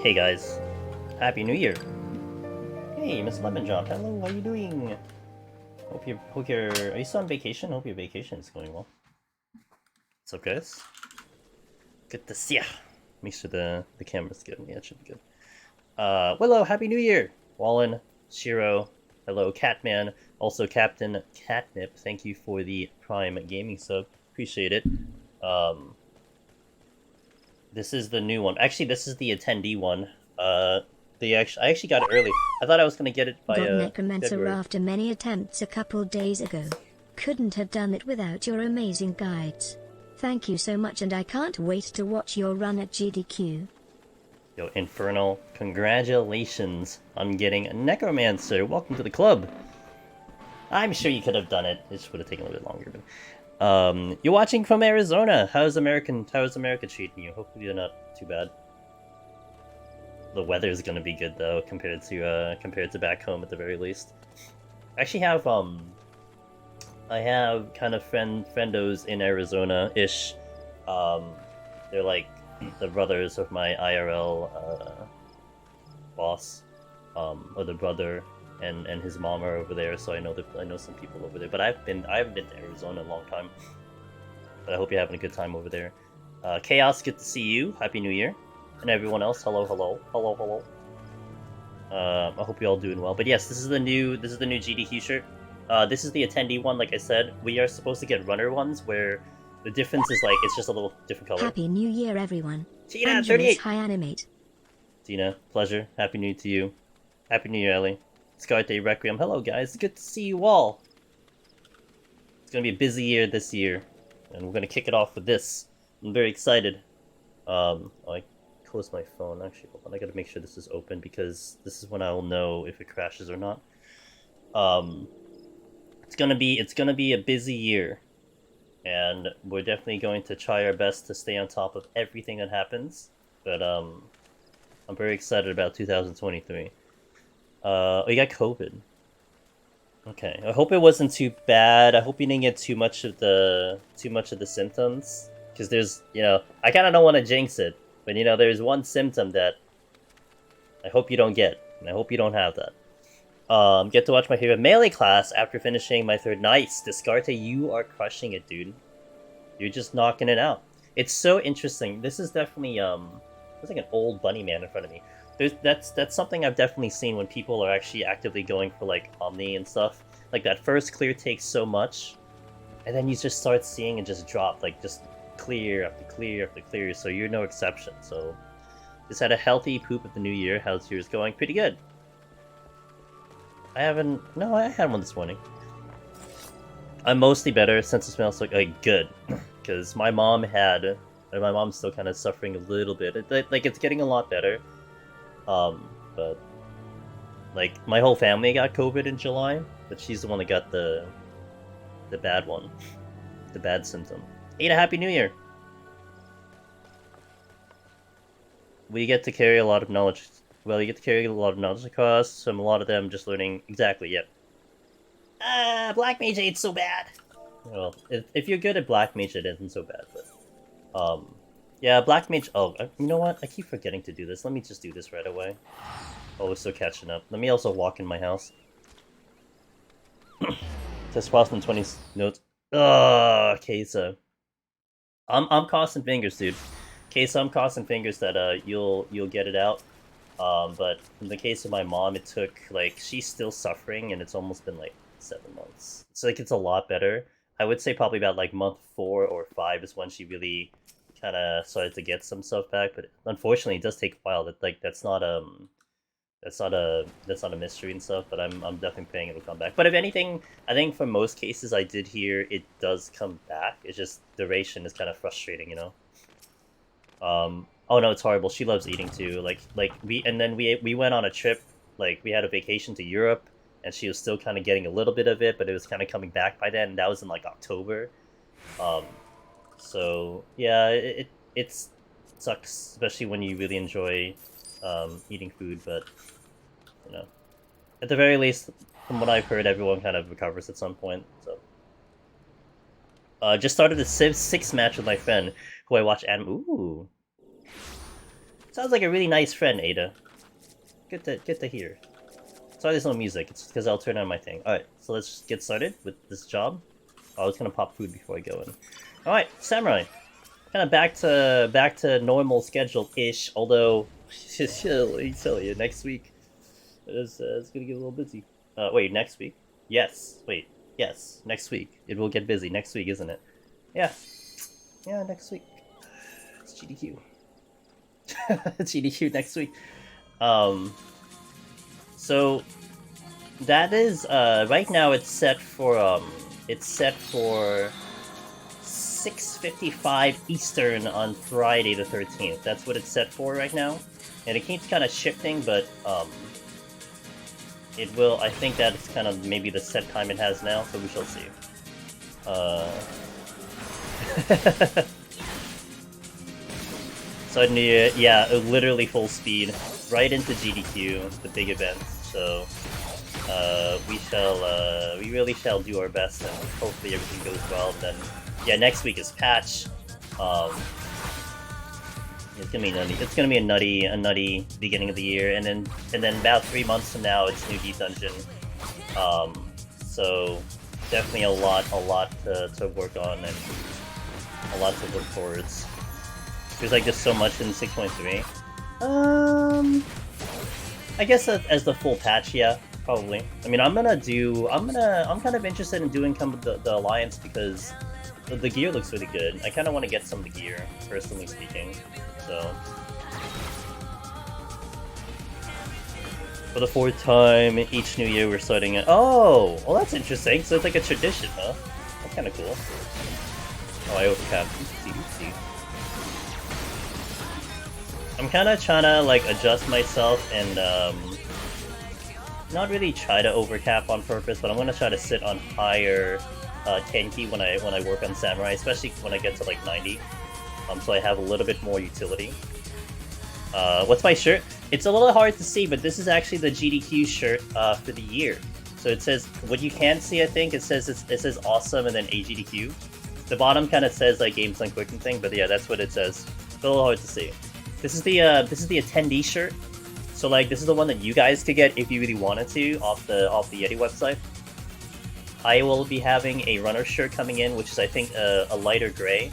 Hey guys, Happy New Year! Hey, Miss Lemon Drop, hello, how you doing? Hope you're. Are you still on vacation? Hope your vacation is going well. What's up, guys? Good to see ya. Make sure the camera's good. Yeah, it should be good. Willow, Happy New Year! Wallen, Shiro, hello, Catman. Also, Captain Catnip. Thank you for the Prime Gaming sub. Appreciate it. This is the new one. Actually, this is the attendee one. I actually got it early. I thought I was gonna get it by Got Necromancer February. after many attempts a couple days ago. Couldn't have done it without your amazing guides. Thank you so much, and I can't wait to watch your run at GDQ. Yo, Infernal, congratulations on getting a Necromancer. Welcome to the club. I'm sure you could have done it. It just would have taken a little bit longer. But, you're watching from Arizona. How's America treating you? Hopefully you're not too bad. The weather's gonna be good though, compared to back home at the very least. I actually have I have kind of friendos in Arizona-ish. They're like the brothers of my IRL boss, or the brother and his mom are over there, so I know some people over there. But I haven't been to Arizona in a long time. But I hope you're having a good time over there. Chaos, good to see you. Happy New Year. And everyone else, hello. I hope you're all doing well. But yes, this is the new GDQ shirt. This is the attendee one. Like I said, we are supposed to get runner ones where the difference is like it's just a little different color. Happy New Year, everyone. Tina, 38. Hi, animate. Tina, pleasure. Happy New Year to you. Happy New Year, Ellie. Scarte Requiem. Hello, guys. Good to see you all. It's gonna be a busy year this year, and we're gonna kick it off with this. I'm very excited. I close my phone. Actually, hold on. I gotta make sure this is open because this is when I will know if it crashes or not. It's gonna be a busy year, and we're definitely going to try our best to stay on top of everything that happens. But I'm very excited about 2023. Oh, you got COVID. Okay, I hope it wasn't too bad. I hope you didn't get too much of the symptoms, because there's, I kind of don't want to jinx it, but there's one symptom that I hope you don't get, and I hope you don't have that. Get to watch my favorite melee class after finishing my third. Nice, Descarte, you are crushing it, dude. You're just knocking it out. It's so interesting. This is definitely there's like an old bunny man in front of me. That's something I've definitely seen when people are actually actively going for like Omni and stuff. Like that first clear takes so much, and then you just start seeing it just drop, like just clear after clear after clear. So you're no exception. So just had a healthy poop of the new year. How's yours going? Pretty good. I had one this morning. I'm mostly better since it smells like good, because my mom's still kind of suffering a little bit. It's getting a lot better. But like my whole family got COVID in July, but she's the one that got the bad one, the bad symptom. Ada, Happy New Year! We get to carry a lot of knowledge. Well, you get to carry a lot of knowledge across. A lot of them just learning exactly. Yep. Black Mage ain't so bad. Well, if you're good at Black Mage, it isn't so bad. But yeah, Black Mage. Oh, you know what? I keep forgetting to do this. Let me just do this right away. Oh, we're still catching up. Let me also walk in my house. Test Boston 20 notes. Ugh, Kesa. I'm crossing fingers, dude. Kesa, I'm crossing fingers that you'll get it out. But in the case of my mom, it took she's still suffering, and it's almost been 7 months. It's it's a lot better. I would say probably about month 4 or 5 is when she really kind of started to get some stuff back, but unfortunately it does take a while. That's not a mystery and stuff, but I'm definitely praying it'll come back. But if anything, I think for most cases I did hear it does come back. It's just duration is kind of frustrating, oh no, it's horrible. She loves eating too. We went on a trip, we had a vacation to Europe, and she was still kind of getting a little bit of it, but it was kind of coming back by then, and that was in October. So yeah, it sucks, especially when you really enjoy eating food. But at the very least, from what I've heard, everyone kind of recovers at some point. So just started a Civ 6 match with my friend who I watch anime. Ooh, what's Sounds like a really nice friend, Ada. Good to hear. Sorry there's no music, it's because I'll turn on my thing. Alright, so let's just get started with this job. Oh, I was gonna pop food before I go in. Alright, Samurai. Kind of back to normal schedule-ish, although, let me tell you, next week it's gonna get a little busy. Wait, next week? Yes, wait, yes, next week. It will get busy next week, isn't it? Yeah. Yeah, next week. It's GDQ. GDQ next week. So that is right now it's set for 6:55 Eastern on Friday the 13th. That's what it's set for right now, and it keeps kind of shifting, but it will. I think that's kind of maybe the set time it has now, so we shall see. Suddenly, yeah, literally full speed, right into GDQ, the big event. So we really shall do our best, and hopefully everything goes well. And then, yeah, next week is patch. It's gonna be nutty. It's gonna be a nutty beginning of the year, and then about 3 months from now, it's new Deep Dungeon. So definitely a lot to work on and a lot to look towards. There's like just so much in 6.3. I guess as the full patch, yeah, probably. I mean, I'm kind of interested in doing some of the Alliance because the gear looks really good. I kind of want to get some of the gear, personally speaking. So for the 4th time each new year, we're starting it. Oh, well, that's interesting. So it's like a tradition, huh? That's kind of cool. Oh, I overcapped. Oopsie. I'm kind of trying to like adjust myself and not really try to overcap on purpose, but I'm gonna try to sit on higher Tenki when I work on Samurai, especially when I get to like 90. So I have a little bit more utility. What's my shirt? It's a little hard to see, but this is actually the GDQ shirt for the year. So it says, what you can see, I think, it says awesome and then AGDQ. The bottom kind of says like Games Done Quick and thing, but yeah, that's what it says. It's a little hard to see. This is the attendee shirt. So like this is the one that you guys could get if you really wanted to off the Yeti website. I will be having a runner shirt coming in, which is I think a lighter gray,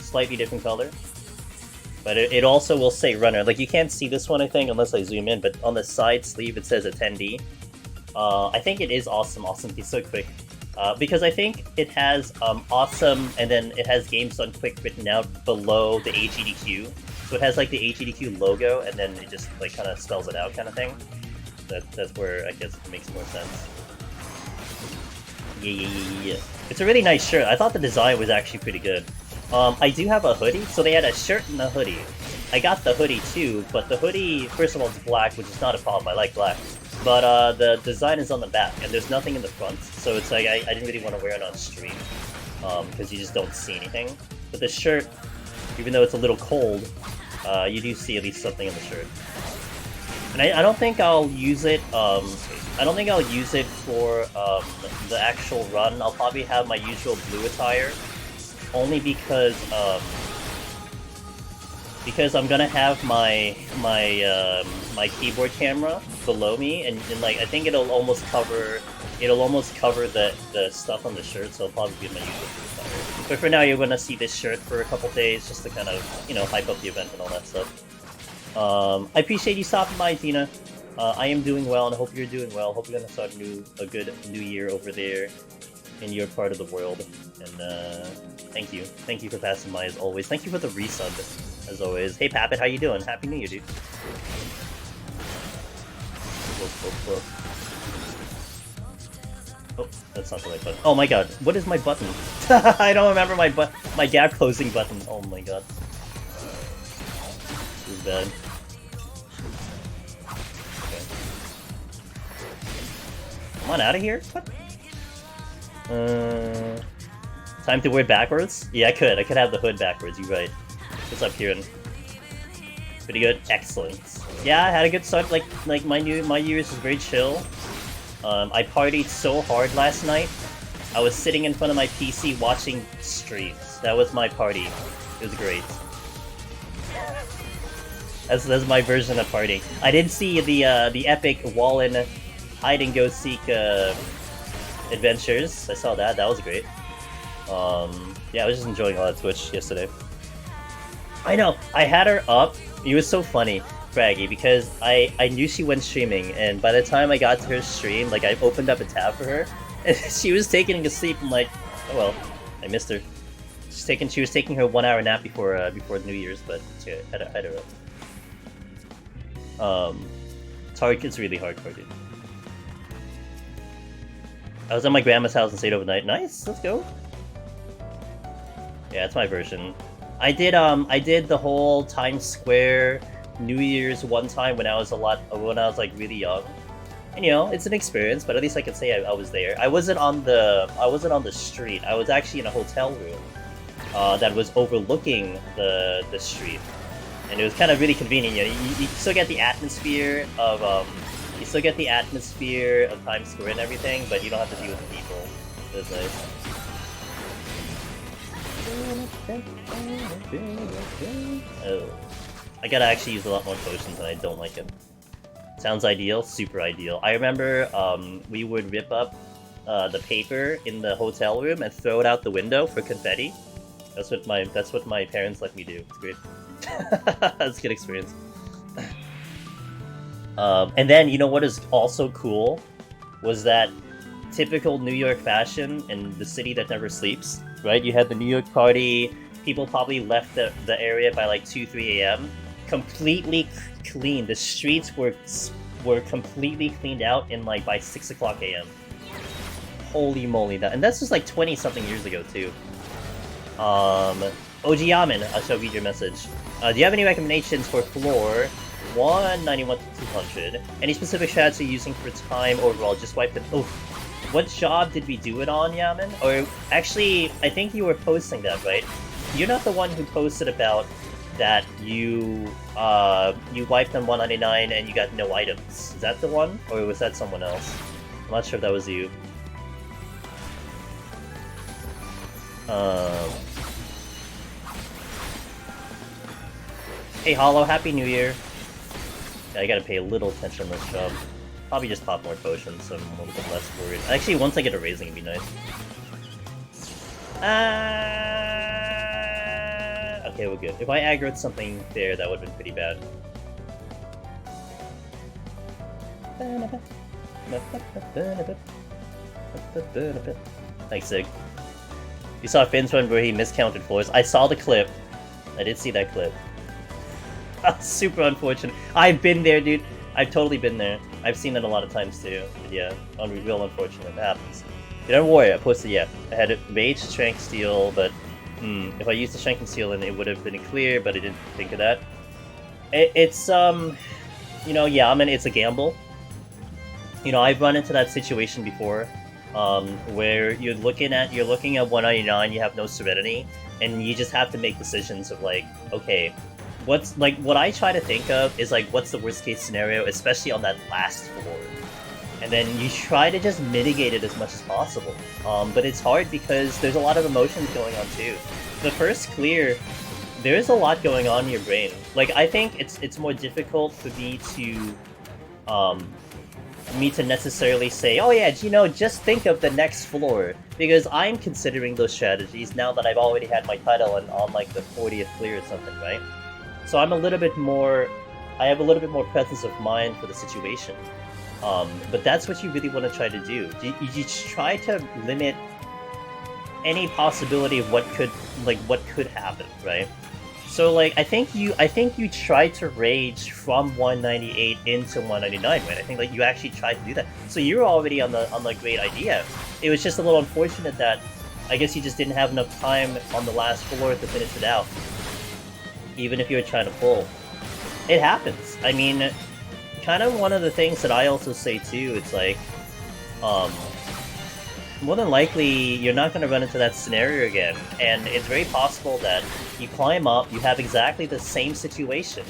slightly different color. But it also will say runner. Like you can't see this one, I think, unless I zoom in. But on the side sleeve it says attendee. I think it is awesome. Awesome, be so quick. Because I think it has awesome, and then it has Games Done Quick written out below the AGDQ. So it has like the AGDQ logo, and then it just like kind of spells it out, kind of thing. That's where I guess it makes more sense. Yeah. It's a really nice shirt. I thought the design was actually pretty good. I do have a hoodie, so they had a shirt and a hoodie. I got the hoodie too, but the hoodie, first of all, is black, which is not a problem. I like black. But the design is on the back, and there's nothing in the front, so it's like I didn't really want to wear it on stream, because you just don't see anything. But the shirt, even though it's a little cold, you do see at least something in the shirt. And I don't think I'll use it. I don't think I'll use it for the actual run. I'll probably have my usual blue attire, only because I'm gonna have my keyboard camera below me, and like I think it'll almost cover the stuff on the shirt, so I'll probably be my usual blue attire. But for now, you're gonna see this shirt for a couple days, just to kind of, you know, hype up the event and all that stuff. I appreciate you stopping by, Tina. I am doing well, and I hope you're doing well. Hope you're gonna start a good new year over there in your part of the world. And thank you for passing by as always. Thank you for the resub as always. Hey Pappet, how you doing? Happy New Year, dude. Whoa. Oh, that's not the right button. Oh my god, what is my button? I don't remember my gap closing button. Oh my god. This is bad. Okay. Come on out of here? What? Time to wear it backwards? Yeah, I could have the hood backwards, you're right. What's up, Kieran? Pretty good? Excellent. Yeah, I had a good start, like my year's was very chill. I partied so hard last night. I was sitting in front of my PC watching streams. That was my party. It was great. That's my version of partying. I did see the epic Wallen hide and go seek adventures. I saw that. That was great. Yeah, I was just enjoying a lot of Twitch yesterday. I know. I had her up. It was so funny, Fraggy, because I knew she went streaming, and by the time I got to her stream, like I opened up a tab for her, and she was taking a sleep. I'm like, oh well, I missed her. She was taking her 1 hour nap before New Year's, but she had her up. It's really hardcore, dude. I was at my grandma's house and stayed overnight. Nice, let's go. Yeah, that's my version. I did the whole Times Square New Year's one time when I was like really young, and you know it's an experience. But at least I can say I was there. I wasn't on the street. I was actually in a hotel room that was overlooking the street, and it was kind of really convenient. You know, you still get the atmosphere of Times Square and everything, but you don't have to deal with the people. It was nice. Oh, I gotta actually use a lot more potions, and I don't like it. Sounds ideal, super ideal. I remember we would rip up the paper in the hotel room and throw it out the window for confetti. That's what my parents let me do. It's great. That's a good experience. And then you know what is also cool was that typical New York fashion in the city that never sleeps. Right, you had the New York party. People probably left the area by like 2-3 a.m. Completely clean. The streets were completely cleaned out in like by 6 o'clock a.m. Holy moly! And that's just like 20-something years ago too. OG Yamen, I shall read your message. Do you have any recommendations for floor 191-200? Any specific strategy using for time overall? Just wipe them. Oh. What job did we do it on, Yaman? Or actually, I think you were posting that, right? You're not the one who posted about that you wiped on 199 and you got no items. Is that the one? Or was that someone else? I'm not sure if that was you. Hey Hollow, Happy New Year. Yeah, I gotta pay a little attention on this job. Probably just pop more potions, so I'm a little bit less worried. Actually, once I get a raising, it'd be nice. Okay, we're good. If I aggroed something there, that would have been pretty bad. Thanks, Sig. You saw Finn's one where he miscounted floors. I saw the clip. I did see that clip. Super unfortunate. I've been there, dude. I've totally been there. I've seen it a lot of times too. But yeah, real unfortunate. That happens. Don't worry, I posted, yeah. I had Mage, Strength, Steel, but if I used the Strength and Steel, then it would have been clear, but I didn't think of that. It's, you know, yeah, I mean, it's a gamble. You know, I've run into that situation before, where you're looking at 199, you have no Serenity, and you just have to make decisions of like, okay, what I try to think of is like, what's the worst case scenario, especially on that last floor, and then you try to just mitigate it as much as possible. But it's hard because there's a lot of emotions going on too. The first clear, there's a lot going on in your brain. Like, I think it's more difficult for me to necessarily say, oh yeah, you know, just think of the next floor, because I'm considering those strategies now that I've already had my title and on like the 40th clear or something, right? So I have a little bit more presence of mind for the situation. But that's what you really want to try to do. You try to limit any possibility of what could happen, right? So like I think you tried to rage from 198 into 199, right? I think like you actually tried to do that. So you're already on the great idea. It was just a little unfortunate that I guess you just didn't have enough time on the last floor to finish it out. Even if you were trying to pull. It happens. I mean, kind of one of the things that I also say too, it's like, more than likely, you're not going to run into that scenario again, and it's very possible that you climb up, you have exactly the same situation.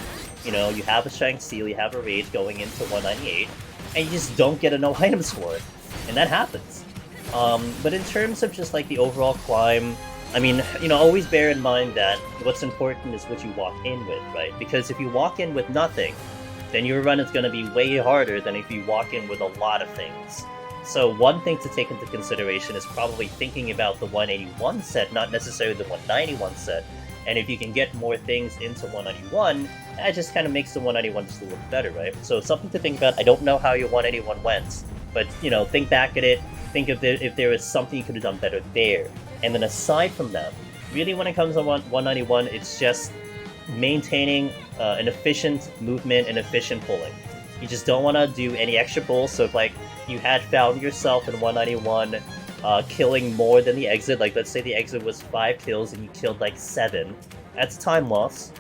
You know, you have a Strength Seal, you have a Rage going into 198, and you just don't get a no items for it. And that happens. But in terms of just like the overall climb, I mean, always bear in mind that what's important is what you walk in with, right? Because if you walk in with nothing, then your run is going to be way harder than if you walk in with a lot of things. So one thing to take into consideration is probably thinking about the 181 set, not necessarily the 191 set. And if you can get more things into 191, that just kind of makes the 191 just a little better, right? So something to think about. I don't know how your 181 went, but, think back at it. Think of if there was something you could have done better there. And then aside from that, really when it comes to 191, it's just maintaining an efficient movement and efficient pulling. You just don't want to do any extra pulls. So if you had found yourself in 191 killing more than the exit, like let's say the exit was 5 kills and you killed 7, that's time loss,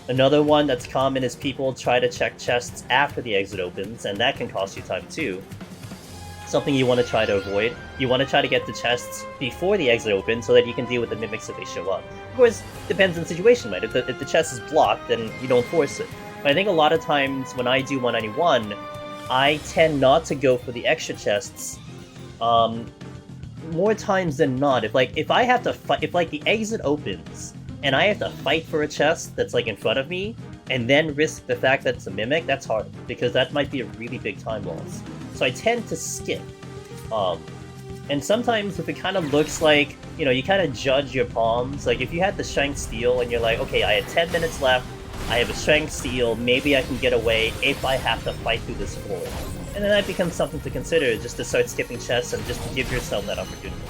Another one that's common is people try to check chests after the exit opens, and that can cost you time too. Something you want to try to avoid. You want to try to get the chests before the exit opens so that you can deal with the mimics if they show up. Of course, depends on the situation, right? If the chest is blocked, then you don't force it. But I think a lot of times when I do 191, I tend not to go for the extra chests. More times than not, if I have to fight, if the exit opens and I have to fight for a chest that's in front of me, and then risk the fact that it's a mimic, that's hard because that might be a really big time loss. So I tend to skip. And sometimes if it kind of looks like, you kind of judge your palms. Like if you had the Strength Steel and you're like, okay, I had 10 minutes left, I have a Strength Steel, maybe I can get away if I have to fight through this floor. And then that becomes something to consider, just to start skipping chests and just to give yourself that opportunity.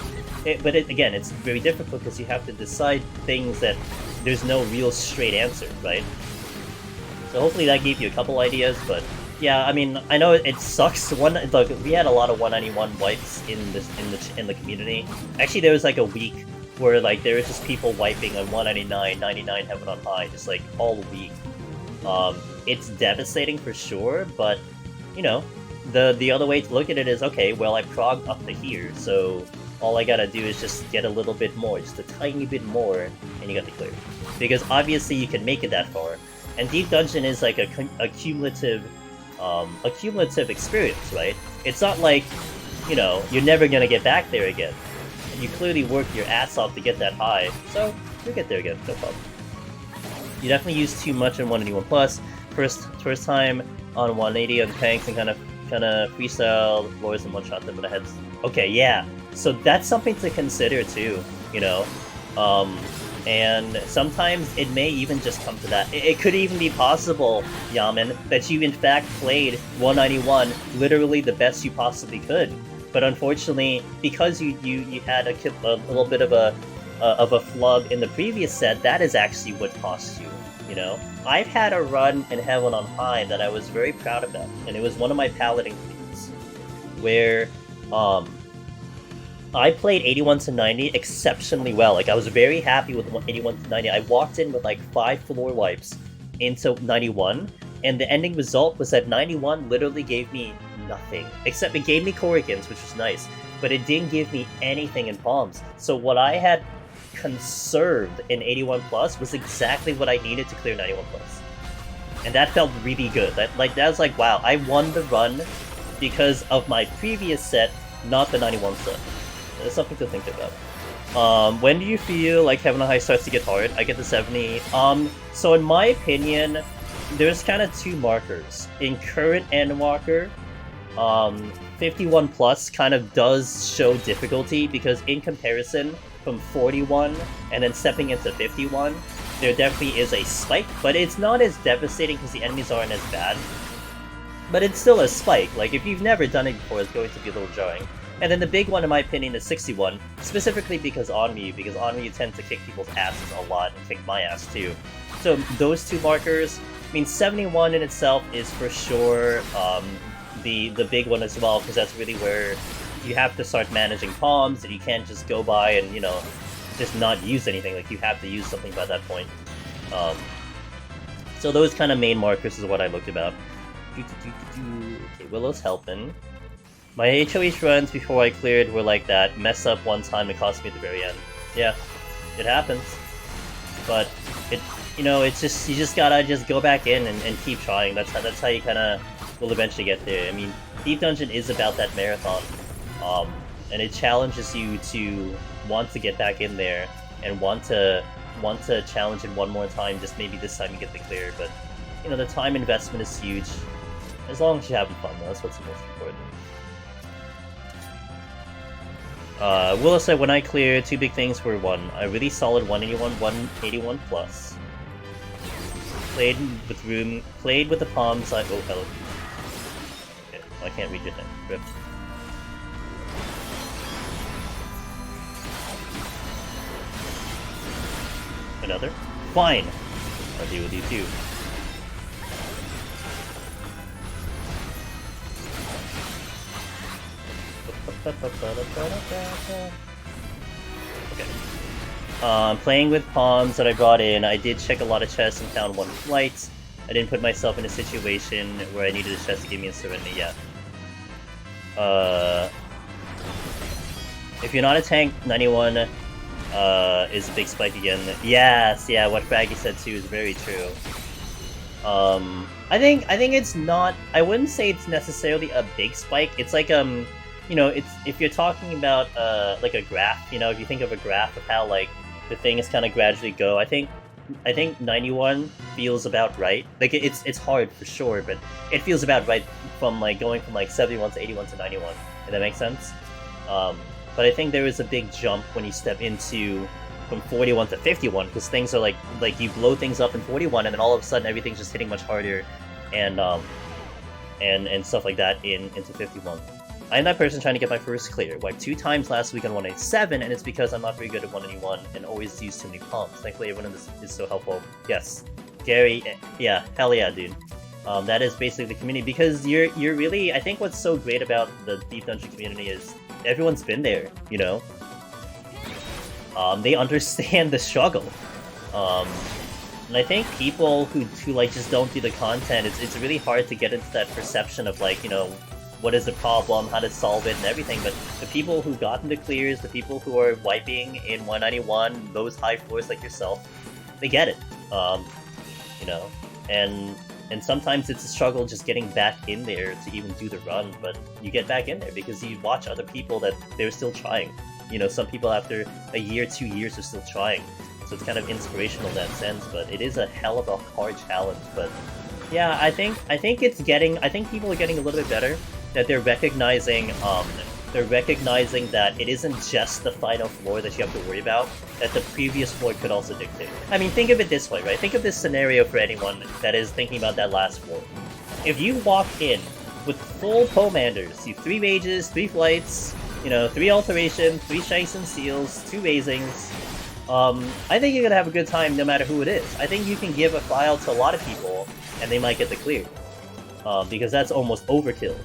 Again, it's very difficult because you have to decide things that there's no real straight answer, right? So hopefully that gave you a couple ideas, but yeah, I mean, I know it sucks. Look, we had a lot of 191 wipes in the community. Actually, there was a week where there was just people wiping on 199, 99 Heaven on High, just all week. It's devastating for sure, but the other way to look at it is, okay, well, I progged up to here, so all I gotta do is just get a little bit more, just a tiny bit more, and you got the clear. Because obviously you can make it that far, and Deep Dungeon is a cumulative experience, right? It's not you're never gonna get back there again. You clearly worked your ass off to get that high, so you'll get there again, no problem. You definitely use too much in 181 plus. First time on 180 on tanks and kind of freestyle floors and one-shot them with the heads. Okay, yeah. So that's something to consider too, and sometimes it may even just come to that. It could even be possible, Yaman, that you in fact played 191 literally the best you possibly could. But unfortunately, because you had a little bit of a flub in the previous set, that is actually what cost you. I've had a run in Heaven on High that I was very proud about, and it was one of my paladin cleans, where I played 81 to 90 exceptionally well. I was very happy with 81 to 90. I walked in with 5 floor wipes into 91, and the ending result was that 91 literally gave me nothing. Except it gave me Korrigans, which was nice, but it didn't give me anything in palms. So what I had conserved in 81 plus was exactly what I needed to clear 91 plus. And that felt really good. That was wow, I won the run because of my previous set, not the 91 set. That's something to think about. When do you feel like Heaven on High starts to get hard? I get the 70. So in my opinion, there's kind of 2 markers. In current Endwalker, 51 plus kind of does show difficulty because in comparison from 41 and then stepping into 51, there definitely is a spike, but it's not as devastating because the enemies aren't as bad. But it's still a spike. If you've never done it before, it's going to be a little jarring. And then the big one, in my opinion, is 61, specifically because on me tend to kick people's asses a lot, and kick my ass too. So those 2 markers, 71 in itself is for sure the big one as well, because that's really where you have to start managing palms, and you can't just go by and, just not use anything. You have to use something by that point. So those kind of main markers is what I looked about. Okay, Willow's helping. My HOH runs before I cleared were like that. Mess up one time, it cost me at the very end. Yeah, it happens. But it's just, you just gotta just go back in and keep trying. That's how you kind of will eventually get there. Deep Dungeon is about that marathon, and it challenges you to want to get back in there and want to challenge it one more time. Just maybe this time you get the clear, but you know the time investment is huge. As long as you're having fun, though, that's what's the most important. Willow said, when I cleared, two big things were one, a really solid 181, 181 plus. Played with the palms. Oh, hello. Okay, well, I can't read your thing. Rip. Another? Fine! I'll deal with you too. Okay. Playing with palms that I brought in, I did check a lot of chests and found one flight. I didn't put myself in a situation where I needed a chest to give me a Serenity yet. If you're not a tank, 91 is a big spike again. Yes, yeah, what Fraggy said too is very true. I think it's not. I wouldn't say it's necessarily a big spike. It's like you know, it's if you're talking about like a graph. You know, if you think of a graph of how like the things kind of gradually go. I think 91 feels about right. Like it's hard for sure, but it feels about right from like going from like 71 to 81 to 91. If that makes sense. But I think there is a big jump when you step into from 41 to 51, because things are like you blow things up in 41, and then all of a sudden everything's just hitting much harder, and stuff like that into 51. I am that person trying to get my first clear. Wiped 2 times last week on 187, and it's because I'm not very good at 181 and always use too many palms. Thankfully, everyone in this is so helpful. Yes, Gary, yeah, hell yeah, dude. That is basically the community, because you're really. I think what's so great about the Deep Dungeon community is everyone's been there, you know? They understand the struggle. And I think people who like just don't do the content, it's really hard to get into that perception of like, you know, what is the problem, how to solve it and everything, but the people who got into clears, the people who are wiping in 191, those high floors like yourself, they get it. You know, and sometimes it's a struggle just getting back in there to even do the run, but you get back in there because you watch other people that they're still trying. You know, some people after a year, 2 years are still trying. So it's kind of inspirational in that sense, but it is a hell of a hard challenge. But yeah, I think people are getting a little bit better, that they're recognizing that it isn't just the final floor that you have to worry about, that the previous floor could also dictate. I mean, think of it this way, right? Think of this scenario for anyone that is thinking about that last floor. If you walk in with full Pomanders, you have 3 mages, 3 flights, you know, 3 alteration, 3 shites and seals, 2 raisings, I think you're gonna have a good time no matter who it is. I think you can give a file to a lot of people and they might get the clear. Because that's almost overkill.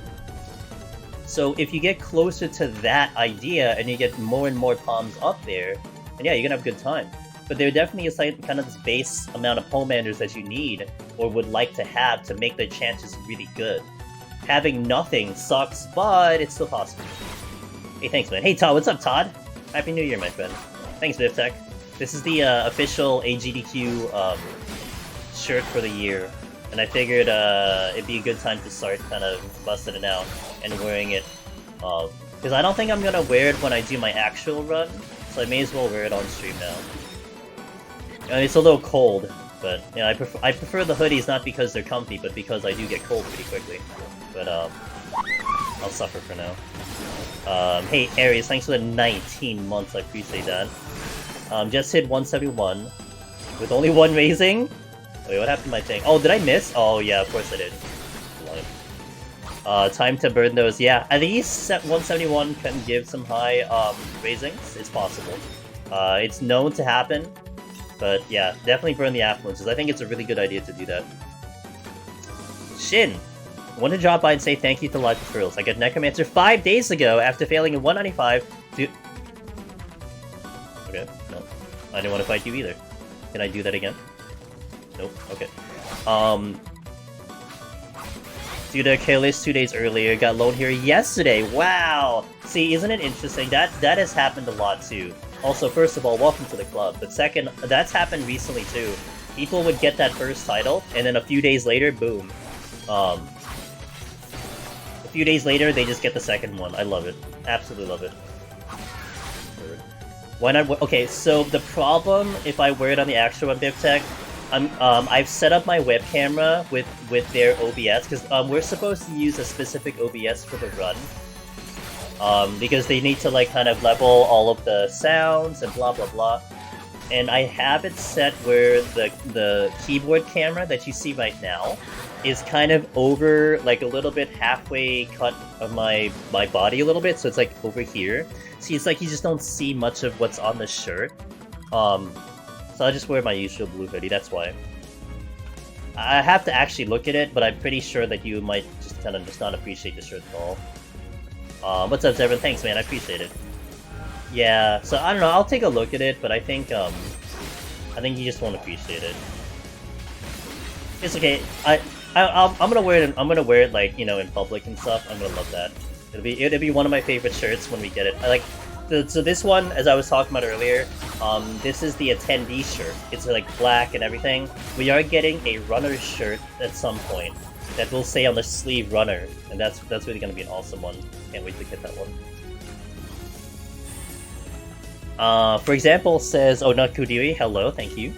So if you get closer to that idea and you get more and more palms up there, then yeah, you're gonna have a good time. But there definitely is kind of this base amount of Pomanders that you need or would like to have to make the chances really good. Having nothing sucks, but it's still possible. Hey, thanks, man. Hey, Todd, what's up, Todd? Happy New Year, my friend. Thanks, Vivtech. This is the official AGDQ shirt for the year. And I figured it'd be a good time to start kind of busting it out and wearing it. Because I don't think I'm going to wear it when I do my actual run, so I may as well wear it on stream now. And it's a little cold, but you know, I prefer the hoodies not because they're comfy, but because I do get cold pretty quickly. But I'll suffer for now. Hey Aries, thanks for the 19 months, I appreciate that. Just hit 171 with only 1 raising. Wait, what happened to my thing? Oh, did I miss? Oh, yeah, of course I did. Time to burn those. Yeah, at least 171 can give some high raisings. It's possible. It's known to happen. But yeah, definitely burn the affluences. I think it's a really good idea to do that. Shin! I want to drop by and say thank you to Life of Thrills. I got Necromancer 5 days ago after failing in 195 to... Okay, no. I didn't want to fight you either. Can I do that again? Nope, okay. Due to Kalis 2 days earlier, got loaned here yesterday. Wow! See, isn't it interesting? That has happened a lot too. Also, first of all, welcome to the club. But second, that's happened recently too. People would get that first title, and then a few days later, boom. A few days later, they just get the second one. I love it. Absolutely love it. Why not? Okay, so the problem if I wear it on the actual one, BivTech, I've set up my web camera with their OBS because we're supposed to use a specific OBS for the run. Because they need to like kind of level all of the sounds and blah blah blah. And I have it set where the keyboard camera that you see right now is kind of over, like a little bit halfway cut of my body a little bit, so it's like over here. See, it's like you just don't see much of what's on the shirt. So I'll just wear my usual blue hoodie, that's why. I have to actually look at it, but I'm pretty sure that you might just kind of just not appreciate the shirt at all. What's up, Zevin? Thanks, man, I appreciate it. Yeah, so I don't know, I'll take a look at it, but I think you just won't appreciate it. It's okay. I'm gonna wear it. I'm gonna wear it like, you know, in public and stuff. I'm gonna love that. It'll be one of my favorite shirts when we get it. I like. So this one, as I was talking about earlier, this is the attendee shirt. It's like black and everything. We are getting a runner shirt at some point that will say on the sleeve runner, and that's really gonna be an awesome one. Can't wait to get that one. For example, says, oh, not Kudiri, hello, thank you.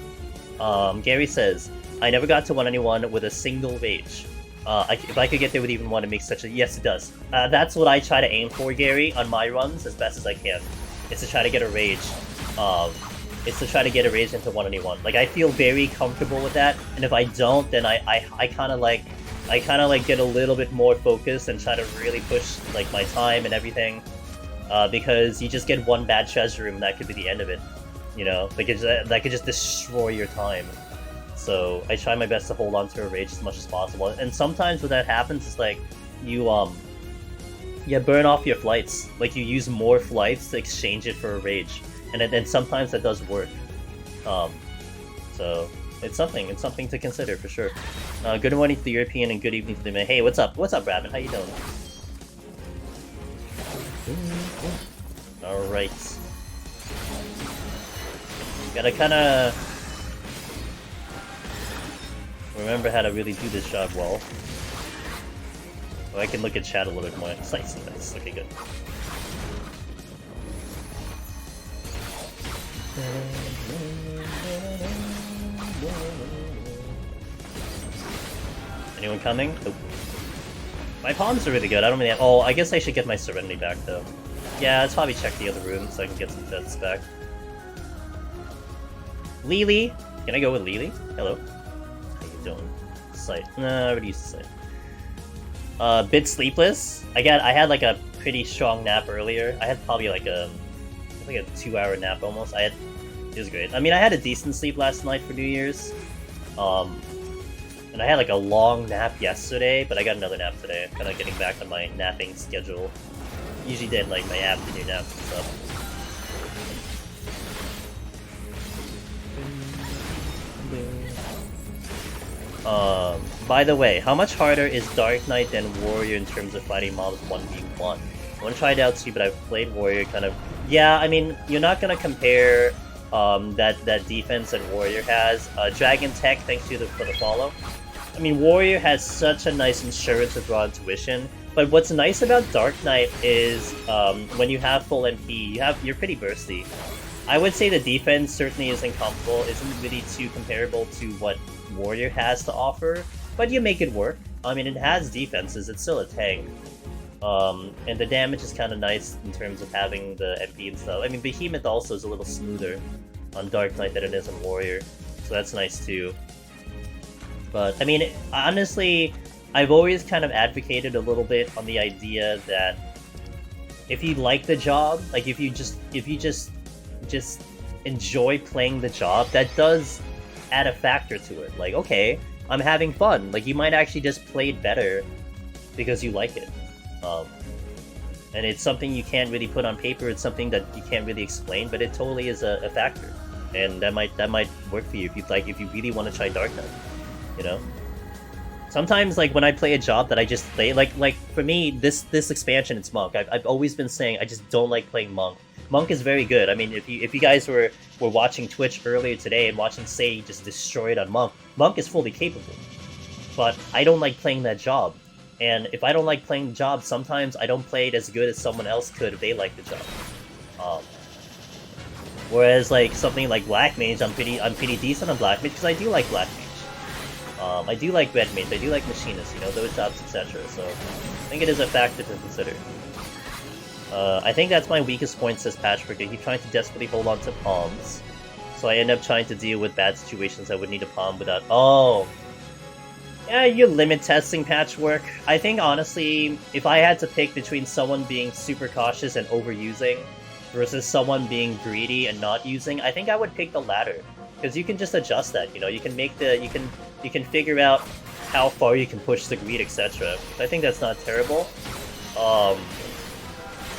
Gary says, I never got to 191 with a single rage. If I could get there with even one, it makes such a... Yes, it does. That's what I try to aim for, Gary, on my runs as best as I can. It's to try to get a rage. It's to try to get a rage into 191. Like, I feel very comfortable with that, and if I don't, then I kind of like... I kind of like get a little bit more focused and try to really push like my time and everything. Because you just get one bad treasure room and that could be the end of it. You know, like that could just destroy your time. So I try my best to hold on to a rage as much as possible. And sometimes when that happens, it's like you burn off your flights. Like you use more flights to exchange it for a rage, and then sometimes that does work. So it's something to consider for sure. Good morning to the European and good evening to the man. Hey, what's up? What's up, Rabbit? How you doing? Alright. Gotta kinda remember how to really do this job well. So I can look at chat a little bit more. It's nice. Okay, good. Anyone coming? Nope. My palms are really good. I don't really have... Oh, I guess I should get my Serenity back, though. Yeah, let's probably check the other room so I can get some jets back. Lily! Can I go with Lily? Hello? How you doing? Sight. Nah, I already used the sight. Bit sleepless. I had like a pretty strong nap earlier. I had probably like a 2-hour nap almost. It was great. I mean, I had a decent sleep last night for New Year's. And I had like a long nap yesterday, but I got another nap today. I'm kind of getting back on my napping schedule. Usually did like my afternoon naps and stuff. By the way, how much harder is Dark Knight than Warrior in terms of fighting mobs 1v1? I want to try it out too, but I've played Warrior kind of... Yeah, I mean, you're not gonna compare that defense that Warrior has. Dragon Tech, thanks to for the follow. I mean, Warrior has such a nice insurance with raw intuition, but what's nice about Dark Knight is when you have full MP, you're pretty bursty. I would say the defense certainly isn't really too comparable to what Warrior has to offer, but you make it work. I mean, it has defenses, it's still a tank. And the damage is kind of nice in terms of having the MP and stuff. I mean, Behemoth also is a little smoother on Dark Knight than it is on Warrior, so that's nice too. But, I mean, honestly, I've always kind of advocated a little bit on the idea that if you like the job, like if you just enjoy playing the job, that does add a factor to it. Like, okay, I'm having fun. Like, you might actually just play it better because you like it. And it's something you can't really put on paper. It's something that you can't really explain, but it totally is a factor. And that might work for you if you really want to try Dark Knight. You know, sometimes like when I play a job that I just play, like for me, this expansion, it's Monk. I've always been saying I just don't like playing Monk. Monk is very good. I mean, if you guys were watching Twitch earlier today and watching Say just destroy it on Monk, Monk is fully capable. But I don't like playing that job. And if I don't like playing the job, sometimes I don't play it as good as someone else could if they like the job. Whereas like something like Black Mage, I'm pretty decent on Black Mage because I do like Black Mage. I do like Red Mage, I do like Machinists, you know, those jobs, etc. So I think it is a factor to consider. I think that's my weakest point, says Patchwork. I keep trying to desperately hold on to palms, so I end up trying to deal with bad situations I would need a palm without. Oh, yeah, you're limit testing, Patchwork. I think honestly, if I had to pick between someone being super cautious and overusing versus someone being greedy and not using, I think I would pick the latter, because you can just adjust that. You know, you can make you can figure out how far you can push the greed, etc. I think that's not terrible.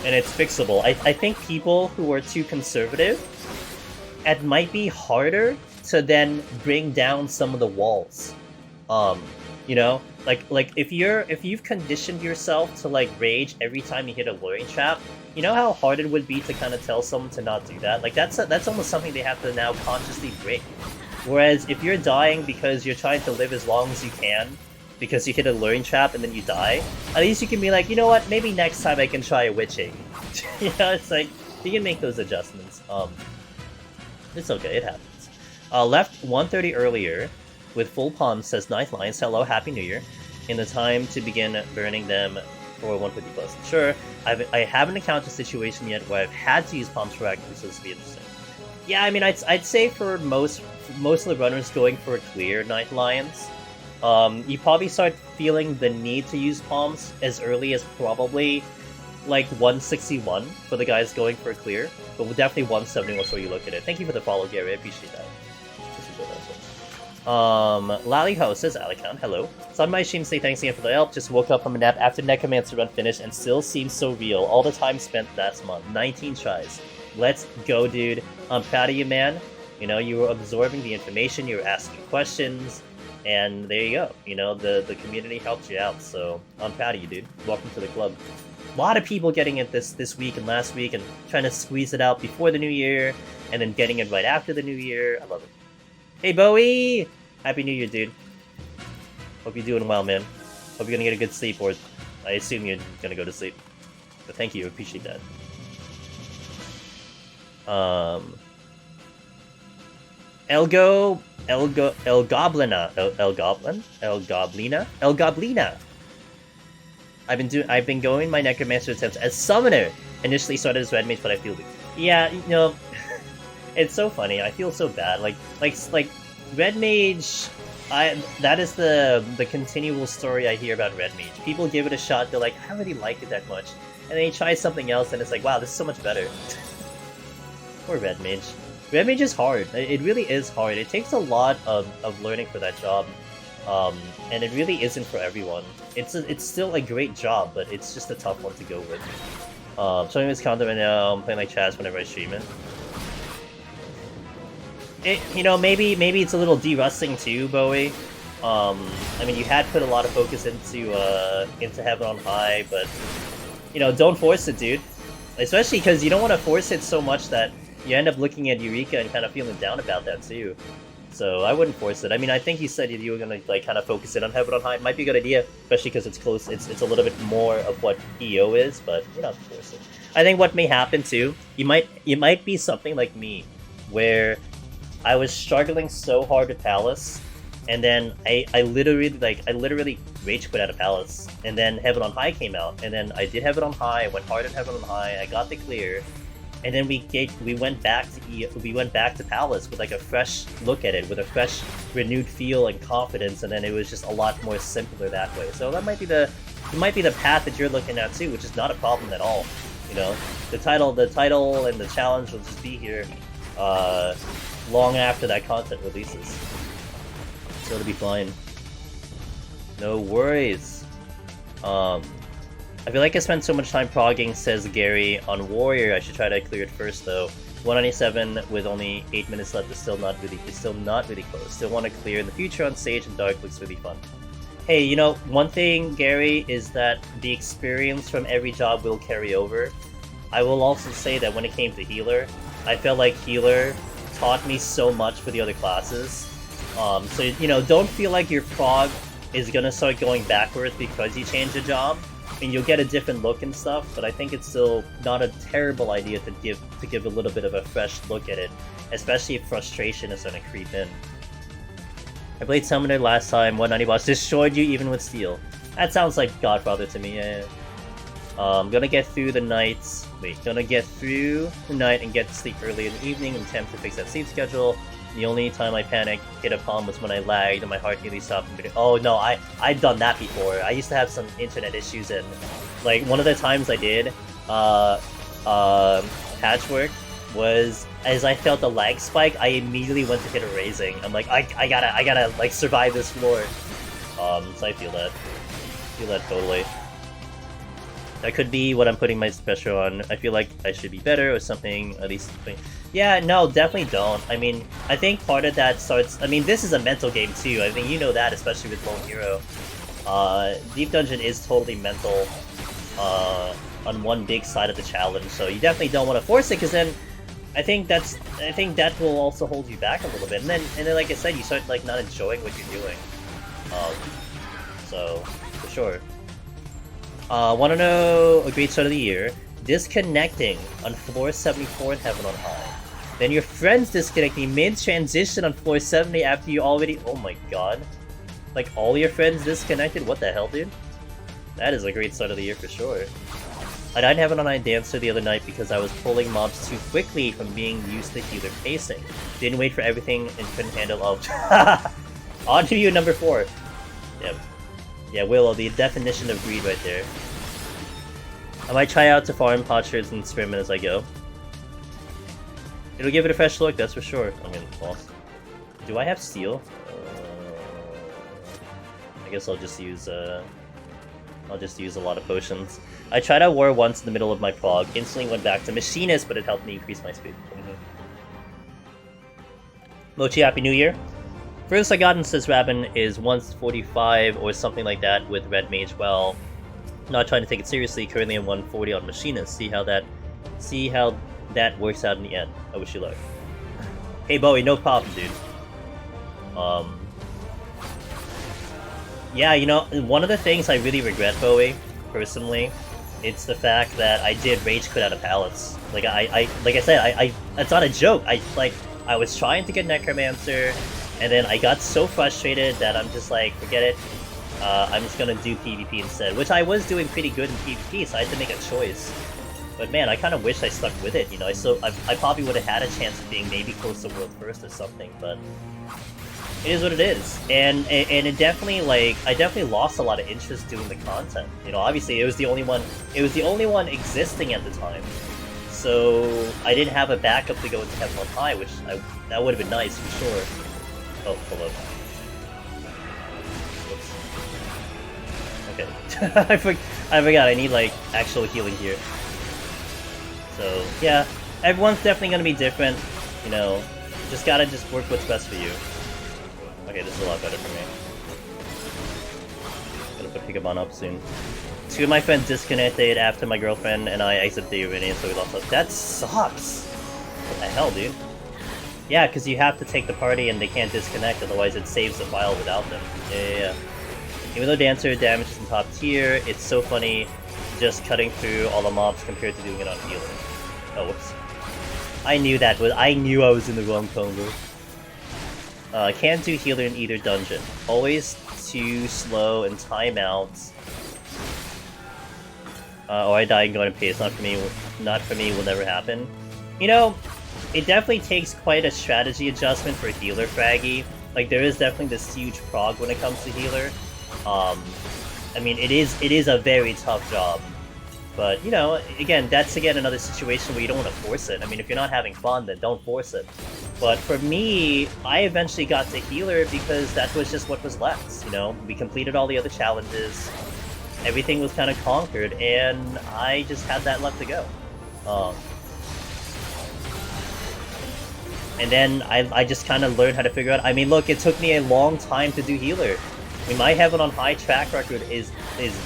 And it's fixable. I think people who are too conservative, it might be harder to then bring down some of the walls. You know, like if you've conditioned yourself to like rage every time you hit a luring trap, you know how hard it would be to kind of tell someone to not do that. Like that's almost something they have to now consciously break. Whereas if you're dying because you're trying to live as long as you can, because you hit a luring trap and then you die, at least you can be like, you know what, maybe next time I can try witching. You know, it's like, you can make those adjustments. It's okay, it happens. Left 1:30 earlier with full palms, says Ninth Lions, hello, Happy New Year. In the time to begin burning them for 150 plus. Sure, I haven't encountered a situation yet where I've had to use palms proactively, so this will be interesting. Yeah, I mean, I'd say for most of the runners going for a clear Ninth Lions, you probably start feeling the need to use palms as early as probably like 161 for the guys going for a clear, but definitely 170 once where you look at it. Thank you for the follow, Gary. I appreciate that. Laliho, says Alicount, hello. Saw my stream, say thanks again for the help. Just woke up from a nap after Necromancer run finished and still seems so real. All the time spent last month. 19 tries. Let's go, dude. I'm proud of you, man. You know, you were absorbing the information, you were asking questions, and there you go. You know, the community helped you out, so I'm proud of you, dude. Welcome to the club. A lot of people getting it this week and last week and trying to squeeze it out before the new year, and then getting it right after the new year. I love it. Hey, Bowie! Happy New Year, dude. Hope you're doing well, man. Hope you're gonna get a good sleep, or I assume you're gonna go to sleep. But thank you, appreciate that. Elgoblina. I've been going my Necromancer attempts as Summoner. Initially started as Red Mage, but I feel weak. Yeah, you know, it's so funny. I feel so bad. Like Red Mage. That is the continual story I hear about Red Mage. People give it a shot. They're like, I don't really like it that much, and then they try something else, and it's like, wow, this is so much better. Poor Red Mage. Red Mage is hard. It really is hard. It takes a lot of learning for that job, and it really isn't for everyone. It's still a great job, but it's just a tough one to go with. Showing this content right now, I'm playing like Chaz whenever I stream it. You know, maybe it's a little de-rusting too, Bowie. I mean, you had put a lot of focus into Heaven on High, but you know, don't force it, dude. Especially because you don't want to force it so much that you end up looking at Eureka and kind of feeling down about that too. So I wouldn't force it. I mean, I think you said you were gonna like kind of focus it on Heaven on High. It might be a good idea, especially because it's close. It's a little bit more of what EO is, but you don't have to force it. I think what may happen too, you might be something like me, where I was struggling so hard with Palace, and then I literally rage quit out of Palace, and then Heaven on High came out, and then I did Heaven on High, I went hard on Heaven on High, I got the clear, and then we went back to Palace with like a fresh look at it, with a fresh renewed feel and confidence, and then it was just a lot more simpler that way. So that might be the path that you're looking at too, which is not a problem at all. You know, the title and the challenge will just be here long after that content releases, so it'll be fine. No worries. I feel like I spent so much time progging, says Gary, on Warrior. I should try to clear it first though. 197 with only 8 minutes left is still not really close. Still want to clear in the future on Sage and Dark. Looks really fun. Hey, you know, one thing, Gary, is that the experience from every job will carry over. I will also say that when it came to Healer, I felt like Healer taught me so much for the other classes. So, you know, don't feel like your prog is gonna start going backwards because you change a job. mean, you'll get a different look and stuff, but I think it's still not a terrible idea to give a little bit of a fresh look at it, especially if frustration is gonna creep in. I played Summoner last time, 190 boss, destroyed you even with steel. That sounds like Godfather to me, yeah. Gonna get through the nights. Gonna get through the night and get to sleep early in the evening and attempt to fix that sleep schedule. The only time I panicked hit upon was when I lagged and my heart nearly stopped. Oh no, I've done that before. I used to have some internet issues, and like one of the times I did patchwork was as I felt the lag spike, I immediately went to hit a raising. I'm like, I gotta like survive this floor. So I feel that. Totally. That could be what I'm putting my pressure on. I feel like I should be better or something, at least. Yeah, no, definitely don't. I mean, I think part of that starts... I mean, this is a mental game too. I think you know that, especially with Lone Hero. Deep Dungeon is totally mental on one big side of the challenge, so you definitely don't want to force it, because then I think that will also hold you back a little bit. And then like I said, you start like not enjoying what you're doing. So, for sure. Want to know a great start of the year? Disconnecting on floor 74 in Heaven on High. Then your friends disconnecting mid-transition on floor 70 after you already... Oh my god. Like, all your friends disconnected? What the hell, dude? That is a great start of the year for sure. I died in Heaven on High Dancer the other night because I was pulling mobs too quickly from being used to healer pacing. Didn't wait for everything and couldn't handle all... On to you, number 4. Yep. Yeah, Willow, the definition of greed right there. I might try out to farm potsherds and experiment as I go. It'll give it a fresh look, that's for sure. I mean, well, do I have steel? I guess I'll just use a lot of potions. I tried out War once in the middle of my prog, instantly went back to Machinist, but it helped me increase my speed. Mochi, Happy New Year! First I got in says Rabin is 145 or something like that with Red Mage. Well, not trying to take it seriously, currently at 140 on Machinist. See how that works out in the end. I wish you luck. Hey Bowie, no problem, dude. Yeah, you know, one of the things I really regret, Bowie, personally, it's the fact that I did rage quit out of pallets. Like like I said, it's not a joke. I was trying to get Necromancer, and then I got so frustrated that I'm just like, forget it. I'm just gonna do PvP instead, which I was doing pretty good in PvP, so I had to make a choice. But man, I kind of wish I stuck with it, you know. I probably would have had a chance of being maybe close to world first or something, but it is what it is. And it definitely, like, I definitely lost a lot of interest doing the content. You know, obviously it was the only one existing at the time. So I didn't have a backup to go into Heaven on High, which that would have been nice for sure. Oh, hello. Okay. I forgot, I need like actual healing here. So yeah, everyone's definitely gonna be different, you know, just gotta work what's best for you. Okay, this is a lot better for me. Gonna put Pigabon up soon. 2 of my friends disconnected after my girlfriend and I exited the arena, so we lost up. That sucks! What the hell, dude? Yeah, because you have to take the party and they can't disconnect, otherwise it saves the file without them. Yeah. Even though Dancer damage is in top tier, it's so funny just cutting through all the mobs compared to doing it on healer. Oh, whoops. I knew I was in the wrong combo. Can't do healer in either dungeon. Always too slow and timeouts. Or I die and go in pace. Not for me, will never happen. You know, it definitely takes quite a strategy adjustment for healer fraggy. Like, there is definitely this huge prog when it comes to healer. I mean, it is a very tough job. But, you know, again, that's another situation where you don't want to force it. I mean, if you're not having fun, then don't force it. But for me, I eventually got to healer because that was just what was left, you know? We completed all the other challenges, everything was kind of conquered, and I just had that left to go. And then I just kind of learned how to figure out... I mean, look, it took me a long time to do healer. I mean, my Heaven on High track record is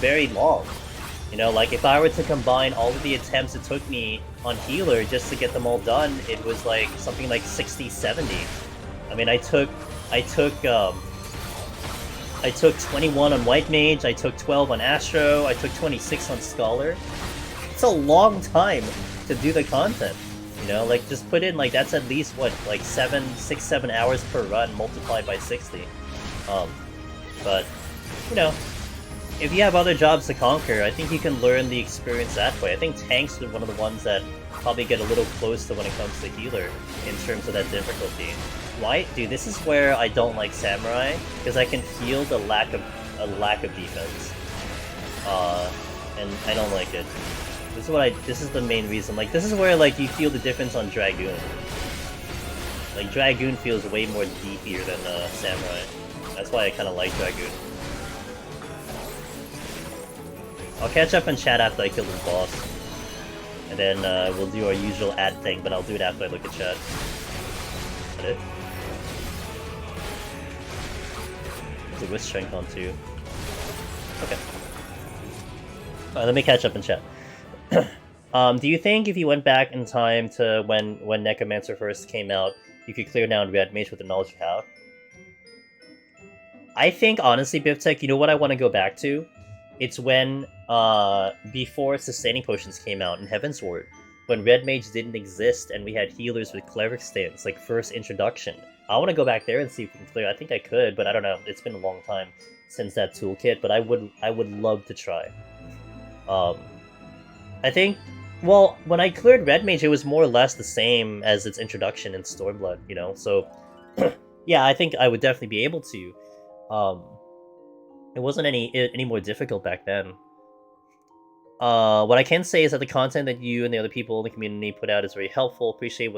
very long. You know, like, if I were to combine all of the attempts it took me on healer just to get them all done, it was like something like 60, 70. I mean, I took I took 21 on White Mage, I took 12 on Astro, I took 26 on Scholar. It's a long time to do the content. You know, like, just put in, like, that's at least, what, like 6-7 hours per run multiplied by 60. But, you know, if you have other jobs to conquer, I think you can learn the experience that way. I think tanks are one of the ones that probably get a little close to when it comes to healer in terms of that difficulty. White, dude, this is where I don't like Samurai, because I can feel the lack of defense. And I don't like it. This is the main reason. Like, this is where, like, you feel the difference on Dragoon. Like, Dragoon feels way more deepier than Samurai. That's why I kind of like Dragoon. I'll catch up in chat after I kill this boss. And then we'll do our usual ad thing, but I'll do it after I look at chat. Is that it? There's a Wisp Strength on too. Okay. Alright, let me catch up in chat. Do you think if you went back in time to when Necromancer first came out, you could clear down Red Mage with the knowledge you have? I think, honestly, Bivtech, you know what I want to go back to? It's when, before Sustaining Potions came out in Heaven's Ward, when Red Mage didn't exist and we had healers with Cleric stance, like first introduction. I want to go back there and see if we can clear. I think I could, but I don't know. It's been a long time since that toolkit, but I would love to try. I think, well, when I cleared Red Mage, it was more or less the same as its introduction in Stormblood, you know? So, yeah, I think I would definitely be able to. It wasn't any more difficult back then. What I can say is that the content that you and the other people in the community put out is very helpful. Appreciate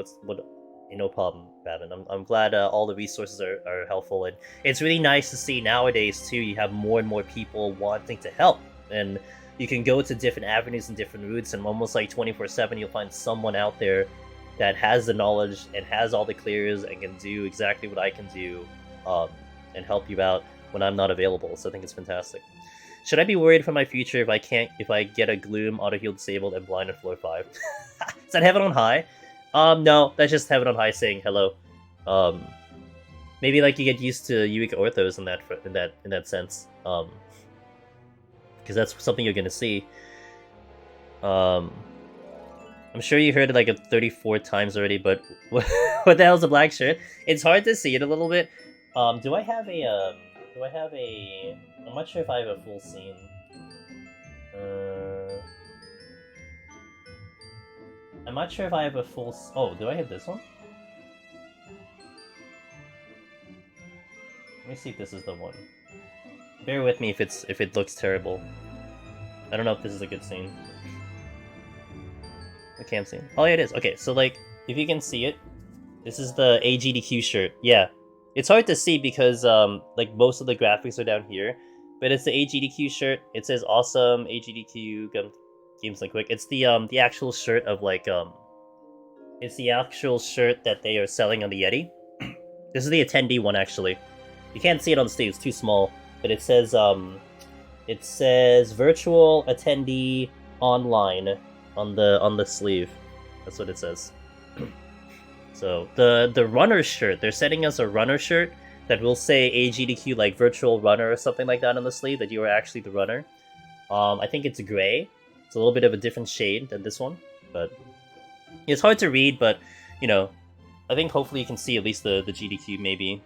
no problem, Babin. I'm glad all the resources are helpful, and it's really nice to see nowadays too. You have more and more people wanting to help, and you can go to different avenues and different routes, and almost like 24/7, you'll find someone out there that has the knowledge and has all the clears and can do exactly what I can do, and help you out when I'm not available. So I think it's fantastic. Should I be worried for my future if I get a Gloom, auto heal disabled, and blind at floor 5? Is that Heaven on High? No, that's just Heaven on High saying hello. Maybe like you get used to Uic Orthos in that sense. Because that's something you're gonna see. I'm sure you heard it like 34 times already, but what the hell's a black shirt? It's hard to see it a little bit. Do I have a? I'm not sure if I have a full scene. I'm not sure if I have a full. Oh, do I have this one? Let me see if this is the one. Bear with me if it looks terrible. I don't know if this is a good scene. The cam scene. Oh yeah, it is. Okay, so like, if you can see it, this is the AGDQ shirt. Yeah, it's hard to see because like most of the graphics are down here, but it's the AGDQ shirt. It says awesome AGDQ games like quick. It's the actual shirt of like it's the actual shirt that they are selling on the Yeti. This is the attendee one actually. You can't see it on stage; it's too small. But it says virtual attendee online on the sleeve. That's what it says. So the runner shirt, they're sending us a runner shirt that will say AGDQ like virtual runner or something like that on the sleeve, that you are actually the runner. I think it's gray. It's a little bit of a different shade than this one, but it's hard to read. But you know, I think hopefully you can see at least the GDQ maybe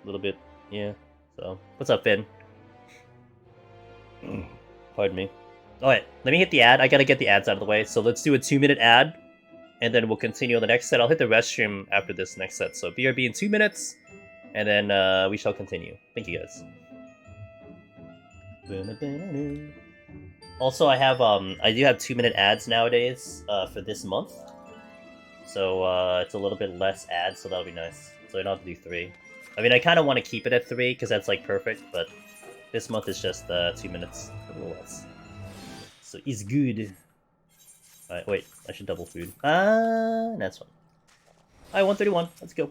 a little bit. Yeah. So, what's up, Finn? Pardon me. Alright, let me hit the ad. I gotta get the ads out of the way. So let's do a 2-minute ad, and then we'll continue on the next set. I'll hit the restroom after this next set. So BRB in 2 minutes, and then we shall continue. Thank you, guys. Also, I do have 2-minute ads nowadays for this month. So it's a little bit less ads, so that'll be nice. So I don't have to do 3. I mean, I kind of want to keep it at 3, because that's, like, perfect, but this month is just 2 minutes, a little less. So, it's good. Alright, wait, I should double food. That's fine. Alright, 131, let's go.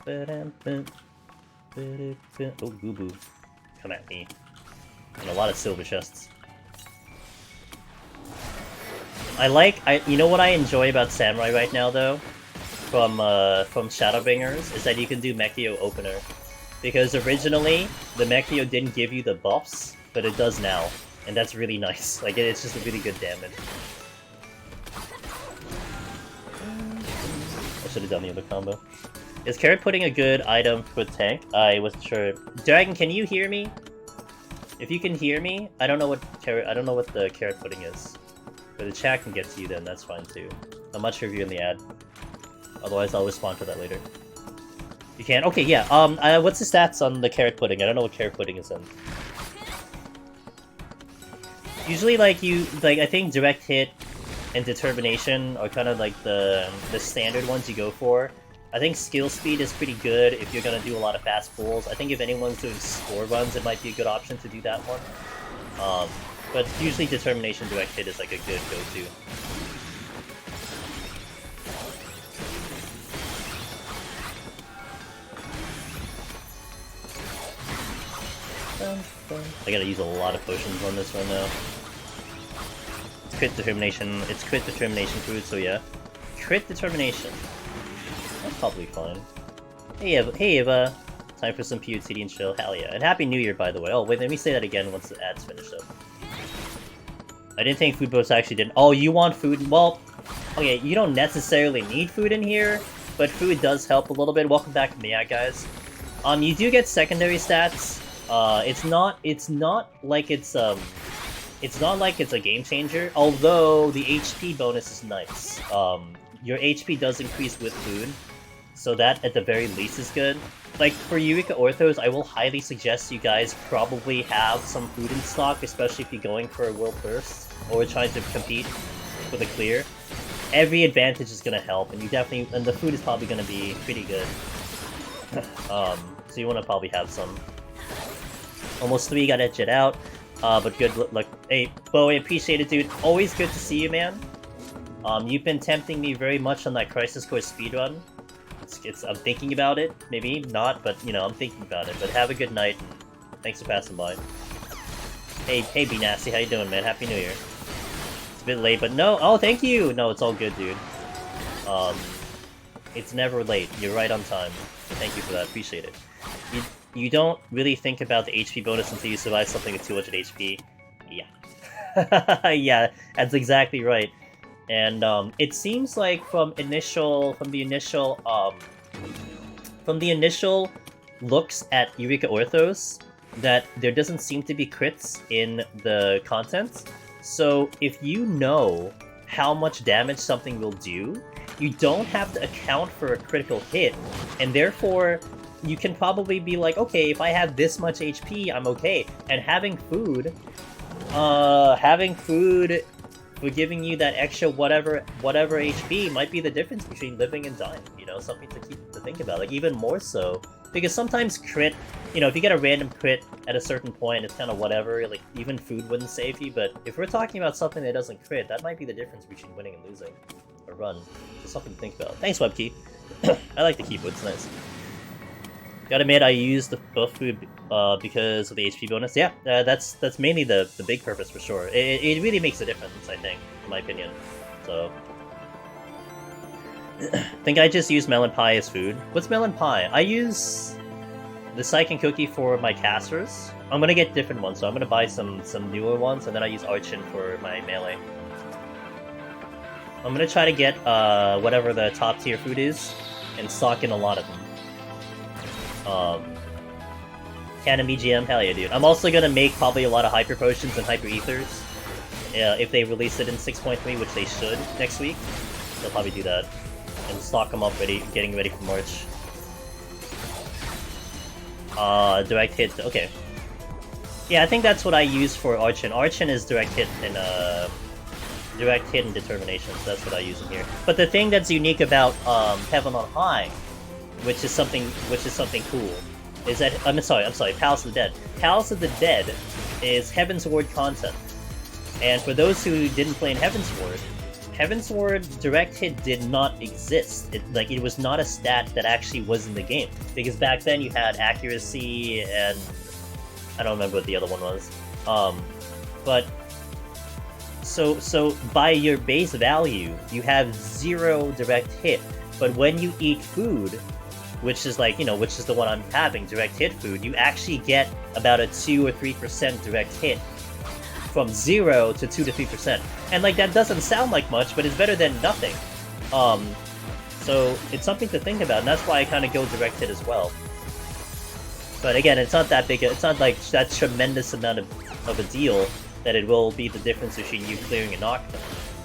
Oh, boo-boo. Come at me. And a lot of silver chests. You know what I enjoy about Samurai right now, though? from Shadowbringers is that you can do Meikyo opener, because originally the Meikyo didn't give you the buffs, but it does now, and that's really nice. Like it's just a really good damage. I should have done the other combo. Is carrot pudding a good item for tank? I wasn't sure. Dragon, can you hear me? If you can hear me, I don't know what the carrot pudding is. But the chat can get to you then, that's fine too. I'm not sure if you're in the ad. Otherwise I'll respond to that later. You can? Okay, yeah. What's the stats on the carrot pudding? I don't know what carrot pudding is in. Usually I think direct hit and determination are kind of like the standard ones you go for. I think skill speed is pretty good if you're gonna do a lot of fast pulls. I think if anyone's doing score runs, it might be a good option to do that one. But usually determination direct hit is like a good go-to. I gotta use a lot of potions on this one now. Crit determination. It's crit determination food, so yeah. Crit determination. That's probably fine. Hey Eva. Time for some PoTD and chill. Hell yeah. And Happy New Year, by the way. Oh, wait, let me say that again once the ad's finished up. I didn't think food boats actually didn't. Oh, you want food? Well, okay, you don't necessarily need food in here, but food does help a little bit. Welcome back to Mia, guys. You do get secondary stats. It's not like it's a game changer, although the HP bonus is nice. Your HP does increase with food, so that at the very least is good. Like for Eureka Orthos, I will highly suggest you guys probably have some food in stock, especially if you're going for a world first or trying to compete for the clear. Every advantage is gonna help, and the food is probably gonna be pretty good. So you want to probably have some. Almost 3 got edged out, but good luck. Hey, Bo, I appreciate it, dude. Always good to see you, man. You've been tempting me very much on that Crisis Core speedrun. I'm thinking about it. Maybe not, but, you know, I'm thinking about it. But have a good night, and thanks for passing by. Hey, Be Nasty, how you doing, man? Happy New Year. It's a bit late, but no. Oh, thank you! No, it's all good, dude. It's never late. You're right on time. Thank you for that. Appreciate it. You don't really think about the HP bonus until you survive something with 200 HP. Yeah. Yeah, that's exactly right. And it seems like from the initial looks at Eureka Orthos that there doesn't seem to be crits in the content. So if you know how much damage something will do, you don't have to account for a critical hit, and therefore you can probably be like, okay, if I have this much HP, I'm okay. And having food for giving you that extra whatever HP might be the difference between living and dying. You know, something to think about. Like even more so, because sometimes crit, you know, if you get a random crit at a certain point, it's kind of whatever. Like even food wouldn't save you. But if we're talking about something that doesn't crit, that might be the difference between winning and losing. A run. Just something to think about. Thanks, Webkey. I like the keyboard. It's nice. Gotta admit, I use the buff food because of the HP bonus. Yeah, that's mainly the big purpose for sure. It really makes a difference, I think, in my opinion. So, I think I just use melon pie as food. What's melon pie? I use the Psyche Cookie for my casters. I'm gonna get different ones, so I'm gonna buy some newer ones, and then I use Archin for my melee. I'm gonna try to get whatever the top tier food is, and stock in a lot of them. Canon BGM, hell yeah, dude. I'm also gonna make probably a lot of Hyper Potions and Hyper Ethers. If they release it in 6.3, which they should next week. They'll probably do that. And stock them up getting ready for March. Direct hit, okay. Yeah, I think that's what I use for Archin. Archin is direct hit and determination, so that's what I use in here. But the thing that's unique about Heaven on High, which is something cool, is that I'm sorry, Palace of the Dead. Palace of the Dead is Heaven's Ward content, and for those who didn't play in Heaven's Ward direct hit did not exist. It was not a stat that actually was in the game, because back then you had accuracy and I don't remember what the other one was. But so by your base value, you have 0 direct hit. but when you eat food, which is like, which is the one I'm having, direct hit food, you actually get about a 2 or 3% direct hit from 0 to 2 to 3%. And like, that doesn't sound like much, but it's better than nothing. So it's something to think about, and that's why I kind of go direct hit as well. But again, it's not that big, it's not like that tremendous amount of a deal that it will be the difference between you clearing and knockdown.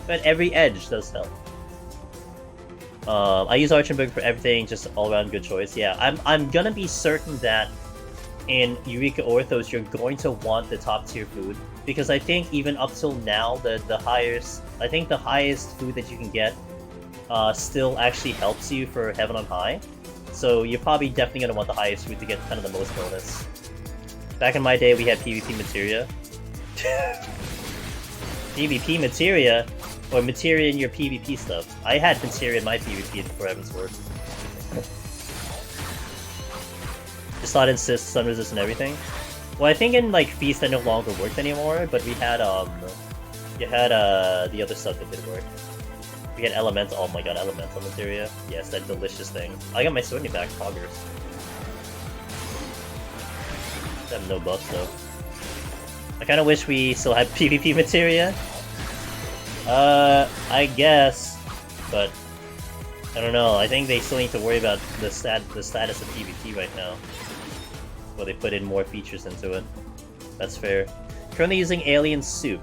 But every edge does help. I use Archenberg for everything, just all-around good choice. Yeah, I'm gonna be certain that in Eureka Orthos you're going to want the top tier food, because I think even up till now the highest food that you can get still actually helps you for Heaven on High. So you're probably definitely gonna want the highest food to get kind of the most bonus. Back in my day, we had PvP materia. PvP materia? Or materia in your PvP stuff. I had materia in my PvP for Heaven's Word. Just thought insist, stun resist and everything. Well, I think in like Feast that no longer worked anymore, but we had you had the other stuff that did work. We had elemental. Oh my god, elemental materia. Yes, that delicious thing. I got my Swordney back, Poggers. I have no buffs though. I kind of wish we still had PvP materia. I guess, but I don't know. I think they still need to worry about the status of PvP right now. Well, they put in more features into it. That's fair. Currently using Alien Soup.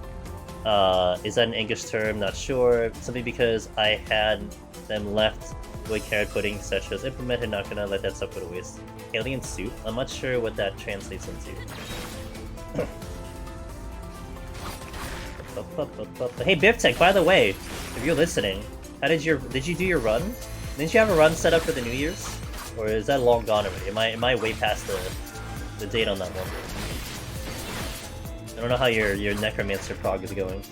Is that an English term? Not sure. Simply because I had them left with carrot pudding, such as implemented. Not gonna let that stuff go to waste. Alien Soup? I'm not sure what that translates into. Hey Biftech, by the way, if you're listening, how did you do your run? Didn't you have a run set up for the New Year's? Or is that long gone already? Am I way past the date on that one? I don't know how your Necromancer prog is going.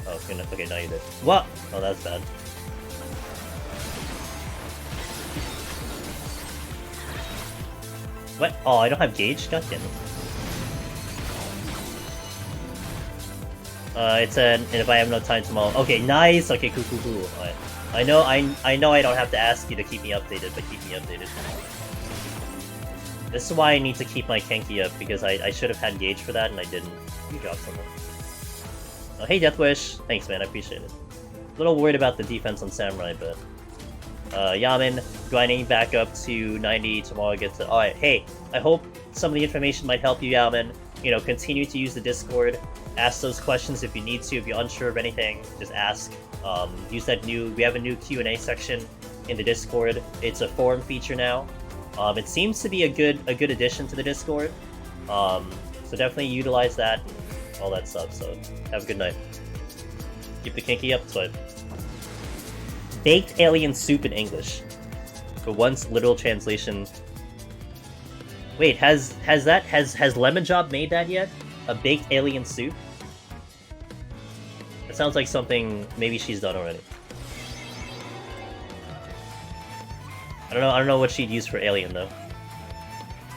Oh, okay, now you did. What? Oh, that's bad. What? Oh, I don't have gauge? God damn it. It's and if I have no time tomorrow. Okay, nice. Okay, cool. Alright. I know I don't have to ask you to keep me updated, but keep me updated. This is why I need to keep my Kenki up, because I should have had gauge for that and I didn't. You dropped someone. Oh, hey Deathwish. Thanks, man. I appreciate it. A little worried about the defense on Samurai, but Yamin grinding back up to 90 tomorrow. Alright. Hey, I hope some of the information might help you, Yamin. Continue to use the Discord. Ask those questions if you need to. If you're unsure of anything, just ask. Use that we have a new Q&A section in the Discord. It's a forum feature now. It seems to be a good addition to the Discord. So definitely utilize that and all that stuff. So have a good night. Keep the kinky up. So baked alien soup in English. For once, literal translation. Wait, has Lemon Job made that yet? A baked alien soup? It sounds like something maybe she's done already. I don't know what she'd use for alien though.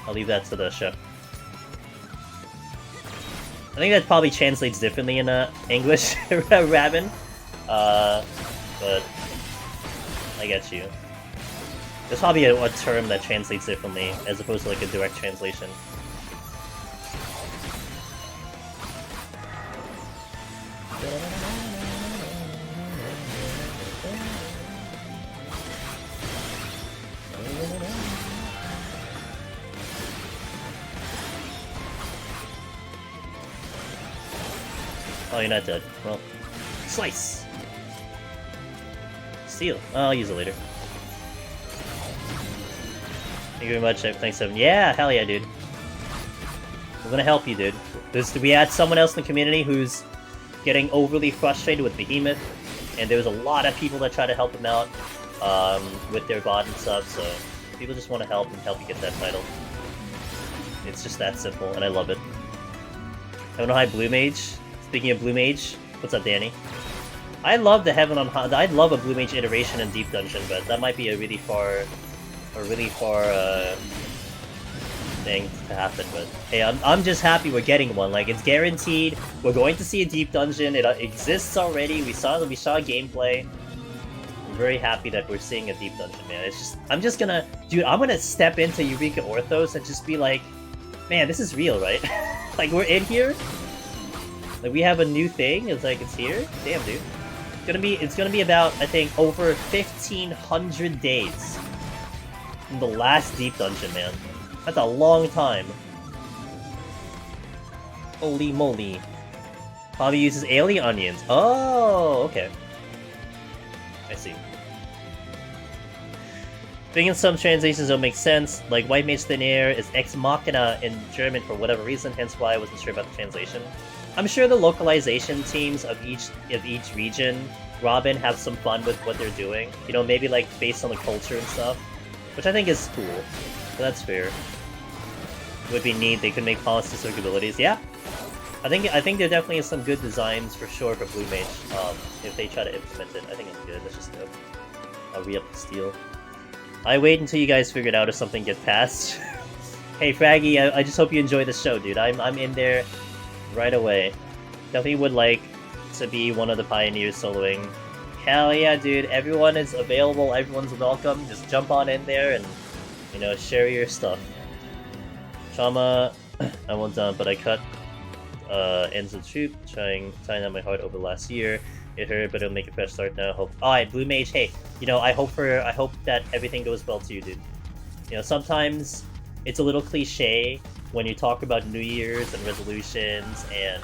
I'll leave that to the chef. I think that probably translates differently in English, Rabin. But I get you. There's probably a term that translates differently as opposed to like a direct translation. Oh, you're not dead. Well, slice! Steal. Oh, I'll use it later. Thank you very much, thanks 7. Yeah, hell yeah, dude. We're gonna help you, dude. We had someone else in the community who's getting overly frustrated with Behemoth, and there was a lot of people that try to help him out with their bot and stuff, so people just want to help you get that title. It's just that simple, and I love it. Heaven on High Blue Mage. Speaking of Blue Mage, what's up, Danny? I love the Heaven on High. I'd love a Blue Mage iteration in Deep Dungeon, but that might be a really far thing to happen, but hey, I'm just happy we're getting one. Like, it's guaranteed. We're going to see a deep dungeon. It exists already. We saw gameplay. I'm very happy that we're seeing a deep dungeon, man. It's just, I'm gonna step into Eureka Orthos and just be like, man, this is real, right? Like, we're in here. Like, we have a new thing. It's like, it's here. Damn, dude. It's gonna be about, I think, over 1,500 days from the last deep dungeon, man. That's a long time. Holy moly. Bobby uses alien onions. Oh, okay. I see. Thinking some translations don't make sense, like White Mage Thin Air is Ex Machina in German for whatever reason, hence why I wasn't sure about the translation. I'm sure the localization teams of each region, Robin, have some fun with what they're doing. You know, maybe like based on the culture and stuff, which I think is cool. So that's fair. It would be neat. They could make polycystic abilities. Yeah, I think there definitely is some good designs for sure for Blue Mage. If they try to implement it, I think it's good. Let's just go. I'll re-up the steel. I wait until you guys figure it out if something gets passed. Hey Fraggy, I just hope you enjoy the show, dude. I'm in there right away. Definitely would like to be one of the pioneers soloing. Hell yeah, dude. Everyone is available. Everyone's welcome. Just jump on in there and, you know, share your stuff. Trauma, I won't dump, but I cut ends of troop, tying down my heart over last year. It hurt, but it'll make a fresh start now. Hope. Alright, Blue Mage. Hey, you know, I hope that everything goes well too, dude. You know, sometimes it's a little cliche when you talk about New Year's and resolutions and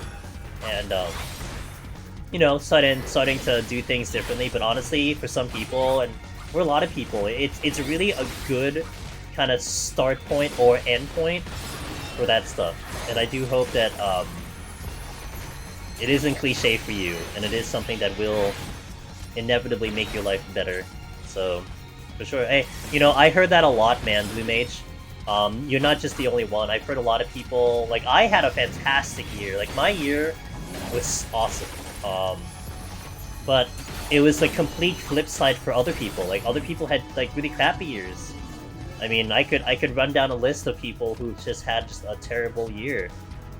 you know, starting to do things differently. But honestly, for some people, and for a lot of people, it's really a good kind of start point or end point for that stuff. And I do hope that it isn't cliche for you, and it is something that will inevitably make your life better. So, for sure. Hey, you know, I heard that a lot, man, Blue Mage. You're not just the only one. I've heard a lot of people, like, I had a fantastic year. Like, my year was awesome. But it was the complete flip side for other people. Like, other people had, like, really crappy years. I mean, I could run down a list of people who just had just a terrible year.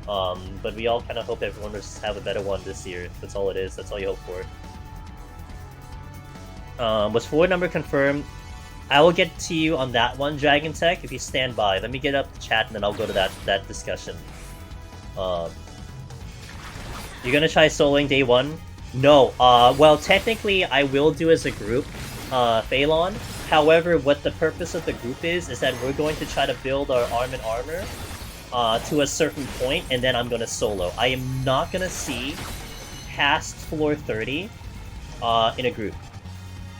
But we all kind of hope everyone will just have a better one this year. That's all it is. That's all you hope for. Was forward number confirmed? I will get to you on that one, Dragon Tech, if you stand by. Let me get up the chat and then I'll go to that discussion. You're gonna try soloing day one? No. Well, technically I will do as a group, Phalon. However, what the purpose of the group is that we're going to try to build our arm and armor to a certain point, and then I'm gonna solo. I am not gonna see past floor 30 in a group.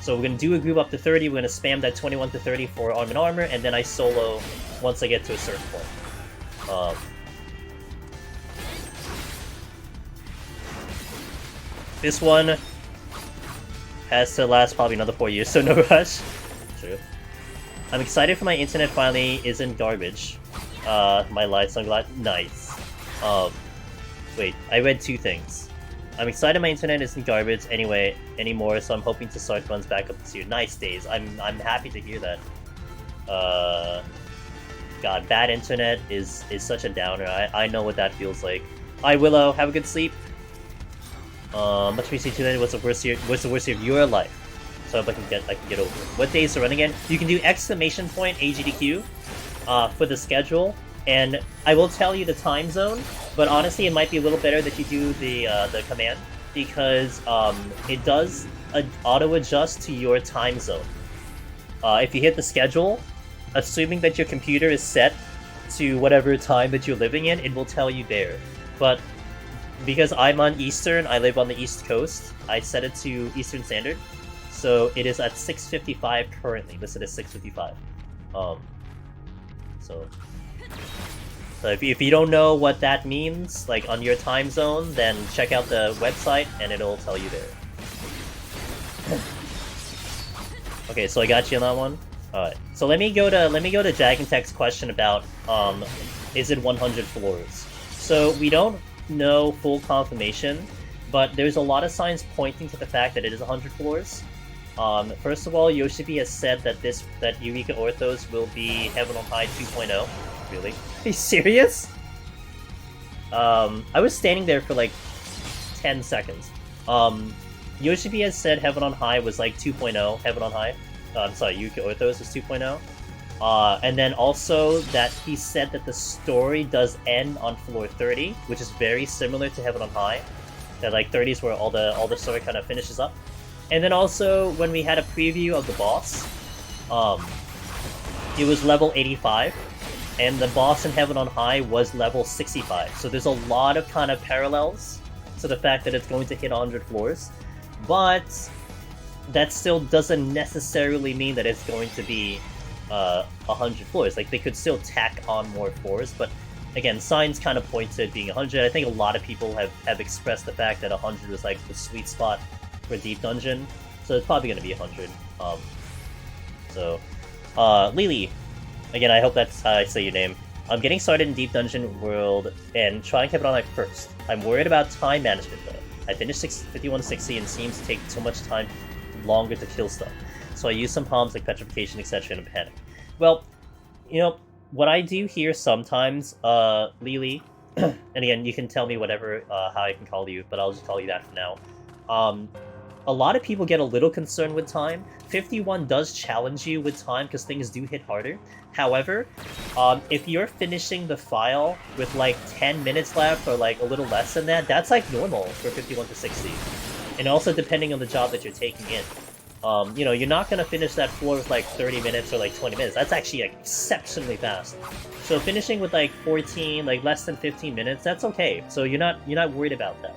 So we're gonna do a group up to 30, we're gonna spam that 21 to 30 for arm and armor, and then I solo once I get to a certain point. This one has to last probably another 4 years, so no rush. True. I'm excited for my internet finally isn't garbage. My lights, I'm glad. Nice. Wait, I read two things. I'm excited my internet isn't garbage anymore, so I'm hoping to start runs back up this year. Nice days. I'm happy to hear that. God, bad internet is such a downer. I know what that feels like. Hi Willow, have a good sleep. Much appreciated today. What's the worst year of your life? So I hope I can get over it. What day is the run again? You can do exclamation point AGDQ for the schedule, and I will tell you the time zone. But honestly, it might be a little better that you do the command, because it does auto adjust to your time zone. If you hit the schedule, assuming that your computer is set to whatever time that you're living in, it will tell you there. But because I'm on Eastern, I live on the East Coast, I set it to Eastern Standard. So it is at 6:55 currently, listed as 6:55. So if you don't know what that means, like on your time zone, then check out the website and it'll tell you there. Okay, so I got you on that one. Alright, so let me go to Dragon Tech's question about is it 100 floors? So we don't know full confirmation, but there's a lot of signs pointing to the fact that it is 100 floors. First of all, Yoshibi has said that Eureka Orthos will be Heaven on High 2.0. Really? Are you serious? I was standing there for like 10 seconds. Yoshibi has said Heaven on High was like 2.0, Heaven on High. I'm sorry, Yuki Orthos is 2.0. And then also that he said that the story does end on floor 30, which is very similar to Heaven on High. That like 30 is where all the story kind of finishes up. And then also when we had a preview of the boss, it was level 85, and the boss in Heaven on High was level 65. So there's a lot of kind of parallels to the fact that it's going to hit 100 floors, but that still doesn't necessarily mean that it's going to be 100 floors. Like, they could still tack on more floors, but again, signs kind of point to it being 100. I think a lot of people have expressed the fact that 100 was like the sweet spot for Deep Dungeon, so it's probably going to be 100. Lily, again, I hope that's how I say your name. I'm getting started in Deep Dungeon World and trying to keep it on like first. I'm worried about time management though. I finished 5160 and seems to take too much time longer to kill stuff. So I use some palms like Petrification, etc. and panic. Well, you know, what I do here sometimes, Lily, and again, you can tell me whatever, how I can call you, but I'll just call you that for now. A lot of people get a little concerned with time. 51 does challenge you with time because things do hit harder. However, if you're finishing the file with like 10 minutes left or like a little less than that, that's like normal for 51 to 60. And also depending on the job that you're taking in. You know, you're not going to finish that floor with like 30 minutes or like 20 minutes. That's actually like, exceptionally fast. So finishing with like 14, like less than 15 minutes, that's okay. So you're not worried about that.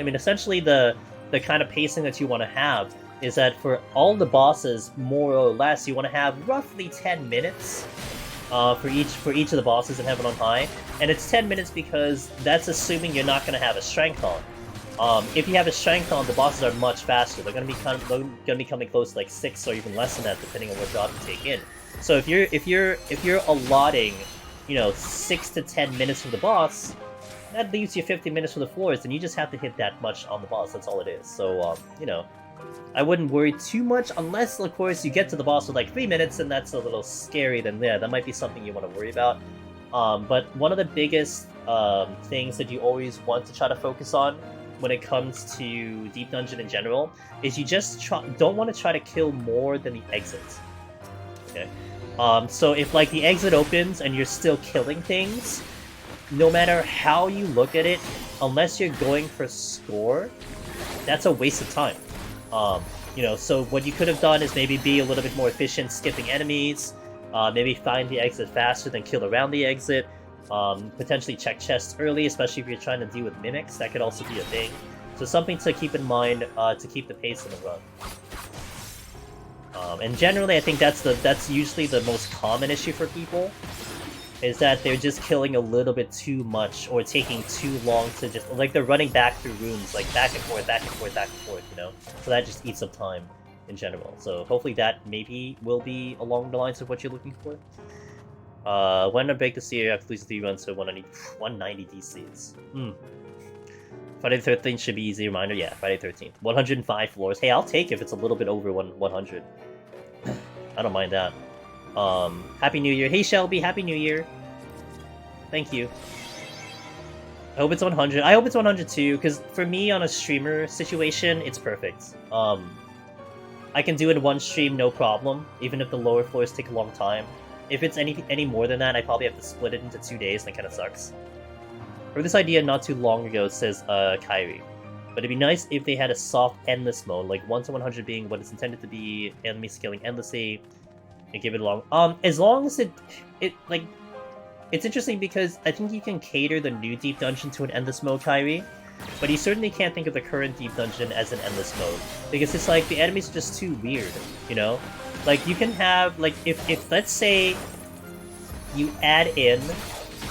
I mean, essentially the kind of pacing that you want to have is that for all the bosses, more or less, you want to have roughly 10 minutes for each of the bosses in Heaven on High. And it's 10 minutes because that's assuming you're not going to have a strength on. If you have a strength on, the bosses are much faster. They're going to be coming close to like 6 or even less than that, depending on what job you take in. So if you're allotting, you know, 6 to 10 minutes for the boss, that leaves you 50 minutes for the floors, and you just have to hit that much on the boss. That's all it is. So you know, I wouldn't worry too much unless, of course, you get to the boss with like 3 minutes, and that's a little scary. Then yeah, that might be something you want to worry about. But one of the biggest things that you always want to try to focus on when it comes to Deep Dungeon in general is you just don't want to try to kill more than the exits. Okay. So if like the exit opens and you're still killing things, no matter how you look at it, unless you're going for score, that's a waste of time. You know, so what you could have done is maybe be a little bit more efficient skipping enemies, maybe find the exit faster than kill around the exit, potentially check chests early, especially if you're trying to deal with mimics. That could also be a thing. So something to keep in mind to keep the pace in the run. And generally, I think that's usually the most common issue for people, is that they're just killing a little bit too much or taking too long to just, like, they're running back through rooms, like back and forth, back and forth, back and forth, you know? So that just eats up time in general. So hopefully that maybe will be along the lines of what you're looking for. When I break the series after losing 3 runs to 190 DCs. Friday the 13th should be easy reminder. Yeah, Friday the 13th. 105 floors. Hey, I'll take if it's a little bit over 100. I don't mind that. Happy New Year. Hey Shelby, Happy New Year. Thank you. I hope it's 100. I hope it's 100 too, because for me on a streamer situation, it's perfect. I can do it in one stream, no problem, even if the lower floors take a long time. If it's any more than that, I probably have to split it into 2 days, and that kind of sucks. Heard this idea not too long ago, says Kyrie. But it'd be nice if they had a soft endless mode, like 1 to 100 being what it's intended to be, enemy scaling endlessly, and give it a long... as long as it like... It's interesting because I think you can cater the new Deep Dungeon to an endless mode, Kyrie, but you certainly can't think of the current Deep Dungeon as an endless mode, because it's like, the enemies are just too weird, you know? Like, you can have, like, if let's say, you add in,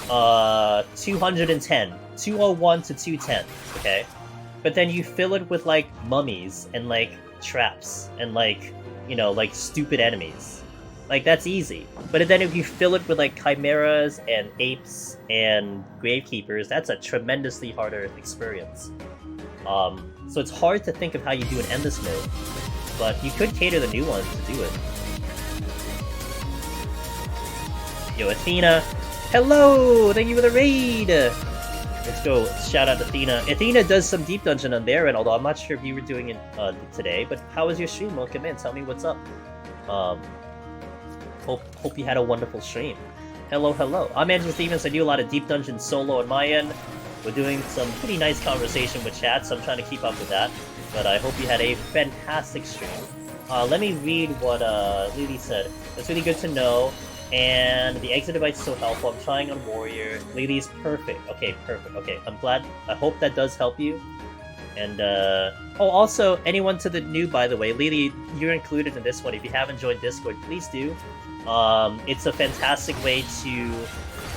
210, 201 to 210, okay? But then you fill it with, like, mummies, and, like, traps, and, like, you know, like, stupid enemies. Like, that's easy. But then if you fill it with, like, chimeras and apes and gravekeepers, that's a tremendously harder experience. So it's hard to think of how you do an endless mode, but you could cater the new ones to do it. Yo, Athena. Hello! Thank you for the raid! Let's go. Shout out Athena. Athena does some deep dungeon on there, and although I'm not sure if you were doing it today, but how was your stream? Welcome in. Tell me what's up. Hope you had a wonderful stream. Hello, hello. I'm Angela Stevens. I do a lot of deep dungeon solo on my end. We're doing some pretty nice conversation with chat, so I'm trying to keep up with that. But I hope you had a fantastic stream. Let me read what Lily said. It's really good to know. And the exit device is so helpful. I'm trying on Warrior. Lily's perfect. Okay, perfect. Okay, I'm glad. I hope that does help you. And, oh, also, anyone to the new, by the way, Lily, you're included in this one. If you haven't joined Discord, please do. It's a fantastic way to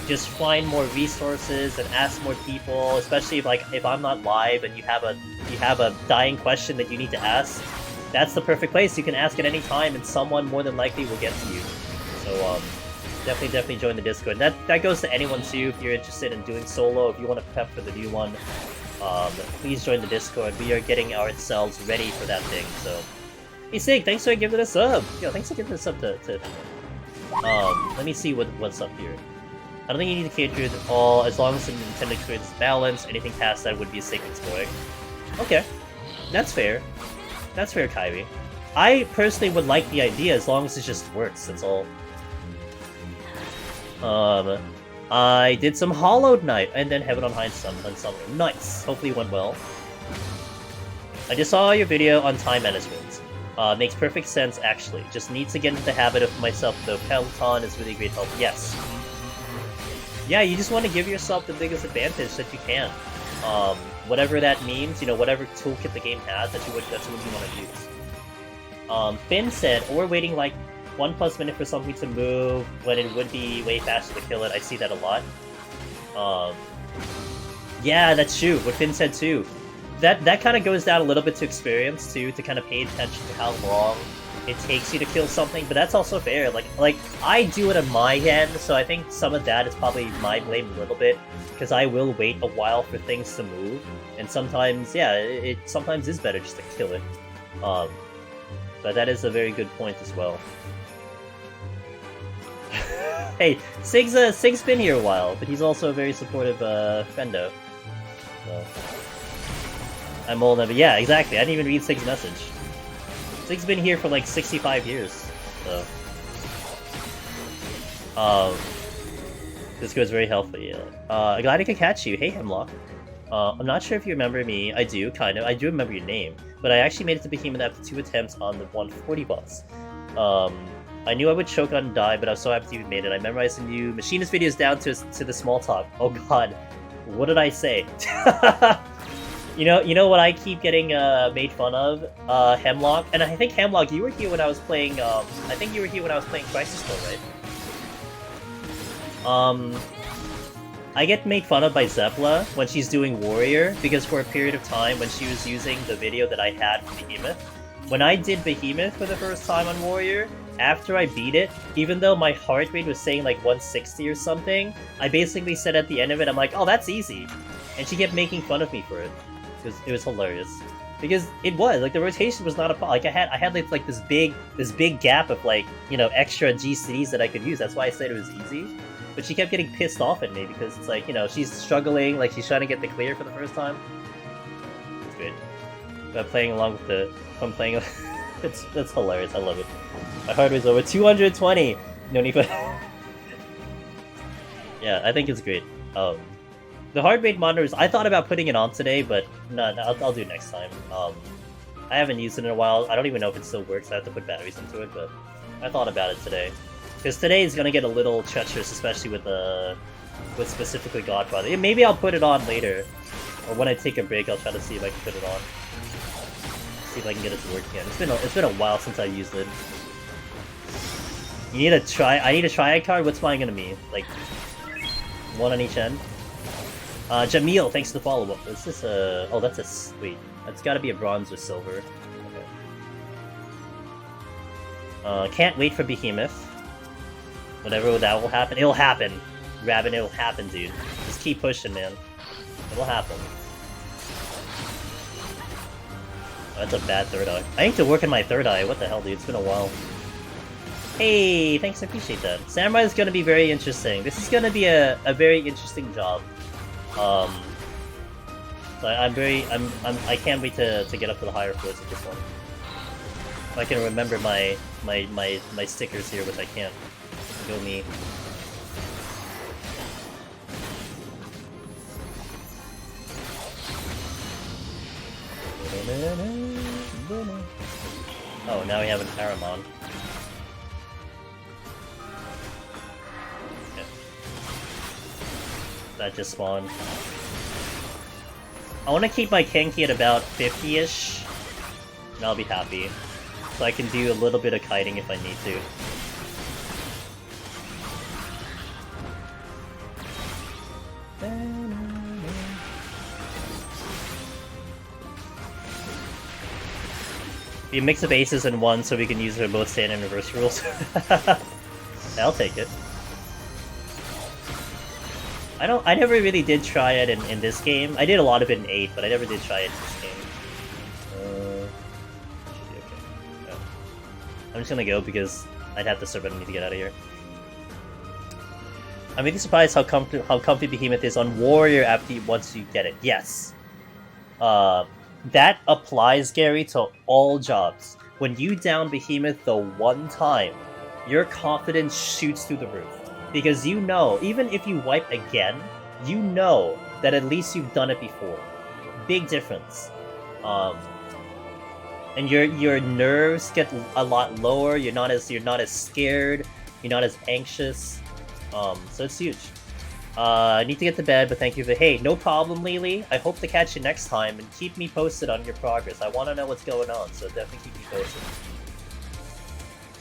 just find more resources and ask more people, especially if I'm not live and you have a dying question that you need to ask. That's the perfect place. You can ask at any time, and someone more than likely will get to you. So, definitely join the Discord. And that goes to anyone too, if you're interested in doing solo, if you want to prep for the new one, please join the Discord. We are getting ourselves ready for that thing, so. Hey Sig, thanks for giving us a sub! Yo, thanks for giving us a sub to let me see what's up here. I don't think you need to cater to all, as long as the Nintendo experience is balanced, anything past that would be a sacred spoil. Okay. That's fair. That's fair, Kyrie. I personally would like the idea as long as it just works, that's all. I did some Hollow Knight, and then Heaven on High on Summer. Nice! Hopefully it went well. I just saw your video on time management. Makes perfect sense, actually. Just need to get into the habit of myself, though. Peloton is really great help. Yes. Yeah, you just want to give yourself the biggest advantage that you can. Whatever that means, you know, whatever toolkit the game has, that's what you want to use. Finn said, or waiting like 1+ minute for something to move when it would be way faster to kill it. I see that a lot. Yeah, that's true. What Finn said too. That kind of goes down a little bit to experience too, to kind of pay attention to how long it takes you to kill something. But that's also fair. Like I do it on my end, so I think some of that is probably my blame a little bit, because I will wait a while for things to move, and sometimes, yeah, it sometimes is better just to kill it. But that is a very good point as well. Hey, Sig's been here a while, but he's also a very supportive friendo. So. I'm old, but yeah, exactly. I didn't even read Sig's message. Sig's been here for like 65 years, so. This goes very helpful, yeah. Glad I could catch you. Hey, Hemlock. I'm not sure if you remember me. I do, kind of. I do remember your name. But I actually made it to Behemoth after 2 attempts on the 140 boss. I knew I would choke on and die, but I was so happy you made it. I memorized the new Machinist videos down to the small talk. Oh god. What did I say? You know what I keep getting made fun of? Hemlock. And I think Hemlock, you were here when I was playing Crisis Core, right? I get made fun of by Zepla when she's doing Warrior, because for a period of time when she was using the video that I had for Behemoth, when I did Behemoth for the first time on Warrior, after I beat it, even though my heart rate was saying like 160 or something, I basically said at the end of it, I'm like, oh, that's easy. And she kept making fun of me for it. It was hilarious. Because it was, like, the rotation was not a problem. Like, I had like this big gap of, like, you know, extra GCDs that I could use. That's why I said it was easy. But she kept getting pissed off at me because it's like, you know, she's struggling, like, she's trying to get the clear for the first time. It's good. But playing along with the... I'm playing... That's hilarious. I love it. My heart rate's over 220! No need for... Yeah, I think it's great. The heart rate monitors, I thought about putting it on today, but no, I'll do it next time. I haven't used it in a while. I don't even know if it still works. I have to put batteries into it, but I thought about it today. Because today is gonna get a little treacherous, especially with specifically Godfather. Yeah, maybe I'll put it on later, or when I take a break, I'll try to see if I can put it on. See if I can get it to work again. It's been a while since I used it. I need a triad card. What's mine gonna be? Like one on each end. Jamil, thanks for the follow-up. Is this a... Oh, that's a... Wait. That's gotta be a bronze or silver. Okay. Can't wait for Behemoth. Whatever that will happen. It'll happen. Rabbit, it'll happen, dude. Just keep pushing, man. It'll happen. Oh, that's a bad third eye. I need to work on my third eye. What the hell, dude? It's been a while. Hey, thanks, I appreciate that. Samurai is gonna be very interesting. This is gonna be a very interesting job. So I can't wait to get up to the higher floors of this one. If I can remember my stickers here, which I can't. Go me. Oh, now we have an Aramon. Okay. That just spawned. I want to keep my Kenki at about 50-ish, and I'll be happy. So I can do a little bit of kiting if I need to. Be a mix of aces and one so we can use their both stand and reverse rules. I'll take it. I never really did try it in this game. I did a lot of it in 8, but I never did try it in this game. Should be okay. No. I'm just gonna go because I'd have to serve and I need to get out of here. I'm really surprised how comfy Behemoth is on Warrior after once you get it. Yes. That applies, Gary, to all jobs. When you down Behemoth the one time, your confidence shoots through the roof. Because you know, even if you wipe again, you know that at least you've done it before. Big difference. And your nerves get a lot lower. You're not as scared. You're not as anxious. So it's huge. I need to get to bed, but thank you for... Hey, no problem, Lily. I hope to catch you next time, and keep me posted on your progress. I want to know what's going on, so definitely keep me posted.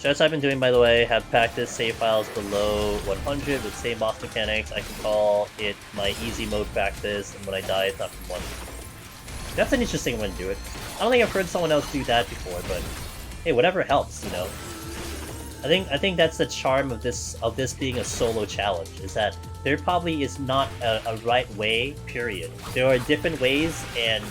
Shots I've been doing, by the way, have practiced save files below 100 with same boss mechanics. I can call it my easy mode practice, and when I die, it's not from 1. That's an interesting way to do it. I don't think I've heard someone else do that before, but hey, whatever helps, you know. I think that's the charm of this being a solo challenge, is that there probably is not a right way, period. There are different ways and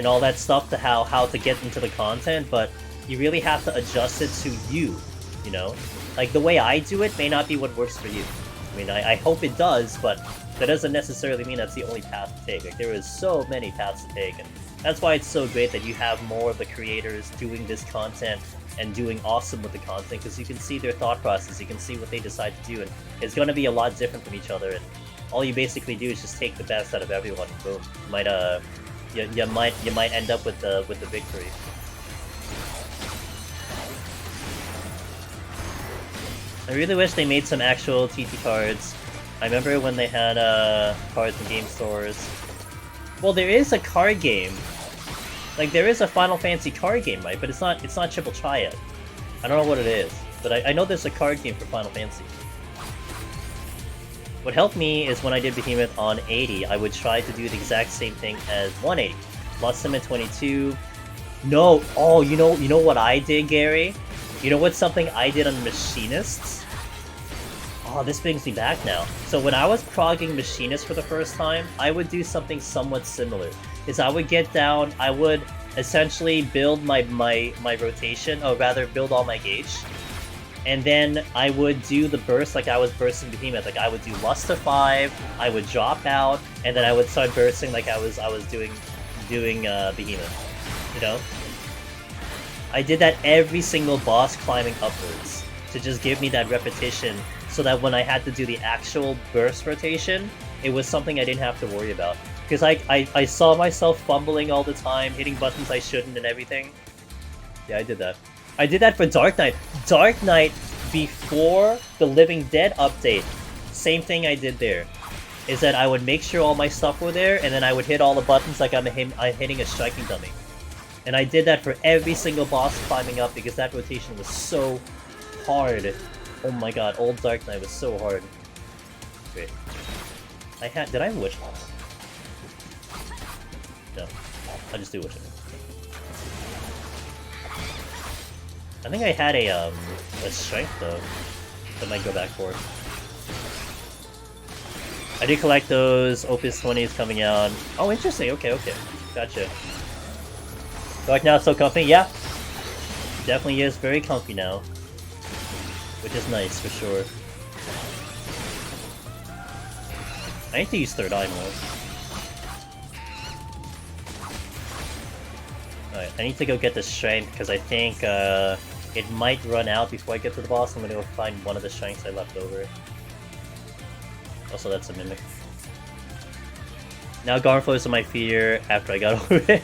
all that stuff to how to get into the content, but you really have to adjust it to you know? Like, the way I do it may not be what works for you. I mean, I hope it does, but that doesn't necessarily mean that's the only path to take. Like, there is so many paths to take, and that's why it's so great that you have more of the creators doing this content and doing awesome with the content, because you can see their thought process, you can see what they decide to do, and it's going to be a lot different from each other, and all you basically do is just take the best out of everyone, and boom. You might end up with the victory. I really wish they made some actual TT cards. I remember when they had cards in game stores. Well, there is a card game. Like, there is a Final Fantasy card game, right? But it's not Triple Triad. I don't know what it is, but I know there's a card game for Final Fantasy. What helped me is when I did Behemoth on 80, I would try to do the exact same thing as 180. Lost him at 22. No, oh, you know what I did, Gary? You know what's something I did on Machinists? Oh, this brings me back now. So when I was progging Machinist for the first time, I would do something somewhat similar. Is I would get down, I would essentially build my rotation, or rather build all my gauge. And then I would do the burst like I was bursting Behemoth. Like, I would do Luster 5, I would drop out, and then I would start bursting like I was doing Behemoth. You know? I did that every single boss climbing upwards to just give me that repetition, so that when I had to do the actual burst rotation, it was something I didn't have to worry about. Because I saw myself fumbling all the time, hitting buttons I shouldn't and everything. Yeah, I did that. I did that for Dark Knight. Dark Knight, before the Living Dead update, same thing I did there. Is that I would make sure all my stuff were there, and then I would hit all the buttons like I'm hitting a striking dummy. And I did that for every single boss climbing up, because that rotation was so hard. Oh my god, old Dark Knight was so hard. Great. Did I have a Witch Bomb? No. I'll just do Witch Bomb. I think I had a Strength, though, that might go back for. I did collect those. Opus 20 is coming out. Oh, interesting. Okay. Gotcha. Dark Now so comfy. Yeah. definitely is very comfy now, which is nice for sure. I need to use third eye more. Alright, I need to go get the strength because I think it might run out before I get to the boss. I'm gonna go find one of the strengths I left over. Also, that's a mimic. Now Garm flows to my fear after I got over it.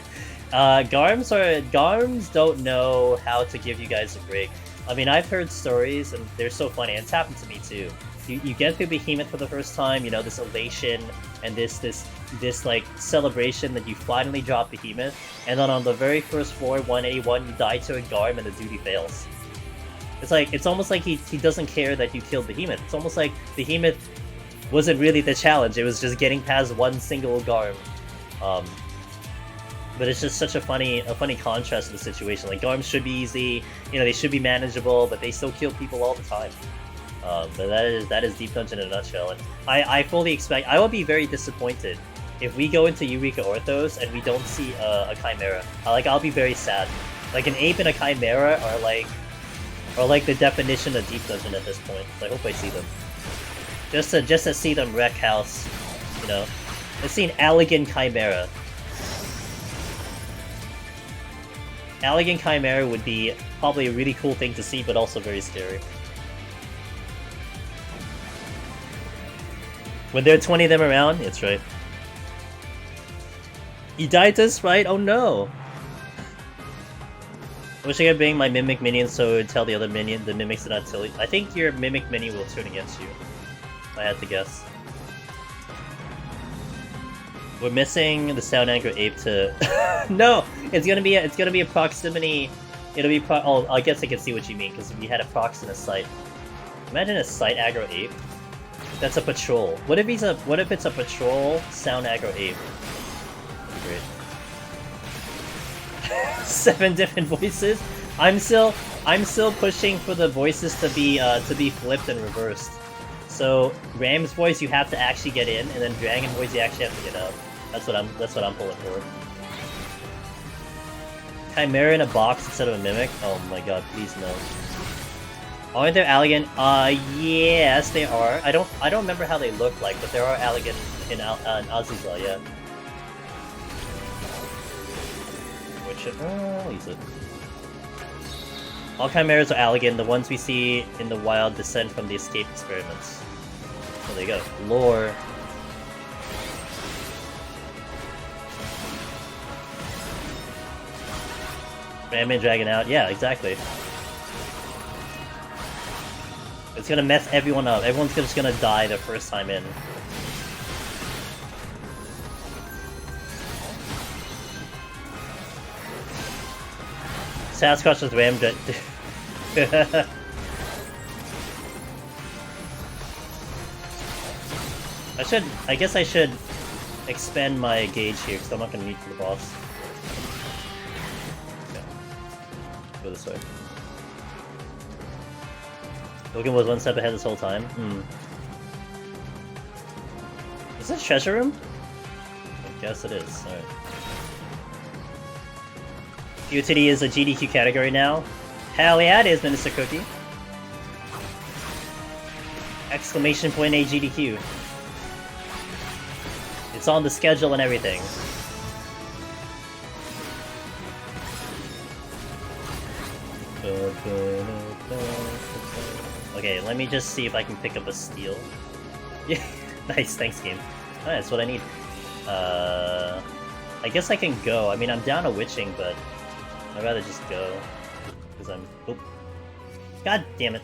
Garms don't know how to give you guys a break. I mean, I've heard stories and they're so funny, and it's happened to me too. You get through Behemoth for the first time, you know, this elation and this like celebration that you finally drop Behemoth, and then on the very first floor, 181, you die to a Garm and the duty fails. It's almost like he doesn't care that you killed Behemoth. It's almost like Behemoth wasn't really the challenge, it was just getting past one single Garm. But it's just such a funny contrast to the situation. Like, Garms should be easy, you know, they should be manageable, but they still kill people all the time. But that is Deep Dungeon in a nutshell, and I fully expect... I will be very disappointed if we go into Eureka Orthos and we don't see a Chimera. I'll be very sad. Like, an ape and a Chimera are like the definition of Deep Dungeon at this point. So I hope I see them. Just to see them wreck house, you know. Let's see an Elegant Chimera. Elegant Chimera would be probably a really cool thing to see, but also very scary. When there are 20 of them around, it's right. You died to this, right? Oh no! I wish I could bring my Mimic minion so it would tell the other minion, the Mimics to not tell you. I think your Mimic mini will turn against you. If I had to guess. We're missing the Sound Anchor Ape to... No! It's gonna be a proximity... It'll be oh, I guess I can see what you mean, because we had a prox in a site. Imagine a site aggro ape. That's a patrol. What if it's a patrol Sound Aggro Ape? Great. 7 different voices? I'm still pushing for the voices to be flipped and reversed. So Ram's voice you have to actually get in, and then Dragon voice you actually have to get out. That's what I'm pulling for. Chimera in a box instead of a mimic? Oh my god, please no. Aren't there Allegan? Yes they are. I don't remember how they look like, but there are Allegan in Azusa, yeah. Which I'll use it. All chimeras are Allegan. The ones we see in the wild descend from the escape experiments. So there you go. Lore. Ram Dragon out. Yeah, exactly. It's gonna mess everyone up. Everyone's just gonna die their first time in. Sasquatch with Ram I guess I should expand my gauge here, because I'm not gonna need for the boss. Okay. Go this way. Logan was one step ahead this whole time. Is this treasure room? I guess it is. Alright. PoTD is a GDQ category now. Hell yeah, it is, Minister Cookie. Exclamation point A GDQ. It's on the schedule and everything. Okay, let me just see if I can pick up a steal. Yeah, nice, thanks game. Oh, that's what I need. I guess I can go. I mean, I'm down a witching, but I'd rather just go. Because I'm... Oh. God damn it.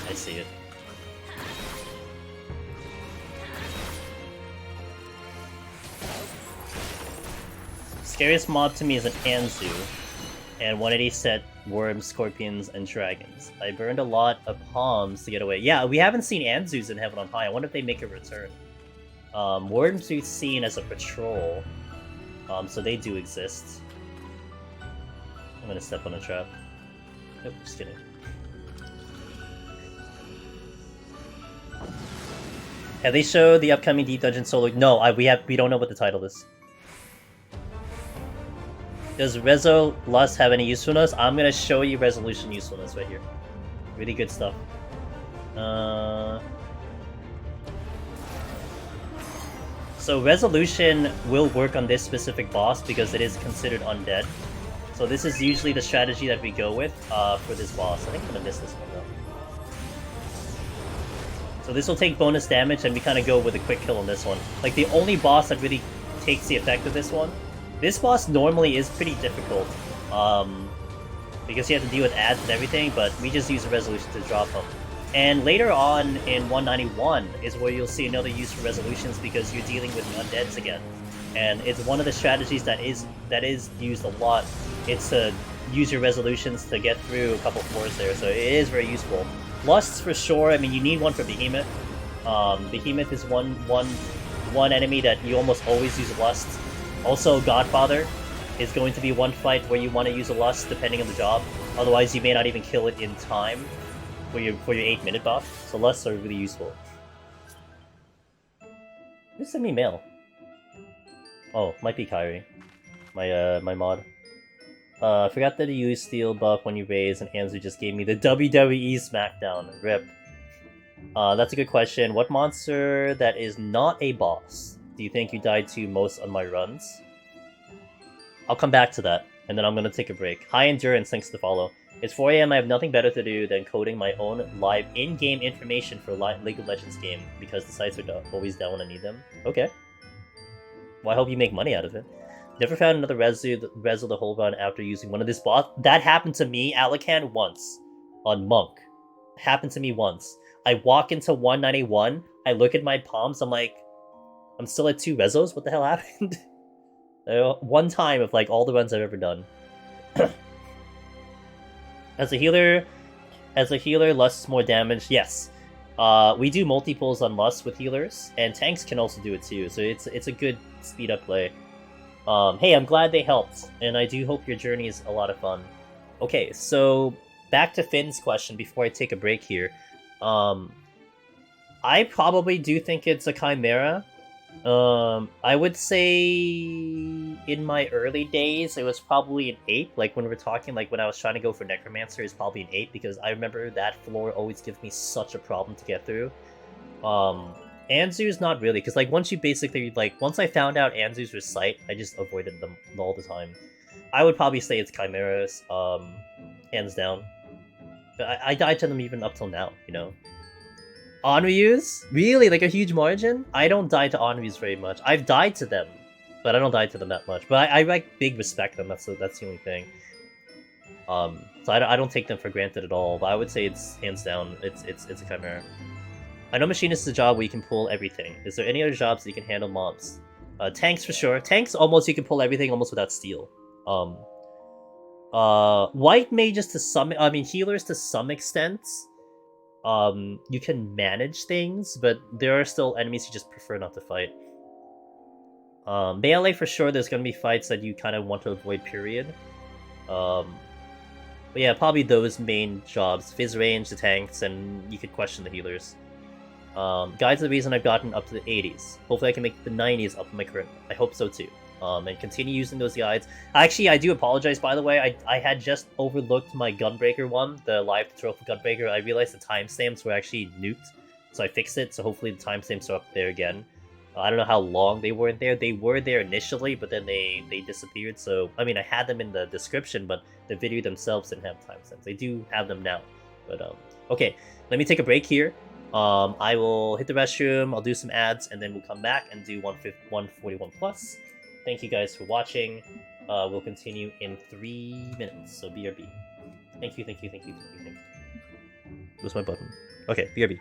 I see it. Scariest mob to me is an Anzu, and 180 set worms, scorpions, and dragons. I burned a lot of palms to get away. Yeah, we haven't seen Anzus in Heaven on High. I wonder if they make a return. Worms we've seen as a patrol, so they do exist. I'm gonna step on a trap. Nope, just kidding. Have they showed the upcoming Deep Dungeon solo? No, we don't know what the title is. Does Rezo Lust have any usefulness? I'm gonna show you resolution usefulness right here. Really good stuff. So resolution will work on this specific boss because it is considered undead. So this is usually the strategy that we go with for this boss. I think I'm gonna miss this one though. So this will take bonus damage, and we kind of go with a quick kill on this one. Like the only boss that really takes the effect of this one. This boss normally is pretty difficult, because you have to deal with ads and everything, but we just use a resolution to drop them. And later on in 191 is where you'll see another use for resolutions because you're dealing with the undeads again. And it's one of the strategies that is used a lot. It's to use your resolutions to get through a couple floors there, so it is very useful. Lusts for sure. I mean, you need one for Behemoth. Behemoth is one enemy that you almost always use Lust. Also, Godfather is going to be one fight where you want to use a Lust depending on the job. Otherwise, you may not even kill it in time for your 8-minute buff. So Lusts are really useful. Who sent me mail? Oh, might be Kyrie, my mod. I forgot that you use Steel buff when you raise, and Anzu just gave me the WWE SmackDown. Rip. That's a good question. What monster that is not a boss do you think you died to most on my runs? I'll come back to that, and then I'm gonna take a break. High endurance, thanks to follow. It's 4 AM, I have nothing better to do than coding my own live in-game information for League of Legends game, because the sites are always down when I need them. Okay. Well, I hope you make money out of it. Never found another Rezu the whole run after using one of this boss. That happened to me, Alakan, once. On Monk. Happened to me once. I walk into 191, I look at my palms, I'm like, I'm still at 2 Rezos? What the hell happened? One time of like all the runs I've ever done. As a healer, Lust's more damage. Yes. We do multi-pulls on Lust with healers, and tanks can also do it too, so it's a good speed-up play. Hey, I'm glad they helped, and I do hope your journey is a lot of fun. Okay, so back to Finn's question before I take a break here. I probably do think it's a Chimera. I would say in my early days, it was probably an 8. Like, when we're talking, like, when I was trying to go for Necromancer, it's probably an 8, because I remember that floor always gives me such a problem to get through. Anzu's not really, because, like, once I found out Anzu's recite, I just avoided them all the time. I would probably say it's Chimeras, hands down. But I died to them even up till now, you know? Onryu's? Really? Like a huge margin? I don't die to Onryu's very much. I've died to them, but I don't die to them that much. But I like big respect them, that's the only thing. So I don't take them for granted at all, but I would say it's, hands down, it's a Chimera. I know Machinist is a job where you can pull everything. Is there any other jobs that you can handle mobs? Tanks for sure. Tanks, almost you can pull everything almost without steel. White mages to some... I mean, healers to some extent. You can manage things, but there are still enemies you just prefer not to fight. Melee for sure, there's gonna be fights that you kind of want to avoid, period. But yeah, probably those main jobs. Fizz range, the tanks, and you could question the healers. Guides are the reason I've gotten up to the 80s. Hopefully I can make the 90s up to my current... I hope so too. And continue using those guides. Actually, I do apologize, by the way. I had just overlooked my Gunbreaker one, the live tutorial for Gunbreaker. I realized the timestamps were actually nuked, so I fixed it, so hopefully the timestamps are up there again. I don't know how long they weren't there. They were there initially, but then they disappeared, so... I mean, I had them in the description, but the video themselves didn't have timestamps. They do have them now. But, okay, let me take a break here. I will hit the restroom, I'll do some ads, and then we'll come back and do 141 plus. Thank you guys for watching. We'll continue in 3 minutes, so BRB. Thank you. Where's my button? Okay, BRB.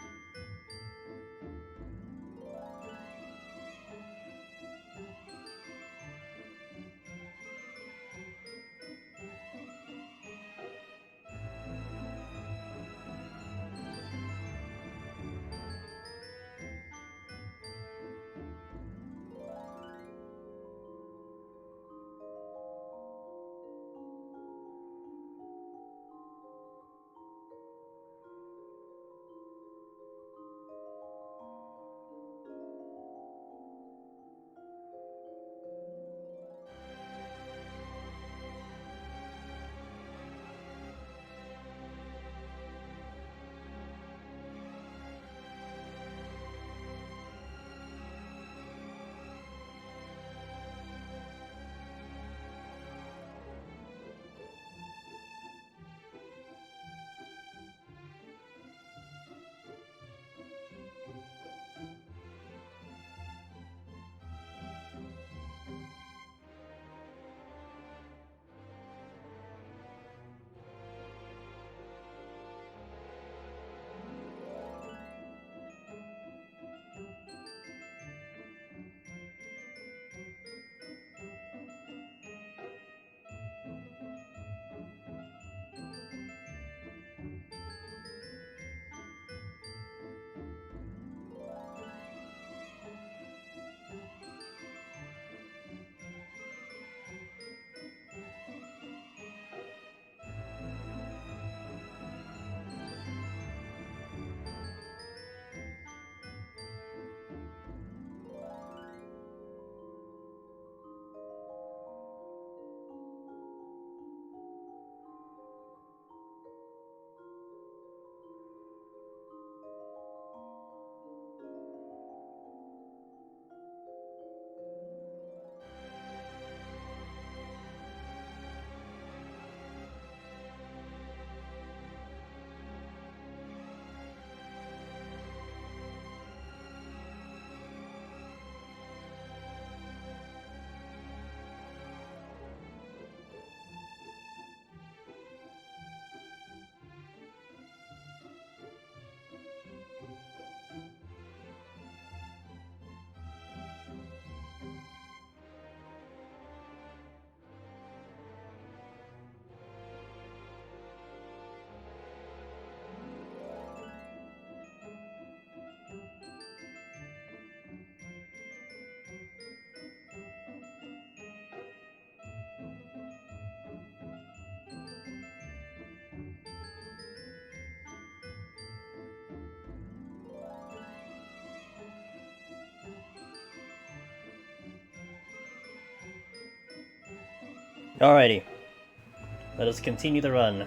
Alrighty. Let us continue the run.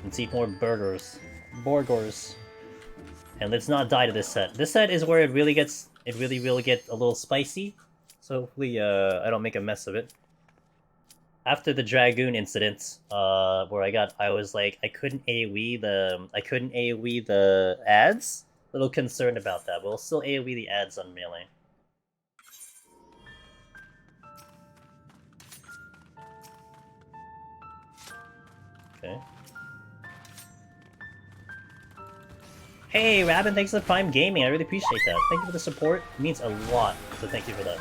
Let's eat more burgers. Borgors. And let's not die to this set. This set is where it really gets... It really will get a little spicy. So hopefully I don't make a mess of it. After the Dragoon incident, where I was like, I couldn't AoE the ads. A little concerned about that, but we'll still AoE the ads on melee. Okay. Hey, Rabin, thanks for Prime Gaming. I really appreciate that. Thank you for the support. It means a lot, so thank you for that.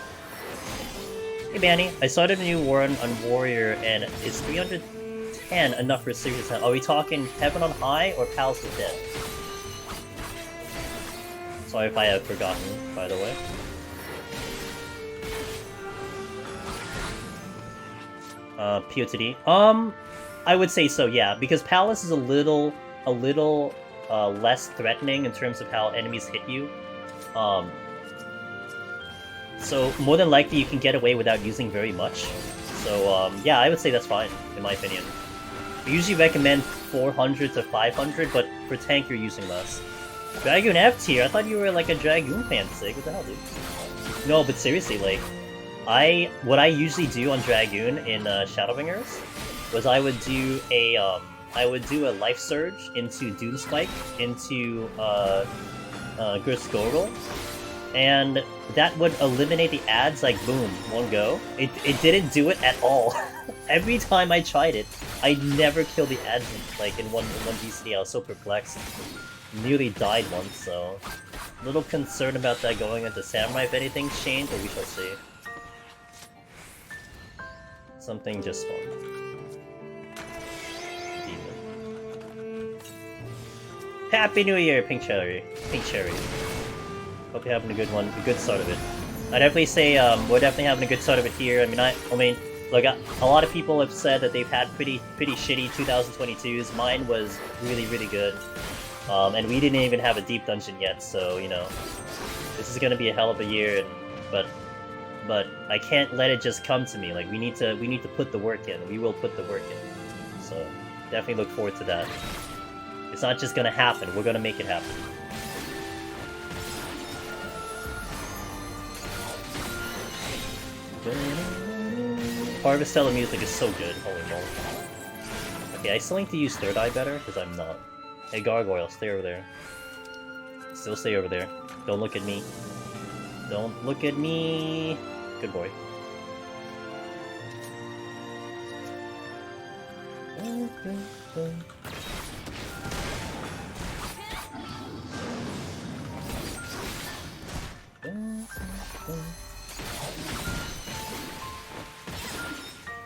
Hey, Manny. I started a new war on Warrior, and is 310 enough for serious? Are we talking Heaven on High or Palace of Death? Sorry if I have forgotten, by the way. PoTD. I would say so, yeah, because Palace is a little less threatening in terms of how enemies hit you. So more than likely you can get away without using very much. So yeah, I would say that's fine, in my opinion. I usually recommend 400 to 500, but for tank you're using less. Dragoon F tier? I thought you were like a Dragoon fan, Sig. What the hell, dude? No, but seriously, like, what I usually do on Dragoon in Shadowbringers was I would do a life surge into Doomspike into Grisgorgel, and that would eliminate the ads like boom, one go. It didn't do it at all. Every time I tried it, I never killed the ads like in one DCD. I was so perplexed. Nearly died once, so a little concerned about that going into Samurai if anything's changed, but we shall see. Something just spawned. Happy New Year, Pink Cherry. Pink Cherry. Hope you're having a good one, a good start of it. I definitely say we're definitely having a good start of it here. I mean, look, a lot of people have said that they've had pretty shitty 2022s. Mine was really good, and we didn't even have a deep dungeon yet. So you know, this is gonna be a hell of a year. But I can't let it just come to me. Like we need to put the work in. We will put the work in. So definitely look forward to that. It's not just gonna happen, we're gonna make it happen. Harvestella music is so good, holy moly. Okay, I still need to use Third Eye better, because I'm not. Hey Gargoyle, stay over there. Still stay over there. Don't look at me. Don't look at me! Good boy.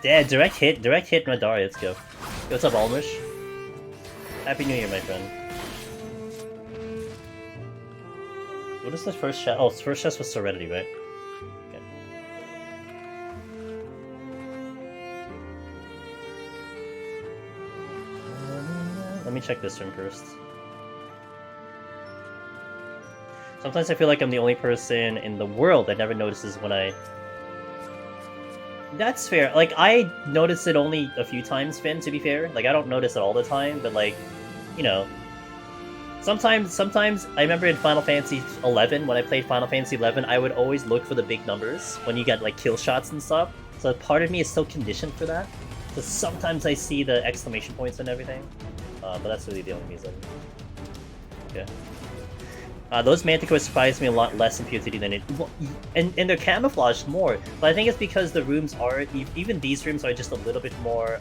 Yeah, direct hit Madari, let's go. What's up, Almish? Happy New Year, my friend. What is the first chest? Oh, first chest was Serenity, right? Okay. Let me check this room first. Sometimes I feel like I'm the only person in the world that never notices when I... That's fair. Like, I notice it only a few times, Finn, to be fair. Like, I don't notice it all the time, but, like, you know... Sometimes I remember in Final Fantasy 11, when I played Final Fantasy 11, I would always look for the big numbers when you get, like, kill shots and stuff. So part of me is still conditioned for that. So sometimes I see the exclamation points and everything. But that's really the only reason. Okay. Those Manticores surprised me a lot less in PoTD than it... And they're camouflaged more, but I think it's because the rooms are... Even these rooms are just a little bit more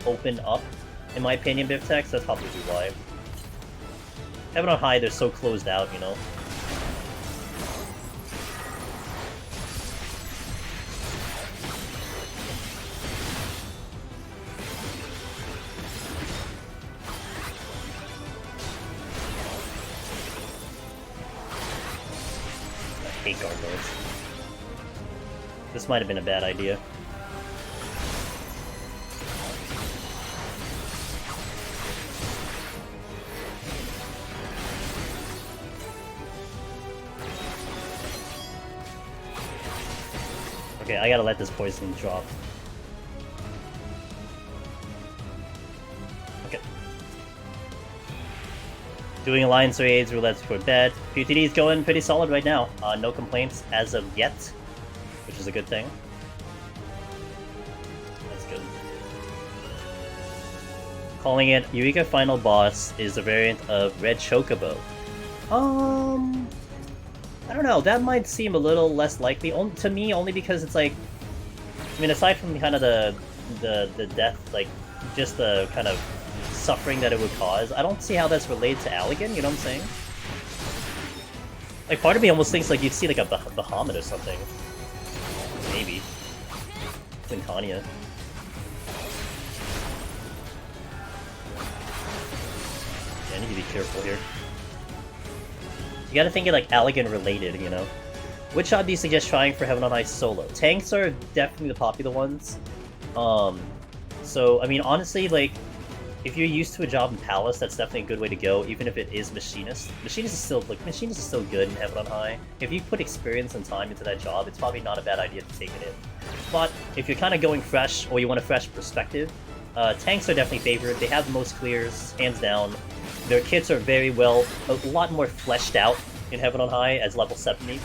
opened up, in my opinion, Biftex. That's probably why. Heaven on High, they're so closed out, you know? I hate gargoyles. This might have been a bad idea. Okay, I gotta let this poison drop. Okay. Doing alliance raids, roulettes for bed. PoTD is going pretty solid right now. No complaints as of yet, which is a good thing. That's good. Calling it Eureka Final Boss is a variant of Red Chocobo. I don't know, that might seem a little less likely, to me, only because it's like, I mean, aside from kind of the death, like, just the kind of suffering that it would cause, I don't see how that's related to Allegan, you know what I'm saying? Like, part of me almost thinks, like, you'd see, like, a Behemoth or something. Maybe. Quintania. Yeah, I need to be careful here. You gotta think of like Allegan related, you know. Which shot do you suggest trying for Heaven on Ice solo? Tanks are definitely the popular ones. So I mean, honestly, like if you're used to a job in Palace, that's definitely a good way to go. Even if it is Machinist, Machinist is still good in Heaven on High. If you put experience and time into that job, it's probably not a bad idea to take it in. But if you're kind of going fresh or you want a fresh perspective, tanks are definitely favored. They have the most clears, hands down. Their kits are very well, a lot more fleshed out in Heaven on High as level 70,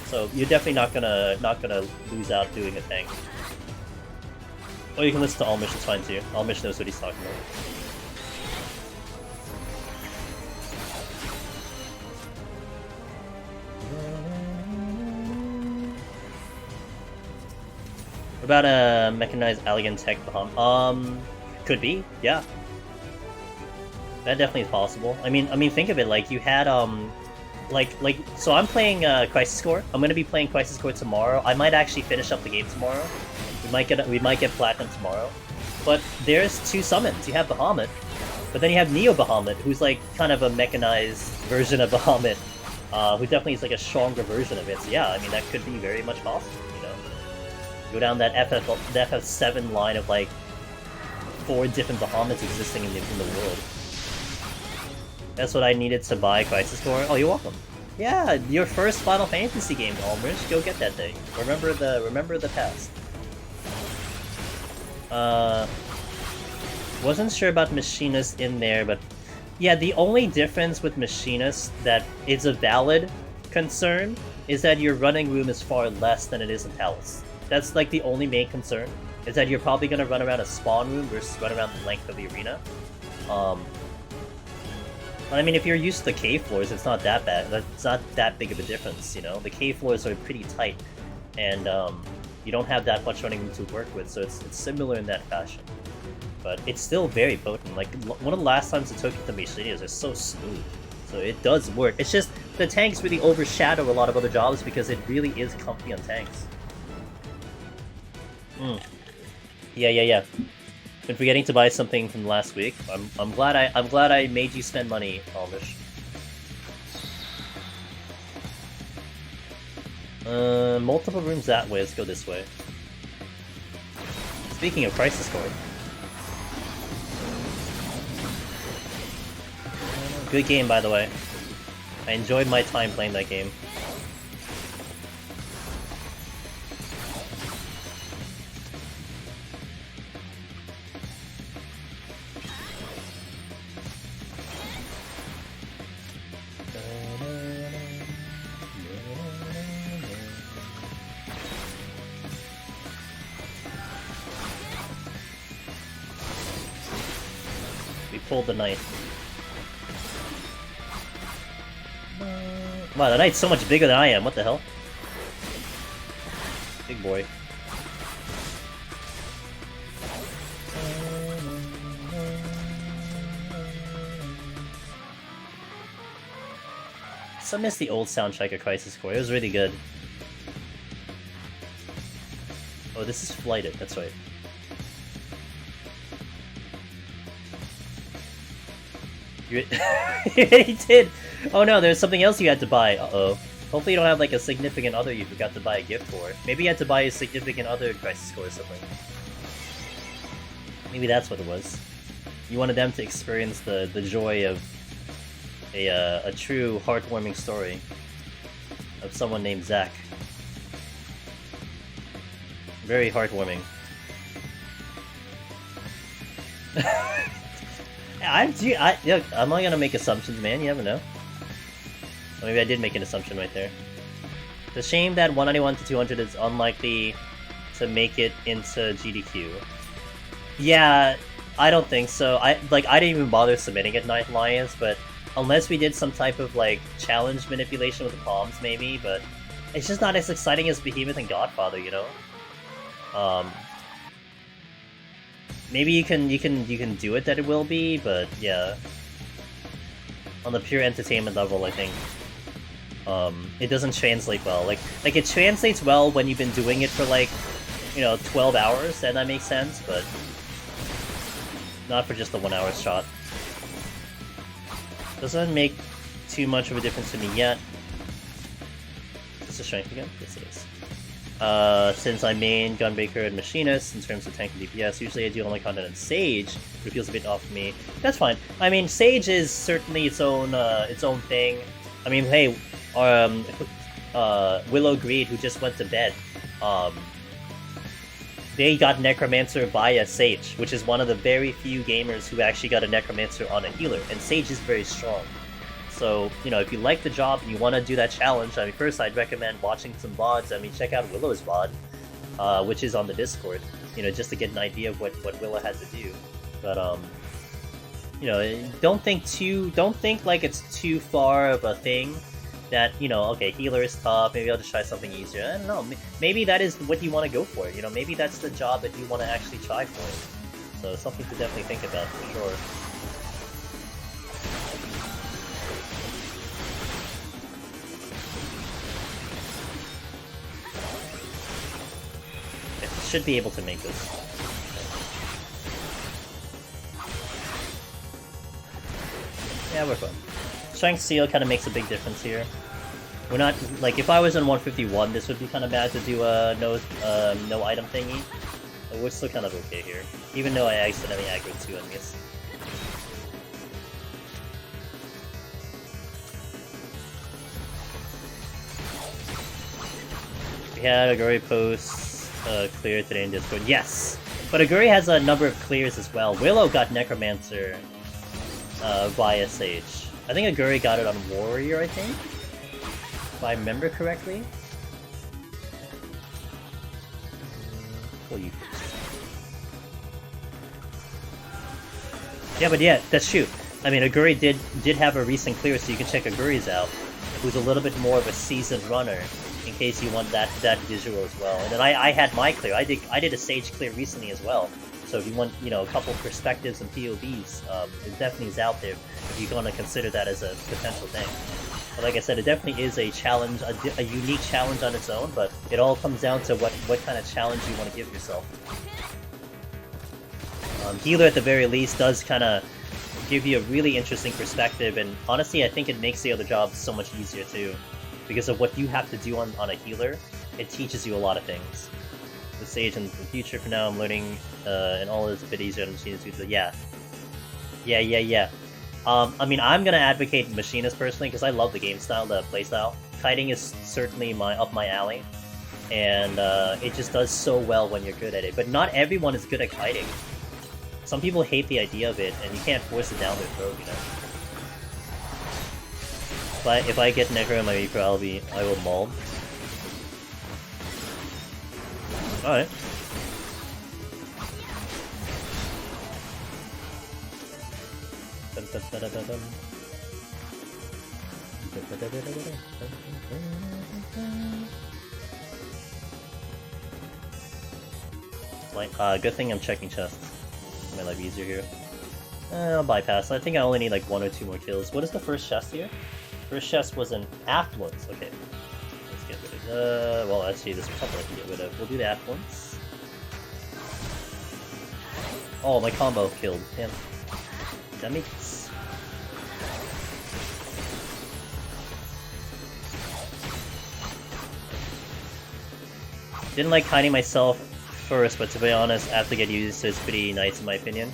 so you're definitely not gonna lose out doing a tank. Or you can listen to Almish, it's fine too. Almish knows what he's talking about. What about a mechanized Allegan tech Behemoth? Could be, yeah. That definitely is possible. I mean, think of it, like, you had, so I'm playing, Crisis Core. I'm gonna be playing Crisis Core tomorrow. I might actually finish up the game tomorrow. We might get Platinum tomorrow. But there's two summons. You have Behemoth, but then you have Neo Behemoth, who's, like, kind of a mechanized version of Behemoth, who definitely is, like, a stronger version of it. So yeah, I mean, that could be very much possible, you know? Go down that FF7 line of, like, 4 different Behemoths existing in the world. That's what I needed to buy Crisis Core. Oh, you're welcome. Yeah, your first Final Fantasy game, Almrich. Go get that thing. Remember the past. Wasn't sure about Machinist in there, but yeah, the only difference with Machinist that is a valid concern is that your running room is far less than it is in Palace. That's like the only main concern, is that you're probably gonna run around a spawn room versus run around the length of the arena. I mean, if you're used to the cave floors, it's not that bad. It's not that big of a difference, you know? The cave floors are pretty tight, and you don't have that much running room to work with, so it's similar in that fashion. But it's still very potent. Like, one of the last times I took it to Machinias are so smooth. So it does work. It's just, the tanks really overshadow a lot of other jobs because it really is comfy on tanks. Yeah. Been forgetting to buy something from last week. I'm glad I made you spend money, Almish. Multiple rooms that way. Let's go this way. Speaking of Crisis Core. Good game, by the way. I enjoyed my time playing that game. Pulled the knight. Wow, the knight's so much bigger than I am. What the hell? Big boy. So I miss the old soundtrack of Crisis Core. It was really good. Oh, this is flighted. That's right. You already did! Oh no, there's something else you had to buy. Uh-oh. Hopefully you don't have like a significant other you forgot to buy a gift for. Maybe you had to buy a significant other Crisis Core or something. Maybe that's what it was. You wanted them to experience the joy of a true heartwarming story of someone named Zack. Very heartwarming. I'm not gonna make assumptions, man. You never know. Or maybe I did make an assumption right there. It's a shame that 191-200 is unlikely to make it into GDQ. Yeah, I don't think so. I didn't even bother submitting at Ninth Alliance, but unless we did some type of like challenge manipulation with the palms, maybe. But it's just not as exciting as Behemoth and Godfather, you know. Maybe you can do it that it will be, but yeah. On the pure entertainment level, I think it doesn't translate well. Like it translates well when you've been doing it for like, 12 hours, and that makes sense, but not for just the 1 hour shot. Doesn't make too much of a difference to me yet. Is this strength again? Yes, it is. Since I main Gunbreaker and Machinist in terms of tank and DPS, usually I do only content on Sage, but it feels a bit off for me. That's fine. I mean, Sage is certainly its own thing. I mean, hey, Willow Greed, who just went to bed, they got Necromancer via Sage, which is one of the very few gamers who actually got a Necromancer on a healer, and Sage is very strong. So, if you like the job and you want to do that challenge, I mean, first I'd recommend watching some VODs. I mean, check out Willow's VOD, which is on the Discord, just to get an idea of what Willow had to do. But, don't think like it's too far of a thing that, okay, healer is tough, maybe I'll just try something easier. I don't know, maybe that is what you want to go for, maybe that's the job that you want to actually try for. So, something to definitely think about, for sure. Should be able to make this. Yeah, we're fine. Strength Seal kind of makes a big difference here. We're not, like, if I was on 151, this would be kind of bad to do a no item thingy. But we're still kind of okay here. Even though I accidentally aggroed 2 enemies. We had a Guri post clear today in Discord. Yes! But Aguri has a number of clears as well. Willow got Necromancer via Sage. I think Aguri got it on Warrior, I think? If I remember correctly. You. Yeah, but yeah, that's true. I mean, Aguri did have a recent clear, so you can check Aguri's out, who's a little bit more of a seasoned runner, in case you want that visual as well. And then I had my clear. I did a Sage clear recently as well. So if you want, a couple perspectives and POVs, it definitely is out there if you want to consider that as a potential thing. But like I said, it definitely is a challenge, a unique challenge on its own, but it all comes down to what kind of challenge you want to give yourself. Healer, at the very least, does kind of give you a really interesting perspective, and honestly, I think it makes the other jobs so much easier too. Because of what you have to do on a healer, it teaches you a lot of things. The Sage in the future, for now, I'm learning, and all is a bit easier on Machinist, but yeah. I mean, I'm gonna advocate Machinist personally, because I love the game style, the playstyle. Kiting is certainly up my alley, and it just does so well when you're good at it. But not everyone is good at kiting. Some people hate the idea of it, and you can't force it down their throat, If I get Necro in my Reaper, I will maul. Alright. Like, good thing I'm checking chests. Make my life easier here. I'll bypass. I think I only need like 1 or 2 more kills. What is the first chest here? First chest was an Affluence. Okay. Let's get rid of well, actually, there's a couple I can get rid of. We'll do the Affluence. Oh, my combo killed. Damn. Damn it. Didn't like hiding myself first, but to be honest, after get used to it, it's pretty nice in my opinion.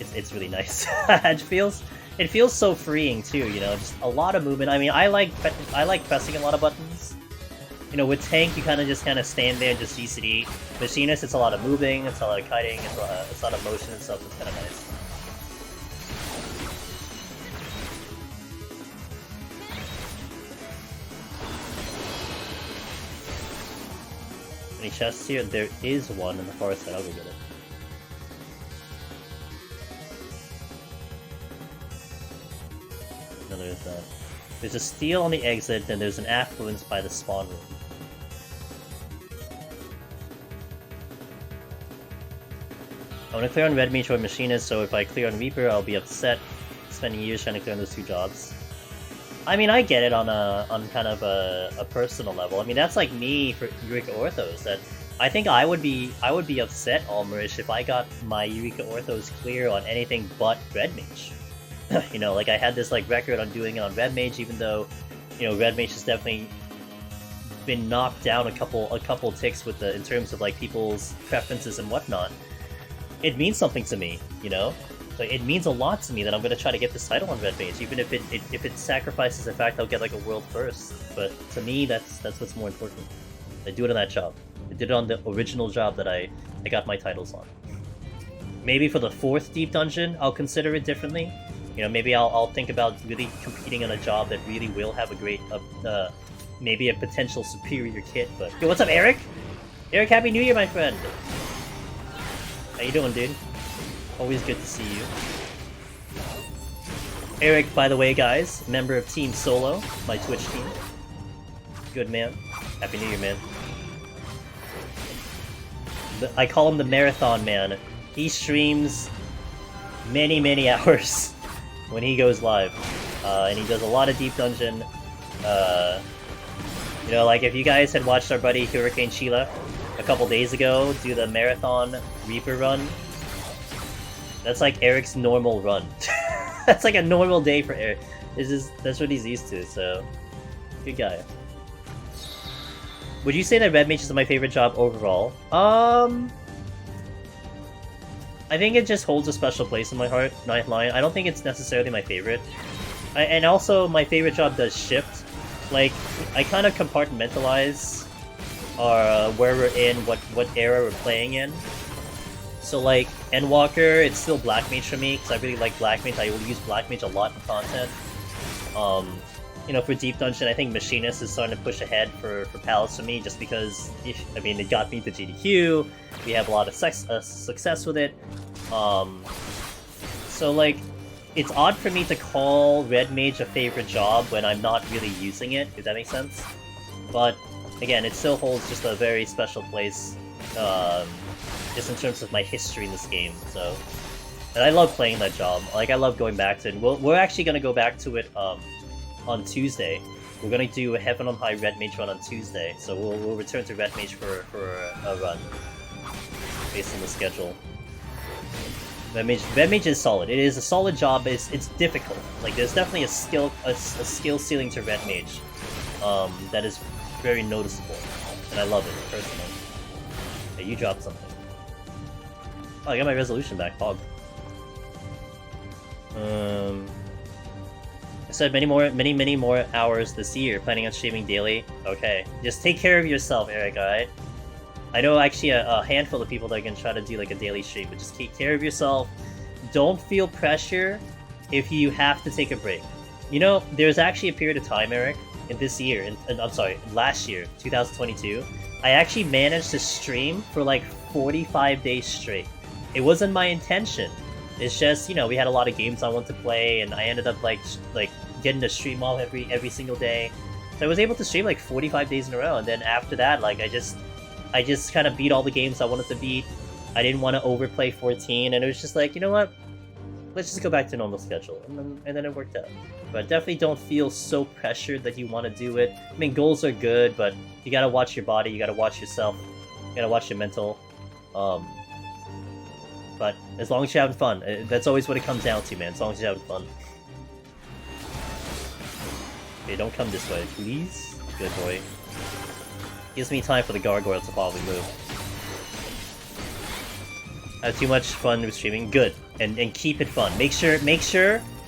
It's really nice. It feels so freeing too, just a lot of movement. I mean, I like pressing a lot of buttons, You know, with tank, you kind of stand there and just GCD. Machinist, it's a lot of moving, it's a lot of kiting, it's a lot of motion and stuff. It's kind of nice. Any chests here? There is one in the far side. I'll go get it. No, there's that. There's a steel on the exit, then there's an affluence by the spawn room. I want to clear on Red Mage or Machinist, so if I clear on Reaper, I'll be upset spending years trying to clear on those two jobs. I mean, I get it on kind of a personal level. I mean, that's like me for Eureka Orthos. That I think I would be upset, Almerish, if I got my Eureka Orthos clear on anything but Red Mage. You know, like I had this like record on doing it on Red Mage, even though, you know, Red Mage has definitely been knocked down a couple ticks with in terms of like people's preferences and whatnot. It means something to me, you know. Like, it means a lot to me that I'm gonna try to get this title on Red Mage, even if it sacrifices the fact I'll get like a world first. But to me, that's what's more important. I do it on that job. I did it on the original job that I got my titles on. Maybe for the 4th deep dungeon, I'll consider it differently. You know, maybe I'll think about really competing on a job that really will have a great, maybe a potential superior kit. But yo, what's up, Eric? Eric, Happy New Year, my friend. How you doing, dude? Always good to see you. Eric, by the way, guys, member of Team Solo, my Twitch team. Good man. Happy New Year, man. I call him the Marathon Man. He streams many hours when he goes live. And he does a lot of Deep Dungeon. You know, like if you guys had watched our buddy Hurricane Sheila a couple days ago do the Marathon Reaper run, that's like Eric's normal run. That's like a normal day for Eric. That's what he's used to, so good guy. Would you say that Red Mage is my favorite job overall? I think it just holds a special place in my heart, Ninth Line. I don't think it's necessarily my favorite. And also, my favorite job does shift. Like, I kind of compartmentalize where we're in, what era we're playing in. So like, Endwalker, it's still Black Mage for me, because I really like Black Mage. I will use Black Mage a lot in content. You know, for Deep Dungeon, I think Machinist is starting to push ahead for Palace for me, just because, I mean, it got me to GDQ, we have a lot of success with it. So like, it's odd for me to call Red Mage a favorite job when I'm not really using it, if that makes sense. But, again, it still holds just a very special place, just in terms of my history in this game, so... And I love playing that job, like, I love going back to it. We're actually gonna go back to it, on Tuesday. We're gonna do a Heaven on High Red Mage run on Tuesday, so we'll return to Red Mage for a run, based on the schedule. Red Mage is solid. It is a solid job. It's difficult. Like, there's definitely a skill ceiling to Red Mage, that is very noticeable, and I love it personally. Hey, you dropped something. Oh, I got my resolution back, Pog. I said many more hours this year. Planning on streaming daily. Okay, just take care of yourself, Eric. All right. I know actually a handful of people that are gonna try to do like a daily stream, but just take care of yourself. Don't feel pressure if you have to take a break. You know, there's actually a period of time, Eric, in this year, I'm sorry, last year, 2022, I actually managed to stream for like 45 days straight. It wasn't my intention. It's just, you know, we had a lot of games I wanted to play, and I ended up like getting to stream all every single day. So I was able to stream like 45 days in a row, and then after that, like I just kind of beat all the games I wanted to beat. I didn't want to overplay 14, and it was just like, you know what? Let's just go back to normal schedule, and then it worked out. But definitely don't feel so pressured that you want to do it. I mean, goals are good, but you gotta watch your body, you gotta watch yourself, you gotta watch your mental. But as long as you're having fun, that's always what it comes down to, man. As long as you're having fun. Okay, don't come this way, please. Good boy. Gives me time for the gargoyles to probably move. Have too much fun with streaming. Good, and keep it fun. Make sure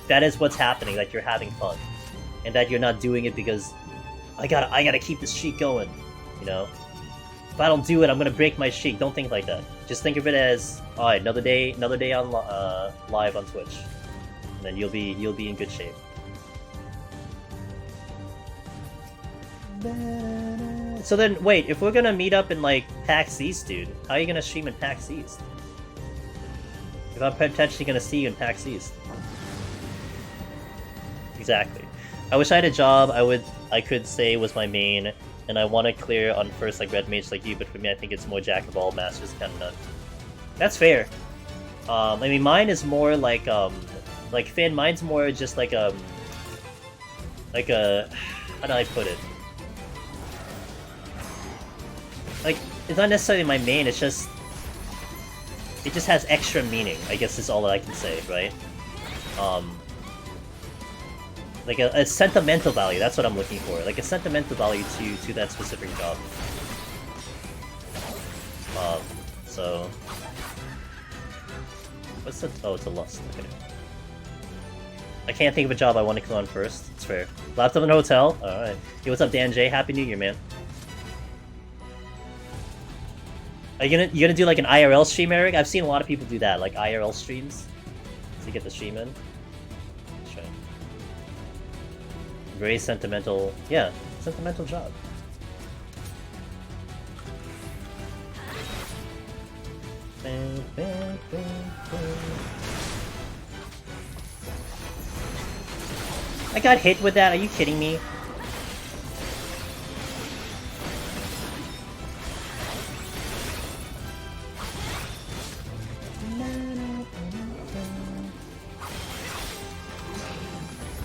that is what's happening. That you're having fun, and that you're not doing it because I gotta keep the streak going. you know? If I don't do it, I'm gonna break my streak. Don't think like that. Just think of it as, alright, another day on live on Twitch, and then you'll be in good shape. So then, wait, if we're gonna meet up in like PAX East, dude, how are you gonna stream in PAX East? If I'm potentially gonna see you in PAX East. Exactly. I wish I had a job I could say was my main, and I want to clear on first like red mage like you, but for me I think it's more jack of all masters kind of nut. That's fair. I mean mine is more like Finn, mine's more just like a how do I put it? Like, it's not necessarily my main, it's just it just has extra meaning, I guess is all I can say, right? Like a sentimental value, that's what I'm looking for. Like a sentimental value to that specific job. So... What's the... Oh, it's a lust. Okay. I can't think of a job I want to kill on first. It's fair. Laptop in a hotel? Alright. Hey, what's up, Dan J? Happy New Year, man. Are you gonna do like an IRL stream, Eric? I've seen a lot of people do that, like IRL streams. To get the stream in. Sure. Very sentimental, yeah, sentimental job. I got hit with that, are you kidding me?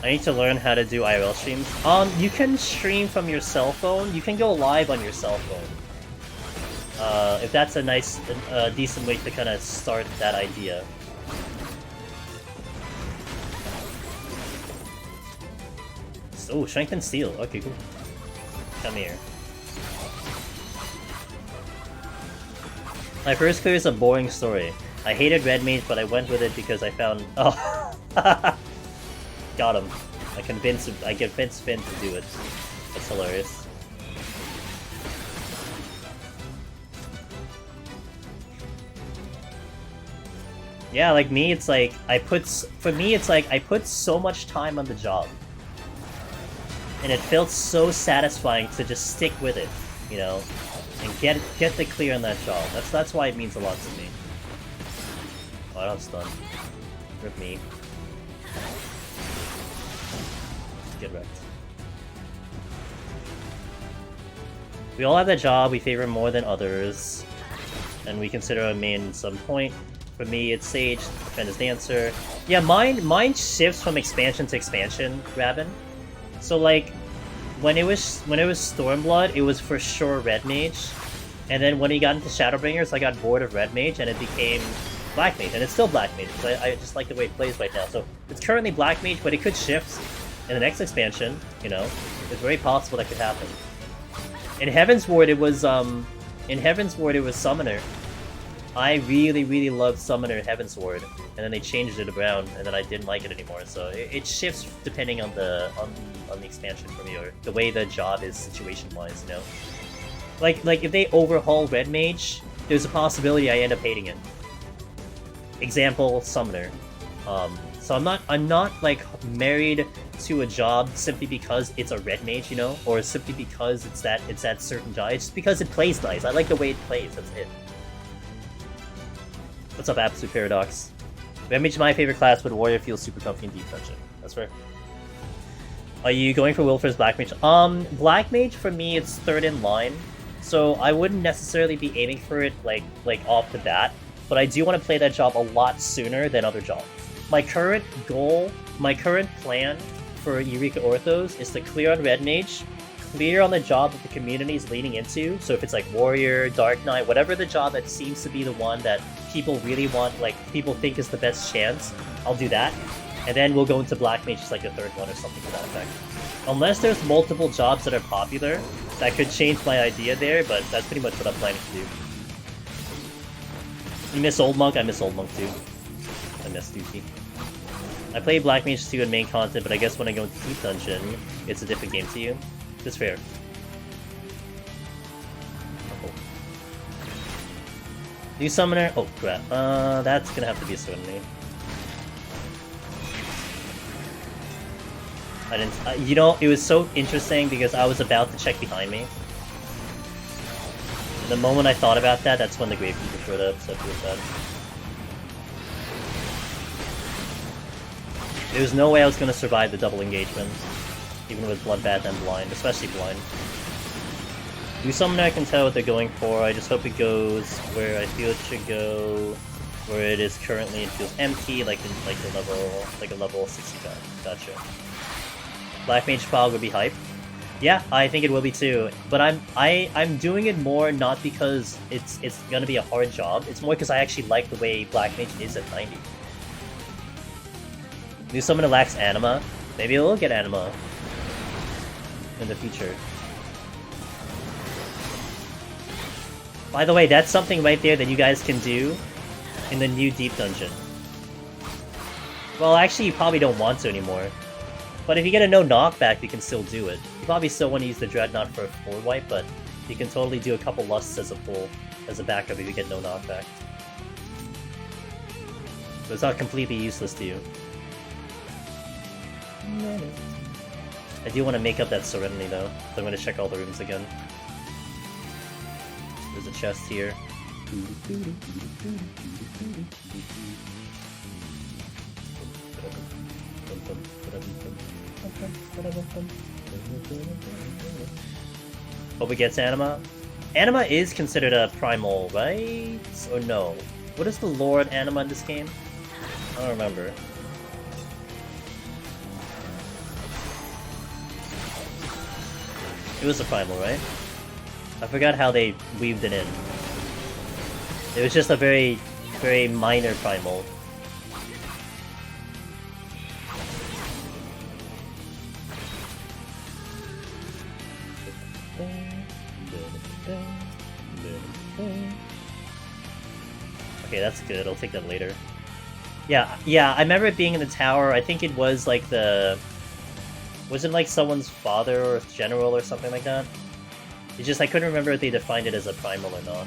I need to learn how to do IRL streams. You can stream from your cell phone. You can go live on your cell phone. If that's a nice, decent way to kind of start that idea. Oh, strength and steel. Okay, cool. Come here. My first clear is a boring story. I hated red mage, but I went with it because I found... Oh. Got him. I convinced Finn to do it. That's hilarious. Yeah, like me, it's like I put so much time on the job, and it felt so satisfying to just stick with it, you know, and get the clear on that job. That's why it means a lot to me. Oh, I don't stun. Rip me. Get wrecked. We all have that job we favor more than others, and we consider our main at some point. For me, it's Sage, Defend is Dancer. Yeah, mine shifts from expansion to expansion, Rabin. So like, when it was Stormblood, it was for sure Red Mage, and then when he got into Shadowbringers, I got bored of Red Mage, and it became Black Mage, and it's still Black Mage, because I just like the way it plays right now. So it's currently Black Mage, but it could shift in the next expansion, you know. It's very possible that could happen. In Heaven's Ward, it was Summoner. I really loved Summoner in Heaven's Ward, and then they changed it around, and then I didn't like it anymore. So it shifts depending on the expansion for me, or the way the job is situation-wise, you know. Like if they overhaul Red Mage, there's a possibility I end up hating it. Example, Summoner. So I'm not like married to a job simply because it's a Red Mage, you know, or simply because it's that certain job. It's just because it plays nice. I like the way it plays. That's it. What's up, Absolute Paradox? Red Mage is my favorite class, but Warrior feels super comfy in Deep Dungeon. That's fair. Are you going for Wilford's Black Mage? Black Mage for me, it's third in line, so I wouldn't necessarily be aiming for it like off the bat. But I do want to play that job a lot sooner than other jobs. My current goal, my current plan for Eureka Orthos is to clear on Red Mage, clear on the job that the community is leaning into. So if it's like Warrior, Dark Knight, whatever the job that seems to be the one that people really want, like people think is the best chance, I'll do that. And then we'll go into Black Mage as like the third one or something to that effect. Unless there's multiple jobs that are popular, that could change my idea there, but that's pretty much what I'm planning to do. You miss Old Monk? I miss Old Monk too. I miss Dookie. I play Black Mage 2 in main content, but I guess when I go into Deep Dungeon, it's a different game to you. That's fair. New Summoner. Oh crap. That's gonna have to be a Serenity. I didn't. You know, it was so interesting because I was about to check behind me. The moment I thought about that, that's when the Gravekeeper showed up, so it was bad. There was no way I was going to survive the double engagement, even with Bloodbath and Blind, especially Blind. New Summoner, I can tell what they're going for. I just hope it goes where I feel it should go, where it is currently. It feels empty, like a level 65. Gotcha. Black Mage Fog would be hype. Yeah, I think it will be too. But I'm doing it more not because it's gonna be a hard job. It's more because I actually like the way Black Mage is at 90. New Summoner lacks Anima. Maybe it will get Anima in the future. By the way, that's something right there that you guys can do in the new Deep Dungeon. Well, actually, you probably don't want to anymore. But if you get a no knockback, you can still do it. You probably still want to use the Dreadnought for a forward wipe, but you can totally do a couple lusts as a pull, as a backup if you get no knockback. So it's not completely useless to you. I do want to make up that Serenity though, so I'm going to check all the rooms again. There's a chest here. Hope it gets Anima. Anima is considered a primal, right? Or no? What is the Lord Anima in this game? I don't remember. It was a primal, right? I forgot how they weaved it in. It was just a very, very minor primal. Okay, that's good. I'll take that later. Yeah, I remember it being in the tower. I think it was like the... Was it like someone's father or general or something like that? It's just I couldn't remember if they defined it as a primal or not.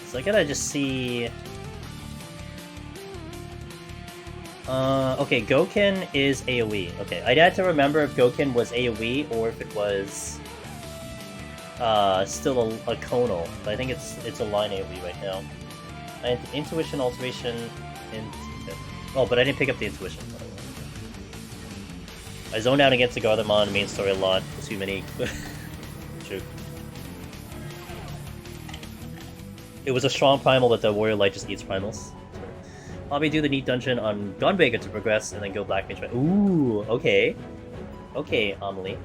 So I gotta just see... okay, Goken is AoE. Okay, I'd have to remember if Goken was AoE or if it was still a conal. But I think it's a line AoE right now. And Intuition, Alteration, and... Oh, but I didn't pick up the Intuition. I zoned out against the Garlemon main story a lot. Too many... True. It was a strong primal, but the Warrior Light just eats primals. Probably do the neat dungeon on Gunbreaker to progress, and then go Black Mage. Ooh, okay. Okay, Amelie.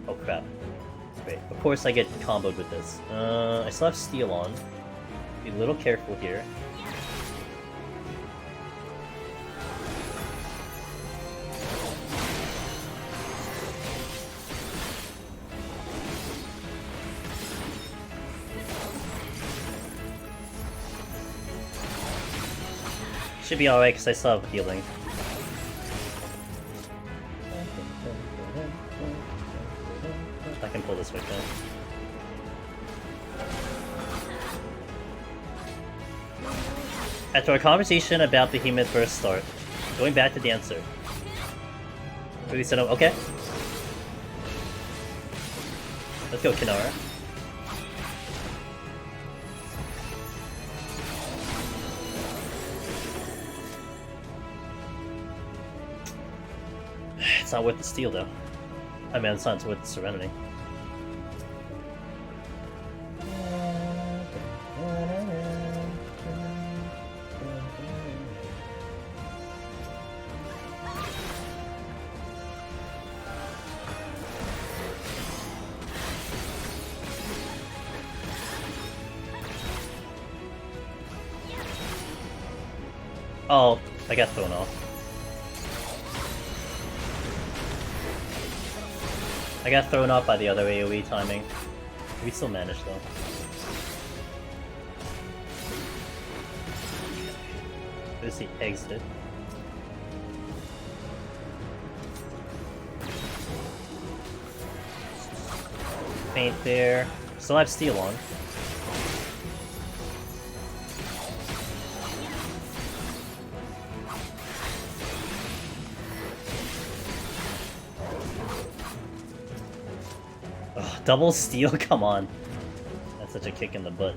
Oh crap. Great. Of course I get comboed with this. I still have Steel on. Be a little careful here. Should be alright because I still have healing. I can pull this way down. After our conversation about Behemoth first start, going back to the answer. Really said, okay. Let's go, Kinara. It's not worth the steal, though. I mean, it's not worth the Serenity. Oh, I got thrown off. I got thrown off by the other AoE timing. We still managed though. There's the exited. Faint there. Still have steel on. Ugh, double steel? Come on. That's such a kick in the butt.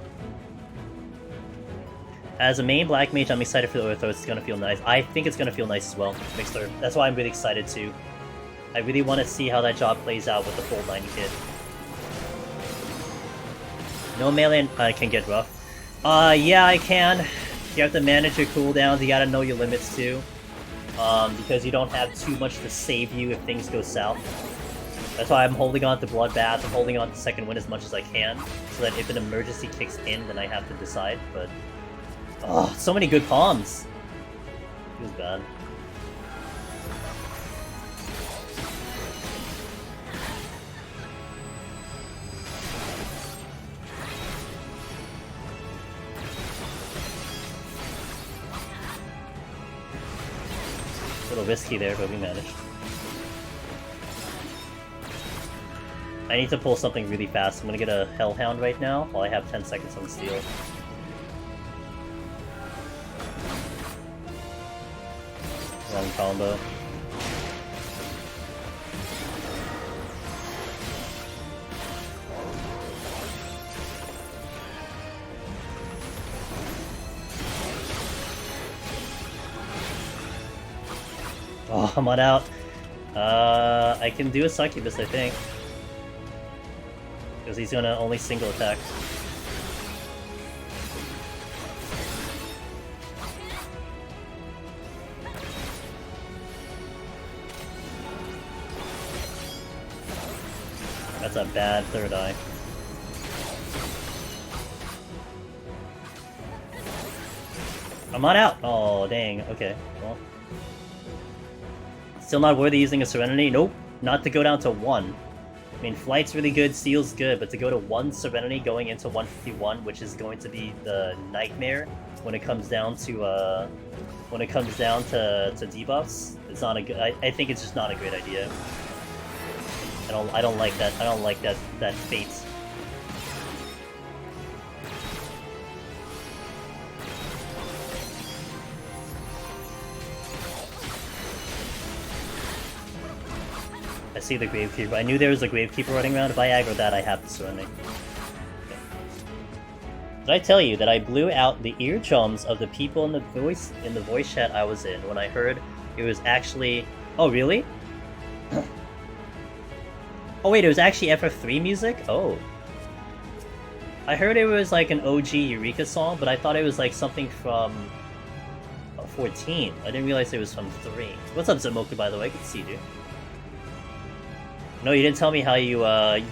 As a main black mage, I'm excited for the Orthos. It's gonna feel nice. I think it's gonna feel nice as well. Mixler. That's why I'm really excited too. I really want to see how that job plays out with the full 90 hit. No melee can get rough. Yeah, I can. You have to manage your cooldowns. You gotta know your limits too. Because you don't have too much to save you if things go south. That's why I'm holding on to Bloodbath. I'm holding on to Second Wind as much as I can, so that if an emergency kicks in, then I have to decide. But oh, so many good palms. Feels bad. A little risky there, but we managed. I need to pull something really fast. I'm gonna get a Hellhound right now while I have 10 seconds on steel. Wrong combo. Oh, I'm on out. I can do a Succubus, I think. Because he's gonna only single attack. That's a bad third eye. I'm not out! Oh, dang. Okay, well. Still not worthy using a Serenity? Nope. Not to go down to 1. I mean, Flight's really good, Steel's good, but to go to 1 Serenity going into 151, which is going to be the nightmare when it comes down to debuffs, it's not a good. I think it's just not a great idea. I don't like that. I don't like that fate. I see the Gravekeeper. I knew there was a Gravekeeper running around. If I aggro that, I have to surrender. Okay. Did I tell you that I blew out the eardrums of the people in the voice chat I was in when I heard it was actually... Oh, really? Oh wait, it was actually FF3 music? Oh. I heard it was like an OG Eureka song, but I thought it was like something from 14. I didn't realize it was from 3. What's up, Zemoku, by the way? Good to see you, dude. No, you didn't tell me how you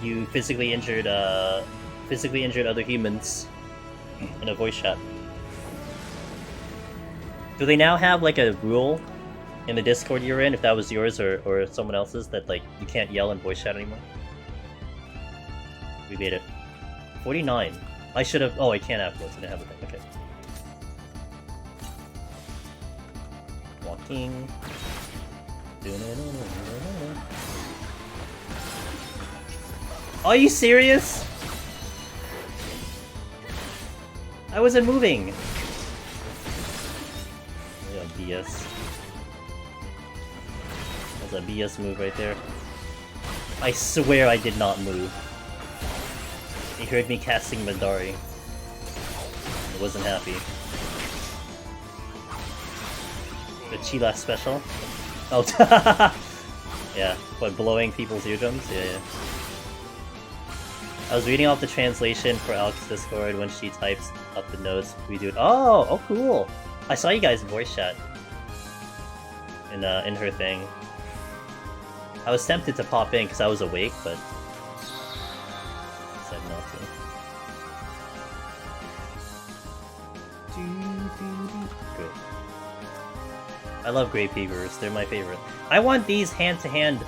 you physically injured other humans in a voice chat. Do they now have like a rule in the Discord you're in, if that was yours or someone else's, that like you can't yell in voice chat anymore? We made it. 49. I should have. Oh, I can't afterwards. I didn't have a thing. Okay. Walking. Are you serious? I wasn't moving. Yeah, BS. That's a BS move right there. I swear I did not move. He heard me casting Madari. I wasn't happy. The Chila special? Oh, yeah. What, blowing people's eardrums? Yeah. I was reading off the translation for Alex's Discord when she types up the notes. We do it. Oh, cool. I saw you guys voice chat in her thing. I was tempted to pop in because I was awake, but decided not to. Good. I love Gravekeepers. They're my favorite. I want these hand-to-hand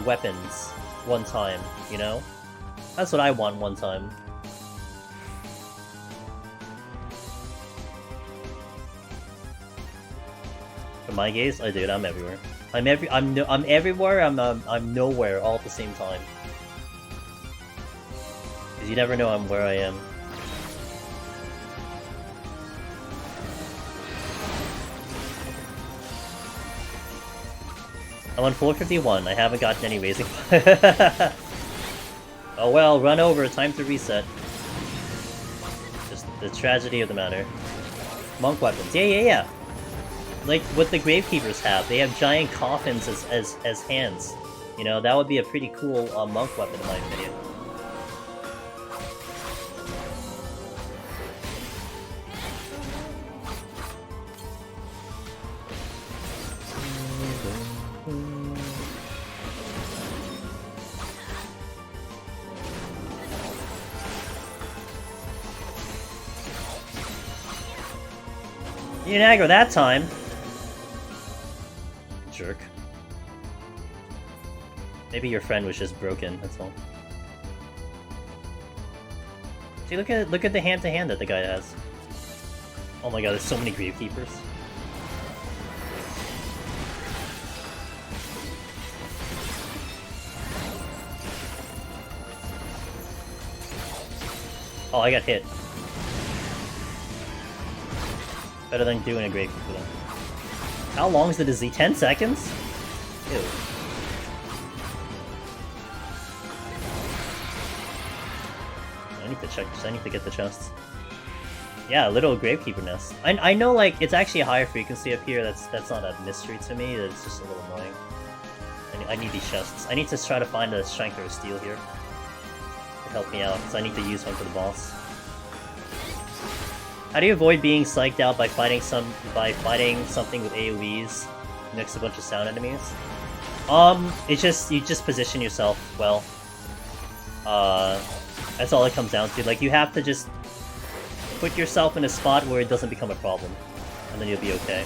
weapons one time, you know? That's what I want one time. For my gaze, I dude, I'm everywhere. I'm everywhere. I'm nowhere all at the same time. Cause you never know where I am. I'm on 451. I haven't gotten any raising. Oh well, run over. Time to reset. Just the tragedy of the matter. Monk weapons. Yeah. Like what the Gravekeepers have. They have giant coffins as hands. You know, that would be a pretty cool monk weapon in my opinion. You didn't aggro that time. Jerk. Maybe your friend was just broken, that's all. See, look at the hand-to-hand that the guy has. Oh my god, there's so many Gravekeepers. Oh, I got hit. Better than doing a Gravekeeper though. How long is the disease? 10 seconds? Ew. I need to check this. I need to get the chests. Yeah, little Gravekeeper nest. I know, like, it's actually a higher frequency up here. That's not a mystery to me. It's just a little annoying. I need these chests. I need to try to find a strength or a steel here to help me out, because I need to use one for the boss. How do you avoid being psyched out by fighting something with AoEs next to a bunch of sound enemies? It's just you just position yourself well. That's all it comes down to. Like, you have to just put yourself in a spot where it doesn't become a problem, and then you'll be okay.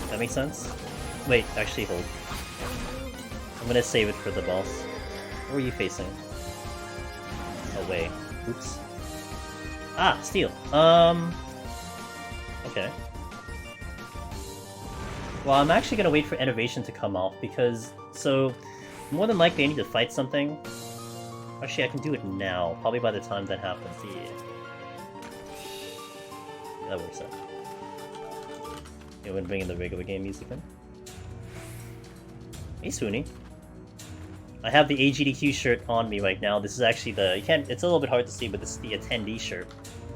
That makes sense? Wait, actually hold. I'm gonna save it for the boss. Where are you facing? Away. Oops. Ah, steel. Okay. Well, I'm actually gonna wait for Innovation to come off, because, so, more than likely I need to fight something. Actually, I can do it now, probably by the time that happens. Yeah, that works out. Yeah, we're gonna bring in the regular game music then. Hey, Swoonie. I have the AGDQ shirt on me right now. This is actually the, it's a little bit hard to see, but this is the attendee shirt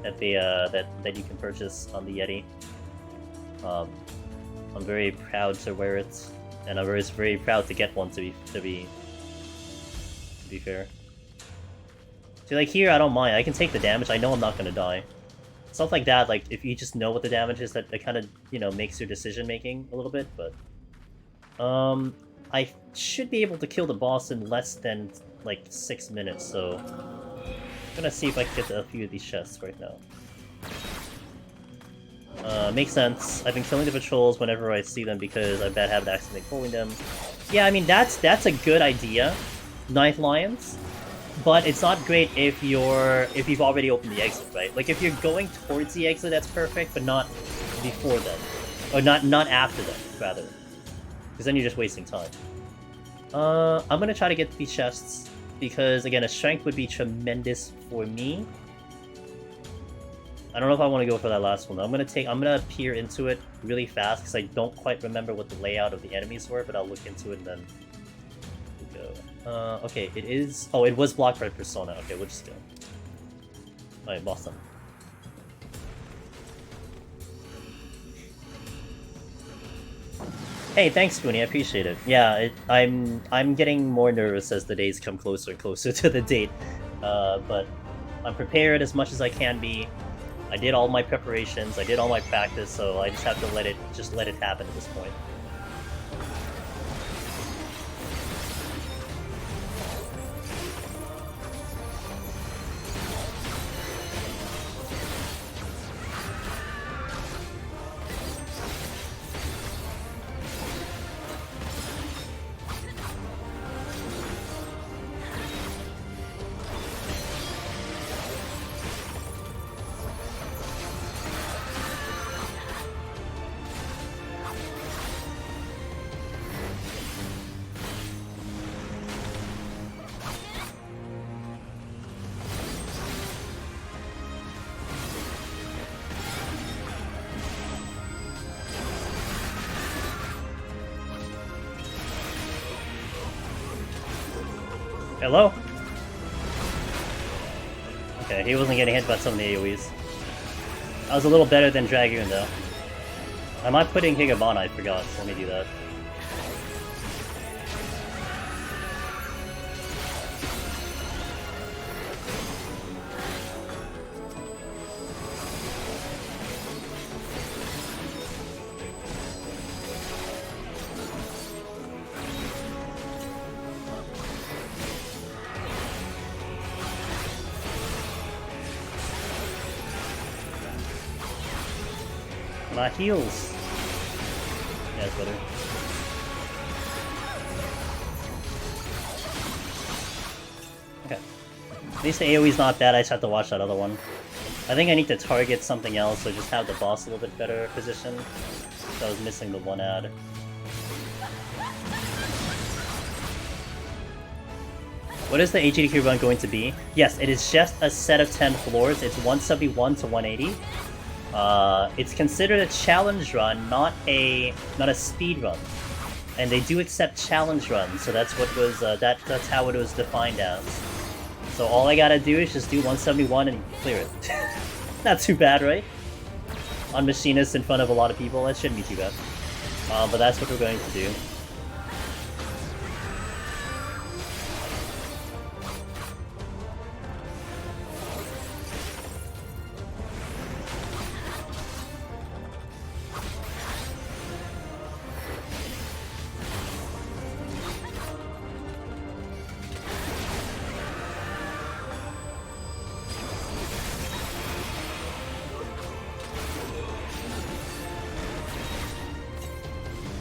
that they that you can purchase on the Yeti. I'm very proud to wear it, and I'm very proud to get one. To be fair. See, like here, I don't mind. I can take the damage. I know I'm not gonna die. Stuff like that, like if you just know what the damage is, that kind of, you know, makes your decision making a little bit. But I should be able to kill the boss in less than like 6 minutes. So I'm gonna see if I can get a few of these chests right now. Makes sense. I've been killing the patrols whenever I see them because I've bad habit accidentally pulling them. Yeah, I mean that's a good idea, Ninth Lions. But it's not great if you've already opened the exit, right? Like if you're going towards the exit, that's perfect, but not before them, or not after them, rather, because then you're just wasting time. I'm gonna try to get these chests because again, a strength would be tremendous for me. I don't know if I want to go for that last one. I'm gonna peer into it really fast because I don't quite remember what the layout of the enemies were, but I'll look into it and then we'll go. Okay, it is... Oh, it was blocked by Persona. Okay, we'll just go. Alright, lost them. Hey, thanks, Spoonie. I appreciate it. Yeah, I'm getting more nervous as the days come closer and closer to the date. But I'm prepared as much as I can be. I did all my preparations. I did all my practice, so I just have to let it happen at this point. Hello? Okay, he wasn't getting hit by some of the AoEs. I was a little better than Dragoon, though. Am I putting Higabana? I forgot, so let me do that. My heals. Yeah, it's better. Okay. At least the AoE's not bad, I just have to watch that other one. I think I need to target something else, so just have the boss a little bit better positioned. So I was missing the one ad. What is the HDQ run going to be? Yes, it is just a set of 10 floors. It's 171 to 180. It's considered a challenge run, not a speed run, and they do accept challenge runs. So that's what was that's how it was defined as. So all I gotta do is just do 171 and clear it. Not too bad, right? On Machinist in front of a lot of people, that shouldn't be too bad. But that's what we're going to do.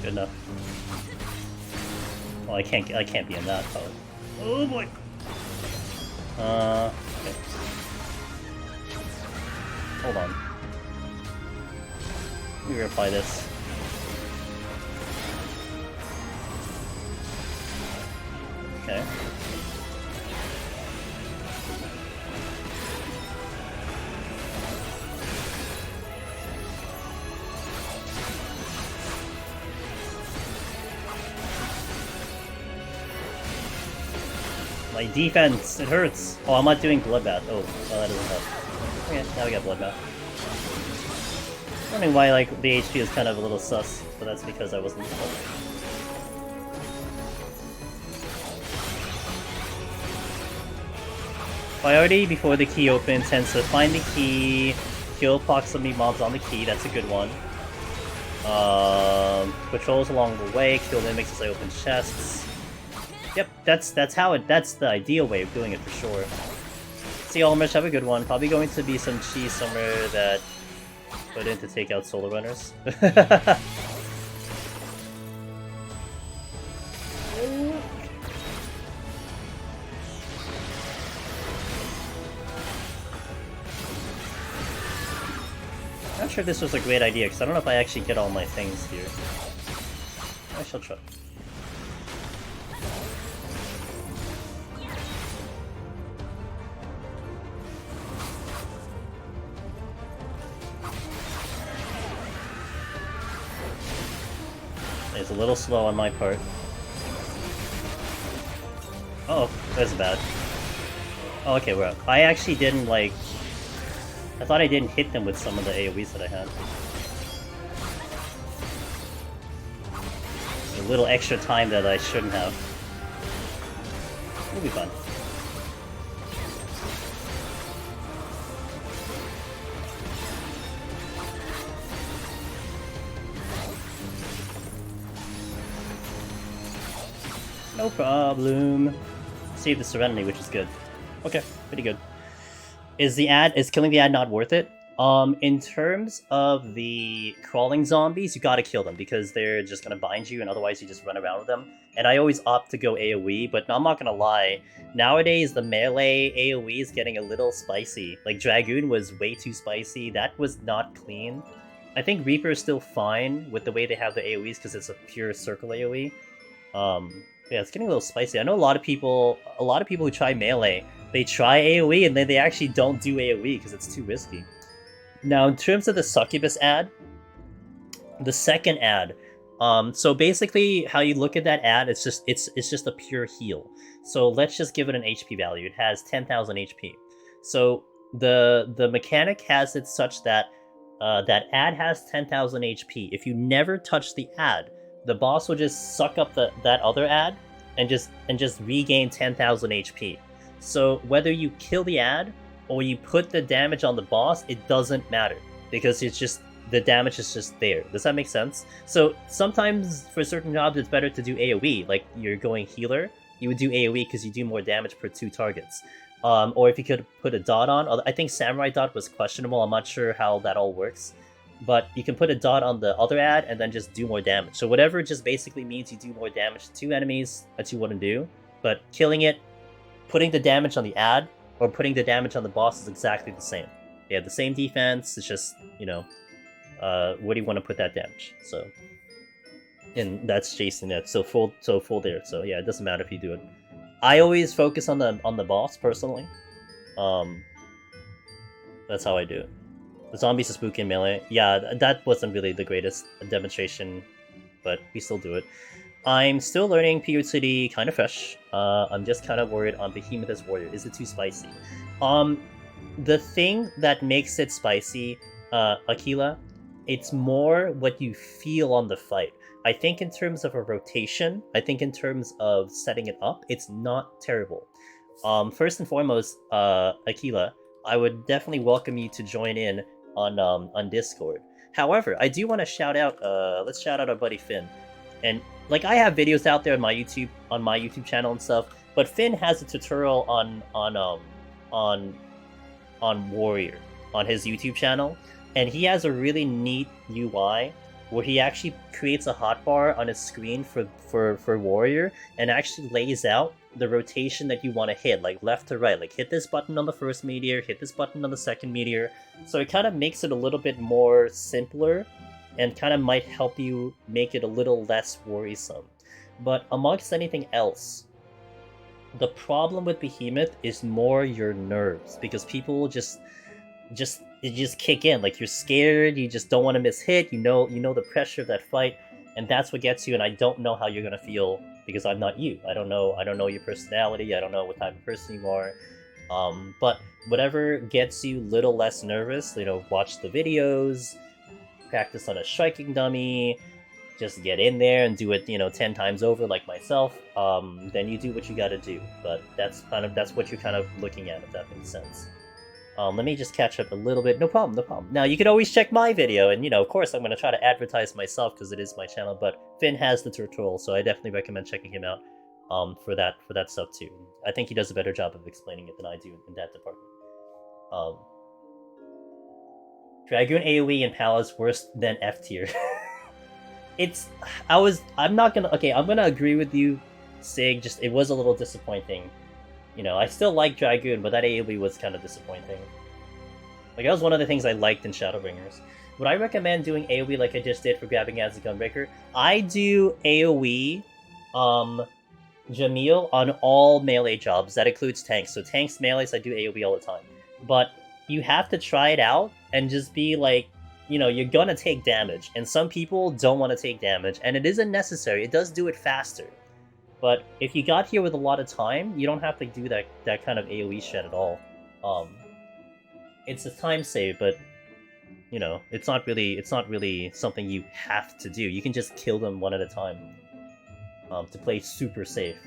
Good enough. Well, I can't be in that color. Oh boy. Okay. Hold on. Let me reapply this. Okay. My defense, it hurts. Oh, I'm not doing Bloodbath. Oh, well, that doesn't help. Okay, now we got Bloodbath. Wondering why, like, the HP is kind of a little sus, but that's because I wasn't. Priority before the key opens tends to find the key, kill proximity mobs on the key. That's a good one. Patrols along the way, kill mimics as they open chests. Yep, that's the ideal way of doing it for sure. See, Almish, have a good one. Probably going to be some cheese somewhere that put in to take out solar runners. Not sure if this was a great idea, because I don't know if I actually get all my things here. I shall try. It's a little slow on my part. Oh, that's bad. Oh, okay, well, I actually didn't, like... I thought I didn't hit them with some of the AoEs that I had. A little extra time that I shouldn't have. It'll be fun. No problem. Save the Serenity, which is good. Okay, pretty good. Is killing the ad not worth it? In terms of the crawling zombies, you gotta kill them because they're just gonna bind you and otherwise you just run around with them. And I always opt to go AoE, but I'm not gonna lie. Nowadays, the melee AoE is getting a little spicy. Like, Dragoon was way too spicy. That was not clean. I think Reaper is still fine with the way they have the AoEs because it's a pure circle AoE. Yeah, it's getting a little spicy. I know a lot of people who try melee, they try AoE and then they actually don't do AoE because it's too risky. Now, in terms of the Succubus ad, the second ad, So basically, how you look at that ad, it's just a pure heal. So let's just give it an HP value. It has 10,000 HP. So the mechanic has it such that that ad has 10,000 HP. If you never touch the ad, the boss will just suck up that other ad and just regain 10,000 HP. So whether you kill the ad or you put the damage on the boss, it doesn't matter because it's just the damage is just there. Does that make sense? So sometimes for certain jobs, it's better to do AoE. Like you're going healer, you would do AoE because you do more damage per 2 targets. Or if you could put a dot on, I think Samurai Dot was questionable. I'm not sure how that all works. But you can put a dot on the other ad and then just do more damage. So whatever just basically means you do more damage to enemies that you wouldn't do. But killing it, putting the damage on the ad, or putting the damage on the boss is exactly the same. They have the same defense, it's just, where do you want to put that damage? So, and that's chasing that. So full there. So yeah, it doesn't matter if you do it. I always focus on the boss personally. That's how I do it. The zombies are spooky in melee. Yeah, that wasn't really the greatest demonstration, but we still do it. I'm still learning PoTD kind of fresh. I'm just kind of worried on Behemoth as Warrior. Is it too spicy? The thing that makes it spicy, Aquila, it's more what you feel on the fight. I think in terms of a rotation, I think in terms of setting it up, it's not terrible. First and foremost, Aquila, I would definitely welcome you to join in on Discord. However, I do want to shout out, let's shout out our buddy Finn. And like I have videos out there on my YouTube channel and stuff, but Finn has a tutorial on Warrior on his YouTube channel, and he has a really neat UI where he actually creates a hotbar on his screen for Warrior and actually lays out the rotation that you want to hit, like left to right, like hit this button on the first meteor, hit this button on the second meteor. So it kind of makes it a little bit more simpler and kind of might help you make it a little less worrisome. But amongst anything else, the problem with Behemoth is more your nerves, because people will just kick in. Like, you're scared, you just don't want to miss hit, you know the pressure of that fight, and that's what gets you. And I don't know how you're gonna feel because I'm not you. I don't know your personality, I don't know what type of person you are. But whatever gets you a little less nervous, watch the videos, practice on a striking dummy, just get in there and do it 10 times over like myself. Then you do what you gotta do. But that's what you're kind of looking at, if that makes sense. Let me just catch up a little bit. No problem. Now, you can always check my video, and of course I'm going to try to advertise myself because it is my channel, but Finn has the tutorial, so I definitely recommend checking him out for that stuff too. I think he does a better job of explaining it than I do in that department. Dragoon AoE and Palace worse than F tier. I'm gonna agree with you, Sig, just it was a little disappointing. I still like Dragoon, but that AoE was kind of disappointing. Like, that was one of the things I liked in Shadowbringers. Would I recommend doing AoE like I just did for grabbing as a Gunbreaker? I do AoE, Jamil, on all melee jobs. That includes tanks. So tanks, melees, I do AoE all the time. But you have to try it out and just be like, you're gonna take damage. And some people don't want to take damage, and it isn't necessary. It does do it faster. But if you got here with a lot of time, you don't have to do that kind of AoE shit at all. It's a time save, but it's not really something you have to do. You can just kill them one at a time to play super safe.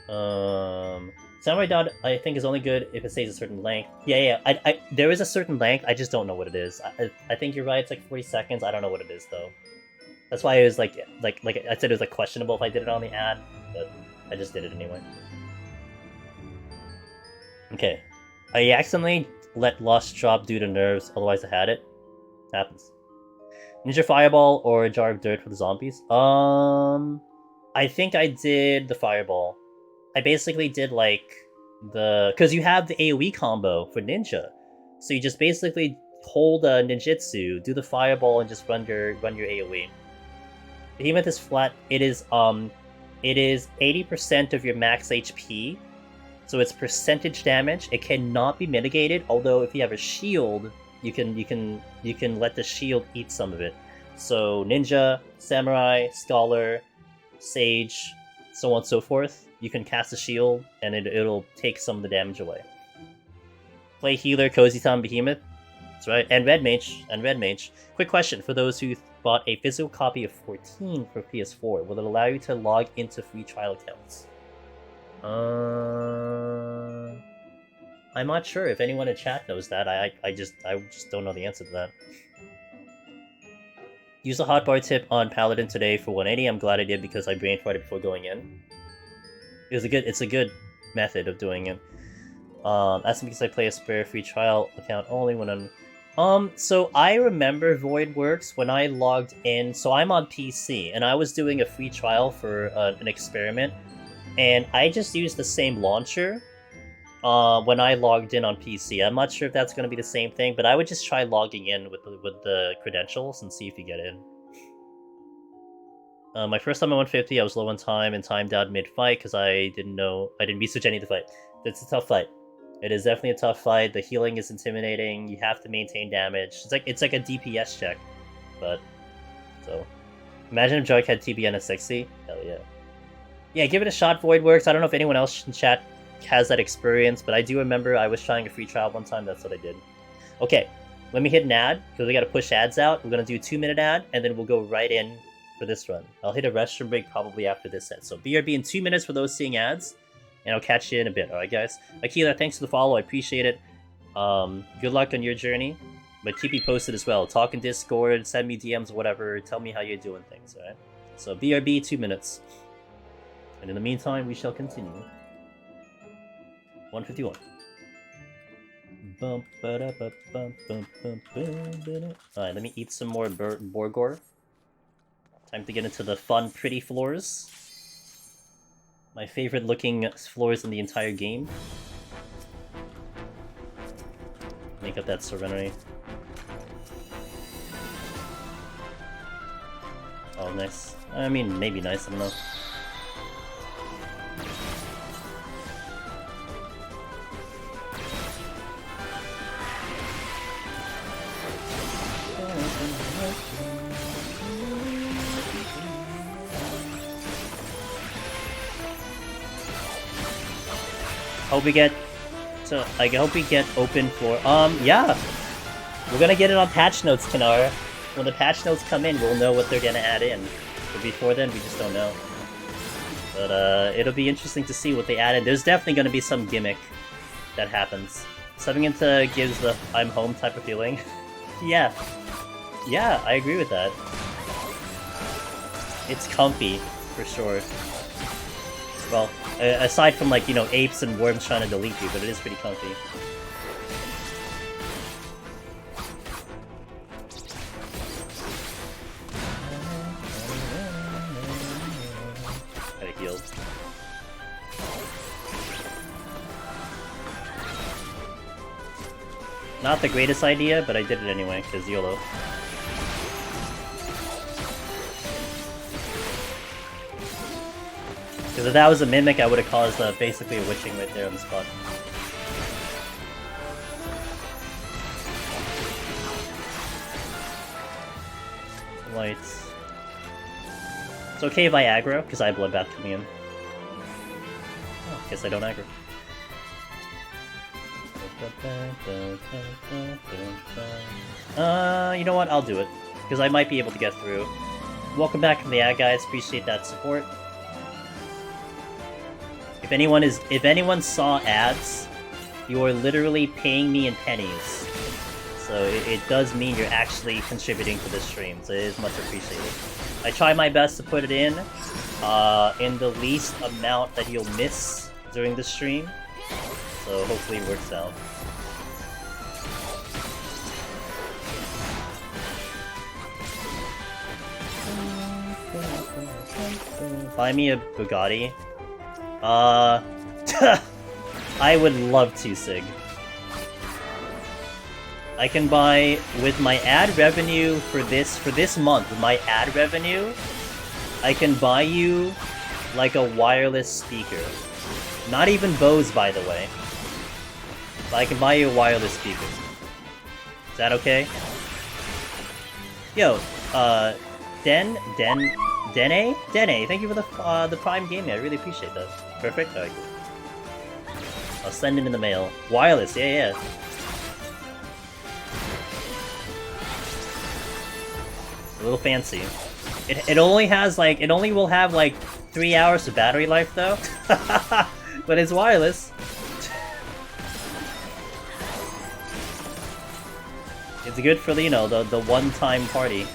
Samurai Dot, I think, is only good if it stays a certain length. Yeah. There is a certain length. I just don't know what it is. I think you're right. It's like 40 seconds. I don't know what it is though. That's why it was like I said, it was like questionable if I did it on the ad, but I just did it anyway. Okay, I accidentally let Lust drop due to nerves. Otherwise, I had it. Happens. Ninja Fireball or a jar of dirt for the zombies. I think I did the Fireball. I basically did because you have the AoE combo for Ninja, so you just basically hold a ninjutsu, do the Fireball, and just run your AoE. Behemoth is flat. It is 80% of your max HP, so it's percentage damage. It cannot be mitigated. Although if you have a shield, you can let the shield eat some of it. So ninja, samurai, scholar, sage, so on and so forth. You can cast a shield, and it'll take some of the damage away. Play healer, Cozy Town Behemoth. That's right, and red mage. Quick question for those who bought a physical copy of 14 for PS4: will it allow you to log into free trial accounts? I'm not sure if anyone in chat knows that. I just don't know the answer to that. Use a hotbar tip on Paladin today for 180. I'm glad I did because I brain farted before going in. It's a good method of doing it. That's because I play a spare free trial account only when I'm... so I remember Void Works when I logged in. So I'm on PC, and I was doing a free trial for an experiment, and I just used the same launcher when I logged in on PC. I'm not sure if that's going to be the same thing, but I would just try logging in with the credentials and see if you get in. My first time at 150, I was low on time and timed out mid-fight because I didn't research any of the fight. It's a tough fight. It is definitely a tough fight. The healing is intimidating. You have to maintain damage. It's like a DPS check, but so imagine if Joik had TBN as 60. Hell yeah. Yeah, give it a shot, Void Works. I don't know if anyone else in chat has that experience, but I do remember I was trying a free trial one time. That's what I did. Okay, let me hit an ad because we got to push ads out. We're gonna do a 2-minute ad, and then we'll go right in for this run. I'll hit a restroom break probably after this set. So BRB in 2 minutes for those seeing ads, and I'll catch you in a bit. All right, guys. Akila, thanks for the follow. I appreciate it. Good luck on your journey, but keep me posted as well. Talk in Discord, send me DMs, whatever. Tell me how you're doing things. All right. So BRB 2 minutes, and in the meantime, we shall continue. 151. Alright, let me eat some more Borgor. Time to get into the fun, pretty floors. My favorite looking floors in the entire game. Make up that Serenity. Oh, nice. I mean, maybe nice, I don't know. Hope we get I hope we get open floor. Yeah, we're gonna get it on patch notes, Kanara. When the patch notes come in, we'll know what they're gonna add in. But before then, we just don't know. But it'll be interesting to see what they add in. There's definitely gonna be some gimmick that happens. Stepping into gives the I'm home type of feeling. Yeah, I agree with that. It's comfy for sure. Well, aside from, like, you know, apes and worms trying to delete you, but it is pretty comfy. Gotta heal. Not the greatest idea, but I did it anyway, because YOLO. Because if that was a mimic, I would have caused basically a witching right there on the spot. Lights. It's okay if I aggro, because I have Bloodbath coming in. Oh, guess I don't aggro. You know what? I'll do it, because I might be able to get through. Welcome back from the ad, guys. Appreciate that support. If anyone saw ads, you are literally paying me in pennies. So it does mean you're actually contributing to the stream, so it is much appreciated. I try my best to put it in the least amount that you'll miss during the stream, so hopefully it works out. Buy me a Bugatti. I would love to, Sig. I can buy, with my ad revenue for this month, with my ad revenue, I can buy you, like, a wireless speaker. Not even Bose, by the way. But I can buy you a wireless speaker. Is that okay? Yo, Dene, thank you for the Prime Gaming. I really appreciate that. Perfect. Alright, cool. I'll send it in the mail. Wireless, yeah. A little fancy. It only has like it only will have like 3 hours of battery life though, but it's wireless. It's good for the the one-time party.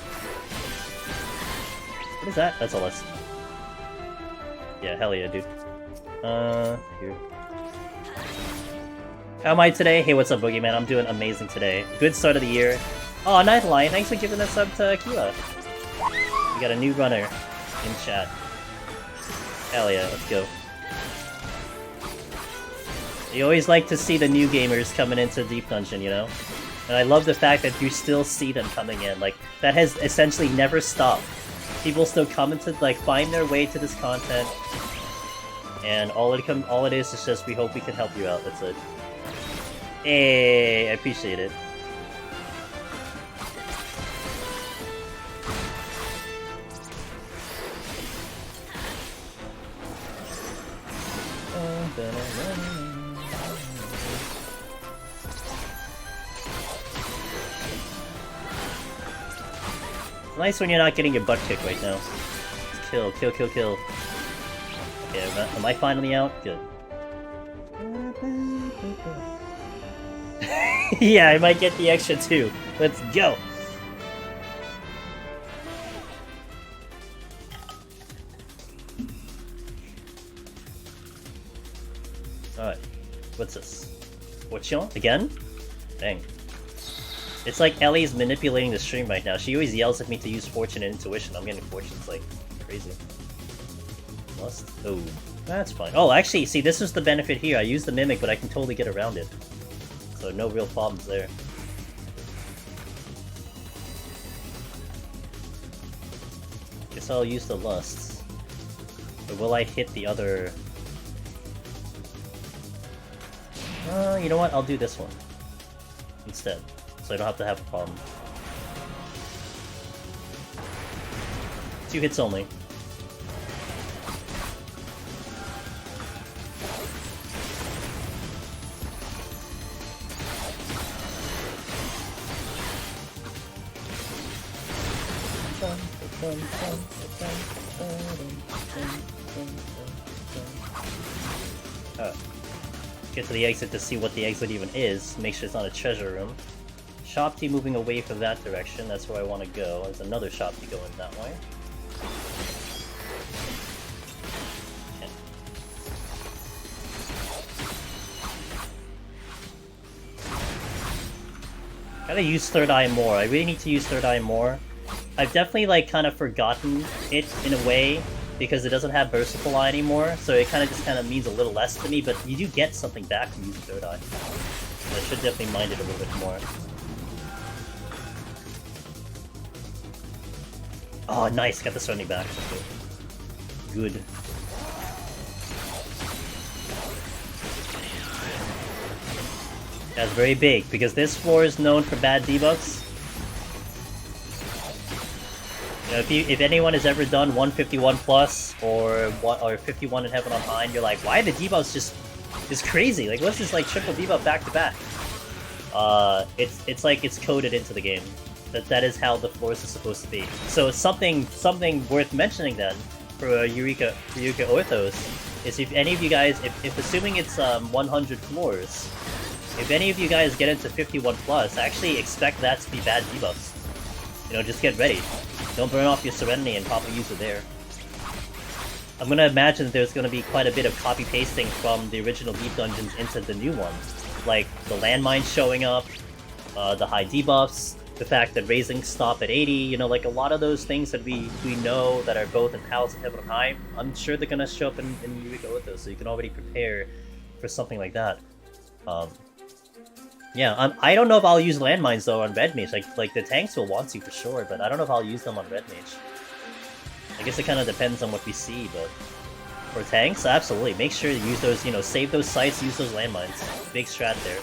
What is that? That's a list. Yeah, hell yeah, dude. Here. How am I today? Hey, what's up, Boogeyman? I'm doing amazing today. Good start of the year. Oh, Night Lion, thanks for giving that sub to Akila. We got a new runner in chat. Hell yeah, let's go. You always like to see the new gamers coming into Deep Dungeon, you know? And I love the fact that you still see them coming in. Like, that has essentially never stopped. People still come into, like, find their way to this content. And all it is just we hope we can help you out, that's it. Hey, I appreciate it. It's nice when you're not getting your butt kicked right now. Kill. Okay, am I finally out? Good. Yeah, I might get the extra too. Let's go! Alright. What's this? Fortune? Again? Dang. It's like Ellie's manipulating the stream right now. She always yells at me to use Fortune and Intuition. I'm getting Fortunes like crazy. Must. Oh, that's fine. Oh, actually, see, this is the benefit here. I use the Mimic, but I can totally get around it. So no real problems there. Guess I'll use the Lusts. But will I hit the other... you know what? I'll do this one instead, so I don't have to have a problem. 2 hits only. Get to the exit to see what the exit even is. Make sure it's not a treasure room. Shopty moving away from that direction. That's where I want to go. There's another Shopty going that way. Okay. Gotta use Third Eye more. I really need to use Third Eye more. I've definitely like kind of forgotten it in a way because it doesn't have Merciful Eye anymore, so it kind of means a little less to me, but you do get something back from using Third Eye. So I should definitely mind it a little bit more. Oh, nice! Got the Serenity back. Good. That's very big, because this floor is known for bad debuffs. You know, if anyone has ever done 151 plus or 51 in Heaven on High, and you're like, why are the debuffs just crazy? Like, what's this like triple debuff back to back? It's like it's coded into the game. That is how the floors are supposed to be. So something worth mentioning then for Eureka Orthos is if any of you guys, if assuming it's 100 floors, if any of you guys get into 51 plus, actually expect that to be bad debuffs. You know, just get ready. Don't burn off your Serenity and pop a user there. I'm gonna imagine that there's gonna be quite a bit of copy-pasting from the original Deep Dungeons into the new ones. Like, the landmines showing up, the high debuffs, the fact that raising stop at 80, you know, like a lot of those things that we know that are both in Palace and Heaven on High, I'm sure they're gonna show up in Eureka Orthos, so you can already prepare for something like that. Yeah, I don't know if I'll use landmines though on Red Mage. Like the tanks will want to for sure, but I don't know if I'll use them on Red Mage. I guess it kind of depends on what we see, but for tanks, absolutely. Make sure to use those, you know, save those sites, use those landmines. Big strat there.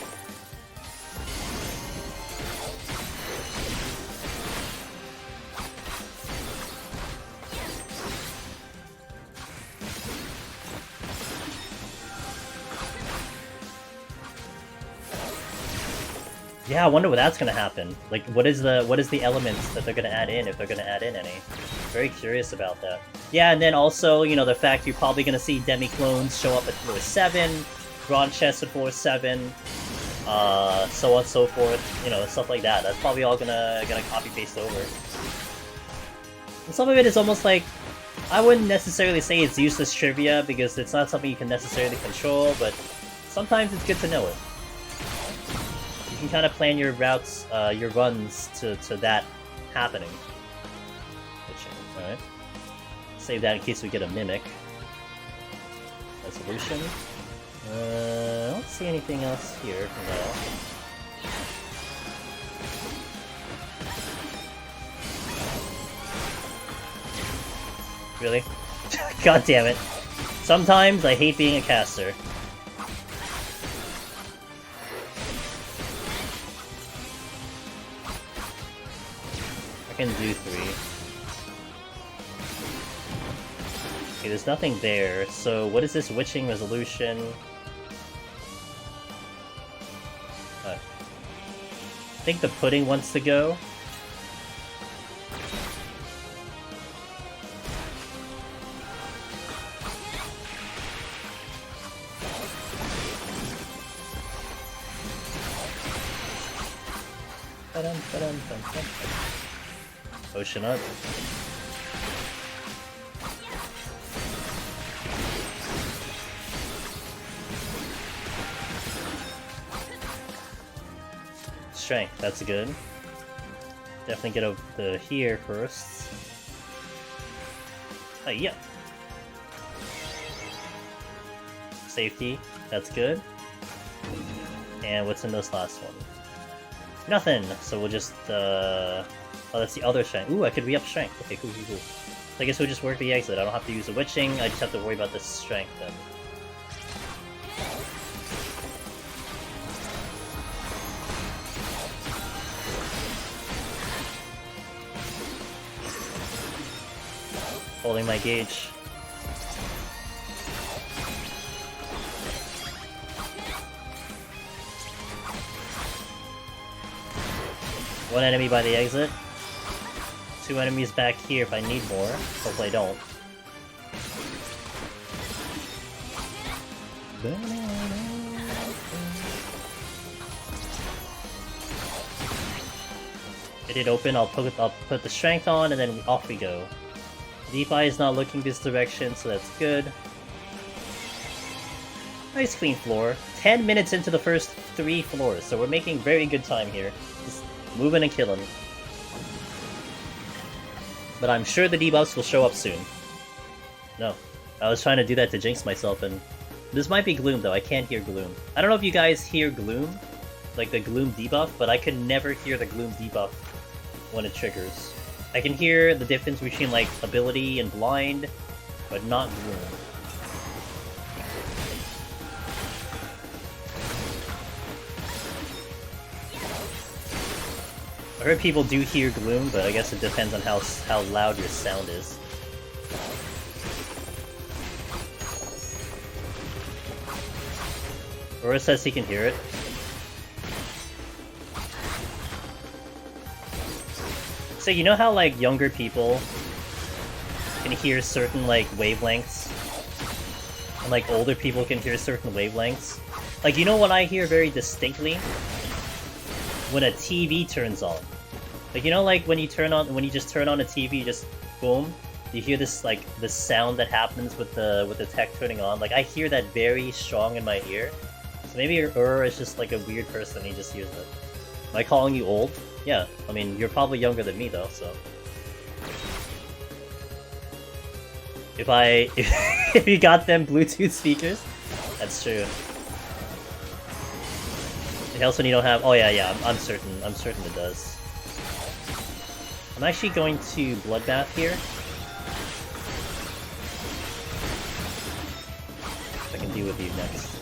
Yeah, I wonder what that's gonna happen. Like, what is the elements that they're gonna add in, if they're gonna add in any? Very curious about that. Yeah, and then also, you know, the fact you're probably gonna see demi-clones show up at floor 7, bronze chests at floor 7, so on and so forth, you know, stuff like that. That's probably all gonna copy-paste over. And some of it is almost like, I wouldn't necessarily say it's useless trivia, because it's not something you can necessarily control, but sometimes it's good to know it. You can kind of plan your routes, your runs to that happening. Alright. Save that in case we get a mimic. Resolution. I don't see anything else here. No. Really? God damn it. Sometimes I hate being a caster. I can do 3. Okay, there's nothing there, so what is this witching resolution? I think the pudding wants to go. Potion up. Strength, that's good. Definitely get over to here first. Oh, yeah. Safety, that's good. And what's in this last one? Nothing! So we'll just, oh, that's the other strength. Ooh, I could re-up strength. Okay, cool. So I guess we'll just work the exit. I don't have to use the witching, I just have to worry about this strength then. Holding my gauge. One enemy by the exit. 2 enemies back here if I need more. Hopefully I don't. It did open, I'll put the strength on and then off we go. DeFi is not looking this direction, so that's good. Nice clean floor. 10 minutes into the first 3 floors, so we're making very good time here. Just moving and killing. But I'm sure the debuffs will show up soon. No. I was trying to do that to jinx myself, and... This might be Gloom, though. I can't hear Gloom. I don't know if you guys hear Gloom, like the Gloom debuff, but I can never hear the Gloom debuff when it triggers. I can hear the difference between, like, ability and blind, but not Gloom. I heard people do hear Gloom, but I guess it depends on how loud your sound is. Aura says he can hear it. So you know how, like, younger people can hear certain, like, wavelengths? And, like, older people can hear certain wavelengths? Like, you know what I hear very distinctly? When a TV turns on. Like, you know, like, when you just turn on a TV, just boom, you hear this, like, this sound that happens with the tech turning on. Like, I hear that very strong in my ear. So maybe is just, like, a weird person, he just hears it. Am I calling you old? Yeah, I mean, you're probably younger than me, though, so... If you got them Bluetooth speakers, that's true. It helps when you don't have... Oh yeah, I'm certain it does. I'm actually going to Bloodbath here. I can deal with you next.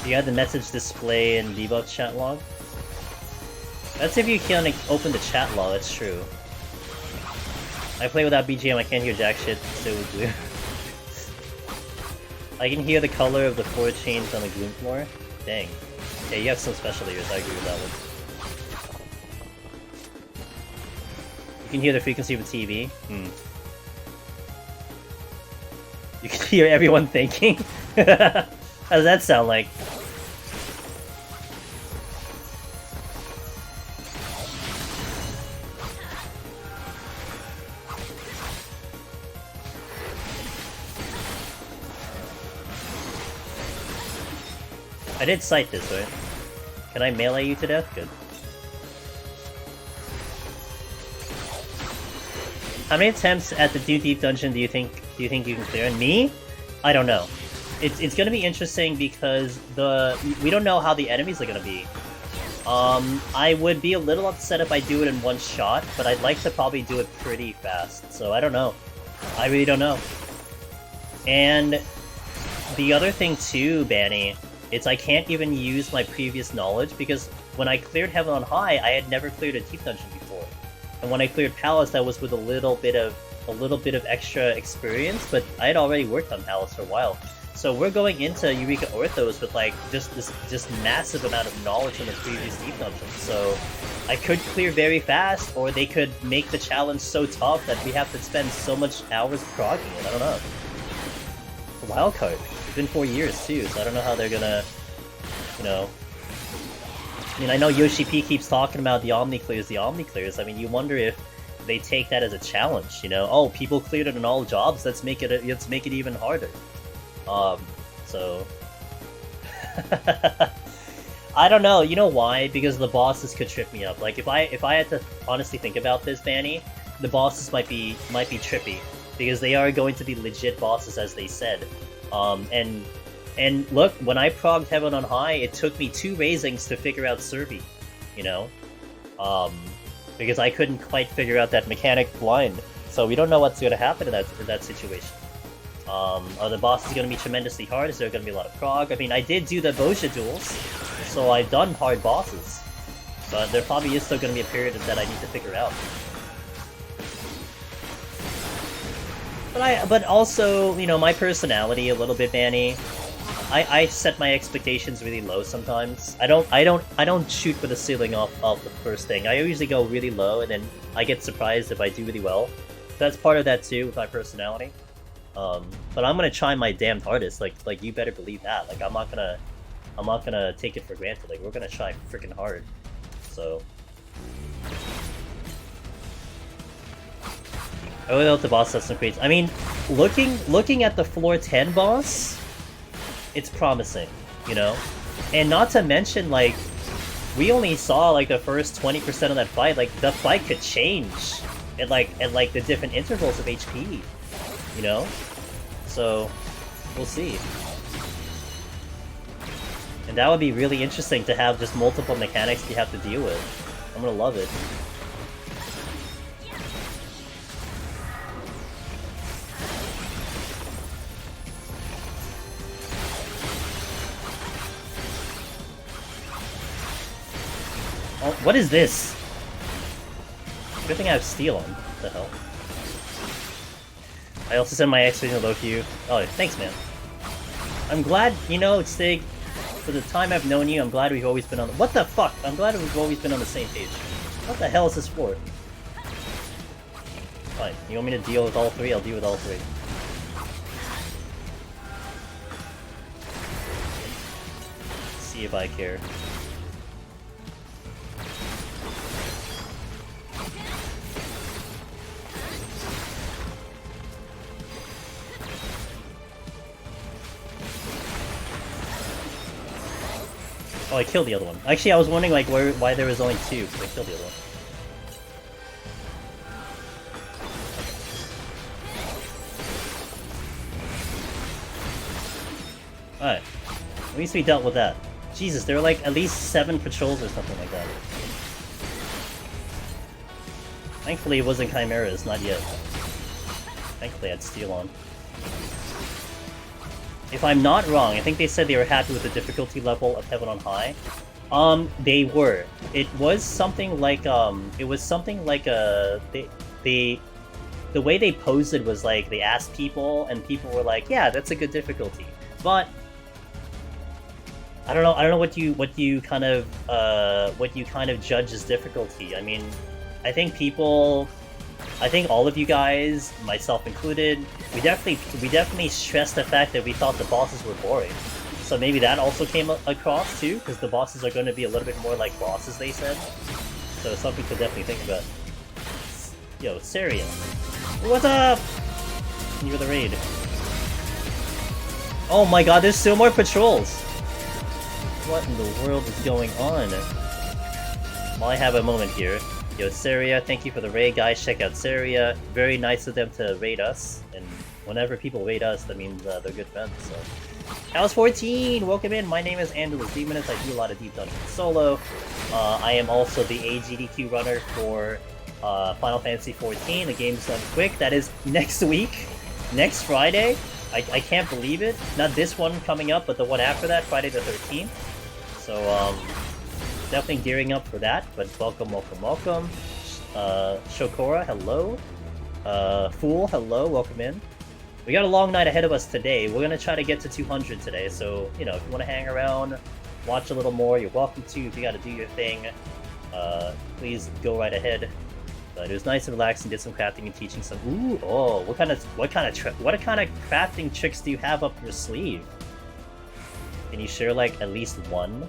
You had the message display in debuff chat log? That's if you can open the chat log, that's true. I play without BGM, I can't hear jack shit, so blue. I can hear the color of the floor change on the Gloom floor. Dang. Yeah, you have some special ears, I agree with that one. You can hear the frequency of a TV? You can hear everyone thinking? How does that sound like? I did cite this, right? Can I melee you to death? Good. How many attempts at the Deep Dungeon do you think you can clear? And me? I don't know. It's gonna be interesting because we don't know how the enemies are gonna be. I would be a little upset if I do it in one shot, but I'd like to probably do it pretty fast. So I don't know. I really don't know. And the other thing too, Banny, it's I can't even use my previous knowledge because when I cleared Heaven on High, I had never cleared a Deep Dungeon before. And when I cleared Palace, that was with a little bit of extra experience, but I had already worked on Palace for a while. So we're going into Eureka Orthos with like just massive amount of knowledge from the previous Deep Dungeon. So I could clear very fast, or they could make the challenge so tough that we have to spend so much hours progging it. I don't know. It's a wild card. It's been 4 years too, so I don't know how they're gonna, you know. I mean, I know Yoshi P keeps talking about the Omni clears. I mean, you wonder if they take that as a challenge, you know? Oh, people cleared it in all jobs. Let's make it even harder. So I don't know. You know why? Because the bosses could trip me up. Like if I had to honestly think about this, Banny, the bosses might be trippy because they are going to be legit bosses, as they said. And look, when I progged Heaven on High, it took me 2 raisings to figure out Survey, you know? Because I couldn't quite figure out that mechanic blind. So we don't know what's going to happen in that situation. Are the bosses going to be tremendously hard? Is there going to be a lot of prog? I mean, I did do the Boja duels, so I've done hard bosses. But there probably is still going to be a period that I need to figure out. But also, you know, my personality a little bit, Banny. I set my expectations really low sometimes. I don't shoot for the ceiling off the first thing. I usually go really low, and then I get surprised if I do really well. That's part of that too with my personality. But I'm gonna try my damned hardest. Like you better believe that. Like I'm not gonna take it for granted. Like we're gonna try freaking hard. So. I really hope the boss has some creates. I mean, looking at the floor 10 boss, it's promising, you know? And not to mention, like, we only saw, like, the first 20% of that fight. Like, the fight could change at the different intervals of HP, you know? So, we'll see. And that would be really interesting to have just multiple mechanics you have to deal with. I'm gonna love it. Oh, what is this? Good thing I have steel on. What the hell? I also sent my expedition to Loki. Oh, thanks, man. I'm glad, you know, Stig, for the time I've known you, I'm glad we've always been on the— What the fuck? I'm glad we've always been on the same page. What the hell is this for? Fine. You want me to deal with all 3? I'll deal with all 3. Let's see if I care. Oh, I killed the other one. Actually, I was wondering like why there was only 2, because I killed the other one. Alright. At least we dealt with that. Jesus, there were like at least 7 patrols or something like that. Thankfully it wasn't chimeras, not yet. Thankfully I had steel on. If I'm not wrong, I think they said they were happy with the difficulty level of Heaven on High. They were. It was something like, the way they posed it was like, they asked people, and people were like, yeah, that's a good difficulty. But I don't know. I don't know what you kind of judge as difficulty. I mean, I think people, I think all of you guys, myself included, we definitely stressed the fact that we thought the bosses were boring. So maybe that also came across too, because the bosses are going to be a little bit more like bosses, they said. So it's something to definitely think about. Yo, Saria. What's up? You're the raid. Oh my god, there's still more patrols! What in the world is going on? Well, I have a moment here. Yo, Saria, thank you for the raid, guys. Check out Saria. Very nice of them to raid us. And whenever people raid us, that means they're good friends, so... House 14! Welcome in! My name is Andrew Demonist. I do a lot of Deep Dungeon solo. I am also the AGDQ runner for Final Fantasy 14. The game's done quick. That is next week. Next Friday. I can't believe it. Not this one coming up, but the one after that, Friday the 13th. So, definitely gearing up for that. But welcome, welcome, welcome. Shokora, hello. Fool, hello, welcome in. We got a long night ahead of us today. We're gonna try to get to 200 today, so, you know, if you want to hang around, watch a little more, you're welcome to. If you gotta do your thing, please go right ahead. But it was nice and relaxing, did some crafting and teaching some... Ooh, oh, what kind of crafting tricks do you have up your sleeve? Can you share, like, at least one?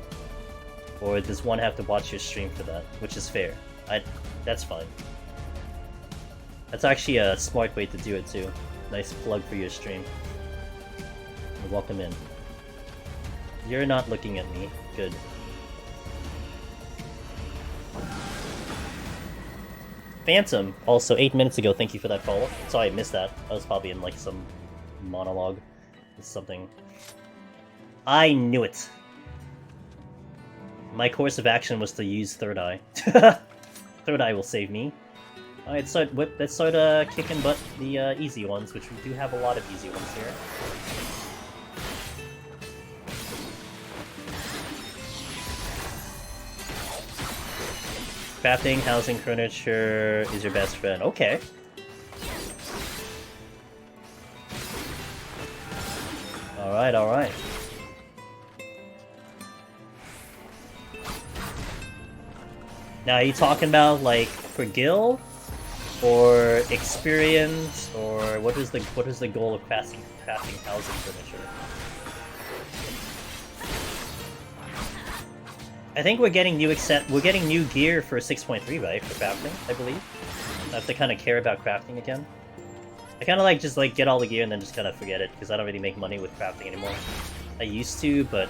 Or does one have to watch your stream for that? Which is fair. That's fine. That's actually a smart way to do it, too. Nice plug for your stream. Welcome in. You're not looking at me. Good. Phantom, also 8 minutes ago, thank you for that follow. Sorry, I missed that. I was probably in like some monologue or something. I knew it! My course of action was to use Third Eye. Third Eye will save me. Alright, let's start kicking butt the easy ones, which we do have a lot of easy ones here. Crafting, housing, furniture is your best friend. Okay. Alright, alright. Now, are you talking about, like, for gil? Or experience? Or what is the goal of crafting housing furniture? I think we're getting new gear for 6.3, right? For crafting, I believe. I have to kind of care about crafting again. I kind of like just like get all the gear and then just kind of forget it because I don't really make money with crafting anymore. I used to, but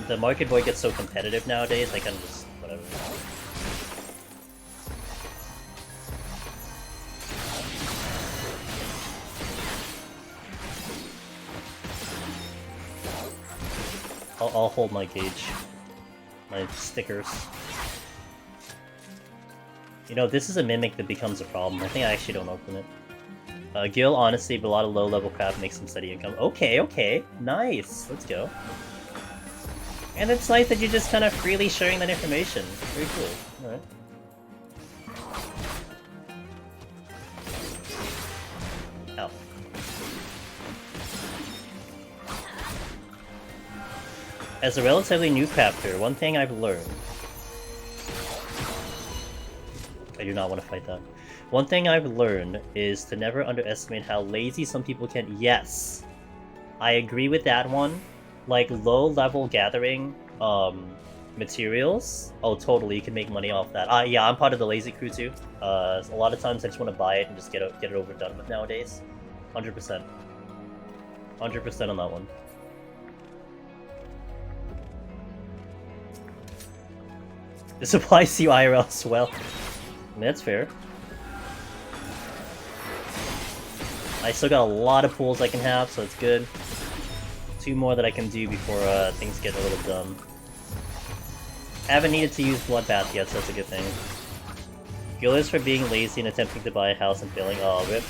the market void gets so competitive nowadays. I kind of just whatever. I'll hold my gauge. My stickers. You know, this is a mimic that becomes a problem. I think I actually don't open it. Gil, honestly, but a lot of low-level craft makes some steady income. Okay, okay. Nice. Let's go. And it's nice that you're just kind of freely sharing that information. Very cool. Alright. Ow. As a relatively new crafter, one thing I've learned... I do not want to fight that. One thing I've learned is to never underestimate how lazy some people can... Yes! I agree with that one. Like, low-level gathering, materials... Oh, totally, you can make money off that. Yeah, I'm part of the lazy crew, too. A lot of times I just want to buy it and just get it over and done with nowadays. 100%. 100% on that one. This applies to you IRL as well. I mean, that's fair. I still got a lot of pools I can have, so it's good. 2 more that I can do before things get a little dumb. I haven't needed to use Bloodbath yet, so that's a good thing. Gil is for being lazy and attempting to buy a house and failing. Oh, rip.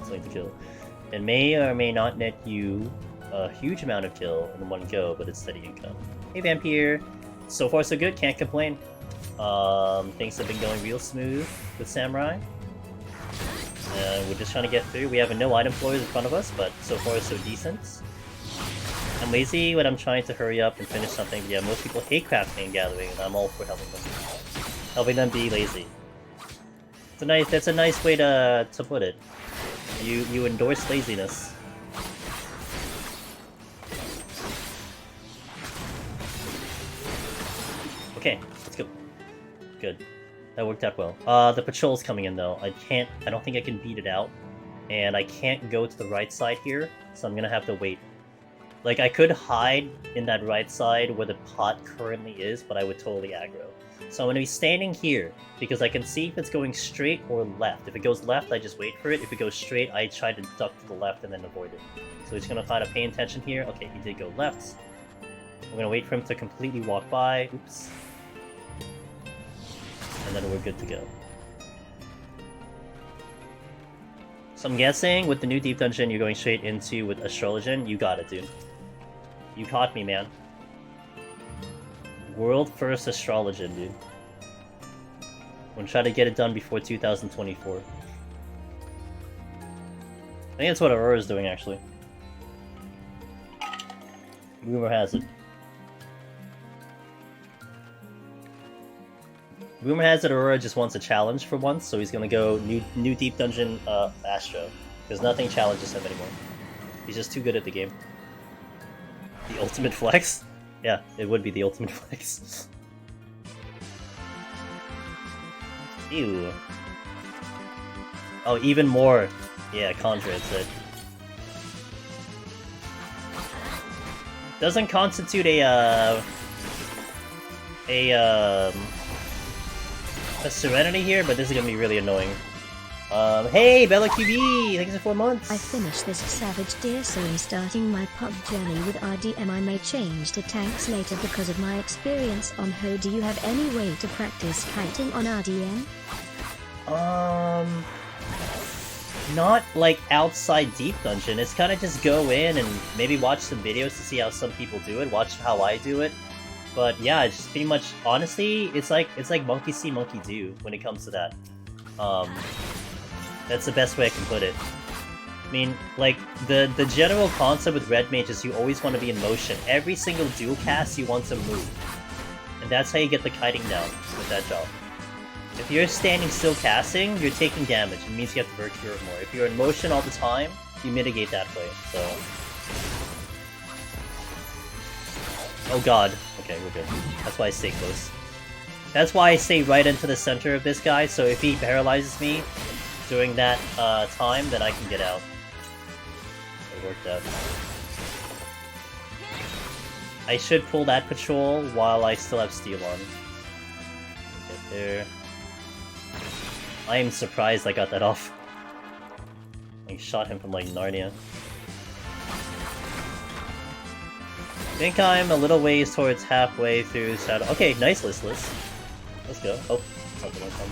It's like to kill. It may or may not net you a huge amount of kill in one go, but it's steady income. Hey Vampire! So far so good, can't complain. Things have been going real smooth with Samurai. We're just trying to get through. We have no item floors in front of us, but so far so decent. I'm lazy when I'm trying to hurry up and finish something, but yeah, most people hate crafting and gathering, and I'm all for helping them. Helping them be lazy. That's a nice way to put it. You endorse laziness. Okay, let's go. Good. That worked out well. The patrol's coming in though. I don't think I can beat it out. And I can't go to the right side here, so I'm gonna have to wait. Like, I could hide in that right side where the pot currently is, but I would totally aggro. So I'm gonna be standing here, because I can see if it's going straight or left. If it goes left, I just wait for it. If it goes straight, I try to duck to the left and then avoid it. So he's gonna try to pay attention here. Okay, he did go left. I'm gonna wait for him to completely walk by. Oops. And then we're good to go. So I'm guessing with the new deep dungeon you're going straight into with Astrologian. You got it, dude. You caught me, man. World first Astrologian, dude. I'm gonna try to get it done before 2024. I think that's what Aurora's doing, actually. Rumor has it. Rumor has it Aurora just wants a challenge for once, so he's gonna go new deep dungeon Astro. Because nothing challenges him anymore. He's just too good at the game. The ultimate flex? Yeah, it would be the ultimate flex. Ew. Oh, even more. Yeah, Conjure, it's it. Doesn't constitute a Serenity here, but this is gonna be really annoying. Hey, Bella QB! Thanks for 4 months! I finished this savage deer, so in starting my pub journey with RDM I may change to tanks later because of my experience on Ho. Do you have any way to practice kiting on RDM? Not like outside deep dungeon. It's kind of just go in and maybe watch some videos to see how some people do it, watch how I do it. But yeah, it's just pretty much, honestly, it's like monkey see, monkey do when it comes to that. That's the best way I can put it. I mean, like, the general concept with Red Mage is you always want to be in motion. Every single dual cast you want to move. And that's how you get the kiting down with that job. If you're standing still casting, you're taking damage. It means you have to Vercure it more. If you're in motion all the time, you mitigate that way, so... Oh god. Okay, we're good. That's why I stay close. That's why I stay right into the center of this guy, so if he paralyzes me during that time, then I can get out. It worked out. I should pull that patrol while I still have steel on. Get there. I am surprised I got that off. I shot him from like Narnia. I think I'm a little ways towards halfway through Shadow. Okay, nice listless. Let's go. Oh, something will come.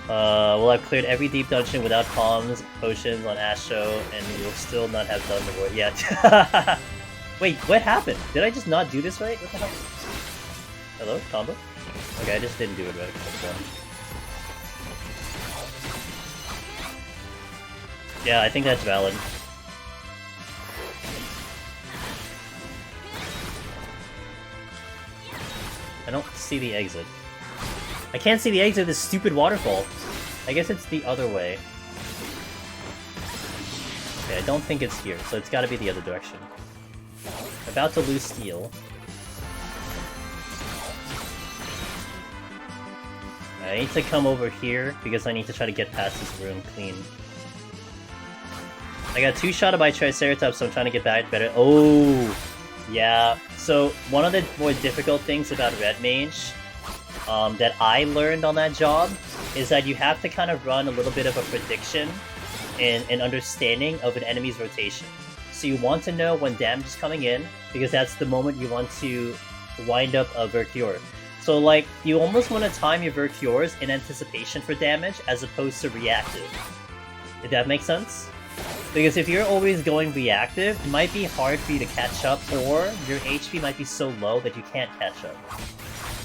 Well, I've cleared every deep dungeon without palms, potions on Astro, and we'll still not have done the work yet. Wait, what happened? Did I just not do this right? What the hell? Hello? Combo? Okay, I just didn't do it right. Yeah, I think that's valid. I don't see the exit. I can't see the exit of this stupid waterfall. I guess it's the other way. Okay, I don't think it's here, so it's gotta be the other direction. About to lose steel. I need to come over here because I need to try to get past this room clean. I got 2-shotted by Triceratops, so I'm trying to get back better. Oh! Yeah, so one of the more difficult things about Red Mage that I learned on that job is that you have to kind of run a little bit of a prediction and an understanding of an enemy's rotation. So you want to know when damage is coming in, because that's the moment you want to wind up a Vercure. So like, you almost want to time your Vercures in anticipation for damage as opposed to reactive. Did that make sense? Because if you're always going reactive, it might be hard for you to catch up, or your HP might be so low that you can't catch up.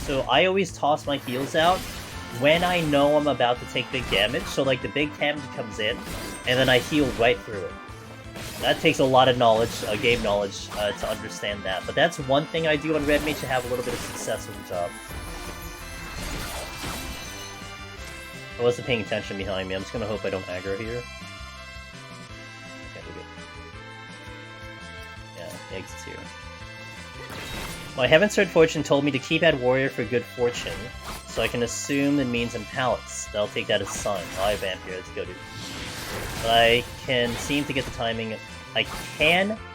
So I always toss my heals out when I know I'm about to take big damage, so like the big damage comes in, and then I heal right through it. That takes a lot of knowledge, game knowledge, to understand that. But that's one thing I do on Red Mage to have a little bit of success with the job. I wasn't paying attention behind me. I'm just gonna hope I don't aggro here. Okay, we're good. Yeah, exits here. My Heaven's Third Fortune told me to keep at Warrior for good fortune, so I can assume the means and palace. I'll take that as a sign. Oh, I have Vamp here, let's go, dude. But I can seem to get the timing.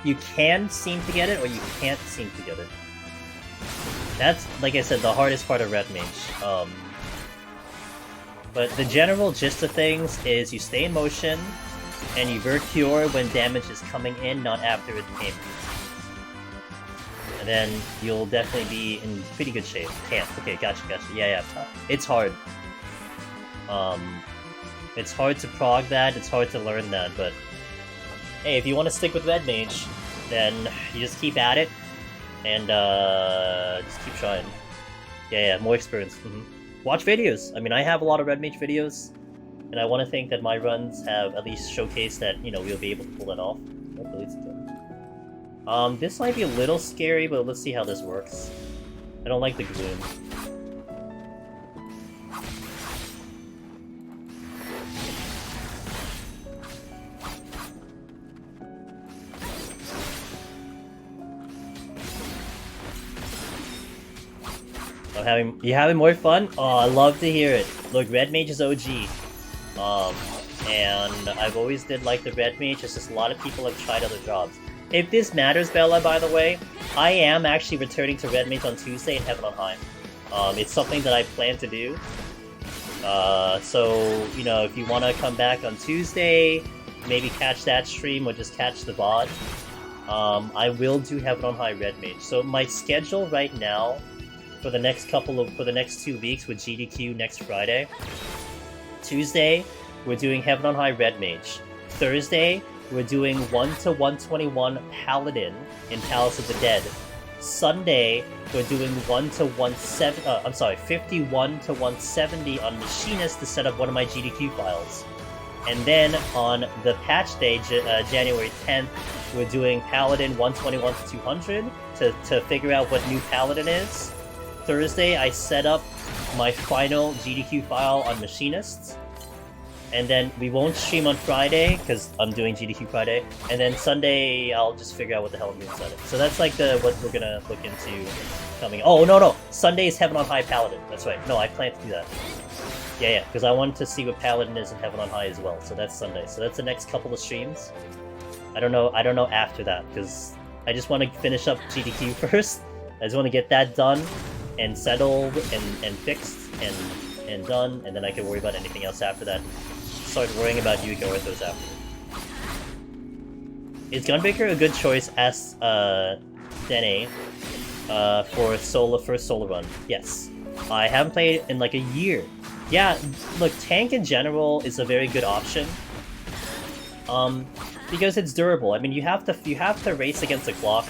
You can seem to get it, or you can't seem to get it. That's, like I said, the hardest part of Red Mage. But the general gist of things is you stay in motion, and you Vercure when damage is coming in, not after it came. And then you'll definitely be in pretty good shape. Can't. Okay, gotcha. Yeah. It's hard. It's hard to prog that, it's hard to learn that, but hey, if you want to stick with Red Mage, then you just keep at it, and just keep trying. Yeah, more experience. Watch videos. I mean, I have a lot of Red Mage videos, and I want to think that my runs have at least showcased that, you know, we'll be able to pull that off. This might be a little scary, but let's see how this works. I don't like the gloom. You having more fun? Oh, I love to hear it. Look, Red Mage is OG. And I've always did like the Red Mage, it's just a lot of people have tried other jobs. If this matters, Bella, by the way, I am actually returning to Red Mage on Tuesday in Heaven on High. It's something that I plan to do. So, you know, if you want to come back on Tuesday, maybe catch that stream or just catch the VOD. I will do Heaven on High Red Mage. So my schedule right now for the next 2 weeks with GDQ next Friday. Tuesday, we're doing Heaven on High Red Mage. Thursday, we're doing 1-121 Paladin in Palace of the Dead. Sunday, we're doing 51 to 170 on Machinist to set up one of my GDQ files. And then on the patch day, January 10th, we're doing Paladin 121-200 to figure out what new Paladin is. Thursday, I set up my final GDQ file on Machinists. And then we won't stream on Friday, because I'm doing GDQ Friday. And then Sunday, I'll just figure out what the hell I'm doing Sunday. So that's like what we're gonna look into coming. Oh, no. Sunday is Heaven on High Paladin. That's right. No, I plan to do that. Yeah, because I wanted to see what Paladin is in Heaven on High as well. So that's Sunday. So that's the next couple of streams. I don't know after that, because I just want to finish up GDQ first. I just want to get that done and settled and fixed and done, and then I can worry about anything else after that. Start worrying about Yu-Gi-Oh! Orthos after. Is Gunbreaker a good choice as Dene for first solo run? Yes. I haven't played in like a year. Yeah, look, tank in general is a very good option. Because it's durable. I mean, you have to race against the clock.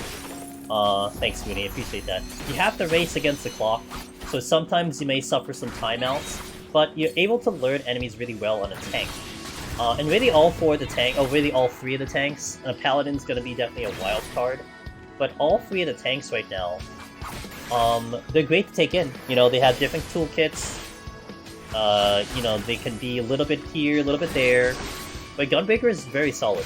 Thanks, Mooney, appreciate that. You have to race against the clock, so sometimes you may suffer some timeouts, but you're able to learn enemies really well on a tank. And really all three of the tanks, Paladin's gonna be definitely a wild card, but all three of the tanks right now, they're great to take in. You know, they have different toolkits, you know, they can be a little bit here, a little bit there, but Gunbreaker is very solid.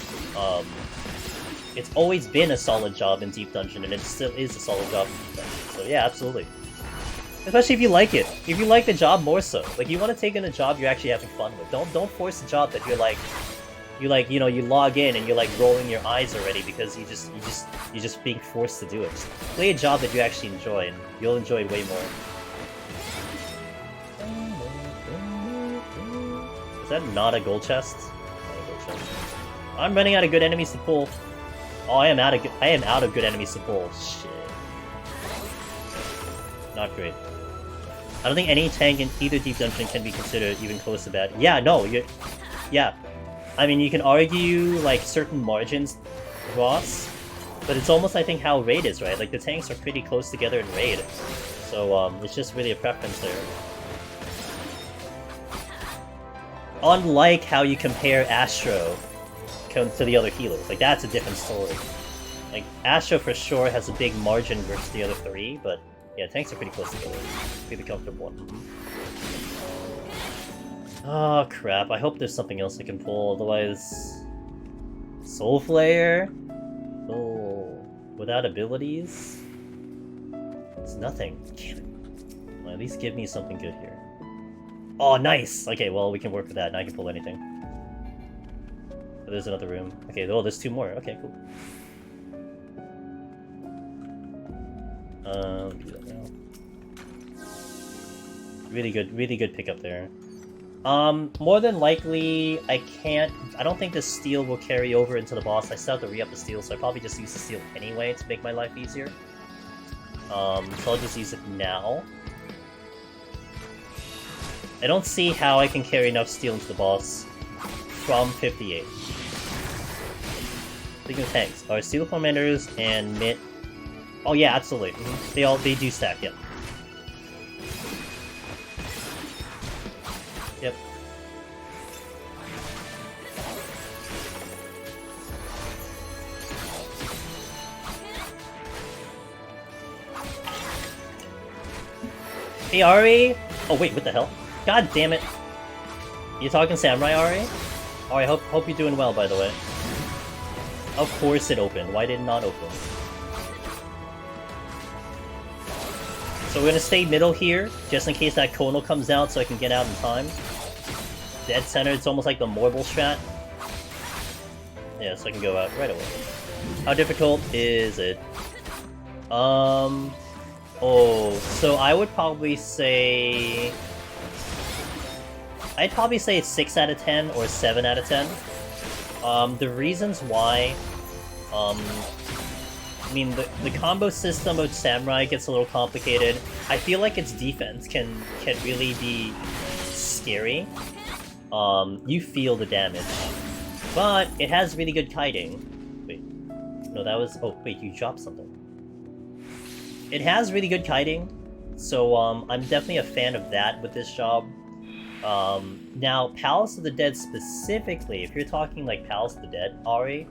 It's always been a solid job in Deep Dungeon, and it still is a solid job in Deep Dungeon, so yeah, absolutely. Especially if you like it. If you like the job more so. Like, you want to take in a job you're actually having fun with. Don't force a job that you log in and you're like rolling your eyes already because you're just being forced to do it. Just play a job that you actually enjoy, and you'll enjoy it way more. Is that not a gold chest? Not a gold chest. I'm running out of good enemies to pull. Oh, I am out of good enemies to pull. Shit. Not great. I don't think any tank in either Deep Dungeon can be considered even close to bad. Yeah, no, yeah. I mean, you can argue, like, certain margins, Ross, but it's almost, I think, how Raid is, right? Like, the tanks are pretty close together in Raid. So, it's just really a preference there. Unlike how you compare Astro to the other healers. Like, that's a different story. Like, Astro for sure has a big margin versus the other three, but yeah, tanks are pretty close together. Pretty comfortable. Oh crap, I hope there's something else I can pull, otherwise... Soul Flare? Oh, without abilities? It's nothing. Damn it. Well, at least give me something good here. Oh, nice! Okay, well, we can work with that, and I can pull anything. Oh, there's another room. Okay, oh, there's two more. Okay, cool. Do that now. Really good pickup there. More than likely, I don't think the steel will carry over into the boss. I still have to re-up the steel, so I probably just use the steel anyway to make my life easier. So I'll just use it now. I don't see how I can carry enough steel into the boss from 58. Speaking of tanks, our steel commanders and mid. Oh yeah, absolutely. They do stack. Yep. Yep. Hey Ari! Oh wait, what the hell? God damn it! You talking Samurai Ari? Oh, I hope you're doing well, by the way. Of course it opened. Why did it not open? So we're gonna stay middle here, just in case that Konal comes out so I can get out in time. Dead center, it's almost like the Morbol strat. Yeah, so I can go out right away. How difficult is it? Oh, so I would probably say... I'd probably say 6 out of 10 or 7 out of 10. The reasons why... I mean, the combo system of Samurai gets a little complicated. I feel like its defense can really be scary. You feel the damage. But it has really good kiting. Wait. No, that was... Oh, wait, you dropped something. It has really good kiting, so I'm definitely a fan of that with this job. Now, Palace of the Dead specifically, if you're talking like Palace of the Dead, Ari,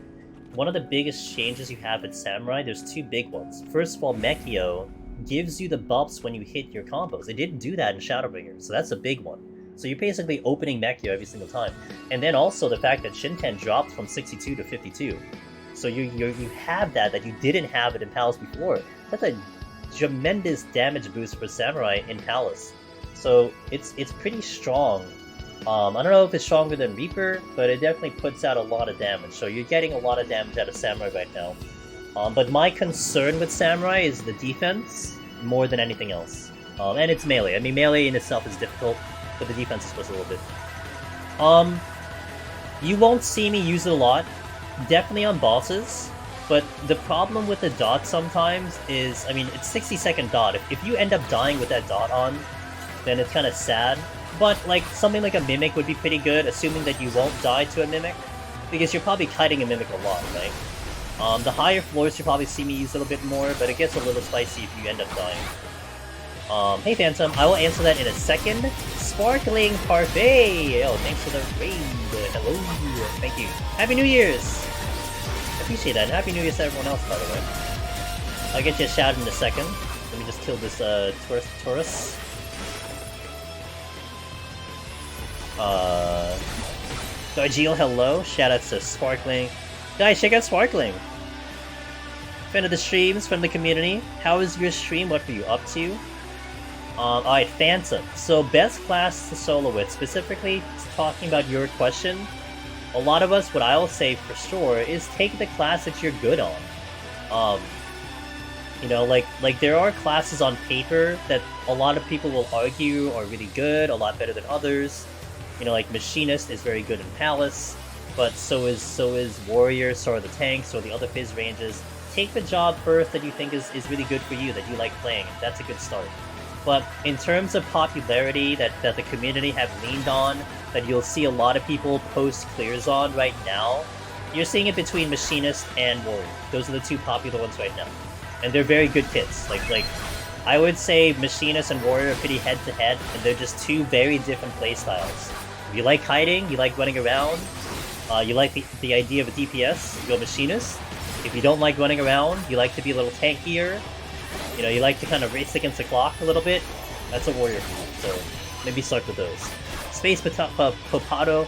one of the biggest changes you have with Samurai, there's two big ones. First of all, Meikyo gives you the buffs when you hit your combos. It didn't do that in Shadowbringer, so that's a big one. So you're basically opening Meikyo every single time. And then also the fact that Shinten dropped from 62 to 52. So you have that you didn't have it in Palace before. That's a tremendous damage boost for Samurai in Palace. So it's pretty strong. I don't know if it's stronger than Reaper, but it definitely puts out a lot of damage. So you're getting a lot of damage out of Samurai right now. But my concern with Samurai is the defense more than anything else. And it's melee. I mean, melee in itself is difficult, but the defense is supposed to be a little bit. You won't see me use it a lot. Definitely on bosses. But the problem with the dot sometimes is, I mean, it's 60-second dot. If you end up dying with that dot on, then it's kind of sad. But like something like a Mimic would be pretty good, assuming that you won't die to a Mimic. Because you're probably kiting a Mimic a lot, right? The higher floors you probably see me use it a little bit more, but it gets a little spicy if you end up dying. Hey Phantom, I will answer that in a second. Sparkling Parfait! Oh, thanks for the raid. Hello. Thank you. Happy New Year's! I appreciate that, and Happy New Year's to everyone else, by the way. I'll get you a shout in a second. Let me just kill this, Taurus. Dargeel, hello. Shoutouts to Sparkling. Guys, check out Sparkling. Friend of the streams, friend of the community. How was your stream? What were you up to? Alright, Phantom. So, best class to solo with, specifically talking about your question. A lot of us, what I'll say for sure, is take the class that you're good on. You know, like there are classes on paper that a lot of people will argue are really good, a lot better than others. You know, like Machinist is very good in Palace, but so is Warrior, so are the tanks, or the other phase ranges. Take the job first that you think is really good for you, that you like playing. That's a good start. But in terms of popularity that the community have leaned on, that you'll see a lot of people post clears on right now, you're seeing it between Machinist and Warrior. Those are the two popular ones right now. And they're very good kits. Like I would say Machinist and Warrior are pretty head-to-head, and they're just two very different playstyles. If you like hiding, you like running around, You like the idea of a DPS, you go Machinist. If you don't like running around, you like to be a little tankier, you know, you like to kind of race against the clock a little bit, that's a warrior for you, so maybe start with those. Space Popoto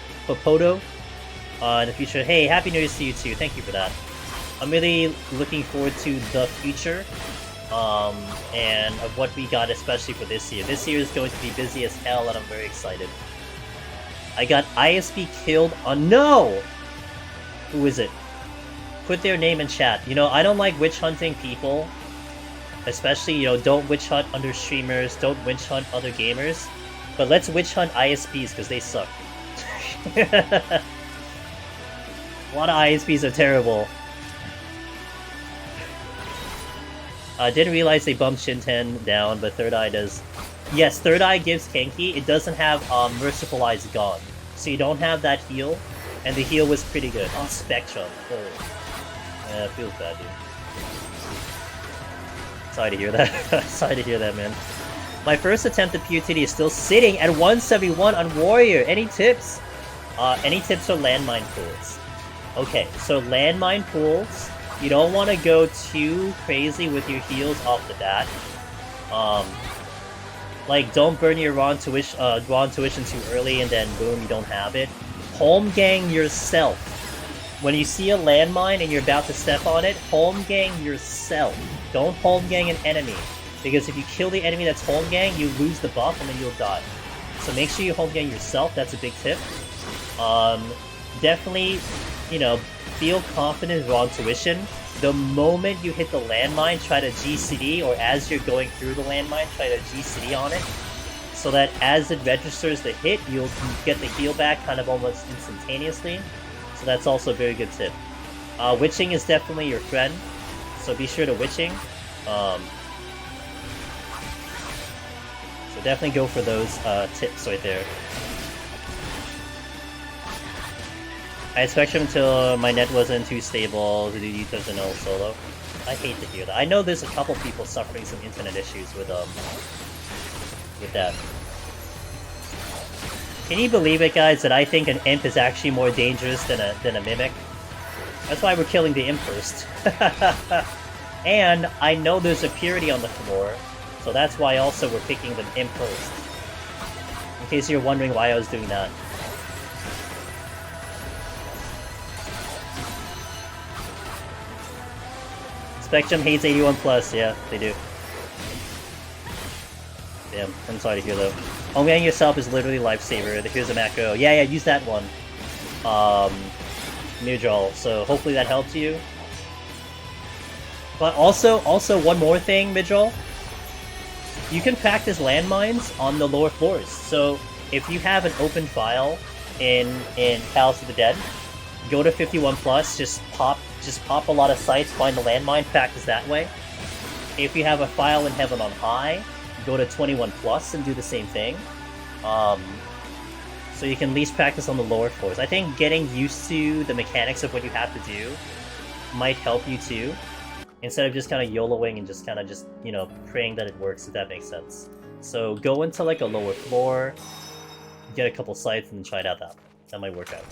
in the future. Hey, Happy New Year's to you too, thank you for that. I'm really looking forward to the future, and of what we got especially for this year. This year is going to be busy as hell, and I'm very excited. I got ISP killed on— No! Who is it? Put their name in chat. You know, I don't like witch hunting people. Especially, you know, don't witch hunt under streamers, don't witch hunt other gamers. But let's witch hunt ISPs, because they suck. A lot of ISPs are terrible. I didn't realize they bumped Shinten down, but Third Eye does. Yes, Third Eye gives Kenki. It doesn't have Merciful Eyes gone. So you don't have that heal, and the heal was pretty good. Oh, Spectrum. Oh. Yeah, it feels bad, dude. Sorry to hear that. Sorry to hear that, man. My first attempt at PoTD is still sitting at 171 on Warrior. Any tips? Any tips for landmine pools? Okay, so landmine pools, you don't want to go too crazy with your heals off the bat. Like, don't burn your Raw Intuition too early and then boom, you don't have it. Home gang yourself. When you see a landmine and you're about to step on it, home gang yourself. Don't home gang an enemy. Because if you kill the enemy that's home gang, you lose the buff and then you'll die. So make sure you home gang yourself, that's a big tip. Definitely, you know, feel confident in Raw Intuition. The moment you hit the landmine, try to GCD, or as you're going through the landmine, try to GCD on it. So that as it registers the hit, you'll get the heal back kind of almost instantaneously. So that's also a very good tip. Witching is definitely your friend, so be sure to witching. So definitely go for those tips right there. I had Spectrum until my net wasn't too stable to do Yutas and no solo. I hate to hear that. I know there's a couple people suffering some internet issues with that. Can you believe it, guys, that I think an imp is actually more dangerous than a mimic? That's why we're killing the imp first. And I know there's a purity on the floor, so that's why also we're picking the imp first. In case you're wondering why I was doing that. Spectrum hates 81+, yeah, they do. Damn, I'm sorry to hear though. Homegang yourself is literally lifesaver. Here's a macro. Yeah, use that one. Neutral. So hopefully that helps you. But also one more thing, Midral. You can practice landmines on the lower floors. So if you have an open file in Palace of the Dead, go to 51+, just pop a lot of sites, find the landmine, practice that way. If you have a file in Heaven on High, go to 21+ and do the same thing. So you can at least practice on the lower floors. I think getting used to the mechanics of what you have to do might help you too. Instead of just kind of YOLOing and just you know, praying that it works, if that makes sense. So go into like a lower floor, get a couple sites, and then try it out that way. That might work out.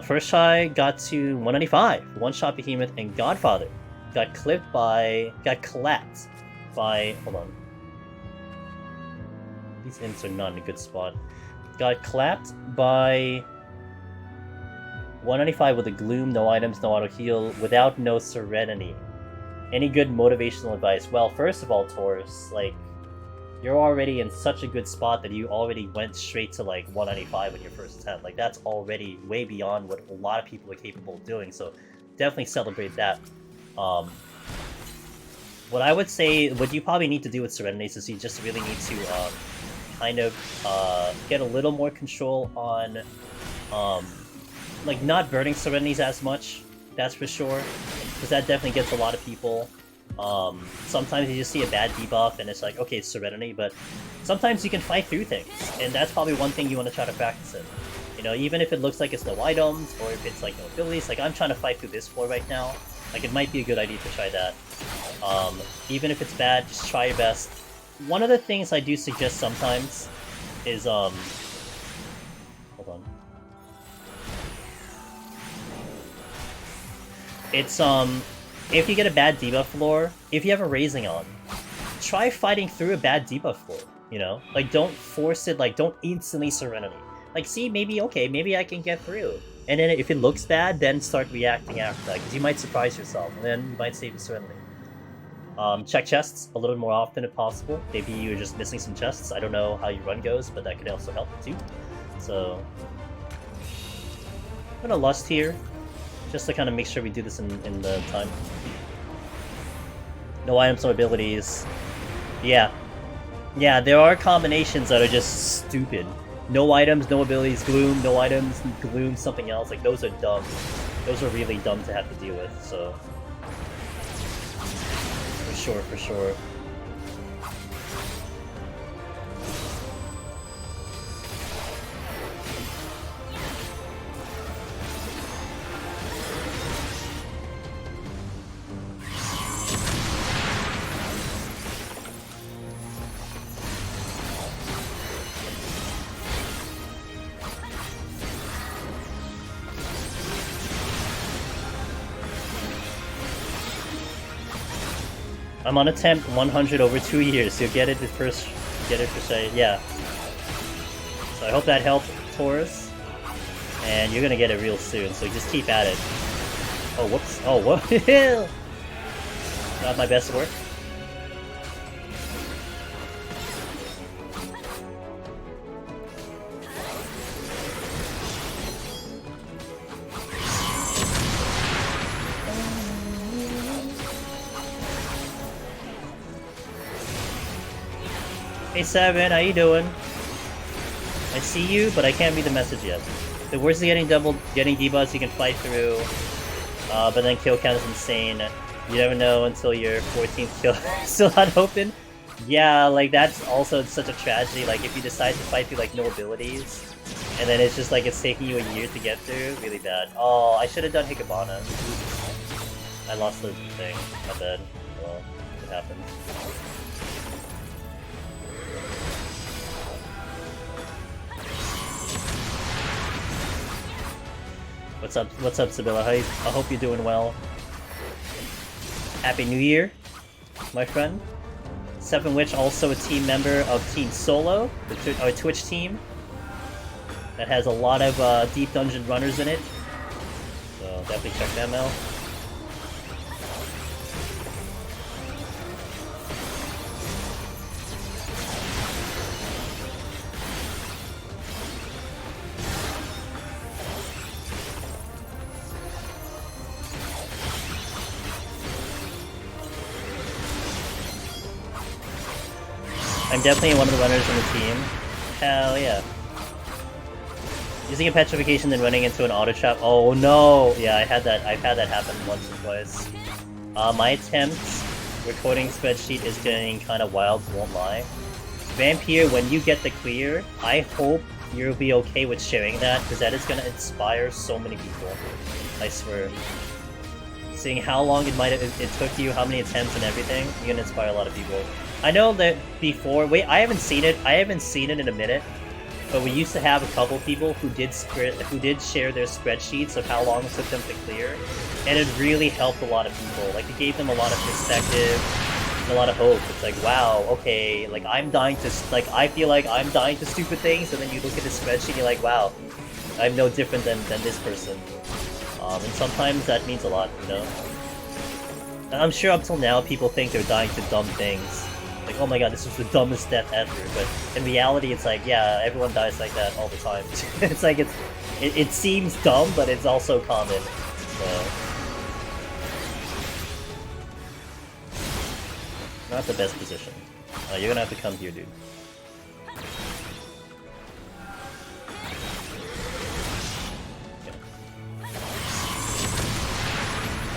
First try got to 195. One-shot Behemoth and Godfather. Got clapped by... Hold on. These imps are not in a good spot. Got clapped by 195 with a Gloom, no items, no auto heal, without no Serenity. Any good motivational advice? Well, first of all, Taurus, like, you're already in such a good spot that you already went straight to like 195 in your first attempt. Like, that's already way beyond what a lot of people are capable of doing, so definitely celebrate that. What I would say, what you probably need to do with Serenities is you just really need to kind of get a little more control on like not burning Serenities as much, that's for sure, because that definitely gets a lot of people. Sometimes you just see a bad debuff and it's like, okay, it's Serenity, but sometimes you can fight through things, and that's probably one thing you want to try to practice in. You know, even if it looks like it's no items, or if it's like no abilities, like I'm trying to fight through this floor right now, like it might be a good idea to try that. Even if it's bad, just try your best. One of the things I do suggest sometimes is hold on. It's if you get a bad debuff floor, if you have a raising on, try fighting through a bad debuff floor, you know? Like, don't force it, like, don't instantly Serenity. Like, see, maybe, okay, maybe I can get through. And then if it looks bad, then start reacting after that, because you might surprise yourself, and then you might save the Serenity. Check chests a little more often if possible. Maybe you're just missing some chests. I don't know how your run goes, but that could also help too. So, I'm gonna Lust here, just to kind of make sure we do this in the time. No items, no abilities. Yeah. Yeah, there are combinations that are just stupid. No items, no abilities, Gloom, no items, Gloom, something else. Like, those are dumb. Those are really dumb to have to deal with, so... For sure, for sure. I'm on attempt 100 over 2 years, so you'll get it first. Get it for say, yeah. So I hope that helped, Taurus. And you're gonna get it real soon, so just keep at it. Oh, whoops! Oh, what? Not my best work. Hey Seven, how you doing? I see you, but I can't read the message yet. The worst is getting debuffs you can fight through, but then kill count is insane. You never know until your 14th kill still not open. Yeah, like that's also such a tragedy. Like if you decide to fight through like no abilities, and then it's just like it's taking you a year to get through, really bad. Oh, I should have done Hikabana. I lost the thing. My bad. Well, it happened. What's up, Sibylla? I hope you're doing well. Happy New Year, my friend. Seven Witch, also a team member of Team Solo, our Twitch team. That has a lot of deep dungeon runners in it. So definitely check them out. I'm definitely one of the runners on the team. Hell yeah. Using a petrification then running into an auto trap. Oh no! Yeah, I've had that happen once or twice. My attempts recording spreadsheet is getting kind of wild, won't lie. Vampire, when you get the clear, I hope you'll be okay with sharing that, because that is gonna inspire so many people. I swear. Seeing how long it took you, how many attempts and everything, you're gonna inspire a lot of people. I know that before, wait, I haven't seen it in a minute, but we used to have a couple people who did share their spreadsheets of how long it took them to clear, and it really helped a lot of people. Like, it gave them a lot of perspective, and a lot of hope. It's like, wow, okay, like, I feel like I'm dying to stupid things, and then you look at the spreadsheet and you're like, wow, I'm no different than this person. And sometimes that means a lot, you know? And I'm sure up till now people think they're dying to dumb things. Like, oh my god, this is the dumbest death ever, but in reality it's like, yeah, everyone dies like that all the time. It's like, it seems dumb, but it's also common, so... Not the best position. You're gonna have to come here, dude.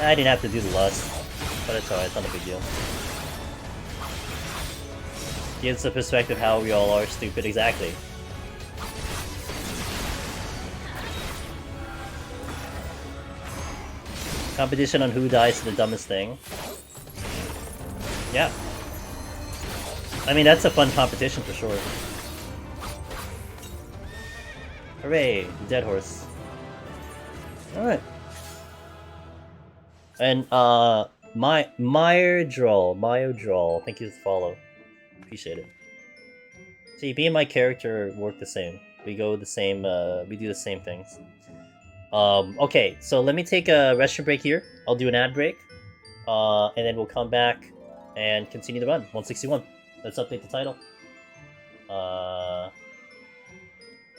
I didn't have to do the lust, but it's alright, it's not a big deal. Gives the perspective how we all are stupid, exactly. Competition on who dies to the dumbest thing. Yeah. I mean, that's a fun competition for sure. Hooray, dead horse. Alright. And Myodrol, thank you for the follow. Appreciate it. See, me and my character work the same. We go the same, we do the same things. Okay, so let me take a restroom break here. I'll do an ad break. And then we'll come back and continue the run. 161. Let's update the title.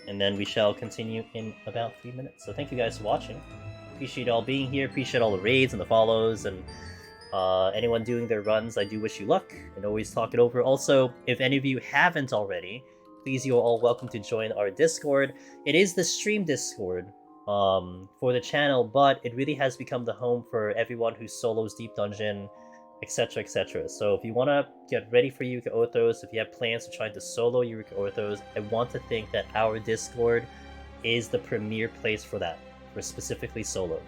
And then we shall continue in about 3 minutes. So thank you guys for watching. Appreciate all being here. Appreciate all the raids and the follows and anyone doing their runs. I do wish you luck and always talk it over. Also, if any of you haven't already, please, you are all welcome to join our Discord. It is the stream Discord for the channel, but it really has become the home for everyone who solos Deep Dungeon, etc, etc. So if you want to get ready for Eureka Orthos, if you have plans to try to solo Eureka Orthos, I want to think that our Discord is the premier place for that, for specifically solo.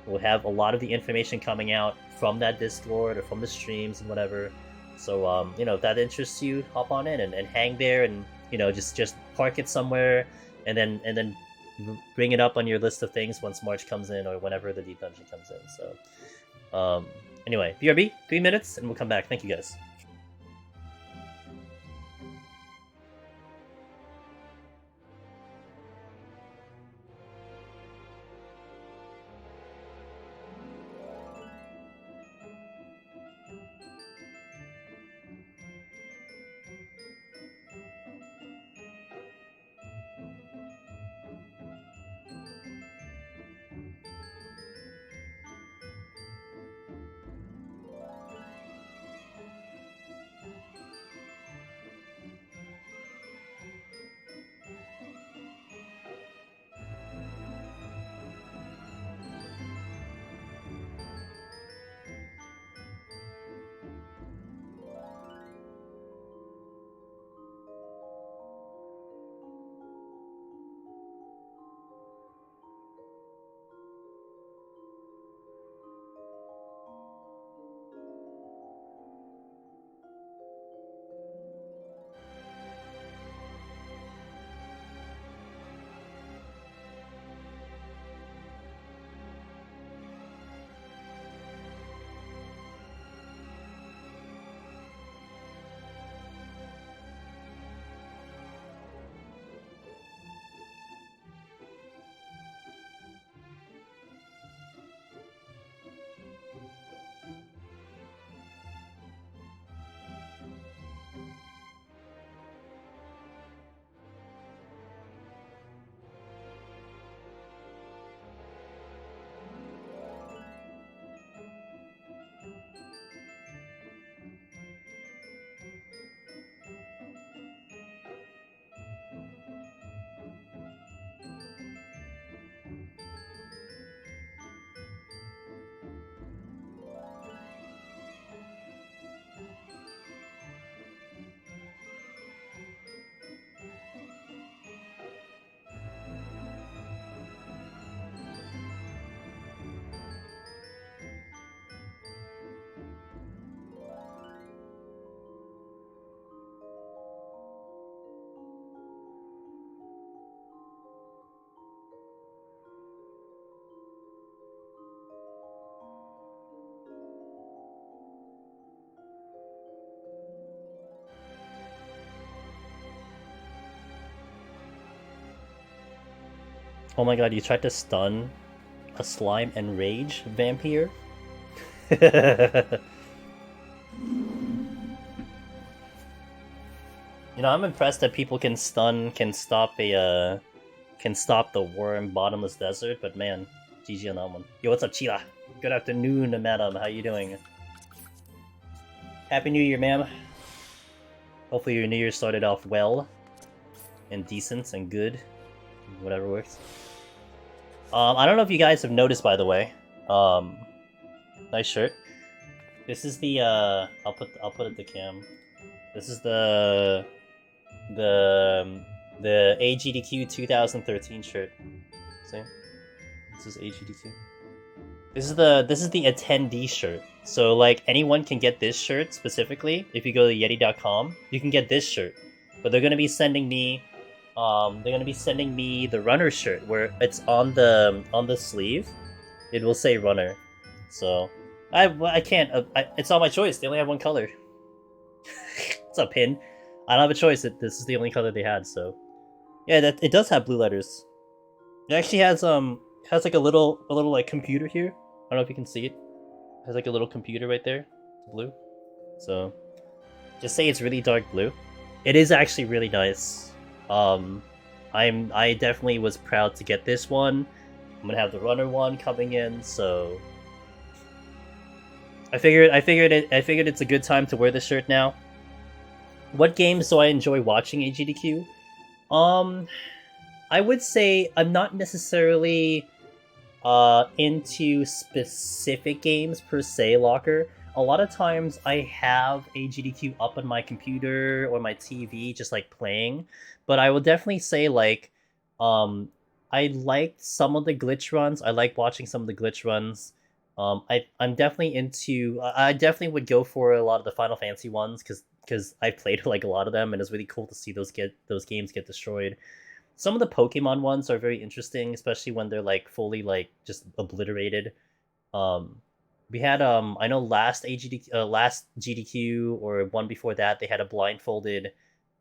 We'll have a lot of the information coming out from that Discord or from the streams and whatever. So you know, if that interests you, hop on in and hang there, and you know, just park it somewhere, and then bring it up on your list of things once March comes in or whenever the Deep Dungeon comes in. So anyway, BRB, 3 minutes, and we'll come back. Thank you guys. Oh my god, you tried to stun a slime and rage vampire? You know, I'm impressed that people can stop the worm bottomless desert, but man, GG on that one. Yo, what's up, Chila? Good afternoon, madam. How you doing? Happy New Year, ma'am. Hopefully your New Year started off well and decent and good. Whatever works. I don't know if you guys have noticed, by the way. Nice shirt. This is the I'll put it to cam. This is the AGDQ 2013 shirt. See? This is AGDQ. This is the attendee shirt. So like anyone can get this shirt specifically. If you go to yeti.com, you can get this shirt. But they're gonna be sending me they're gonna be sending me the runner shirt where it's on the sleeve. It will say runner. So I can't. It's not my choice. They only have one color. It's a pin. I don't have a choice. This is the only color they had. So yeah, that it does have blue letters. It actually has like a little like computer here. I don't know if you can see it. It has like a little computer right there. It's blue. So just say it's really dark blue. It is actually really nice. Um, I definitely was proud to get this one. I'm gonna have the runner one coming in, so I figured it's a good time to wear this shirt now. What games do I enjoy watching AGDQ? Um, I would say I'm not necessarily into specific games per se, Locker. A lot of times I have AGDQ up on my computer or my TV just like playing, but I will definitely say like um I liked some of the glitch runs. I like watching some of the glitch runs. I'm definitely into I definitely would go for a lot of the Final Fantasy ones cuz I played like a lot of them and it's really cool to see those games get destroyed. Some of the Pokemon ones are very interesting, especially when they're like fully like just obliterated. Um, we had I know last GDQ or one before that they had a blindfolded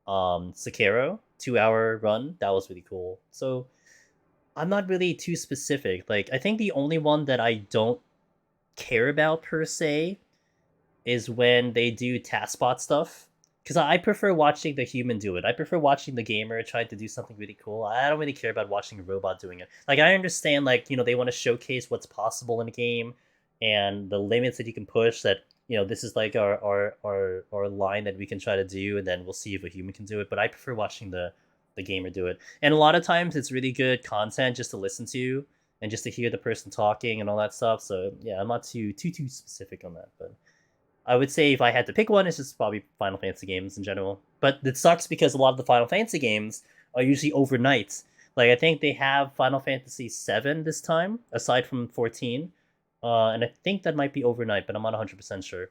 Sekiro 2 hour run. That was really cool. So I'm not really too specific. Like I think the only one that I don't care about per se is when they do taskbot stuff. Because I prefer watching the human do it. I prefer watching the gamer try to do something really cool. I don't really care about watching a robot doing it. Like I understand, like they want to showcase what's possible in a game and the limits that you can push. That this is like our line that we can try to do, and then we'll see if a human can do it. But I prefer watching the gamer do it. And a lot of times it's really good content just to listen to and just to hear the person talking and all that stuff. So yeah, I'm not too specific on that, but I would say if I had to pick one, it's just probably Final Fantasy games in general. But it sucks because a lot of the Final Fantasy games are usually overnight. Like I think they have Final Fantasy 7 this time, aside from 14, and I think that might be overnight, but I'm not 100% sure.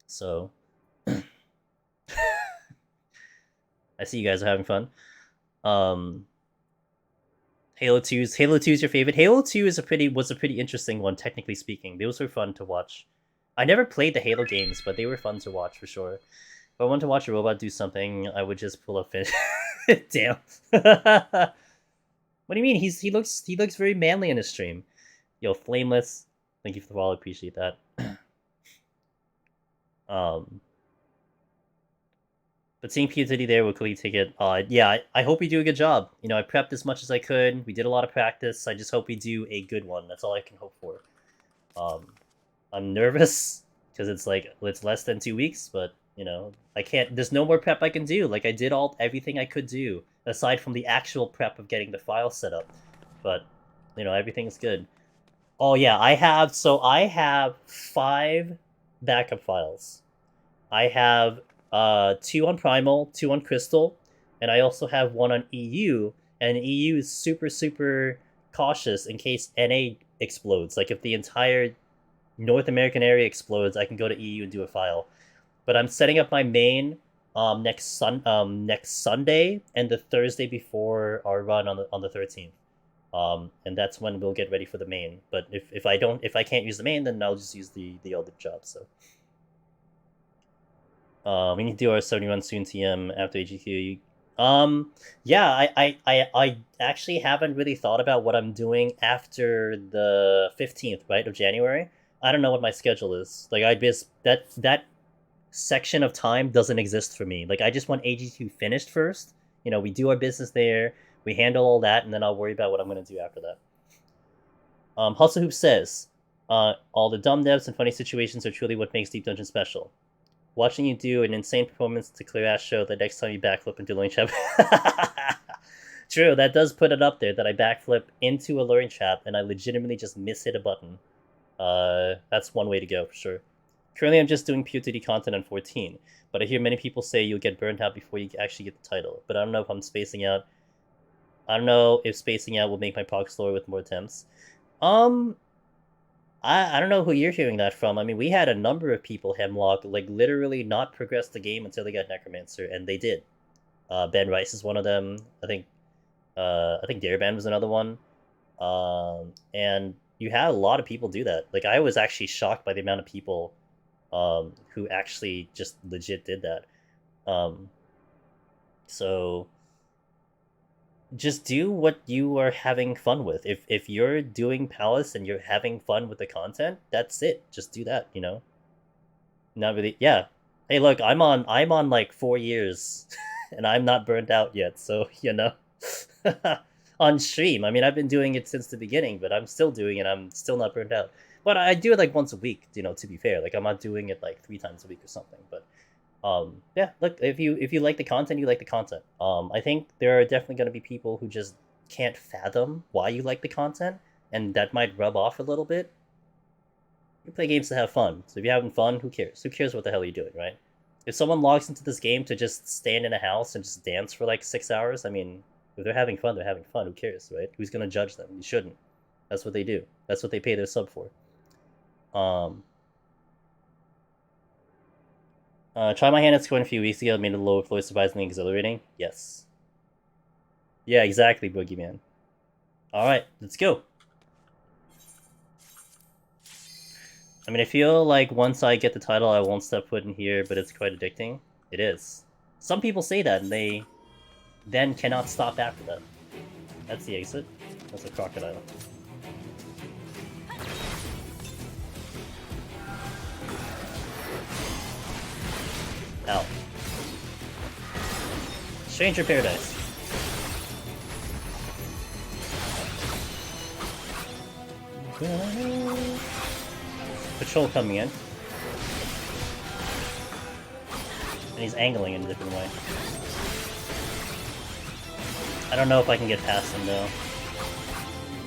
So I see you guys are having fun. Um, Halo 2 is your favorite. Halo 2 was a pretty interesting one, technically speaking. Those were fun to watch. I never played the Halo games, but they were fun to watch for sure. If I wanted to watch a robot do something, I would just pull up Finn. Damn. What do you mean? He looks very manly in his stream. Yo, Flameless. Thank you for the follow. Appreciate that. um, but seeing PoTD there will clearly take it. Yeah, I hope we do a good job. I prepped as much as I could. We did a lot of practice. I just hope we do a good one. That's all I can hope for. Um, I'm nervous because it's less than 2 weeks, but I can't. There's no more prep I can do. Like I did everything I could do aside from the actual prep of getting the file set up, but everything's good. Oh yeah, I have 5 backup files. I have 2 on Primal, 2 on Crystal, and I also have 1 on EU. And EU is super cautious in case NA explodes. Like if the entire North American area explodes, I can go to EU and do a file. But I'm setting up my main next Sunday and the Thursday before our run on the 13th. And that's when we'll get ready for the main. But if I can't use the main, then I'll just use the other job. So we need to do our 71 soon TM after AGQ. Yeah, I actually haven't really thought about what I'm doing after the 15th, right, of January. I don't know what my schedule is. Like I just that section of time doesn't exist for me. Like I just want AG2 finished first. We do our business there, we handle all that, and then I'll worry about what I'm gonna do after that. Hustle Hoop says, all the dumb devs and funny situations are truly what makes Deep Dungeon special. Watching you do an insane performance to clear ass show that next time you backflip into Luring Trap. True, that does put it up there that I backflip into a Luring Trap and I legitimately just hit a button. That's one way to go for sure. Currently, I'm just doing PoTD content on 14, but I hear many people say you'll get burnt out before you actually get the title. But I don't know if I'm spacing out. I don't know if spacing out will make my POG slower with more attempts. I don't know who you're hearing that from. I mean, we had a number of people, Hemlock, like literally not progress the game until they got Necromancer, and they did. Ben Rice is one of them. I think Dareban was another one. And you had a lot of people do that. Like I was actually shocked by the amount of people who actually just legit did that. Um, so just do what you are having fun with. If you're doing Palace and you're having fun with the content, that's it. Just do that, you know? Not really. Yeah. Hey, look, I'm on like 4 years and I'm not burnt out yet. So, you know. On stream. I mean, I've been doing it since the beginning, but I'm still doing it. I'm still not burnt out. But I do it like once a week, you know, to be fair. Like I'm not doing it like 3 times a week or something, but yeah, look, if you like the content, you like the content. I think there are definitely going to be people who just can't fathom why you like the content, and that might rub off a little bit. You play games to have fun, so if you're having fun, who cares? Who cares what the hell you're doing, right? If someone logs into this game to just stand in a house and just dance for like 6 hours, I mean, if they're having fun, they're having fun. Who cares, right? Who's gonna judge them? You shouldn't. That's what they do. That's what they pay their sub for. Try my hand at scoring a few weeks ago. Made the lower floor surprisingly exhilarating. Yes. Yeah, exactly, Boogeyman. Alright, let's go. I mean, I feel like once I get the title, I won't step foot in here, but it's quite addicting. It is. Some people say that, and they then cannot stop after that. That's the exit. That's a crocodile. Ow. Stranger Paradise. Patrol coming in. And he's angling in a different way. I don't know if I can get past him though.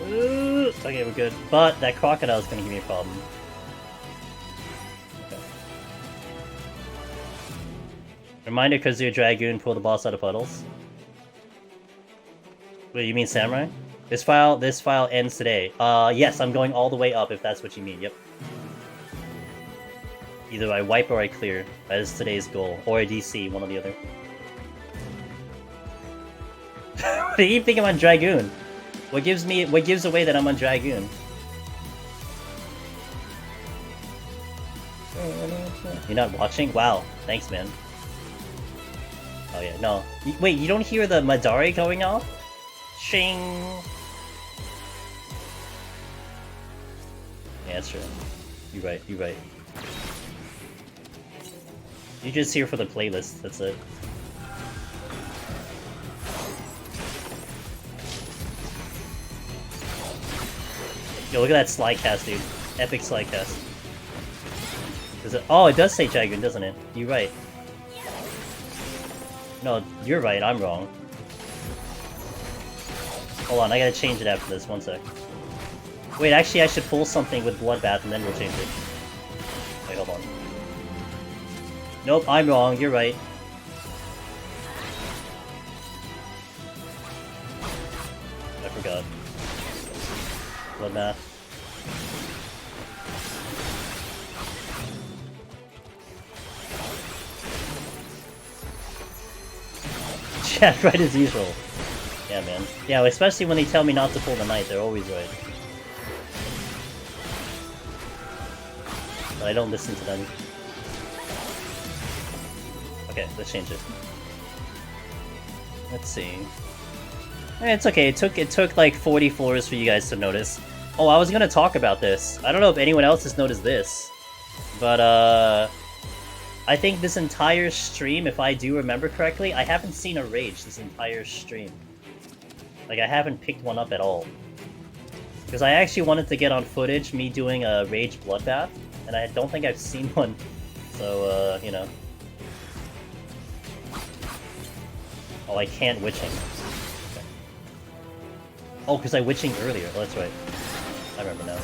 Ooh, okay, we're good. But that crocodile is gonna give me a problem. Okay. Reminder, because you're a Dragoon, pull the boss out of puddles. Wait, you mean Samurai? This file ends today. Yes, I'm going all the way up if that's what you mean, yep. Either I wipe or I clear. That is today's goal. Or a DC, one or the other. What do you think I'm on Dragoon? What gives away that I'm on Dragoon? You're not watching? Wow. Thanks, man. Oh yeah, no. Wait, you don't hear the Madari going off? Shing! Yeah, that's true. You're right, you're right. You're just here for the playlist, that's it. Yo, look at that slide cast, dude. Epic slide cast. Oh, it does say Dragoon, doesn't it? You're right. No, you're right, I'm wrong. Hold on, I gotta change it after this, one sec. Wait, actually I should pull something with Bloodbath and then we'll change it. Wait, hold on. Nope, I'm wrong, you're right. I forgot. Bloodbath. Chat right as usual. Yeah, man. Yeah, especially when they tell me not to pull the knight, they're always right. But I don't listen to them. Okay, let's change it. Let's see. It's okay, it took like 40 floors for you guys to notice. Oh, I was gonna talk about this. I don't know if anyone else has noticed this. But, I think this entire stream, if I do remember correctly, I haven't seen a rage this entire stream. Like, I haven't picked one up at all. Because I actually wanted to get on footage me doing a rage bloodbath, and I don't think I've seen one. So, you know. Oh, I can't witching. Okay. Oh, because I witching earlier. Oh, that's right. I remember now.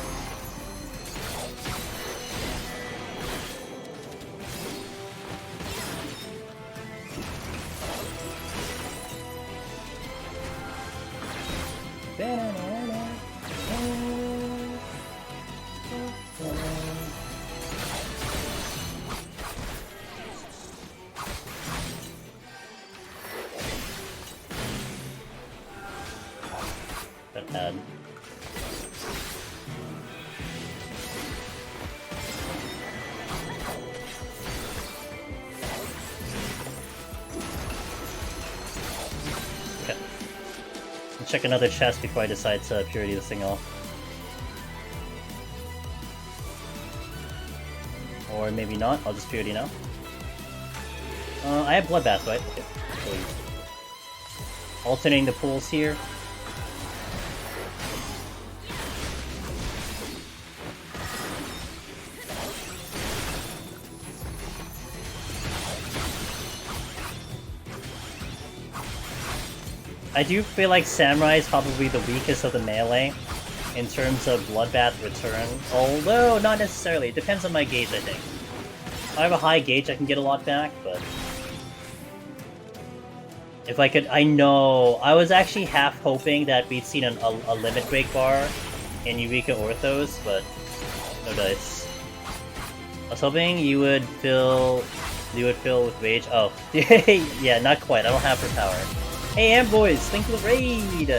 that bad. Okay. I'll check another chest before I decide to purity this thing off. Or maybe not, I'll just purity now. I have Bloodbath, right? Okay. Alternating the pools here. I do feel like Samurai is probably the weakest of the melee in terms of Bloodbath return, although not necessarily. It depends on my gauge, I think. If I have a high gauge, I can get a lot back, but... If I could... I know... I was actually half hoping that we'd seen a limit break bar in Eureka Orthos, but... No dice. I was hoping you would fill... You would fill with rage. Oh. Yeah, not quite. I don't have her power. Hey, Amboys! Thanks for the raid!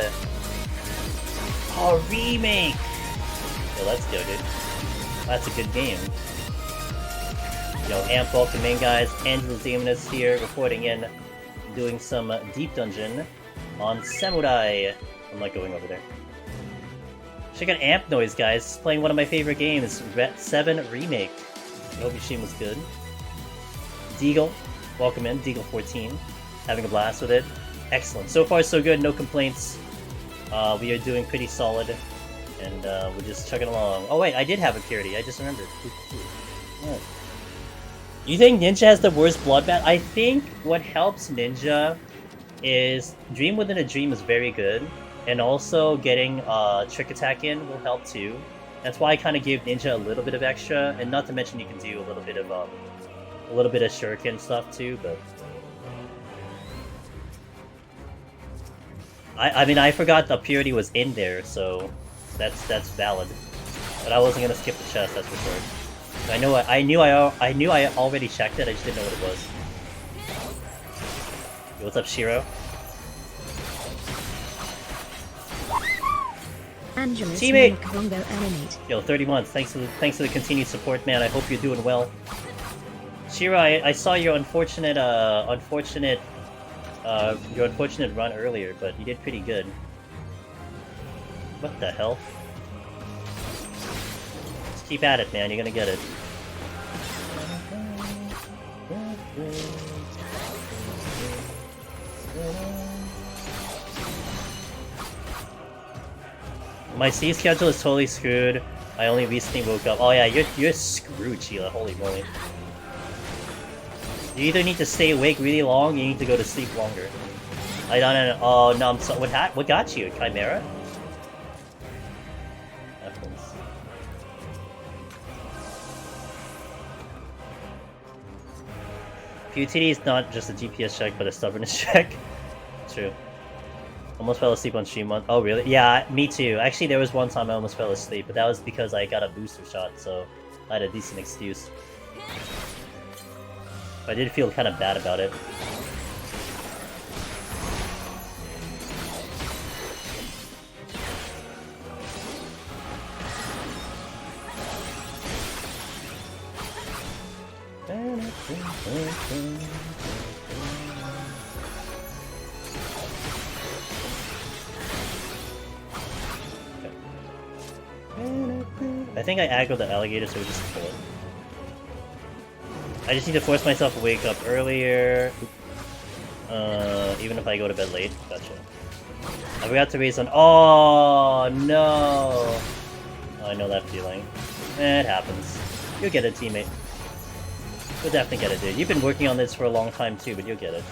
Oh, remake! Yo, let's go, dude. That's a good game. Yo, Amp, welcome in, guys. Angela's Demoness here, reporting in, doing some deep dungeon on Samurai. I'm not going over there. Check out Amp Noise, guys. Playing one of my favorite games, Ret 7 Remake. I hope your stream was good. Deagle, welcome in. Deagle14, having a blast with it. Excellent. So far, so good. No complaints. We are doing pretty solid, and we're just chugging along. Oh wait, I did have a purity. I just remembered. Yeah. You think Ninja has the worst Bloodbath? I think what helps Ninja is Dream Within a Dream is very good, and also getting Trick Attack in will help too. That's why I kind of gave Ninja a little bit of extra, and not to mention you can do a little bit of Shuriken stuff too, but. I mean, I forgot the purity was in there, so that's valid. But I wasn't gonna skip the chest, that's for sure. I knew I already checked it. I just didn't know what it was. Yo, what's up, Shiro? Teammate. Yo, 30 months. Thanks for the continued support, man. I hope you're doing well. Shiro, I saw your unfortunate run earlier, but you did pretty good. What the hell? Just keep at it, man. You're gonna get it. My C schedule is totally screwed. I only recently woke up. Oh yeah, you're screwed, Sheila. Holy moly. You either need to stay awake really long, or you need to go to sleep longer. I don't know. Oh no, I'm so. What got you, Chimera? Happens. PoTD is not just a GPS check, but a stubbornness check. True. Almost fell asleep on stream once. Oh really? Yeah, me too. Actually, there was one time I almost fell asleep, but that was because I got a booster shot, so I had a decent excuse. I did feel kind of bad about it. I think I aggroed the alligator, so we just pull it. I just need to force myself to wake up earlier, even if I go to bed late. Gotcha. I forgot to raise on. Oh no! I know that feeling. It happens. You'll get it, teammate. You'll definitely get it, dude. You've been working on this for a long time too, but you'll get it.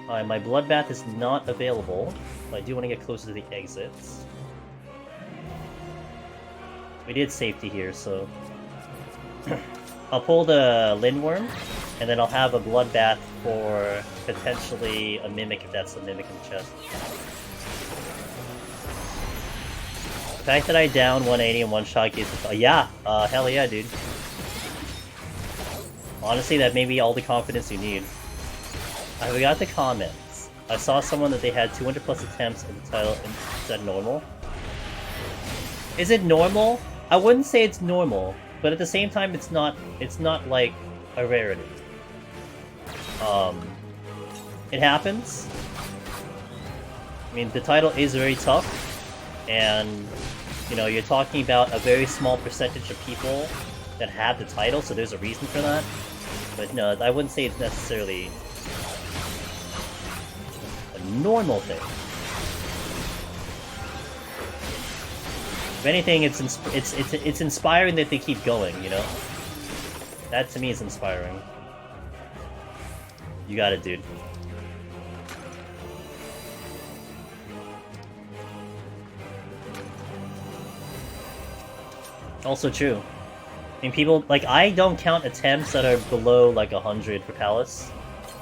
Alright, my Bloodbath is not available, but I do want to get closer to the exits. We did safety here, so... I'll pull the Lindworm, and then I'll have a Bloodbath for potentially a Mimic, if that's the Mimic in the chest. fact that I down 180 in one shot gives it. Yeah, hell yeah, dude. Honestly, that may be all the confidence you need. I forgot the comments. I saw someone that they had 200 plus attempts in the title, and is that normal? Is it normal? I wouldn't say it's normal, but at the same time, it's not like a rarity. It happens. I mean, the title is very tough, and, you know, you're talking about a very small percentage of people that have the title, so there's a reason for that. But no, I wouldn't say it's necessarily a normal thing. If anything, it's inspiring that they keep going, you know? That to me is inspiring. You got it, dude. Also true. I mean, people, like, I don't count attempts that are below, like, 100 for Palace.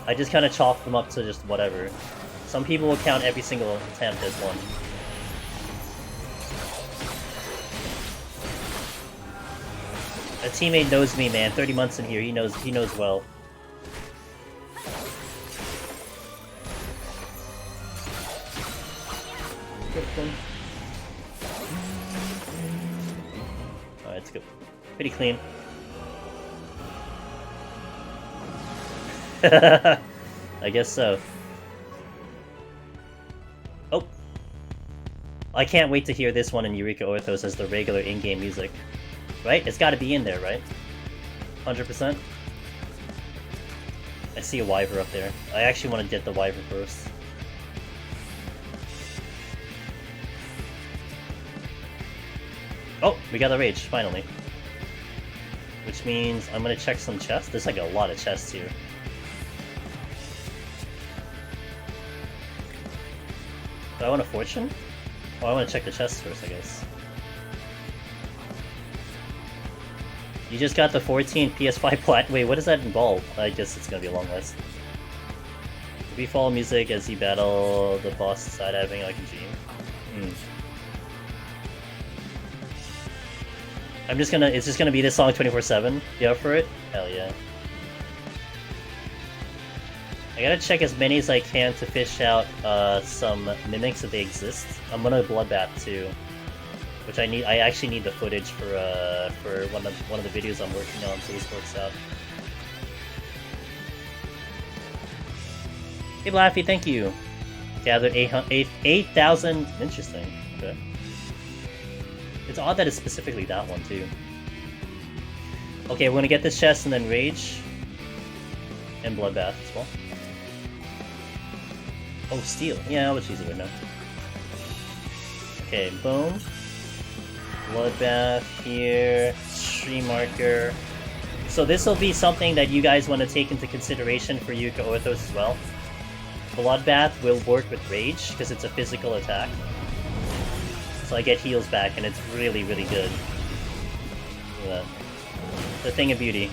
I just kind of chalk them up to just whatever. Some people will count every single attempt as one. A teammate knows me, man. 30 months in here, he knows well. Alright, it's good. Pretty clean. I guess so. Oh! I can't wait to hear this one in Eureka Orthos as the regular in-game music. Right? It's gotta be in there, right? 100%? I see a Wyver up there. I actually want to get the Wyver first. Oh! We got the Rage, finally. Which means I'm gonna check some chests. There's like a lot of chests here. Do I want a Fortune? Oh, I want to check the chests first, I guess. You just got the 14 PS5 plat. Wait, what does that involve? I guess it's gonna be a long list. We follow music as you battle the boss side having like a dream. I'm just gonna. It's just gonna be this song 24/7. You up for it? Hell yeah. I gotta check as many as I can to fish out some mimics if they exist. I'm gonna Bloodbath too, which I need. I actually need the footage for one of the videos I'm working on, so this works out. Hey Blaffy, thank you. Gathered 8,000. Interesting. Okay. It's odd that it's specifically that one too. Okay, we're gonna get this chest and then Rage and Bloodbath as well. Oh, Steel. Yeah, I'll just use it right now. Okay, boom. Bloodbath here. Stream marker. So this will be something that you guys want to take into consideration for Yuka Orthos as well. Bloodbath will work with Rage, because it's a physical attack. So I get heals back, and it's really, really good. Look at that. The thing of beauty.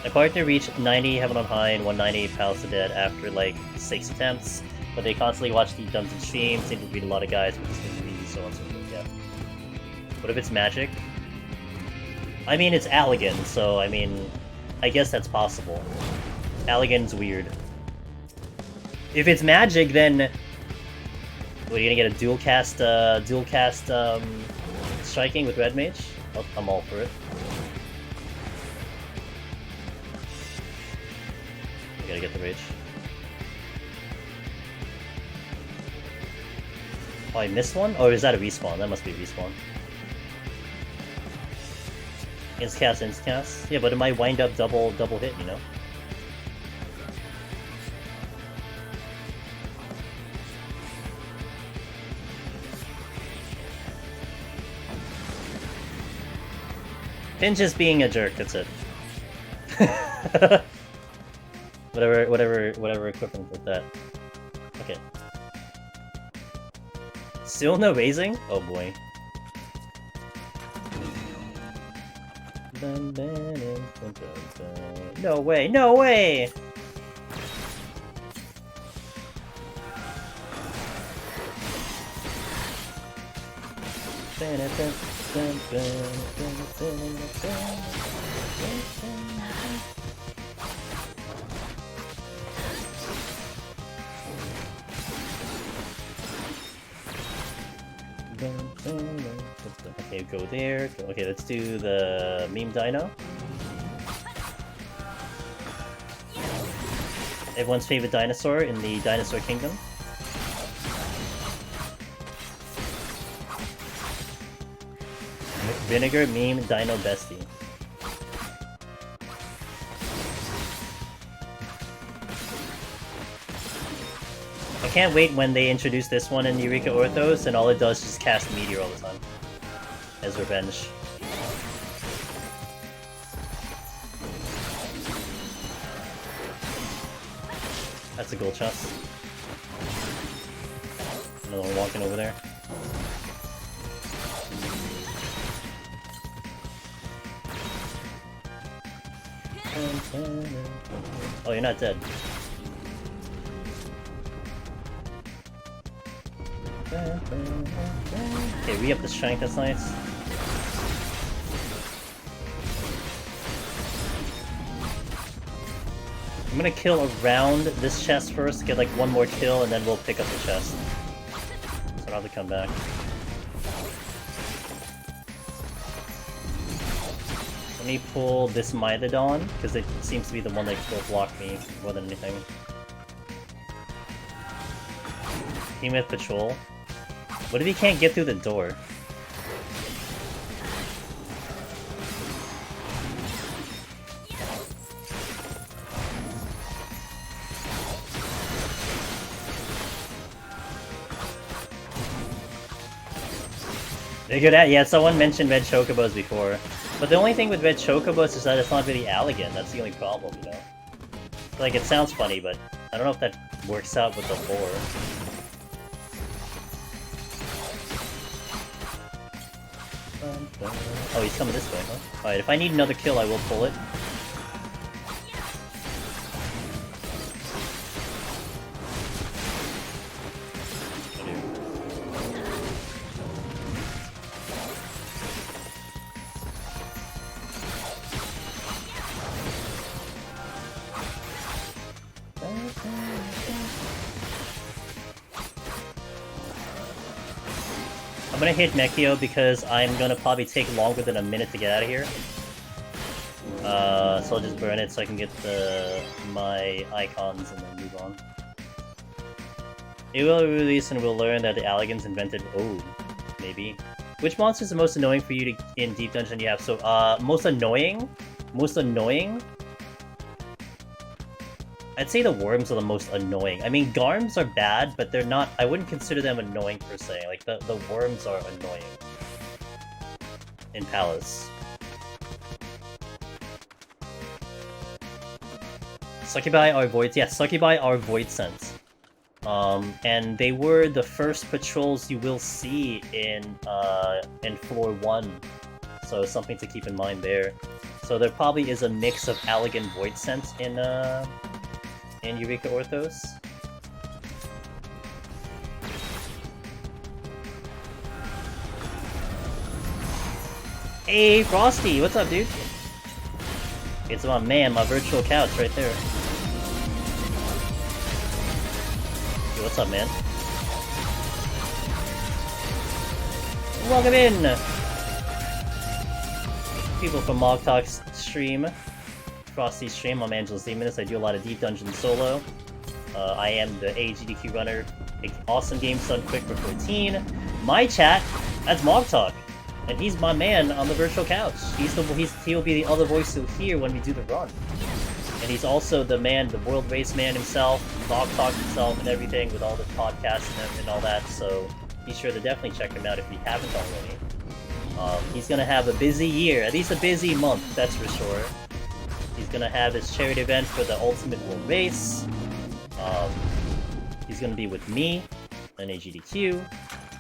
My partner reached 90 Heaven on High and 190 Palace of Dead after like 6 attempts, but they constantly watch the Dungeon stream, seem to beat a lot of guys, which is good to be, so on and so forth, yeah. What if it's magic? I mean, it's Allegan, so I mean, I guess that's possible. Allegan's weird. If it's magic, then what, are you gonna get a dual cast striking with Red Mage? I'm all for it. I gotta get the Rage. Oh, I missed one? Or is that a respawn? That must be a respawn. Insta cast. Yeah, but it might wind up double hit, you know? Finn just being a jerk, that's it. Whatever equivalent with that. Okay. Still no raising? Oh boy. No way, no way! Okay, go there. Okay, let's do the meme dino. Everyone's favorite dinosaur in the dinosaur kingdom. Vinegar, meme, dino, bestie. I can't wait when they introduce this one in Eureka Orthos and all it does is just cast Meteor all the time. As revenge. That's a gold chest. Another one walking over there. Oh, you're not dead. Okay, re-up the strength, that's nice. I'm gonna kill around this chest first, get like one more kill, and then we'll pick up the chest. So I'll have to come back. Let me pull this Mylodon, because it seems to be the one that will block me more than anything. Team with patrol. What if he can't get through the door? They're good at, yeah, someone mentioned red chocobos before. But the only thing with red chocobos is that it's not really elegant, that's the only problem, you know? Like, it sounds funny, but I don't know if that works out with the lore. Oh, he's coming this way, huh? Alright, if I need another kill, I will pull it. I'm gonna hit Meikyo because I'm gonna probably take longer than a minute to get out of here. So I'll just burn it so I can get my icons and then move on. It will release and we'll learn that the Alligans invented... Oh, maybe. Which monster is the most annoying for you in Deep Dungeon you have? So, most annoying? Most annoying? I'd say the worms are the most annoying. I mean, Garms are bad, but they're not... I wouldn't consider them annoying per se. Like, the worms are annoying. In Palace. Succubi are void... Yeah, Succubi are void sense. And they were the first patrols you will see in floor 1. So something to keep in mind there. So there probably is a mix of Allegan void sense in Eureka Orthos. Hey, Frosty! What's up, dude? It's my man, my virtual couch right there. Hey, what's up, man? Welcome in! People from Mog Talk's stream. Frosty stream, I'm Angelus Demonist. I do a lot of Deep Dungeon solo. I am the AGDQ runner. Awesome games done quick for 14. My chat, that's Mog Talk. And he's my man on the virtual couch. He'll be the other voice you'll hear when we do the run. And he's also the man, the world race man himself, Mog Talk himself and everything with all the podcasts and all that. So be sure to definitely check him out if you haven't already. He's gonna have a busy year, at least a busy month, that's for sure. He's gonna have his charity event for the Ultimate World Race. He's gonna be with me and AGDQ.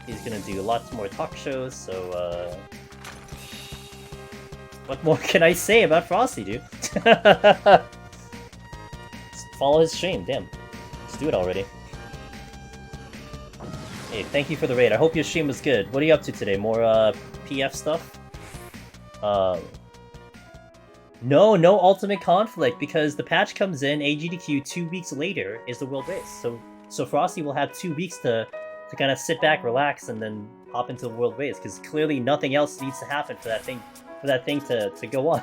He's gonna do lots more talk shows, so what more can I say about Frosty, dude? Just follow his stream, damn. Let's do it already. Hey, thank you for the raid. I hope your stream was good. What are you up to today? More PF stuff? No Ultimate Conflict, because the patch comes in AGDQ 2 weeks later is the World Race. So Frosty will have 2 weeks to kind of sit back, relax, and then hop into the World Race, because clearly nothing else needs to happen for that thing to go on.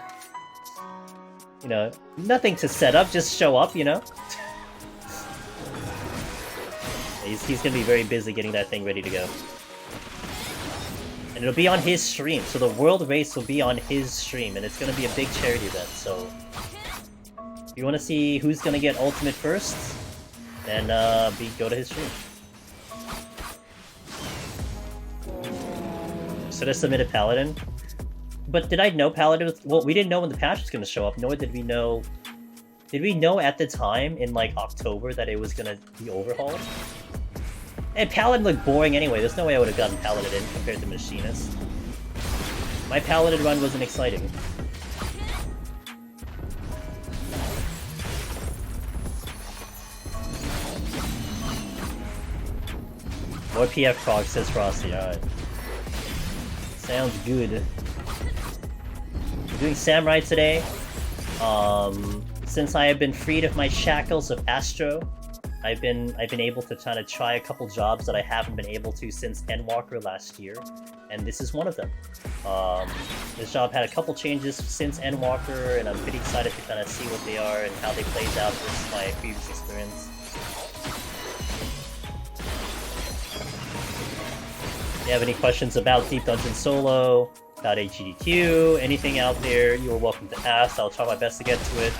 You know, nothing to set up, just show up, you know? He's gonna be very busy getting that thing ready to go. And it'll be on his stream, so the World Race will be on his stream, and it's gonna be a big charity event, so... If you wanna see who's gonna get Ultimate first, then go to his stream. Should have submitted Paladin. But did I know Paladin was... Well, we didn't know when the patch was gonna show up, nor did we know... Did we know at the time, in like October, that it was gonna be overhauled? And Paladin looked boring anyway, there's no way I would have gotten Paladin in compared to Machinist. My Paladin run wasn't exciting. More PF Frog, says Frosty, alright. Sounds good. We're doing Samurai today. Since I have been freed of my shackles of Astro, I've been able to kind of try a couple jobs that I haven't been able to since Endwalker last year, and this is one of them. This job had a couple changes since Endwalker, and I'm pretty excited to kind of see what they are and how they plays out versus my previous experience. If you have any questions about Deep Dungeon Solo, about AGDQ, anything out there, you are welcome to ask. I'll try my best to get to it.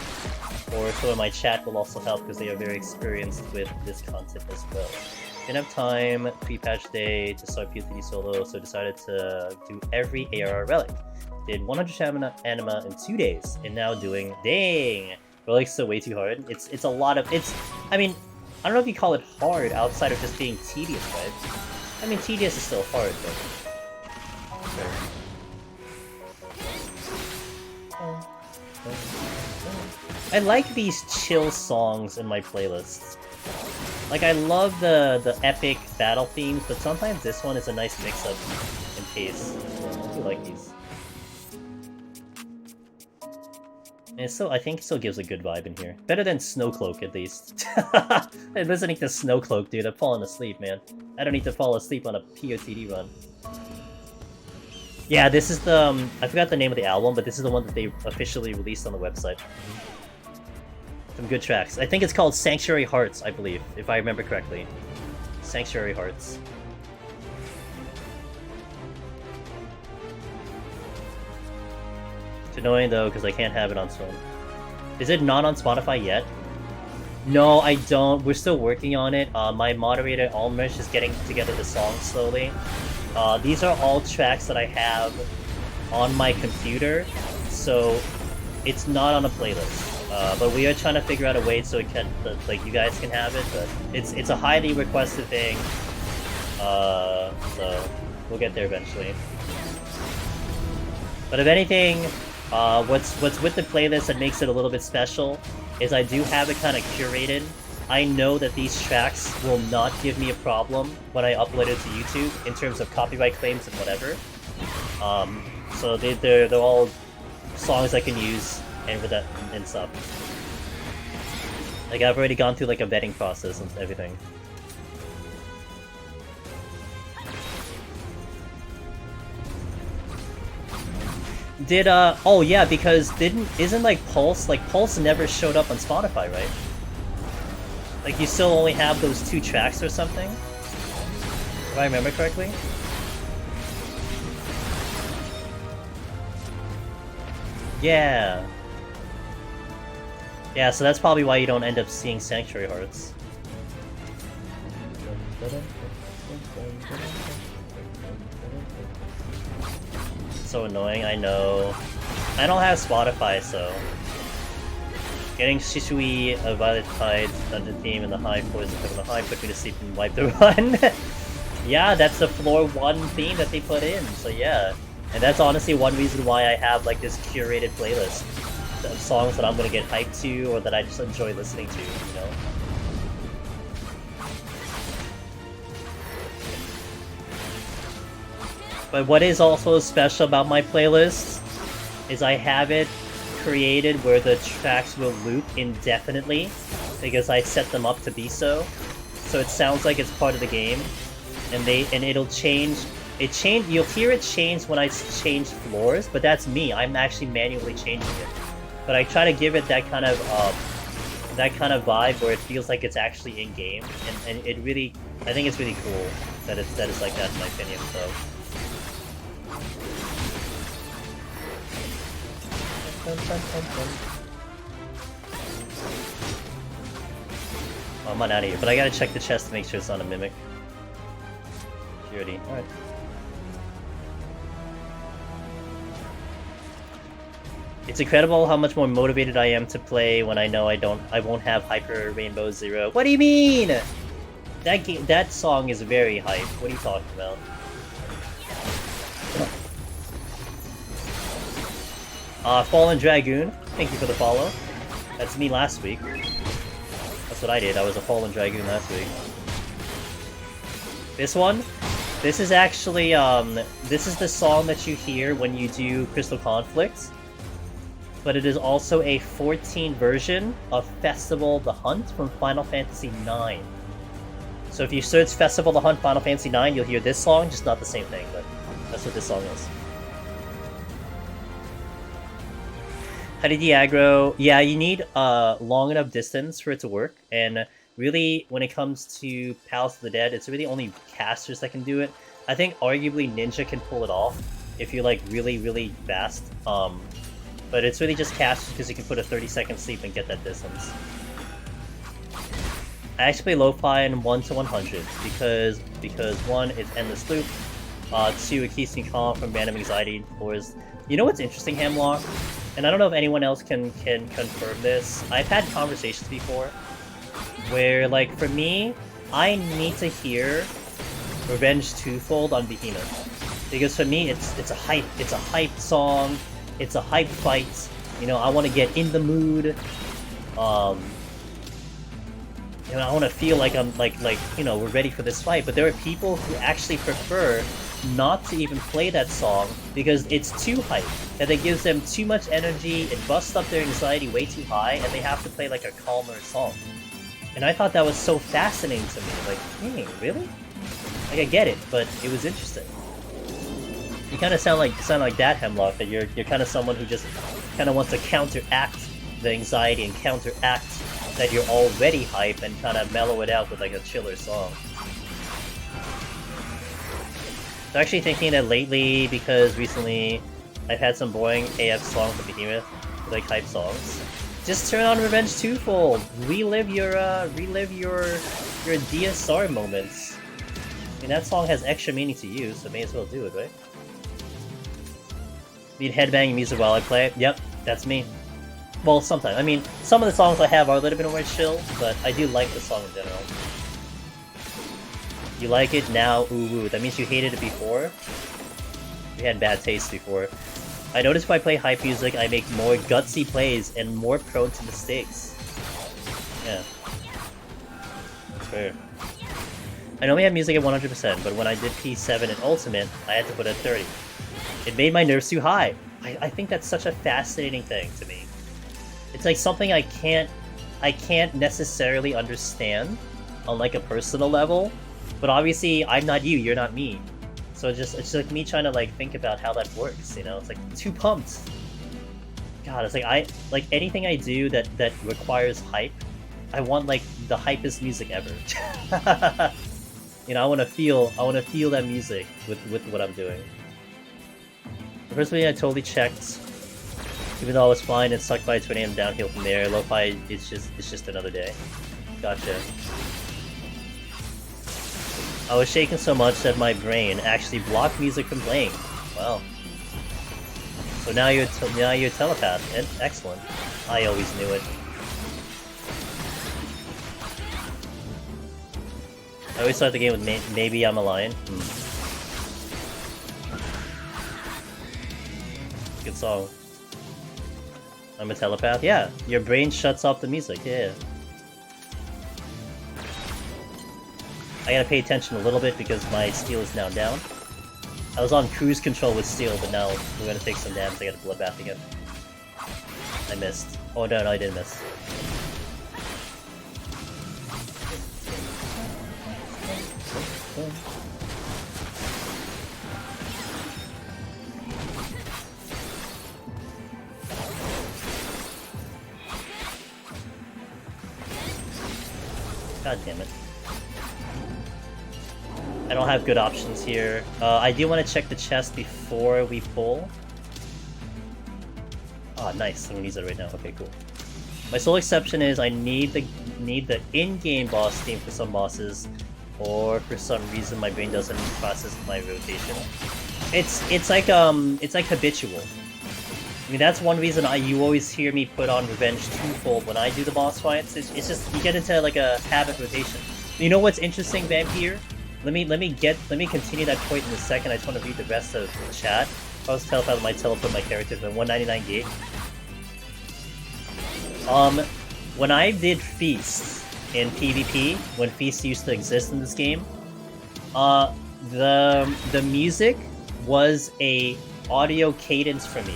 Or someone in my chat will also help because they are very experienced with this content as well. Didn't have time, pre-patch day, to start PoTD solo, so decided to do every ARR relic. Did 100 anima in 2 days, and now doing... Dang! Relic's still way too hard. It's a lot of... I mean, I don't know if you call it hard outside of just being tedious, right? I mean, tedious is still hard, but... I like these chill songs in my playlists. Like, I love the epic battle themes, but sometimes this one is a nice mix-up in pace. I do like these. And I think it still gives a good vibe in here. Better than Snowcloak, at least. I'm listening to Snowcloak, dude. I'm falling asleep, man. I don't need to fall asleep on a PoTD run. Yeah, this is the... I forgot the name of the album, but this is the one that they officially released on the website. Some good tracks. I think it's called Sanctuary Hearts, I believe, if I remember correctly. Sanctuary Hearts. It's annoying though, because I can't have it on Swim. Is it not on Spotify yet? No, I don't. We're still working on it. My moderator, Almerish, is getting together the songs slowly. These are all tracks that I have on my computer, so it's not on a playlist. But we are trying to figure out a way so it can, like, you guys can have it, but it's a highly requested thing, so we'll get there eventually. But if anything, what's with the playlist that makes it a little bit special is I do have it kind of curated. I know that these tracks will not give me a problem when I upload it to YouTube in terms of copyright claims and whatever. So they're all songs I can use and stuff. Like, I've already gone through like a vetting process and everything. Did oh yeah, because isn't like Pulse never showed up on Spotify, right? Like, you still only have those 2 tracks or something? If I remember correctly? Yeah. Yeah, so that's probably why you don't end up seeing Sanctuary Hearts. So annoying, I know. I don't have Spotify, so... Getting Shishui, a Violet Tide, Dungeon Theme, and the High Floors of the High put me to sleep and wipe the run. Yeah, that's the floor 1 theme that they put in, so yeah. And that's honestly one reason why I have like this curated playlist of songs that I'm gonna get hyped to or that I just enjoy listening to, you know? But what is also special about my playlist is I have it created where the tracks will loop indefinitely because I set them up to be so. So it sounds like it's part of the game, and it'll change. You'll hear it change when I change floors, but that's me. I'm actually manually changing it. But I try to give it that kind of vibe where it feels like it's actually in game, and it really, I think it's really cool that it's like that in my opinion. So. Oh, I'm not out of here, but I gotta check the chest to make sure it's not a mimic. Purity, alright. It's incredible how much more motivated I am to play when I know I won't have Hyper Rainbow Zero. What do you mean? That song is very hype. What are you talking about? Fallen Dragoon, thank you for the follow. That's me last week. That's what I did, I was a Fallen Dragoon last week. This one? This is actually, this is the song that you hear when you do Crystal Conflict. But it is also a 14 version of Festival the Hunt from Final Fantasy IX. So if you search Festival the Hunt Final Fantasy IX, you'll hear this song, just not the same thing, but that's what this song is. How did you aggro? Yeah, you need long enough distance for it to work, and really, when it comes to Palace of the Dead, it's really only casters that can do it. I think arguably Ninja can pull it off if you're like really, really fast. But it's really just casters because you can put a 30-second sleep and get that distance. I actually play lo-fi in 1 to 100 because 1, it's endless loop. 2, it keeps me calm from random anxiety floors. You know what's interesting, Hemlock? And I don't know if anyone else can confirm this. I've had conversations before where, like, for me, I need to hear Revenge Twofold on Behemoth. Because for me, it's a hype song, it's a hype fight. You know, I want to get in the mood. You know, I want to feel like I'm like you know, we're ready for this fight. But there are people who actually prefer not to even play that song because it's too hype, that it gives them too much energy, it busts up their anxiety way too high, and they have to play like a calmer song. And I thought that was so fascinating to me. Like, dang, really? Like, I get it, but it was interesting. You kind of sound like that, Hemlock, that you're kind of someone who just kind of wants to counteract the anxiety and counteract that you're already hype and kind of mellow it out with like a chiller song. I'm actually thinking that lately, because recently I've had some boring AF songs from Behemoth, like hype songs. Just turn on Revenge Twofold. Relive your DSR moments. I mean, that song has extra meaning to you, so may as well do it, right? Need headbanging music while I play it. Yep, that's me. Well, sometimes. I mean, some of the songs I have are a little bit more chill, but I do like the song in general. You like it now, ooh woo. That means you hated it before? You had bad taste before. I notice if I play hype music, I make more gutsy plays and more prone to mistakes. Yeah. That's fair. I normally have music at 100%, but when I did P7 and Ultimate, I had to put it at 30. It made my nerves too high. I think that's such a fascinating thing to me. It's like something I can't necessarily understand on like a personal level. But obviously, I'm not you, you're not me. So it's just like me trying to like think about how that works, you know? It's like too pumped. God, it's like anything I do that requires hype, I want like the hypest music ever. You know, I want to feel that music with what I'm doing. The first video I totally checked. Even though I was fine and sucked by a 20 AM downhill from there, lo-fi it's just another day. Gotcha. I was shaking so much that my brain actually blocked music from playing. Wow. So now you're a telepath. Excellent. I always knew it. I always start the game with maybe I'm a lion. Good song. I'm a telepath? Yeah. Your brain shuts off the music. Yeah. I gotta pay attention a little bit because my skill is now down. I was on cruise control with steel, but now we're gonna take some damage. I got a bloodbath again. I missed. Oh no, I didn't miss. God damn it. I don't have good options here. I do want to check the chest before we pull. Ah, nice. I'm gonna use it right now. Okay, cool. My sole exception is I need the in-game boss theme for some bosses, or for some reason my brain doesn't process my rotation. It's like habitual. I mean, that's one reason you always hear me put on Revenge twofold when I do the boss fights. It's just you get into like a habit rotation. You know what's interesting, Vampire? Let me continue that point in a second. I just want to read the rest of the chat. I was telling if I might teleport my character to the 199 gate. When I did Feast in PvP, when Feast used to exist in this game, the music was a audio cadence for me.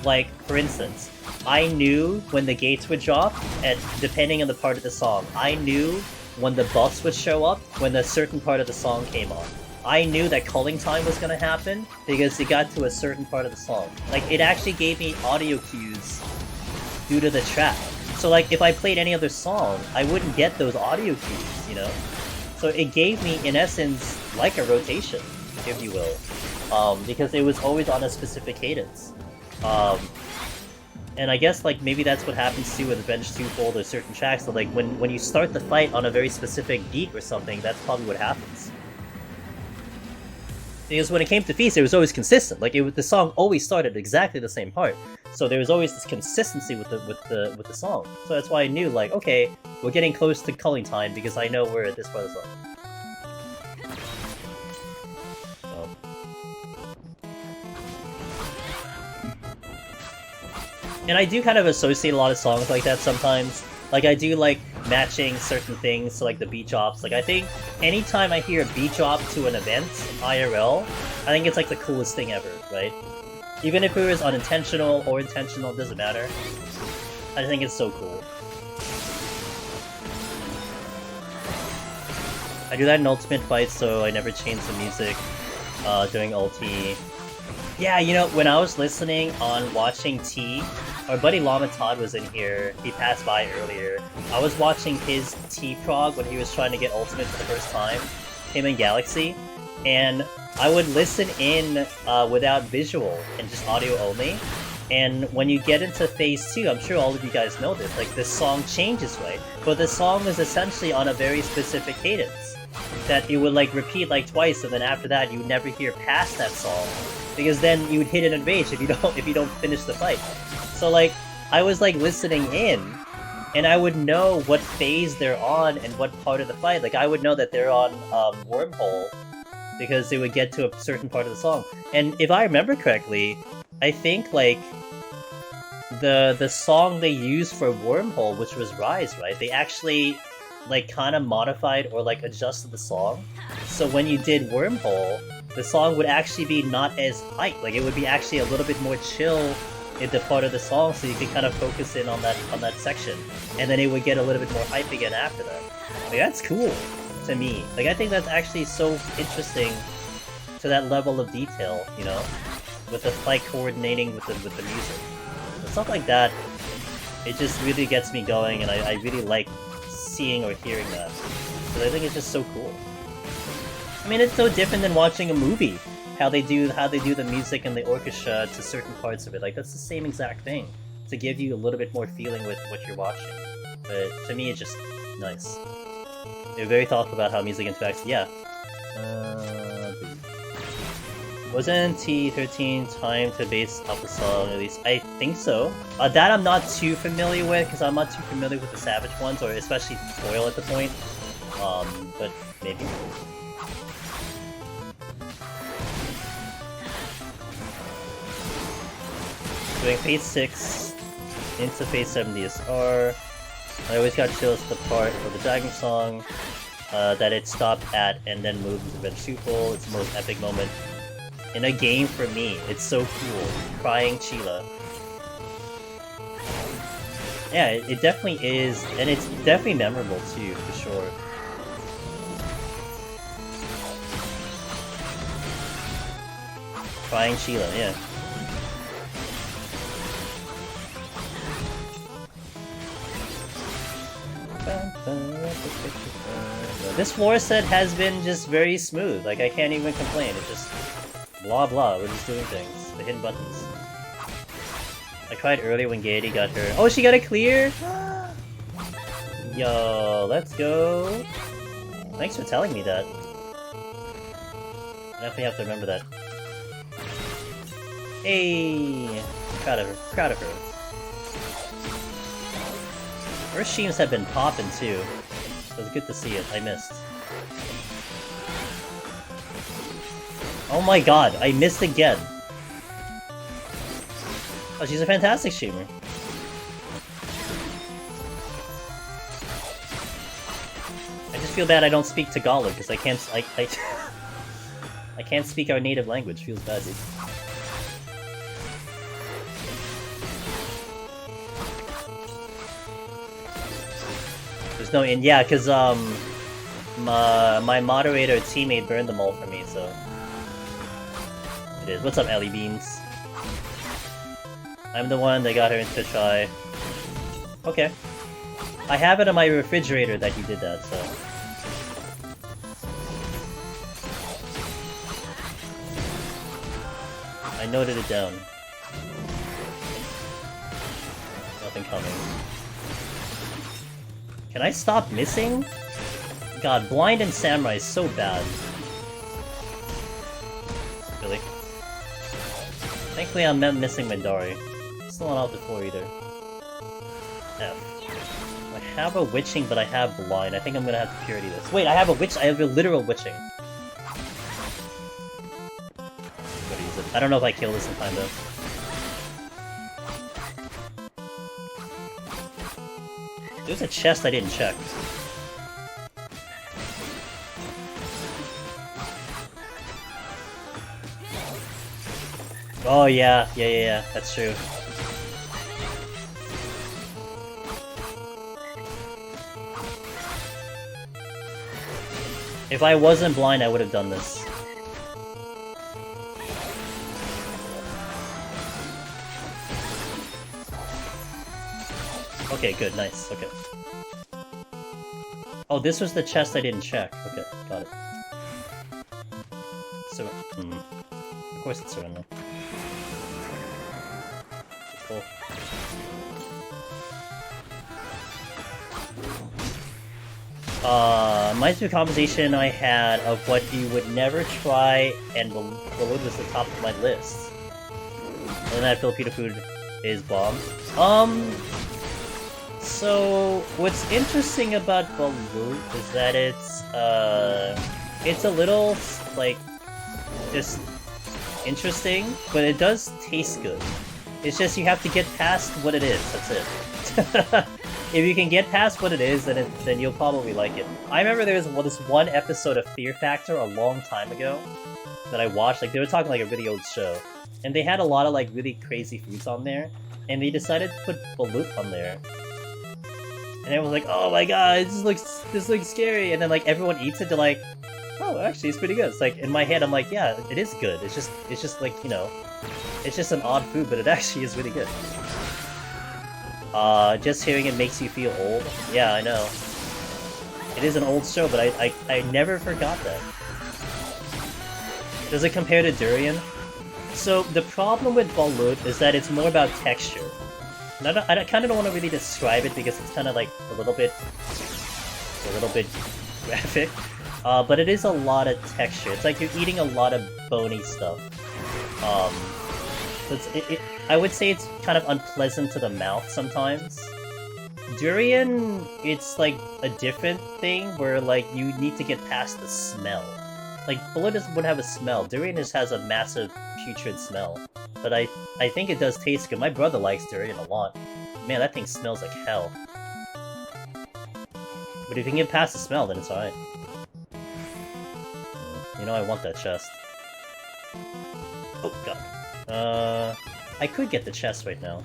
Like, for instance, I knew when the gates would drop, and depending on the part of the song, I knew when the buffs would show up when a certain part of the song came on. I knew that culling time was gonna happen because it got to a certain part of the song. Like, it actually gave me audio cues due to the track. So, like, if I played any other song, I wouldn't get those audio cues, you know? So it gave me, in essence, like a rotation, if you will. Because it was always on a specific cadence. And I guess, like, maybe that's what happens too with Revenge twofold or certain tracks. So, like, when you start the fight on a very specific beat or something, that's probably what happens. Because when it came to Feast, it was always consistent. Like, the song always started exactly the same part. So there was always this consistency with the song. So that's why I knew, like, okay, we're getting close to culling time because I know we're at this part of the song. And I do kind of associate a lot of songs like that sometimes. Like, I do like matching certain things to, like, the beat drops. Like, I think anytime I hear a beat drop to an event, IRL, I think it's, like, the coolest thing ever, right? Even if it was unintentional or intentional, it doesn't matter. I think it's so cool. I do that in Ultimate Fight, so I never change the music during ulti. Yeah, you know, when I was listening on watching T, our buddy Llama Todd was in here. He passed by earlier. I was watching his T prog when he was trying to get Ultimate for the first time, him and Galaxy, and I would listen in without visual and just audio only. And when you get into Phase 2, I'm sure all of you guys know this, like, the song changes, right? But the song is essentially on a very specific cadence. That it would, like, repeat, like, twice, and then after that you would never hear past that song. Because then you would hit it in rage if you don't finish the fight. So, like, I was, like, listening in, and I would know what phase they're on and what part of the fight. Like, I would know that they're on Wormhole, because they would get to a certain part of the song. And if I remember correctly, I think, like, the song they used for Wormhole, which was Rise, right? They actually, like, kind of modified or, like, adjusted the song. So when you did Wormhole, the song would actually be not as hype. Like, it would be actually a little bit more chill in the part of the song, so you could kind of focus in on that section. And then it would get a little bit more hype again after that. Like, that's cool to me. Like, I think that's actually so interesting to that level of detail, you know? With the fight coordinating with the music. And stuff like that, it just really gets me going, and I really like seeing or hearing that. Because I think it's just so cool. I mean, it's so different than watching a movie. How they do the music and the orchestra to certain parts of it. Like, that's the same exact thing. To give you a little bit more feeling with what you're watching. But to me, it's just nice. They're very thoughtful about how music interacts. Yeah. Wasn't T13 time to base up the song at least? I think so. That I'm not too familiar with, because I'm not too familiar with the Savage ones, or especially Foil at the point. But maybe. Doing Phase 6 into Phase 7 DSR. I always got chills at the part of the Dragon Song that it stopped at and then moved into Revenge twofold. It's the most epic moment. in a game for me. It's so cool. Crying Sheila. Yeah, it definitely is, and it's definitely memorable too, for sure. Crying Sheila, yeah. This floor set has been just very smooth. Like, I can't even complain. It's just blah blah. We're just doing things. The hidden buttons. I cried earlier when Gaiety got her. Oh, she got a clear? Yo, let's go. Thanks for telling me that. I definitely have to remember that. Hey! Proud of her. Proud of her. Her streams have been popping too. It was good to see it. I missed. Oh my god, I missed again. Oh, she's a fantastic streamer. I just feel bad I don't speak Tagalog because I can't. I can't speak our native language. Feels bad, dude. There's no in. Yeah, because my moderator teammate burned them all for me. So it is. What's up, Ellie Beans? I'm the one that got her into try. Okay. I have it on my refrigerator that he did that, so... I noted it down. Nothing coming. Can I stop missing? God, Blind and Samurai is so bad. Really? Thankfully I'm not missing Midari. Still not out the 4 either. F. I have a witching, but I have blind. I think I'm gonna have to purity this. Wait, I have a witch. I have a literal witching. Gotta use it. I don't know if I kill this in time though. There's a chest I didn't check. Oh yeah, yeah, that's true. If I wasn't blind, I would have done this. Okay, good, nice, okay. Oh, this was the chest I didn't check. Okay, got it. So, of course it's surrender. Cool. Reminds me of a conversation I had of what you would never try, and Balloon was the top of my list. And that Filipino food is bomb. So what's interesting about Balloon is that it's a little, like, just interesting, but it does taste good. It's just you have to get past what it is, that's it. If you can get past what it is, then you'll probably like it. I remember there was this one episode of Fear Factor a long time ago that I watched. Like, they were talking like a really old show, and they had a lot of like really crazy foods on there, and they decided to put balut on there. And everyone was like, "Oh my god, this looks scary," and then like everyone eats it, they're like, "Oh, actually, it's pretty good." It's like in my head, I'm like, "Yeah, it is good. It's just like, you know, it's just an odd food, but it actually is really good." Just hearing it makes you feel old. Yeah, I know. It is an old show, but I never forgot that. Does it compare to durian? So the problem with balut is that it's more about texture. And I kind of don't want to really describe it because it's kind of like a little bit graphic. But it is a lot of texture. It's like you're eating a lot of bony stuff. So I would say it's kind of unpleasant to the mouth sometimes. Durian, it's like a different thing where like you need to get past the smell. Like, balut wouldn't have a smell. Durian just has a massive putrid smell. But I think it does taste good. My brother likes durian a lot. Man, that thing smells like hell. But if you can get past the smell, then it's alright. You know I want that chest. Oh god. I could get the chest right now.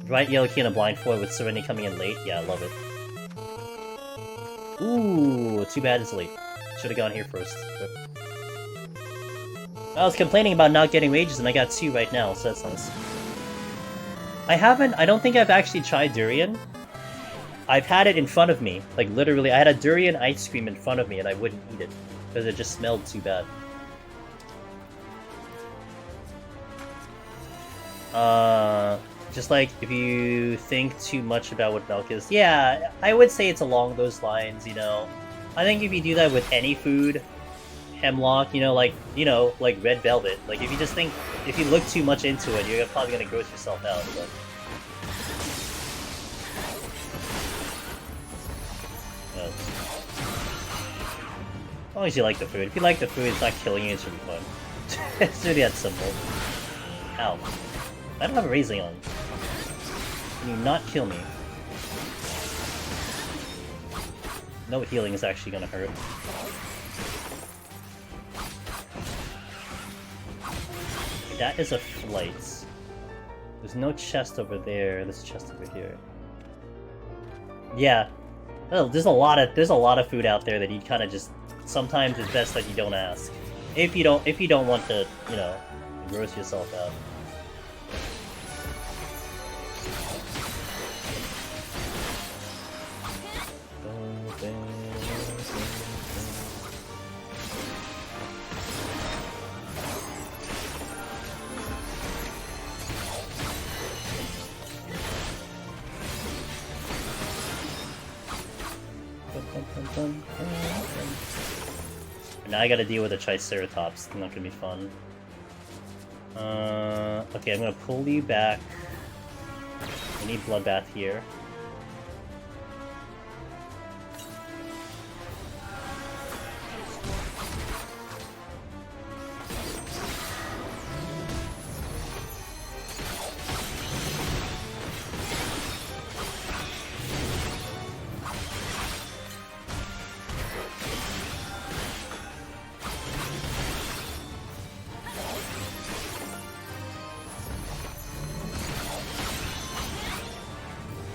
Bright yellow key and a blindfold with Serenity coming in late. Yeah, I love it. Ooh, too bad it's late. Should've gone here first. But... I was complaining about not getting wages and I got 2 right now, so that's nice. I don't think I've actually tried durian. I've had it in front of me. Like, literally, I had a durian ice cream in front of me and I wouldn't eat it. Because it just smelled too bad. Just like, if you think too much about what milk is, yeah, I would say it's along those lines, you know. I think if you do that with any food, hemlock, like red velvet, like if you just think, if you look too much into it, you're probably gonna gross yourself out, but... As long as you like the food. If you like the food, it's not killing you, it should be fun. It's really that simple. Ow. I don't have a raising on. Can you not kill me? No healing is actually gonna hurt. That is a flight. There's no chest over there. There's a chest over here. Yeah. Oh, there's a lot of food out there that you kind of just... Sometimes it's best that you don't ask. If you don't want to, gross yourself out. Now I gotta deal with a Triceratops. It's not gonna be fun. Okay, I'm gonna pull you back. I need Bloodbath here.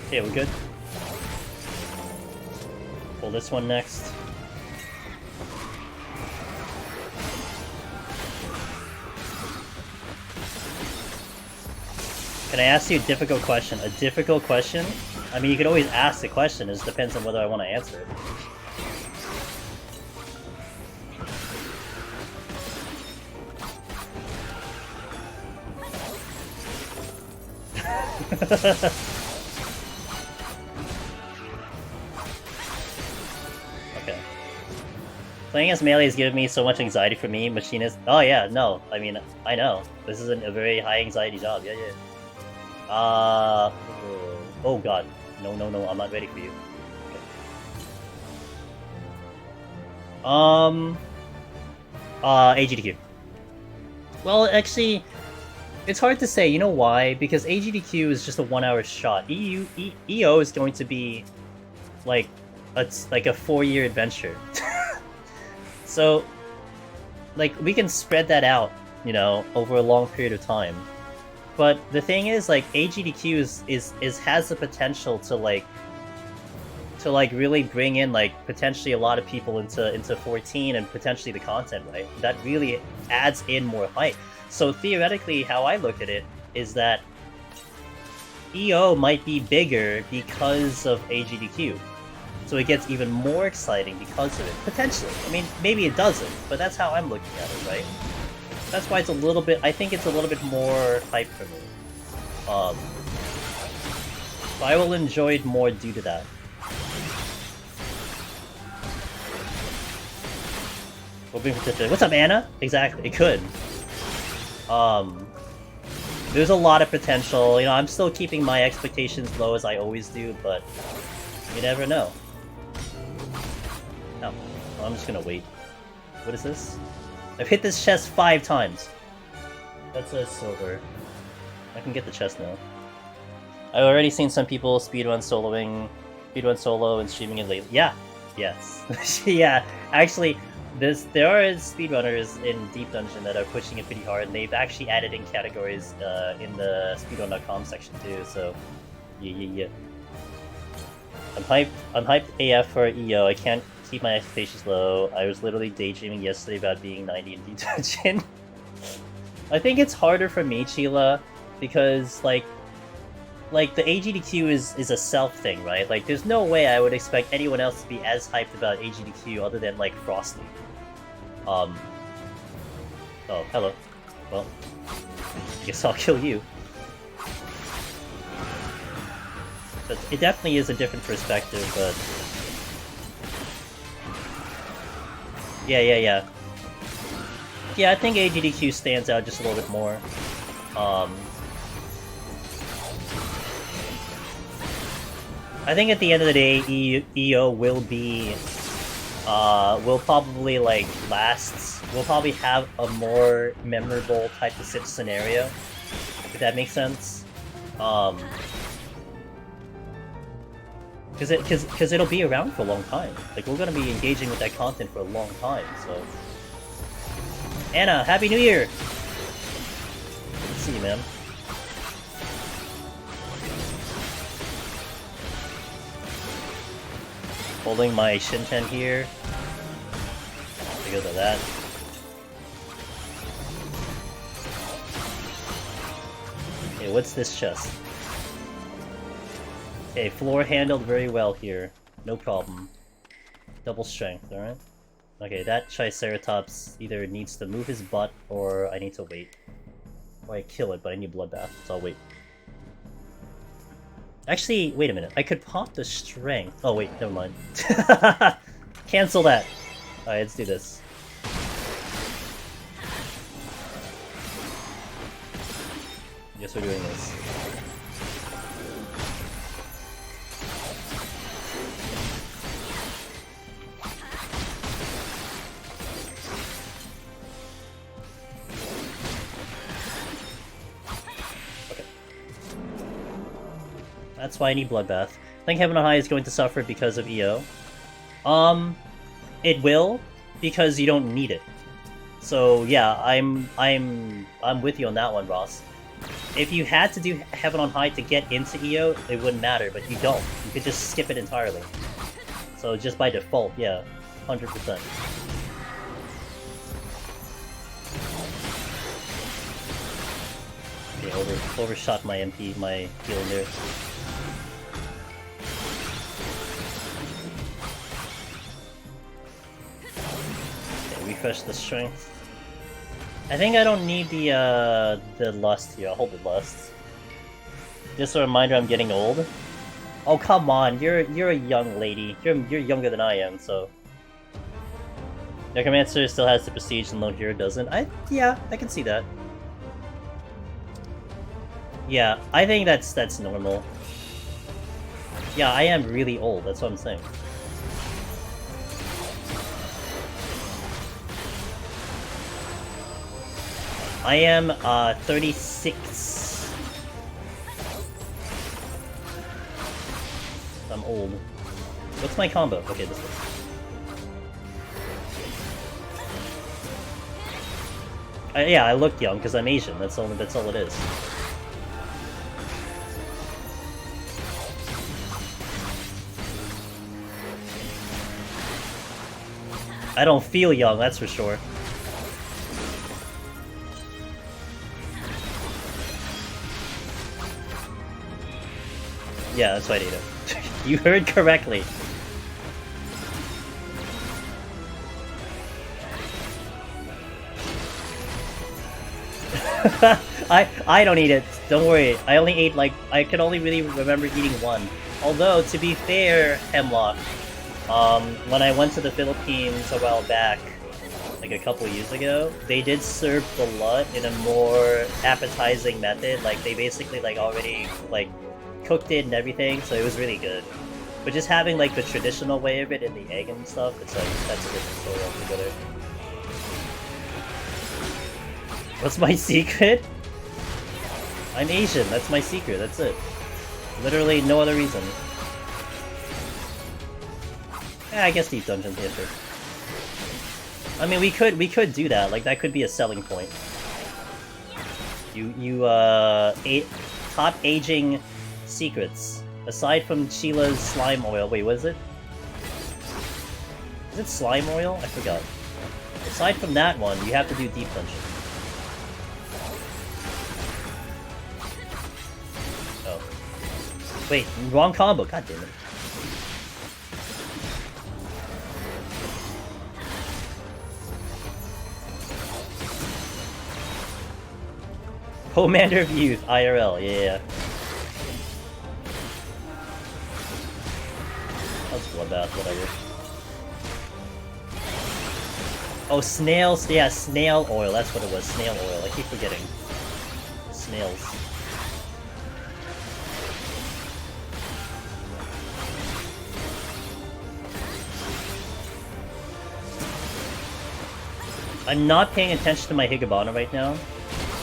Okay, we're good. Pull this one next. Can I ask you a difficult question? A difficult question? I mean, you can always ask the question, it just depends on whether I want to answer it. Playing as melee has given me so much anxiety for me, machinist. Oh yeah, no. I mean, I know. This isn't a very high anxiety job. Yeah, yeah. Oh god. No, no, no. I'm not ready for you. Okay. AGDQ. Well, actually, it's hard to say. You know why? Because AGDQ is just a 1-hour shot. EO is going to be like a 4-year adventure. So, like, we can spread that out, over a long period of time. But the thing is, like, AGDQ has the potential to really bring in, like, potentially a lot of people into 14 and potentially the content, right? That really adds in more hype. So theoretically, how I look at it is that EO might be bigger because of AGDQ. So it gets even more exciting because of it, potentially. I mean, maybe it doesn't, but that's how I'm looking at it, right? That's why it's I think it's a little bit more hype for me. So I will enjoy it more due to that. What's up, Anna? Exactly, it could. There's a lot of potential. I'm still keeping my expectations low as I always do, but you never know. No, I'm just gonna wait. What is this? I've hit this chest 5 times. That's a silver. I can get the chest now. I've already seen some people speedrun solo and streaming it lately. Yeah, yes. Yeah, actually, there are speedrunners in Deep Dungeon that are pushing it pretty hard, and they've actually added in categories in the speedrun.com section too. So, yeah. I'm hyped AF for EO. I can't keep my expectations low. I was literally daydreaming yesterday about being 90 in Deep Dungeon. I think it's harder for me, Sheila, because like the AGDQ is a self thing, right? Like, there's no way I would expect anyone else to be as hyped about AGDQ other than like Frosty. Oh, hello. Well, I guess I'll kill you. But it definitely is a different perspective, but... Yeah. Yeah, I think AGDQ stands out just a little bit more. I think at the end of the day, EO will be... will probably, like, will probably have a more memorable type of scenario, if that makes sense. Because it'll be around for a long time. Like, we're gonna be engaging with that content for a long time, so... Anna, Happy New Year! Good to see you, man. Holding my Shinten here. Because of that. Okay, what's this chest? Okay, floor handled very well here. No problem. Double strength, alright? Okay, that Triceratops either needs to move his butt, or I need to wait. Or I kill it, but I need Bloodbath, so I'll wait. Actually, wait a minute. I could pop the strength. Oh wait, never mind. Cancel that! Alright, let's do this. Guess we're doing this. That's why I need Bloodbath. I think Heaven on High is going to suffer because of EO. It will, because you don't need it. So yeah, I'm with you on that one, Ross. If you had to do Heaven on High to get into EO, it wouldn't matter, but you don't. You could just skip it entirely. So just by default, yeah, 100%. Okay, overshot my MP, my healing there. Refresh the strength. I think I don't need the lust here. I'll hold the lust. Just a reminder, I'm getting old. Oh come on, you're a young lady. You're younger than I am, so. Necromancer still has the prestige and Lone Hero doesn't. Yeah, I can see that. Yeah, I think that's normal. Yeah, I am really old. That's what I'm saying. I am 36. I'm old. What's my combo? Okay, this one. Yeah, I look young because I'm Asian. That's all it is. I don't feel young, that's for sure. Yeah, that's why I need it. You heard correctly. I don't eat it. Don't worry. I only ate I can only really remember eating one. Although, to be fair, Hemlock, when I went to the Philippines a while back, like a couple years ago, they did serve blood in a more appetizing method. Like they basically already cooked it and everything, so it was really good. But just having the traditional way of it in the egg and stuff, it's that's a different story altogether. What's my secret? I'm Asian, that's my secret, that's it. Literally no other reason. Yeah, I guess Deep Dungeon's the answer. I mean, we could do that. Like, that could be a selling point. Top aging secrets. Aside from Sheila's slime oil. Wait, what is it? Is it slime oil? I forgot. Aside from that one, you have to do deep punching. Oh. Wait, wrong combo. God damn it. Commander of Youth, IRL, yeah. That's bloodbath, whatever. Oh, snails, yeah, snail oil, that's what it was, snail oil, I keep forgetting. Snails. I'm not paying attention to my Higabana right now.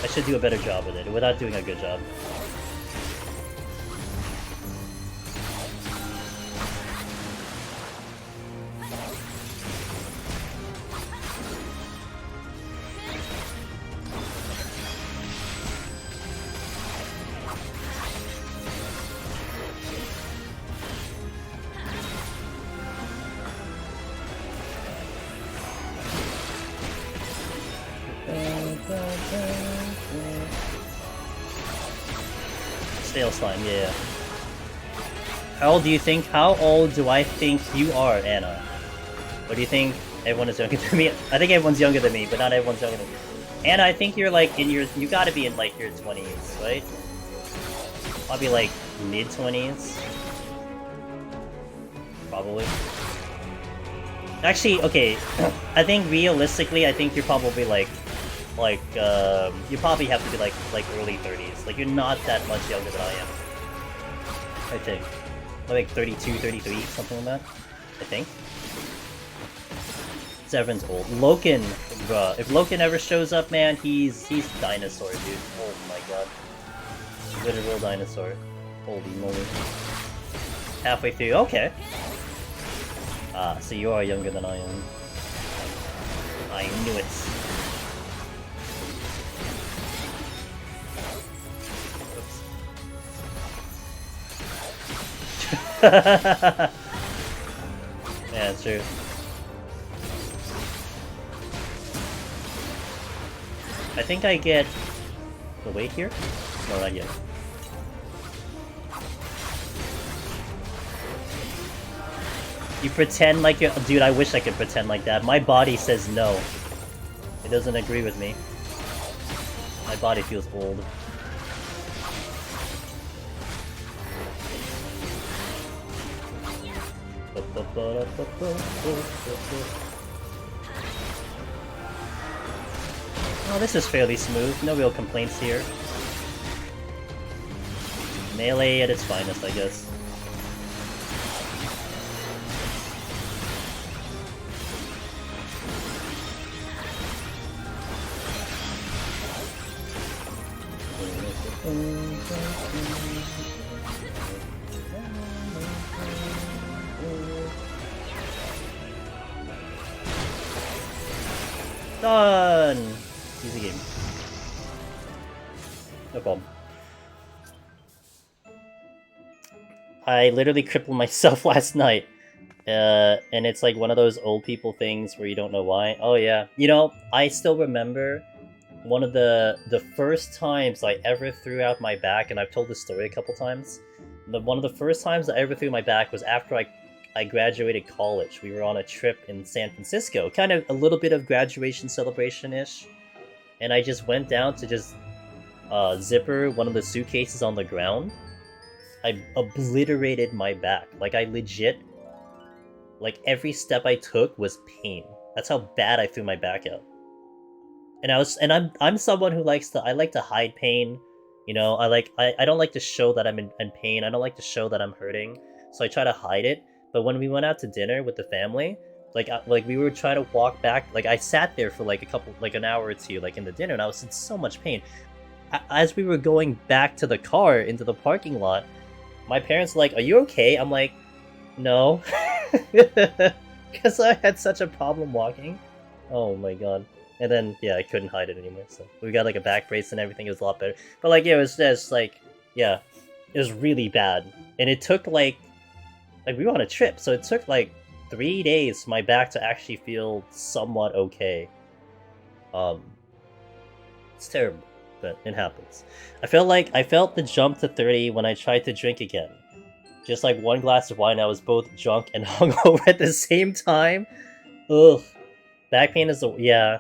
I should do a better job with it, without doing a good job. Stale slime, yeah. How old do you think? How old do I think you are, Anna? What do you think? Everyone is younger than me. I think everyone's younger than me, but not everyone's younger than me. Anna, I think you're like in your. You gotta be in like your 20s, right? Probably like mid 20s. Probably. Actually, okay. I think realistically, I think you're probably like you probably have to be like early 30s. Like, you're not that much younger than I am. I think. Like 32, 33, something like that. I think. Severin's old. Loken, bruh. If Loken ever shows up, man, he's dinosaur, dude. Oh my god. Literal dinosaur. Holy moly. Halfway through, okay. Ah, so you are younger than I am. I knew it. Yeah, it's true. I think I get the weight here? No, not yet. You pretend like you're— dude, I wish I could pretend like that. My body says no. It doesn't agree with me. My body feels old. Oh, this is fairly smooth. No real complaints here. Melee at its finest, I guess. Done! Easy game. No problem. I literally crippled myself last night. And it's like one of those old people things where you don't know why. Oh yeah. You know, I still remember one of the first times I ever threw out my back, and I've told this story a couple times. One of the first times I ever threw my back was after I graduated college. We were on a trip in San Francisco, kind of a little bit of graduation celebration-ish. And I just went down to just zipper one of the suitcases on the ground. I obliterated my back. Like, I legit, like, every step I took was pain. That's how bad I threw my back out. And I'm someone who likes to— I like to hide pain. You know, I don't like to show that I'm in pain. I don't like to show that I'm hurting. So I try to hide it. But when we went out to dinner with the family, like we were trying to walk back, like I sat there for like an hour or two, like in the dinner, and I was in so much pain. As we were going back to the car into the parking lot, my parents were like, "Are you okay?" I'm like, "No," because I had such a problem walking. Oh my god. And then yeah, I couldn't hide it anymore. So we got like a back brace and everything. It was a lot better. But like yeah, it was just like yeah, it was really bad, and it took like we were on a trip, so it took like 3 days for my back to actually feel somewhat okay. Um, it's terrible, but it happens. I felt the jump to 30 when I tried to drink again. Just like one glass of wine, I was both drunk and hungover at the same time. Ugh, back pain is yeah.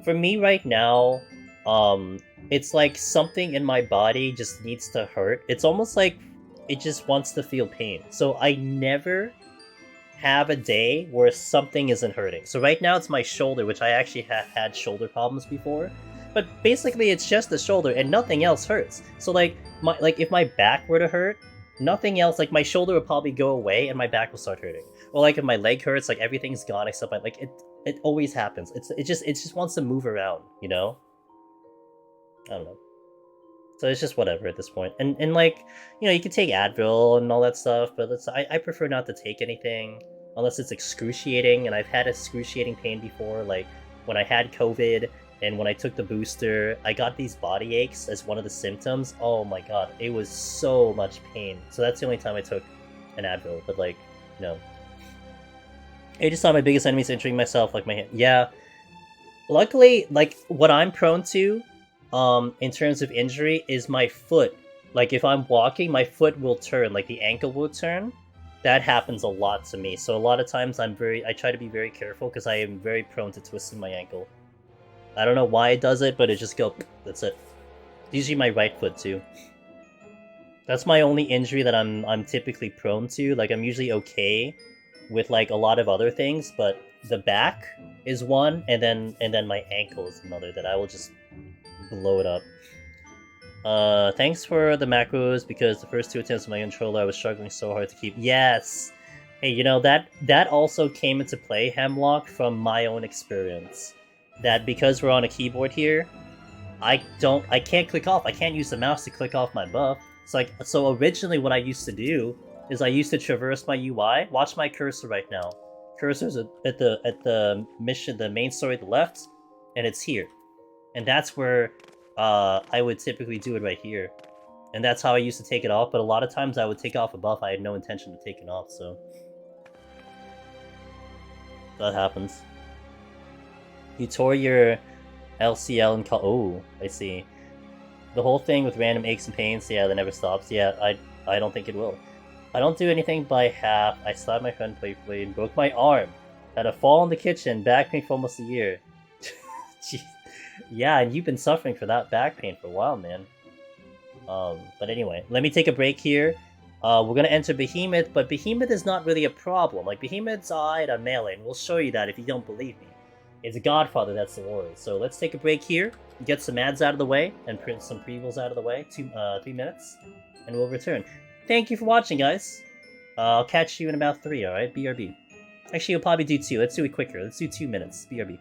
For me right now, um, it's like something in my body just needs to hurt. It's almost like it just wants to feel pain. So I never have a day where something isn't hurting. So right now it's my shoulder, which I actually have had shoulder problems before. But basically it's just the shoulder and nothing else hurts. So like if my back were to hurt, nothing else, like my shoulder would probably go away and my back will start hurting. Or like if my leg hurts, like everything's gone except my like it always happens. It just wants to move around, you know? I don't know. So it's just whatever at this point. And like, you know, you can take Advil and all that stuff, but I prefer not to take anything unless it's excruciating. And I've had excruciating pain before, like when I had COVID and when I took the booster, I got these body aches as one of the symptoms. Oh my god, it was so much pain. So that's the only time I took an Advil. But like, you know, I just saw my biggest enemies injuring myself, like my hand. Yeah, luckily, like what I'm prone to, in terms of injury, is my foot. Like if I'm walking, my foot will turn, like the ankle will turn. That happens a lot to me. So a lot of times I try to be very careful because I am very prone to twisting my ankle. I don't know why it does it, but it just go. That's it. Usually my right foot too. That's my only injury that I'm typically prone to. Like I'm usually okay with like a lot of other things, but the back is one, and then my ankle is another that I will just blow it up. Thanks for the macros because the first two attempts of my controller I was struggling so hard to keep. Yes. Hey, you know that also came into play, Hemlock, from my own experience. That because we're on a keyboard here, I can't click off. I can't use the mouse to click off my buff. It's like so originally what I used to do is I used to traverse my UI. Watch my cursor right now. Cursor's at the mission, the main story at the left, and it's here. And that's where I would typically do it right here. And that's how I used to take it off, but a lot of times I would take off a buff I had no intention of taking off, so that happens. You tore your LCL and oh, I see. The whole thing with random aches and pains, yeah, that never stops. Yeah, I don't think it will. I don't do anything by half. I slapped my friend playfully and broke my arm. Had a fall in the kitchen, back pain for almost a year. Jeez. Yeah, and you've been suffering for that back pain for a while, man. But anyway, let me take a break here. We're gonna enter Behemoth, but Behemoth is not really a problem. Like, Behemoth's alright on melee, and we'll show you that if you don't believe me. It's Godfather that's the worry. So let's take a break here, get some ads out of the way, and print some previews out of the way. 3 minutes, and we'll return. Thank you for watching, guys. I'll catch you in about 3, alright? BRB. Actually, you'll probably do 2. Let's do it quicker. Let's do 2 minutes. BRB.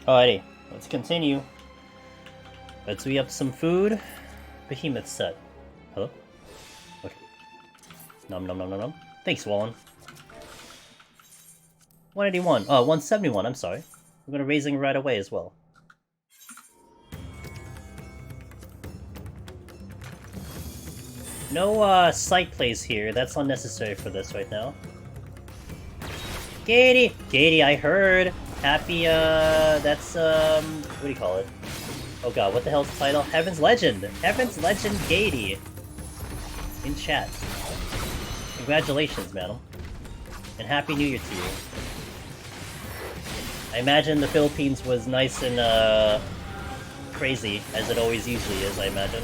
Alrighty, let's continue. Let's re up some food. Behemoth set. Hello? Okay. Nom nom nom nom nom. Thanks, Wallen. 181. Oh, 171, I'm sorry. We're gonna raising right away as well. No, site plays here. That's unnecessary for this right now. Katie! Katie, I heard! Happy, that's, what do you call it? Oh god, what the hell's the title? Heaven's Legend! Heaven's Legend Katie! In chat. Congratulations, madam. And Happy New Year to you. I imagine the Philippines was nice and, crazy, as it always usually is, I imagine.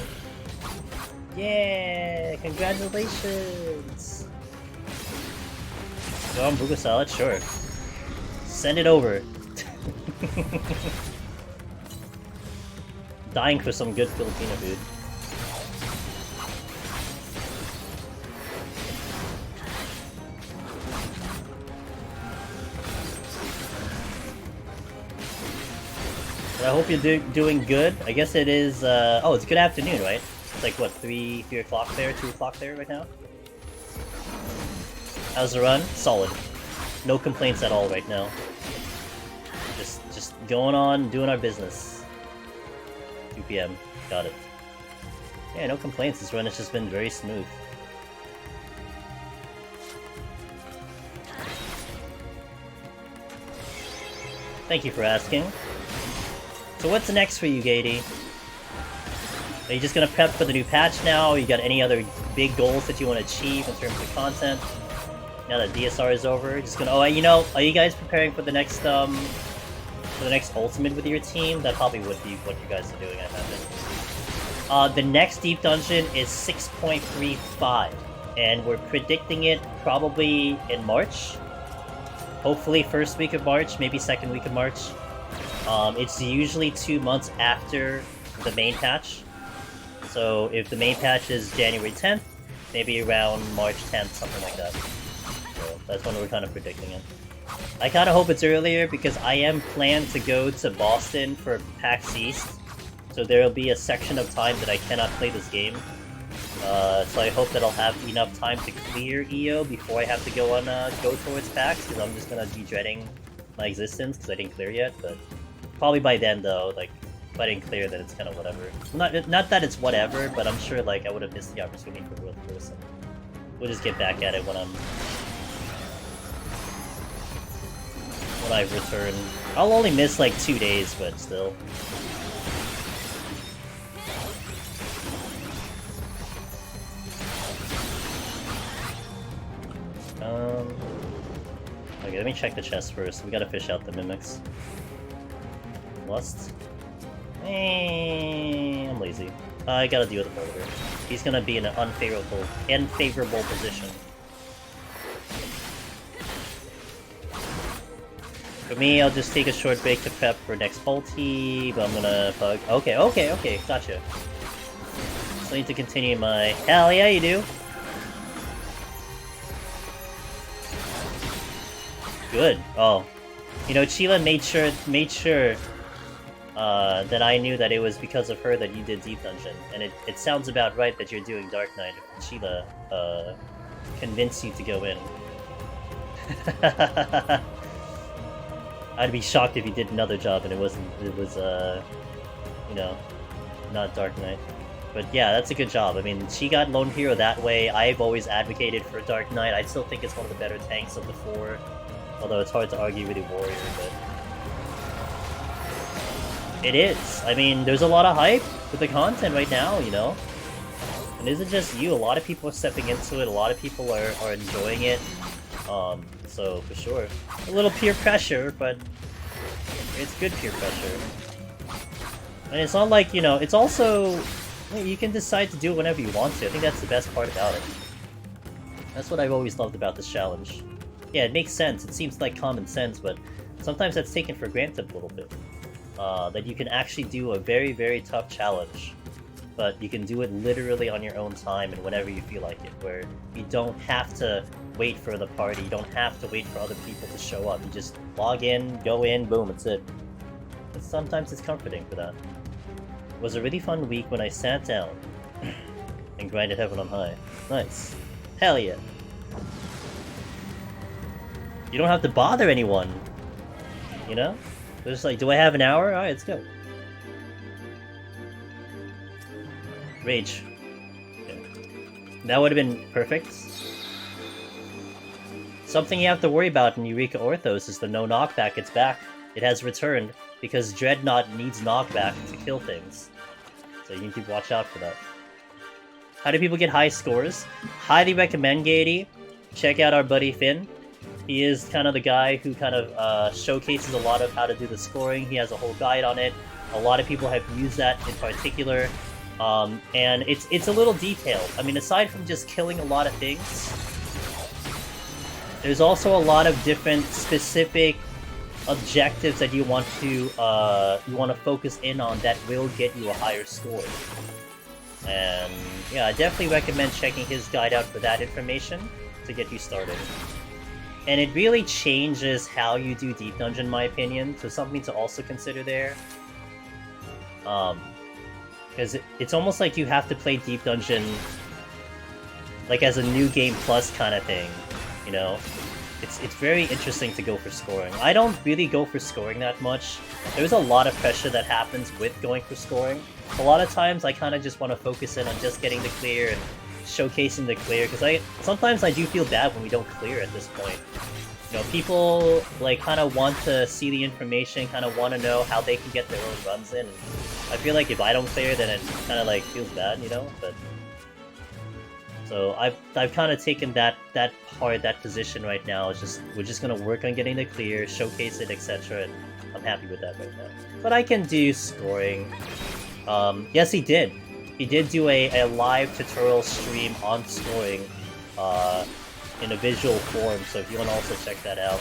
Yeah! Congratulations! Go on, Buga Salad? Sure. Send it over. Dying for some good Filipino food. I hope you're doing good. I guess it is, oh, it's good afternoon, right? It's like, what, 3 o'clock there, 2 o'clock there right now? How's the run? Solid. No complaints at all right now. Just going on, doing our business. 2 PM. Got it. Yeah, no complaints. This run has just been very smooth. Thank you for asking. So what's next for you, Gady? Are you just gonna prep for the new patch now? Or you got any other big goals that you want to achieve in terms of content? Now that DSR is over, just gonna. Oh, you know, are you guys preparing for the next ultimate with your team? That probably would be what you guys are doing, I imagine. The next deep dungeon is 6.35, and we're predicting it probably in March. Hopefully, first week of March, maybe second week of March. It's usually 2 months after the main patch. So if the main patch is January 10th, maybe around March 10th, something like that. So that's when we're kind of predicting it. I kind of hope it's earlier because I am planned to go to Boston for PAX East. So there will be a section of time that I cannot play this game. So I hope that I'll have enough time to clear EO before I have to go towards PAX, because I'm just gonna be dreading my existence because I didn't clear yet. But probably by then, though, like, if I didn't clear, then it's kind of whatever. Not that it's whatever, but I'm sure like I would have missed the opportunity for World Tours. We'll just get back at it when I return. I'll only miss like 2 days, but still. Okay, let me check the chest first. We gotta fish out the mimics. Lust? I'm lazy. I gotta deal with the boulder. He's gonna be in an unfavorable position. For me, I'll just take a short break to prep for next multi, but I'm gonna bug. Okay, gotcha. So I need to continue my. Hell yeah, you do! Good. Oh. You know, Sheila made sure that I knew that it was because of her that you did Deep Dungeon. And it sounds about right that you're doing Dark Knight if Sheila convinced you to go in. I'd be shocked if you did another job and it was, you know, not Dark Knight. But yeah, that's a good job. I mean, she got Lone Hero that way. I've always advocated for Dark Knight. I still think it's one of the better tanks of the 4. Although it's hard to argue with a Warrior, but... It is. I mean, there's a lot of hype with the content right now, you know? And it isn't just you. A lot of people are stepping into it. A lot of people are enjoying it. So, for sure. A little peer pressure, but... It's good peer pressure. And it's not like, you know, it's also... You can decide to do it whenever you want to. I think that's the best part about it. That's what I've always loved about this challenge. Yeah, it makes sense. It seems like common sense, but sometimes that's taken for granted a little bit. That you can actually do a very, very tough challenge, but you can do it literally on your own time and whenever you feel like it, where you don't have to wait for the party, you don't have to wait for other people to show up. You just log in, go in, boom, that's it. Sometimes it's comforting for that. It was a really fun week when I sat down and grinded Heaven on High. Nice. Hell yeah. You don't have to bother anyone. You know? They're just like, do I have an hour? Alright, let's go. Rage. Okay. That would have been perfect. Something you have to worry about in Eureka Orthos is the no knockback. It's back. It has returned because Dreadnought needs knockback to kill things. So you need to watch out for that. How do people get high scores? Highly recommend, Gaiety. Check out our buddy Finn. He is kind of the guy who kind of showcases a lot of how to do the scoring. He has a whole guide on it. A lot of people have used that in particular. And it's a little detailed. I mean, aside from just killing a lot of things, there's also a lot of different specific objectives that you want to focus in on that will get you a higher score. And yeah, I definitely recommend checking his guide out for that information to get you started. And it really changes how you do Deep Dungeon, in my opinion, so something to also consider there. Because it's almost like you have to play Deep Dungeon like as a new game plus kind of thing, you know? It's very interesting to go for scoring. I don't really go for scoring that much. There's a lot of pressure that happens with going for scoring. A lot of times I kind of just want to focus in on just getting the clear and showcasing the clear, because sometimes I do feel bad when we don't clear at this point. You know, people like kind of want to see the information, kind of want to know how they can get their own runs in. I feel like if I don't clear, then it kind of like feels bad, you know. But so I've kind of taken that position right now. It's just we're just gonna work on getting the clear, showcase it, etc. And I'm happy with that right now. But I can do scoring. Yes, he did. He did do a live tutorial stream on scoring in a visual form, so if you want to also check that out.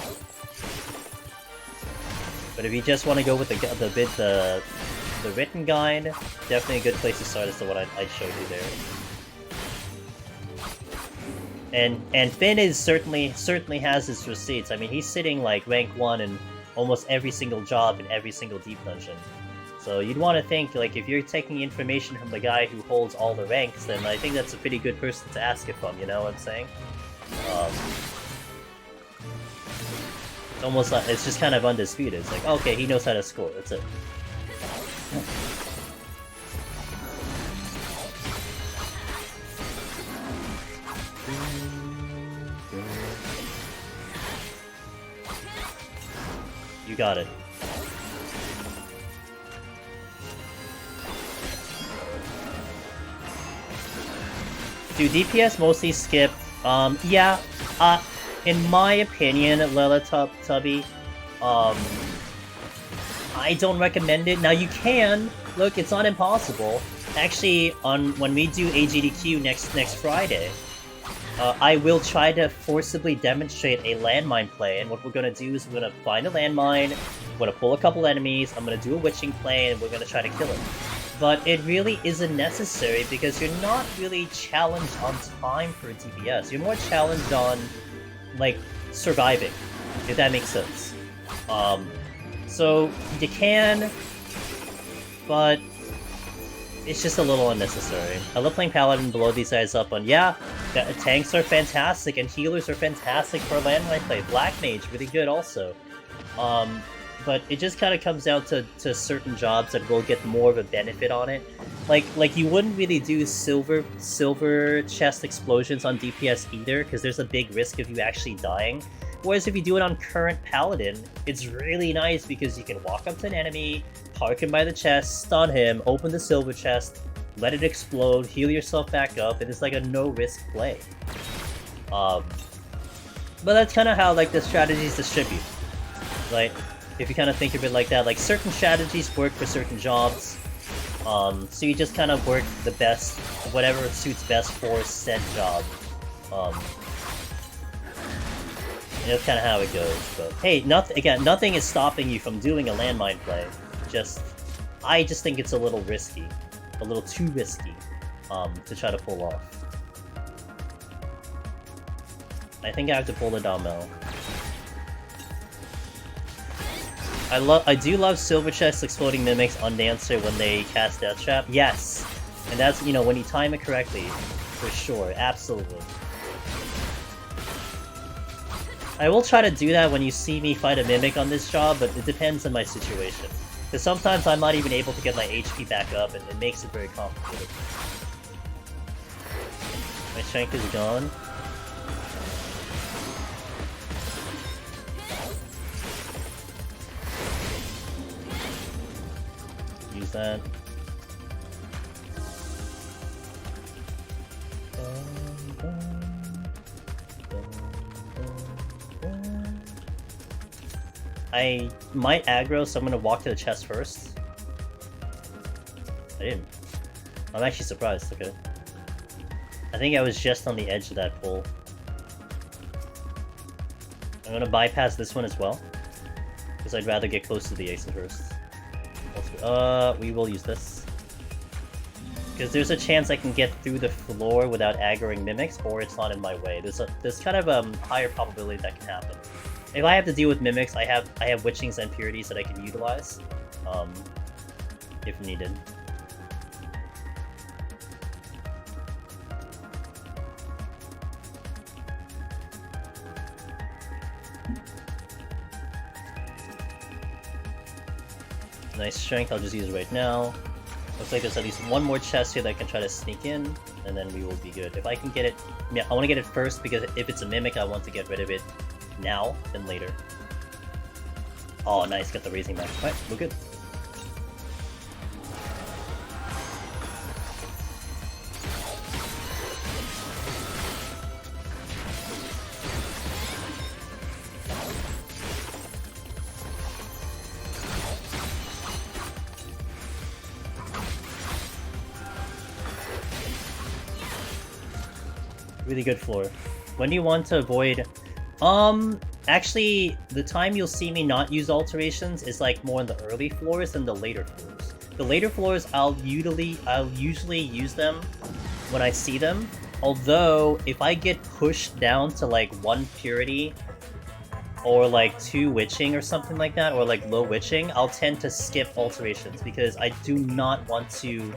But if you just want to go with the written guide, definitely a good place to start as to what I showed you there. And Finn is certainly has his receipts. I mean, he's sitting like rank 1 in almost every single job in every single Deep Dungeon. So you'd want to think, like, if you're taking information from the guy who holds all the ranks, then I think that's a pretty good person to ask it from, you know what I'm saying? It's almost like, it's just kind of undisputed. It's like, okay, he knows how to score, that's it. You got it. Do DPS mostly skip? Yeah. In my opinion, Lela Tubby, I don't recommend it. Now you can. Look, it's not impossible. Actually, when we do AGDQ next Friday, I will try to forcibly demonstrate a landmine play, and what we're gonna do is we're gonna find a landmine, we're gonna pull a couple enemies, I'm gonna do a witching play, and we're gonna try to kill it. But it really isn't necessary because you're not really challenged on time for DPS. You're more challenged on, like, surviving, if that makes sense. So you can, but it's just a little unnecessary. I love playing Paladin, blow these guys up on, yeah, tanks are fantastic and healers are fantastic for landmine play. Black Mage, really good also. But it just kind of comes down to certain jobs that will get more of a benefit on it. Like you wouldn't really do silver chest explosions on DPS either, because there's a big risk of you actually dying. Whereas if you do it on current Paladin, it's really nice because you can walk up to an enemy, park him by the chest, stun him, open the silver chest, let it explode, heal yourself back up, and it's like a no-risk play. But that's kind of how like the strategies distribute. Like, if you kind of think of it like that, like certain strategies work for certain jobs. So you just kind of work the best, whatever suits best for said job. And that's kind of how it goes. But hey, nothing is stopping you from doing a landmine play. I just think it's a little risky, a little too risky, to try to pull off. I think I have to pull the Domel. I do love Silver Chest exploding mimics on Dancer when they cast Death Trap. Yes, and that's, you know, when you time it correctly, for sure, absolutely. I will try to do that when you see me fight a mimic on this job, but it depends on my situation. Because sometimes I'm not even able to get my HP back up, and it makes it very complicated. My strength is gone. Use that. I might aggro, so I'm gonna walk to the chest first. I didn't. I'm actually surprised, okay. I think I was just on the edge of that pull. I'm gonna bypass this one as well, because I'd rather get close to the Ace first. We will use this. Because there's a chance I can get through the floor without aggroing mimics, or it's not in my way. There's kind of a higher probability that can happen. If I have to deal with mimics, I have witchings and purities that I can utilize, if needed. Nice strength, I'll just use it right now. Looks like there's at least one more chest here that I can try to sneak in, and then we will be good. If I can get it, yeah, I want to get it first because if it's a mimic, I want to get rid of it now than later. Oh, nice, got the raising back. Alright, we're good. Really good floor. When do you want to avoid... Actually, the time you'll see me not use alterations is like more in the early floors than the later floors. The later floors, I'll usually use them when I see them. Although, if I get pushed down to like 1 purity, or like 2 witching or something like that, or like low witching, I'll tend to skip alterations because I do not want to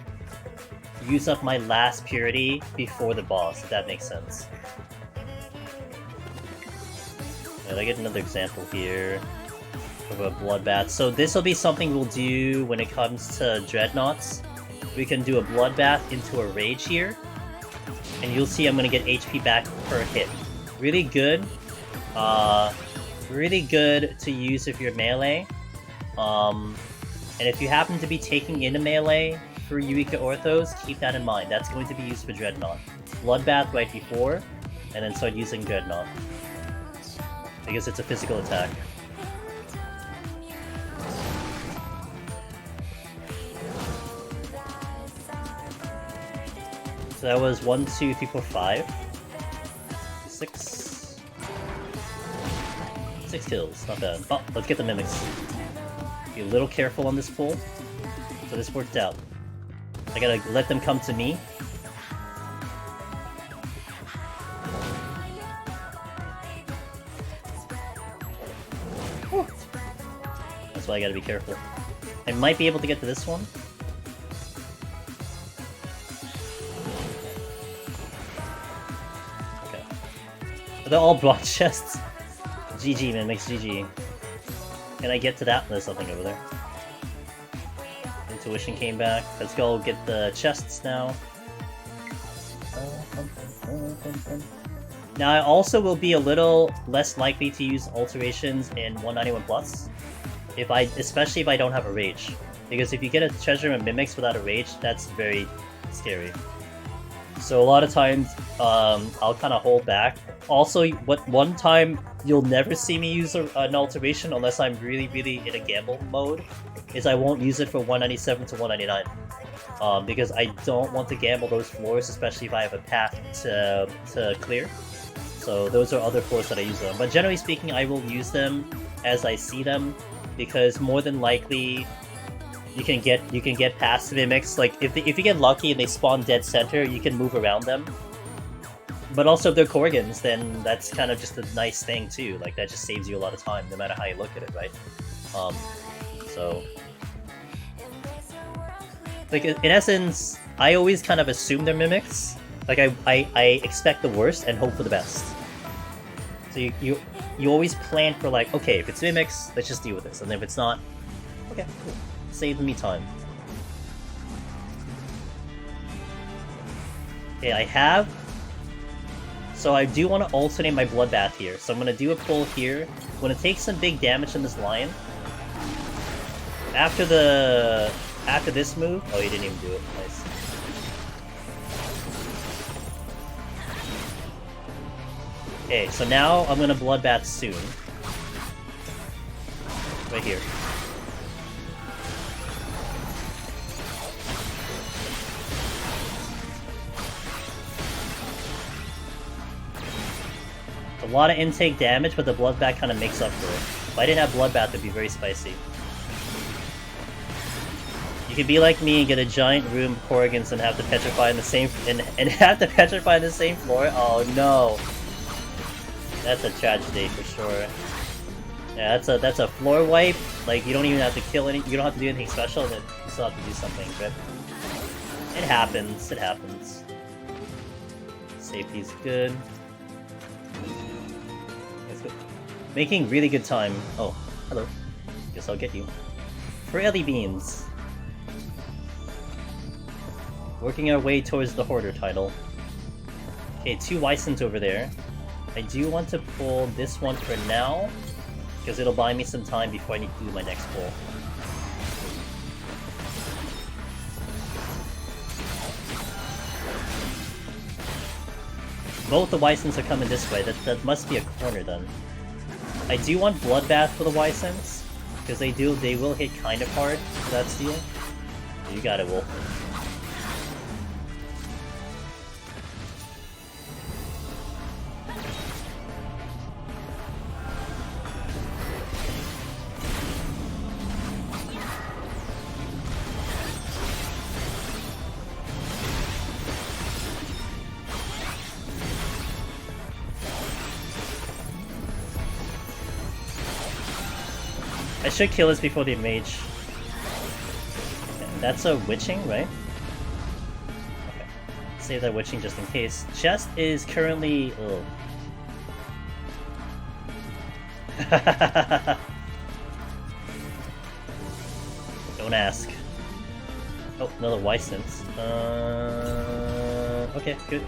use up my last purity before the boss, if that makes sense. I get another example here of a bloodbath. So this will be something we'll do when it comes to dreadnoughts. We can do a bloodbath into a rage here, and you'll see I'm gonna get HP back per hit. Really good. Really good to use if you're melee. And if you happen to be taking in a melee for Eureka Orthos, keep that in mind. That's going to be used for Dreadnought. Bloodbath right before, and then start using Dreadnought. Because it's a physical attack. So that was 1, 2, 3, 4, 5. 6. 6 kills, not bad. Oh, let's get the mimics. Be a little careful on this pull. So this worked out. I gotta let them come to me. Whew. That's why I gotta be careful. I might be able to get to this one. Okay. They're all block chests. GG, man, makes GG. Can I get to that? There's something over there. Intuition came back. Let's go get the chests now. Now I also will be a little less likely to use alterations in 191+, especially if I don't have a rage. Because if you get a treasure and mimics without a rage, that's very scary. So a lot of times, I'll kind of hold back. Also, one time you'll never see me use an alteration unless I'm really, really in a gamble mode, is I won't use it for 197 to 199. Because I don't want to gamble those floors, especially if I have a path to clear. So those are other floors that I use them. But generally speaking, I will use them as I see them, because more than likely you can get past the mimics. Like if you get lucky and they spawn dead center, you can move around them. But also if they're Korgans, then that's kind of just a nice thing too. Like that just saves you a lot of time, no matter how you look at it, right? So like in essence, I always kind of assume they're mimics. Like I expect the worst and hope for the best. So you always plan for like, okay, if it's mimics, let's just deal with this, and if it's not, okay, cool. Save me time. Okay, I have. So I do want to alternate my bloodbath here. So I'm gonna do a pull here. I'm gonna take some big damage from this lion. After this move, oh, you didn't even do it. Nice. Okay, so now I'm gonna bloodbath soon. Right here. A lot of intake damage, but the bloodbath kind of makes up for it. If I didn't have bloodbath, it'd be very spicy. You could be like me and get a giant room of Corrigans and have to petrify in the same and have to petrify in the same floor. Oh no, that's a tragedy for sure. Yeah, that's a floor wipe. Like you don't even have to kill any. You don't have to do anything special, and then you still have to do something. But it happens. It happens. Safety's good. Let's go. Making really good time. Oh, hello. Guess I'll get you. Frilly beans. Working our way towards the Hoarder title. Okay, 2 Wysons over there. I do want to pull this one for now, because it'll buy me some time before I need to do my next pull. Both the Wysons are coming this way. That must be a corner then. I do want Bloodbath for the Wysons, because they will hit kind of hard for that steal. You got it, Wolf. I should kill this before they mage. Okay, that's a witching, right? Okay. Save that witching just in case. Chest is currently... Ugh. Don't ask. Oh, another Wysons. Okay, good.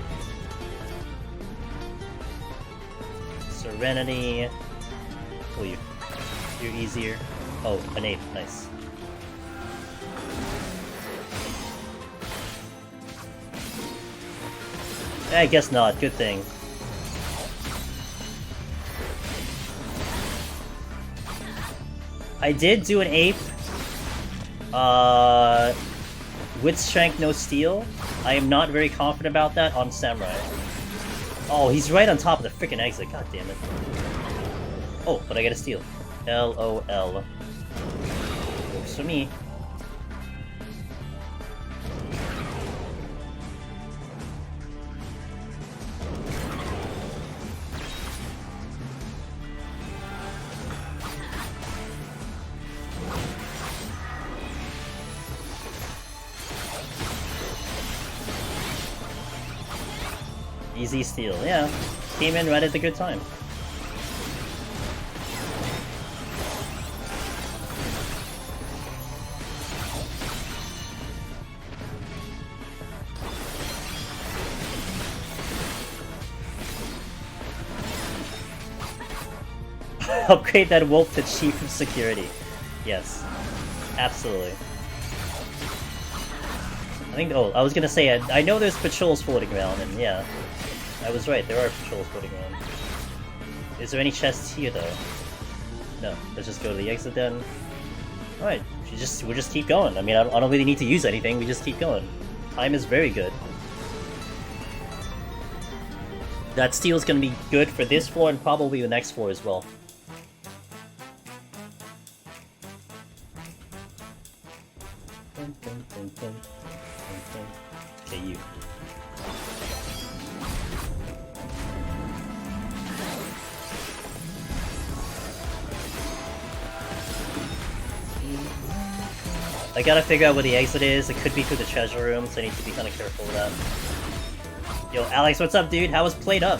Serenity. Pull you. You're easier. Oh, an ape. Nice. I guess not. Good thing. I did do an ape. With strength, no steel. I am not very confident about that on Samurai. Oh, he's right on top of the freaking exit. God damn it. Oh, but I get a steal. LOL. Works for me. Easy steal, yeah. Came in right at the good time. Upgrade that wolf to Chief of Security. Yes. Absolutely. I think, oh, I was gonna say, I know there's patrols floating around, and yeah. I was right, there are patrols floating around. Is there any chests here, though? No. Let's just go to the exit then. Alright, we'll just keep going. I mean, I don't really need to use anything, we just keep going. Time is very good. That steal is gonna be good for this floor and probably the next floor as well. Okay, you. I gotta figure out where the exit is. It could be through the treasure room, so I need to be kind of careful with that. Yo, Alex, what's up, dude? How was Played Up?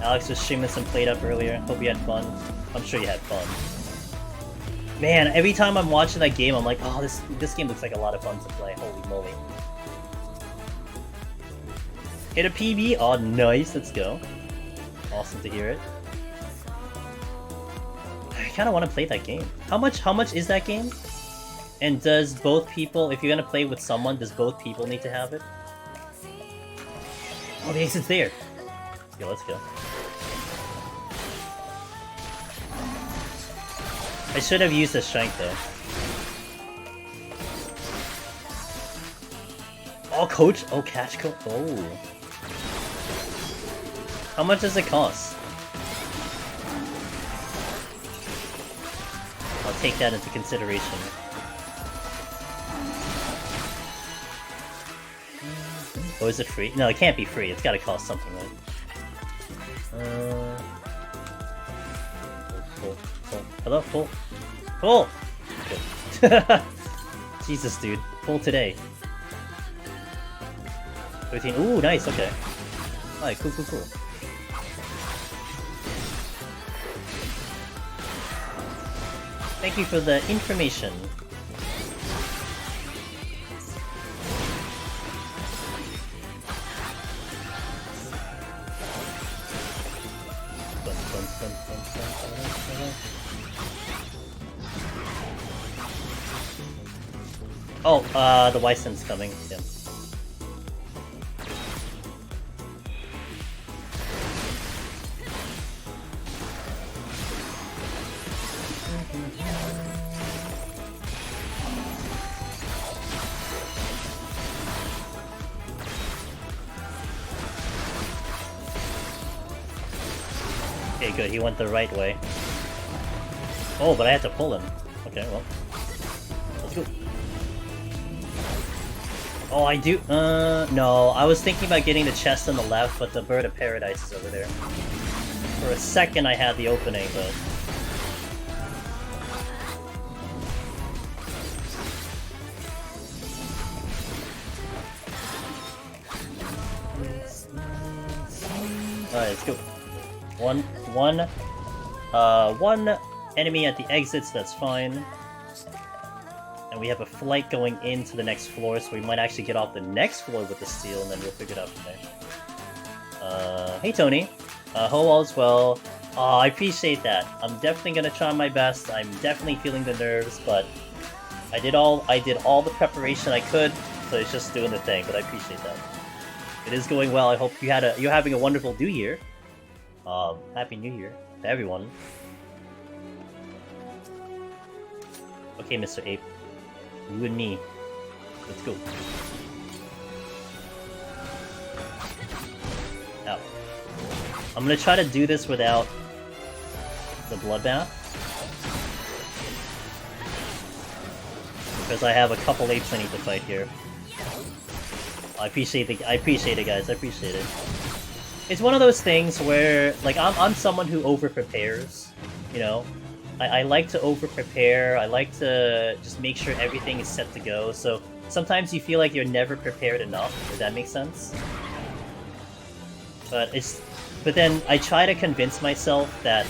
Alex was streaming some Played Up earlier. Hope you had fun. I'm sure you had fun. Man, every time I'm watching that game, I'm like, oh, this game looks like a lot of fun to play. Holy moly. Hit a PB? Oh, nice. Let's go. Awesome to hear it. I kind of want to play that game. How much is that game? And does both people, if you're going to play with someone, does both people need to have it? Oh, the exit's there. Yo, let's go. I should have used the strength though. Oh, coach! Oh, catch coach! Oh. How much does it cost? I'll take that into consideration. Oh, is it free? No, it can't be free. It's gotta cost something, right? Full. Hello, full. Full! Good. Jesus, dude. Full today. 13. Ooh, nice, okay. Alright, cool. Thank you for the information. Oh, the Wysen's coming. Yeah. Okay, good. He went the right way. Oh, but I had to pull him. Okay, well. Let's go. Oh, I do. No. I was thinking about getting the chest on the left, but the Bird of Paradise is over there. For a second, I had the opening, but. Alright, let's go. One enemy at the exits, that's fine. And we have a flight going into the next floor, so we might actually get off the next floor with the steel, and then we'll figure it out from there. Hey Tony. Hope all's well. Oh, I appreciate that. I'm definitely gonna try my best. I'm definitely feeling the nerves, but I did all the preparation I could, so it's just doing the thing, but I appreciate that. It is going well. I hope you're having a wonderful New Year. Happy New Year to everyone. Okay, Mr. Ape. You and me. Let's go. Ow. I'm gonna try to do this without the bloodbath. Because I have a couple apes I need to fight here. I appreciate it, guys. I appreciate it. It's one of those things where, like, I'm someone who over-prepares, you know? I like to over-prepare, I like to just make sure everything is set to go, so sometimes you feel like you're never prepared enough, if that makes sense. But then I try to convince myself that,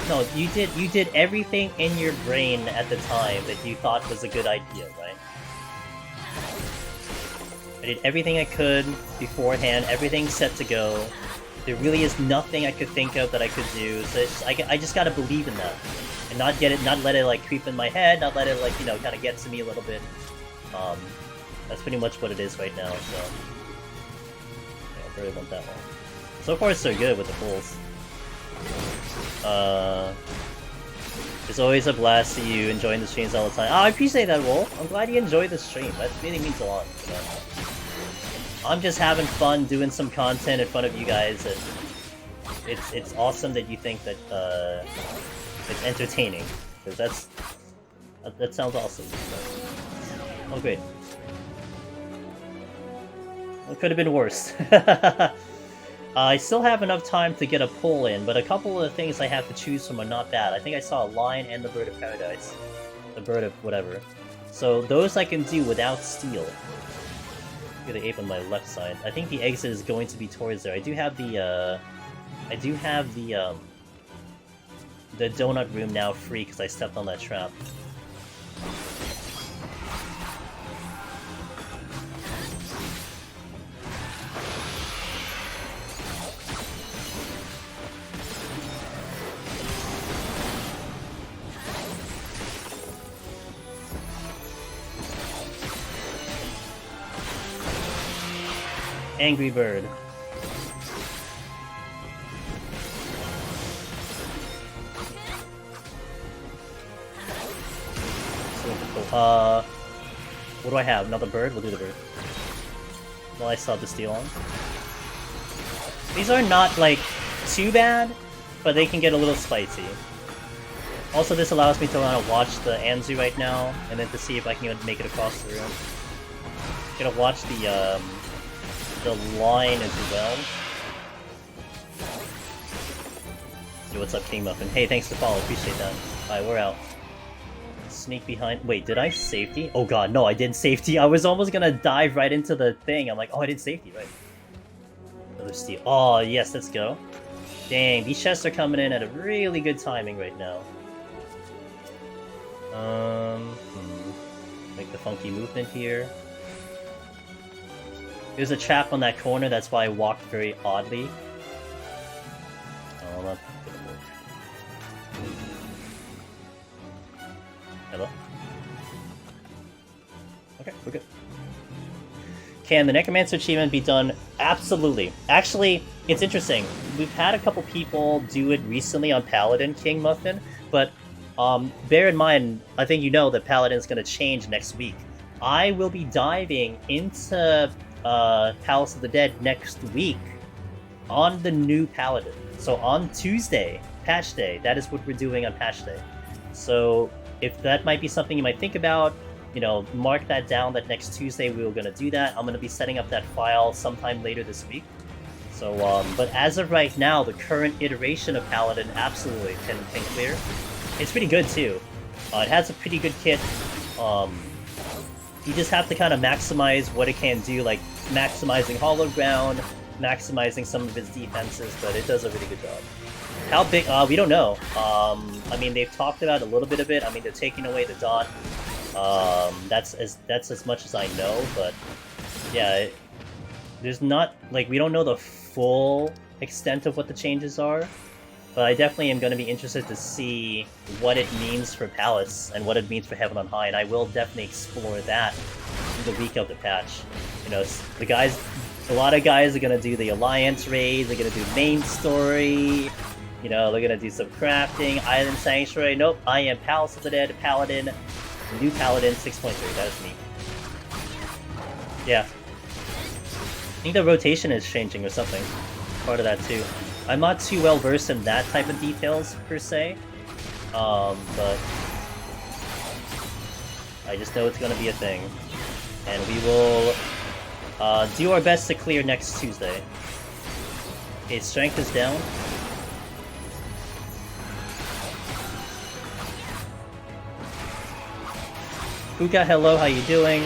no, you did everything in your brain at the time that you thought was a good idea, right? I did everything I could beforehand, everything's set to go. There really is nothing I could think of that I could do, so it's just, I just gotta believe in that. And not let it like creep in my head, not let it like, you know, kind of get to me a little bit. That's pretty much what it is right now, so. Yeah, I really want that one. So far so good with the pulls. It's always a blast to you, enjoying the streams all the time. Oh, I appreciate that, Wolf. I'm glad you enjoyed the stream. That really means a lot. You know? I'm just having fun doing some content in front of you guys, and it's awesome that you think that it's entertaining, because that sounds awesome. Oh, great. It could have been worse. I still have enough time to get a pull in, but a couple of the things I have to choose from are not bad. I think I saw a lion and the Bird of Paradise. The bird of whatever. So those I can do without steel. Get the ape on my left side. I think the exit is going to be towards there. I do have the donut room now free because I stepped on that trap. Angry bird. What do I have? Another bird? We'll do the bird. Well, I still have the steel on. These are not, like, too bad, but they can get a little spicy. Also, this allows me to watch the Anzu right now, and then to see if I can make it across the room. Gonna watch the line as well. Yo, what's up, King Muffin? Hey, thanks for follow, appreciate that. Alright, we're out. Sneak behind. Wait, did I safety? Oh god, no, I didn't safety. I was almost gonna dive right into the thing. I'm like, oh, I didn't safety, right? Another steal. Oh, yes, let's go. Dang, these chests are coming in at a really good timing right now. Make the funky movement here. There's a trap on that corner, that's why I walked very oddly. Oh, that's gonna work. Hello? Okay, we're good. Can the Necromancer achievement be done? Absolutely. Actually, it's interesting. We've had a couple people do it recently on Paladin, King Muffin, but bear in mind, I think you know that Paladin's going to change next week. I will be diving into Palace of the Dead next week on the new Paladin. So on Tuesday, patch day, that is what we're doing on patch day. So if that might be something you might think about, you know, mark that down that next Tuesday we were going to do that. I'm going to be setting up that file sometime later this week. So, but as of right now, the current iteration of Paladin absolutely can clear. It's pretty good too. It has a pretty good kit. You just have to kind of maximize what it can do, like maximizing hollow ground, maximizing some of its defenses, but it does a really good job. How big? We don't know. I mean, they've talked about a little bit of it. I mean, they're taking away the dot. That's as much as I know, but yeah, there's not, like, we don't know the full extent of what the changes are, but I definitely am going to be interested to see what it means for Palace and what it means for Heaven on High, and I will definitely explore that in the week of the patch. You know, the guys, a lot of guys are going to do the Alliance raids, they're going to do main story, you know, they're going to do some crafting, Island Sanctuary. Nope, I am Palace of the Dead, Paladin, new Paladin 6.3, that is me. Yeah. I think the rotation is changing or something. Part of that too. I'm not too well versed in that type of details per se, but I just know it's going to be a thing, and we will do our best to clear next Tuesday. Okay, strength is down. Kuka, hello, how you doing?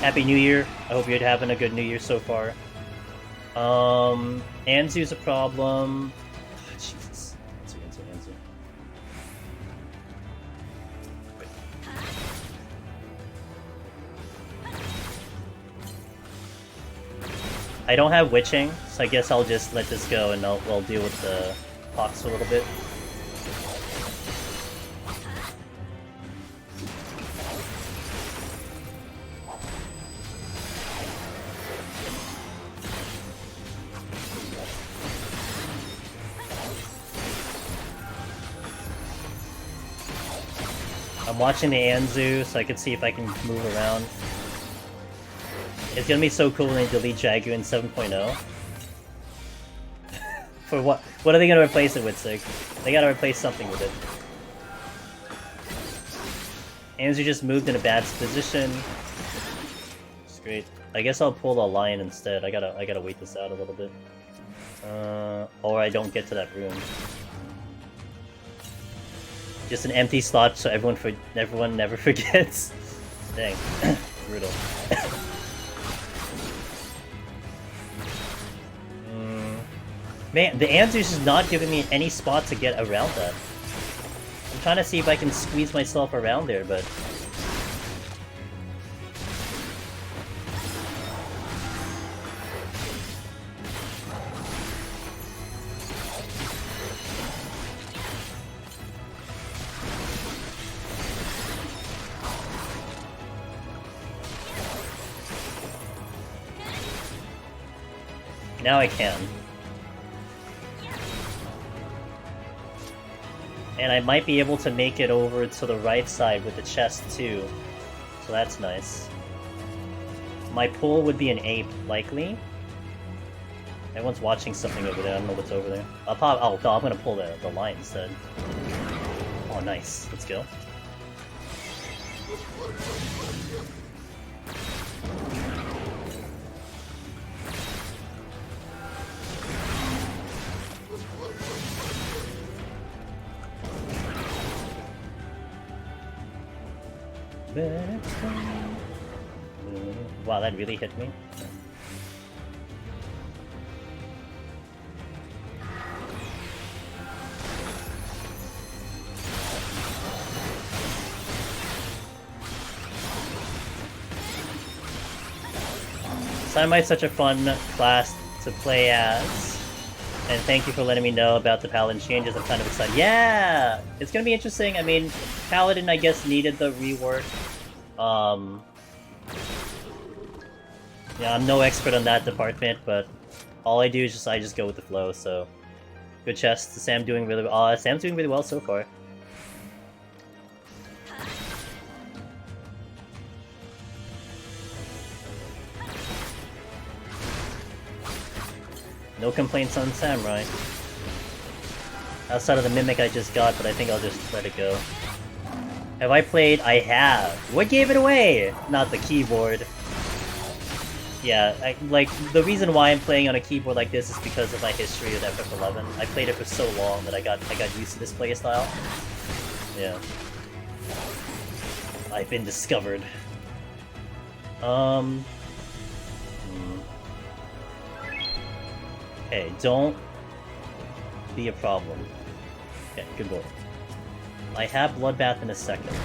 Happy New Year. I hope you're having a good New Year so far. Anzu's a problem. Oh, Jesus. Anzu. Wait. I don't have witching, so I guess I'll just let this go and we'll deal with the pox a little bit. I'm watching the Anzu so I can see if I can move around. It's gonna be so cool when they delete Jagu in 7.0. For what? What are they gonna replace it with, Sig? They gotta replace something with it. Anzu just moved in a bad position. Just Great. I guess I'll pull the lion instead. I gotta wait this out a little bit. Or I don't get to that room. Just an empty slot so everyone never forgets. Dang. Brutal. Man, the Anzu's just not giving me any spot to get around that. I'm trying to see if I can squeeze myself around there, but... Now I can. And I might be able to make it over to the right side with the chest too. So that's nice. My pull would be an ape, likely. Everyone's watching something over there, I don't know what's over there. Oh, no, I'm gonna pull the line instead. Oh, nice. Let's go. Wow, that really hit me. Cyanamite's such a fun class to play as. And thank you for letting me know about the Paladin changes. I'm kind of excited. Yeah! It's gonna be interesting. I mean, Paladin, I guess, needed the rework. Yeah, I'm no expert on that department, but all I do is I just go with the flow, so... Good chest. Sam doing really well. Sam's doing really well so far. No complaints on Samurai. Outside of the Mimic I just got, but I think I'll just let it go. Have I played? I have! What gave it away? Not the keyboard. Yeah, the reason why I'm playing on a keyboard like this is because of my history with FF11. I played it for so long that I got used to this playstyle. Yeah. I've been discovered. Okay, don't be a problem. Okay, good boy. I have Bloodbath in a second.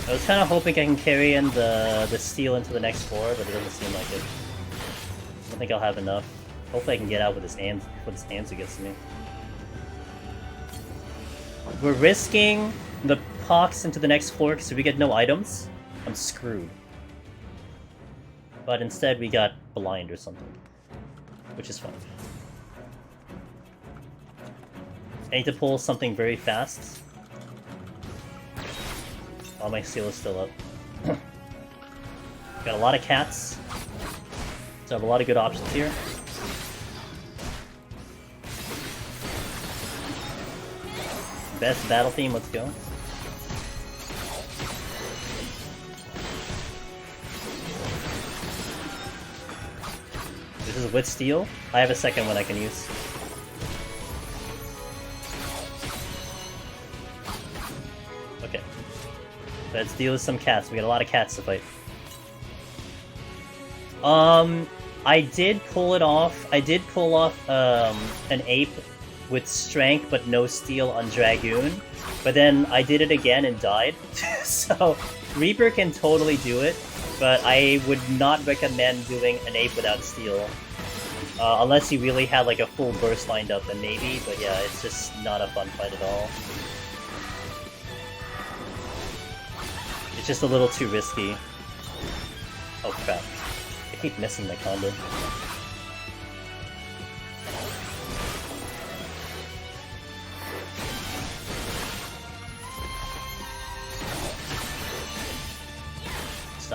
I was kind of hoping I can carry in the steel into the next floor, but it doesn't seem like it. I don't think I'll have enough. Hopefully I can get out with this Anzu gets to me. We're risking the pox into the next floor because if we get no items, I'm screwed. But instead we got blind or something, which is fine. I need to pull something very fast. Oh, my seal is still up. Got a lot of cats. So I have a lot of good options here. Best battle theme, let's go. This is with steel. I have a second one I can use. Okay. Let's deal with some cats. We got a lot of cats to fight. I did pull it off. I did pull off an ape with strength but no steel on Dragoon. But then I did it again and died. So Reaper can totally do it, but I would not recommend doing an ape without steel. Unless you really had like a full burst lined up, then maybe. But yeah, it's just not a fun fight at all. It's just a little too risky. Oh crap. I keep missing my combo.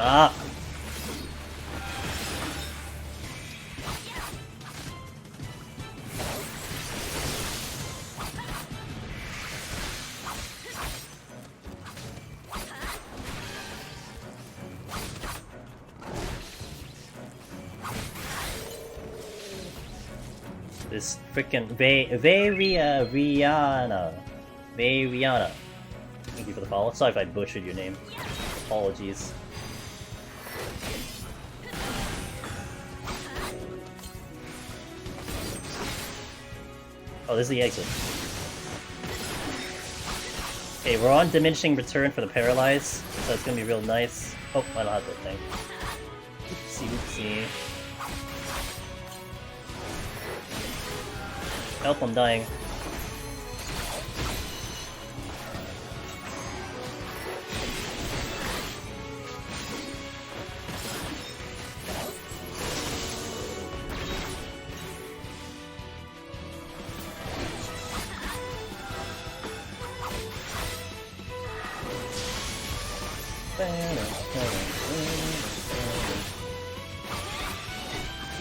Stop! This frickin' Rihanna. Rihanna. Thank you for the follow. Sorry if I butchered your name. Apologies. Oh, this is the exit. Okay, we're on diminishing return for the paralyze, so it's gonna be real nice. Oh, I don't have that thing. Oopsie oopsie. Help, I'm dying.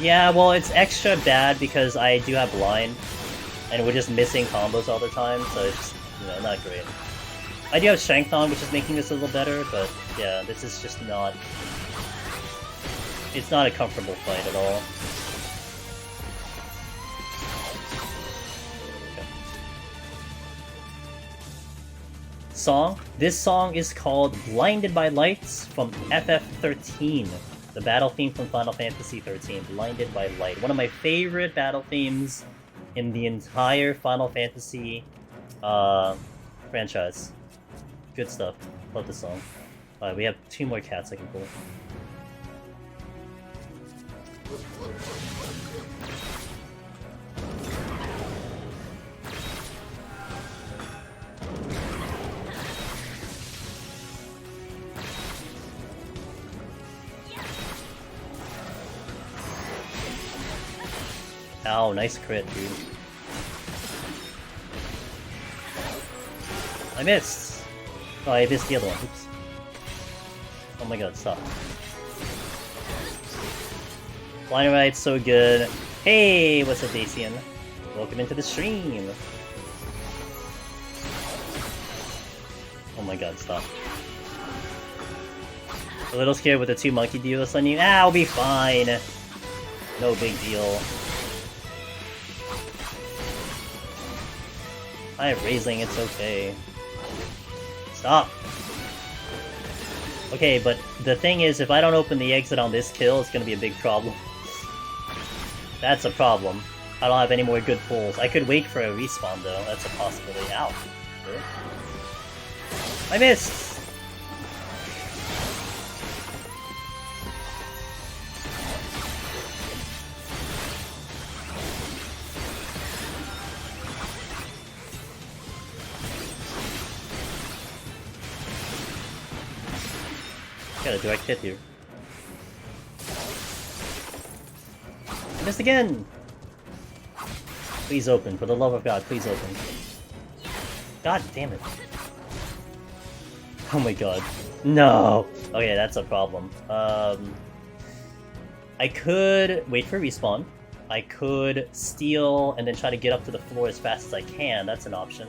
Yeah, well, it's extra bad because I do have blind, and we're just missing combos all the time, so it's, you know, not great. I do have strength on, which is making this a little better, but yeah, this is just not... It's not a comfortable fight at all. Okay. Song? This song is called Blinded by Lights from FF13. The battle theme from Final Fantasy XIII, Blinded by Light. One of my favorite battle themes in the entire Final Fantasy franchise. Good stuff. Love the song. Alright, we have 2 more cats I can pull. Ow, nice crit, dude. I missed! Oh, I missed the other one. Oops. Oh my god, stop. Blind Ride's so good. Hey, what's up, Dacian? Welcome into the stream! Oh my god, stop. A little scared with the 2 monkey deals on you. Ah, I'll be fine! No big deal. I have Raising, it's okay. Stop! Okay, but the thing is, if I don't open the exit on this kill, it's gonna be a big problem. That's a problem. I don't have any more good pulls. I could wait for a respawn, though. That's a possibility. Ow. Sure. I missed! Got a direct hit here. I missed again! Please open, for the love of God, please open. God damn it. Oh my god. No! Okay, that's a problem. I could wait for respawn. I could steal and then try to get up to the floor as fast as I can, that's an option.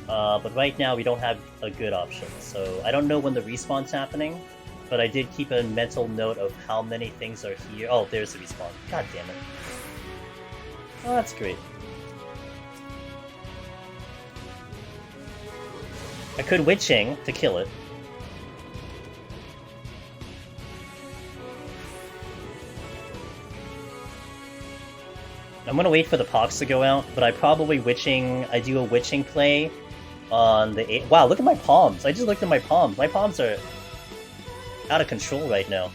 But right now we don't have a good option, so I don't know when the respawn's happening. But I did keep a mental note of how many things are here. Oh, there's the respawn. God damn it. Oh, that's great. I could Witching to kill it. I'm gonna wait for the pox to go out, but I probably I do a Witching play on the... Wow, look at my palms! I just looked at my palms. My palms are out of control right now.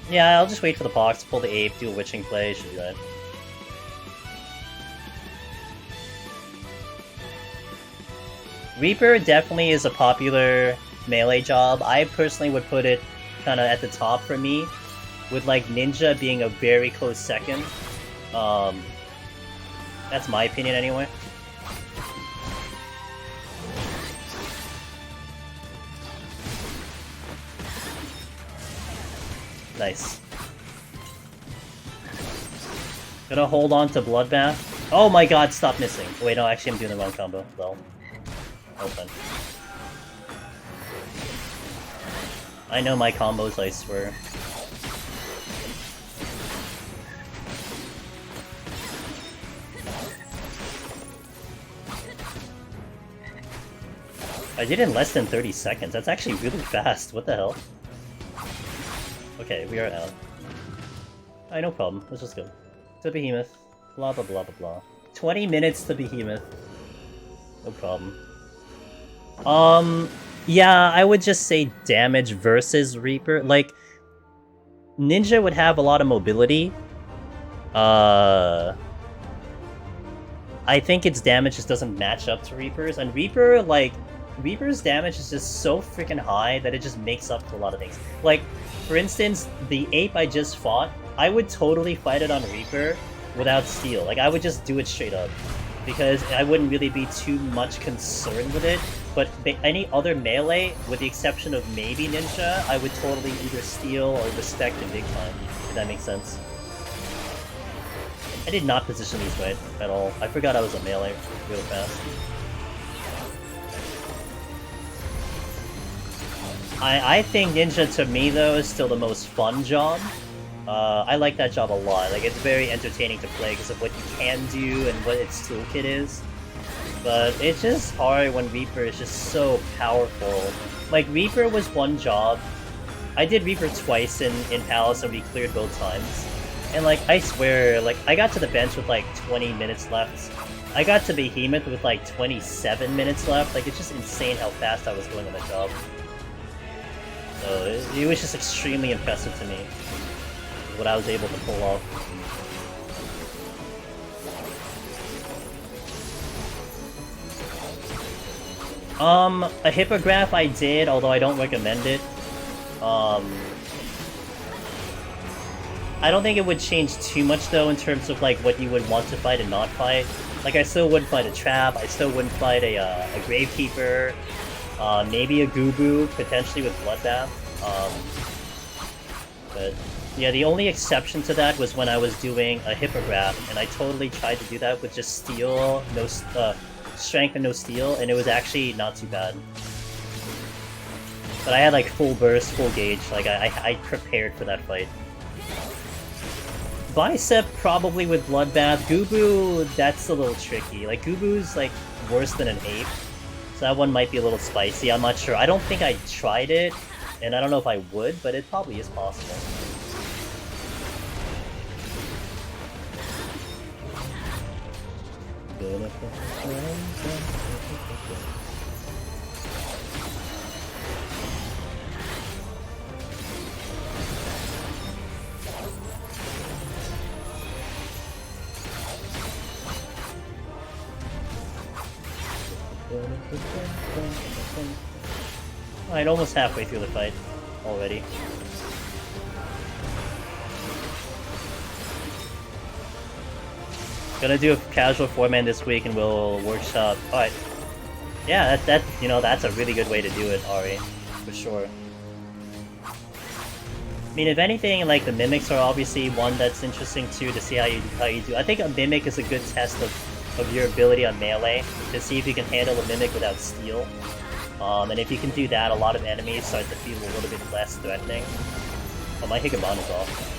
Yeah, I'll just wait for the box, pull the ape, do a Witching play, should do that. Reaper definitely is a popular melee job. I personally would put it kind of at the top for me, with like Ninja being a very close second. That's my opinion anyway. Nice. Gonna hold on to Bloodbath. Oh my god, stop missing. Wait, no, actually I'm doing the wrong combo. Well, open. I know my combos, I swear. I did it in less than 30 seconds. That's actually really fast. What the hell? Okay, we are out. Alright, no problem. Let's just go. To Behemoth. Blah blah blah blah blah. 20 minutes to Behemoth. No problem. Yeah, I would just say damage versus Reaper. Like, Ninja would have a lot of mobility. I think its damage just doesn't match up to Reaper's, and Reaper, like, Reaper's damage is just so freaking high that it just makes up for a lot of things. Like, for instance, the ape I just fought, I would totally fight it on Reaper without steel. Like, I would just do it straight up, because I wouldn't really be too much concerned with it. But any other melee, with the exception of maybe Ninja, I would totally either steal or respect it big time, if that makes sense. I did not position these right at all. I forgot I was a melee real fast. I think Ninja, to me, though, is still the most fun job. I like that job a lot. Like, it's very entertaining to play because of what you can do and what its toolkit is. But it's just hard when Reaper is just so powerful. Like, Reaper was one job. I did Reaper twice in Palace and we cleared both times. And, like, I swear, like, I got to the bench with, like, 20 minutes left. I got to Behemoth with, like, 27 minutes left. Like, it's just insane how fast I was going on the job. So, it was just extremely impressive to me, what I was able to pull off. A hippograph I did, although I don't recommend it. I don't think it would change too much, though, in terms of, like, what you would want to fight and not fight. Like, I still wouldn't fight a trap, I still wouldn't fight a Gravekeeper, maybe a Gubu, potentially with Bloodbath. But, yeah, the only exception to that was when I was doing a hippograph, and I totally tried to do that with just steel, no strength and no steel, and it was actually not too bad. But I had, like, full burst, full gauge, like, I prepared for that fight. Bicep, probably with Bloodbath. Gubu, that's a little tricky. Like, Gubu's, like, worse than an ape. So that one might be a little spicy, I'm not sure. I don't think I tried it, and I don't know if I would, but it probably is possible. Alright, almost halfway through the fight already. Gonna do a casual 4-man this week and we'll workshop. Alright. Yeah, you know, that's a really good way to do it, Ari. For sure. I mean, if anything, like, the mimics are obviously one that's interesting too, to see how you do. I think a mimic is a good test of your ability on melee, to see if you can handle a mimic without steel. And if you can do that, a lot of enemies start to feel a little bit less threatening. Oh, my Higabon is off.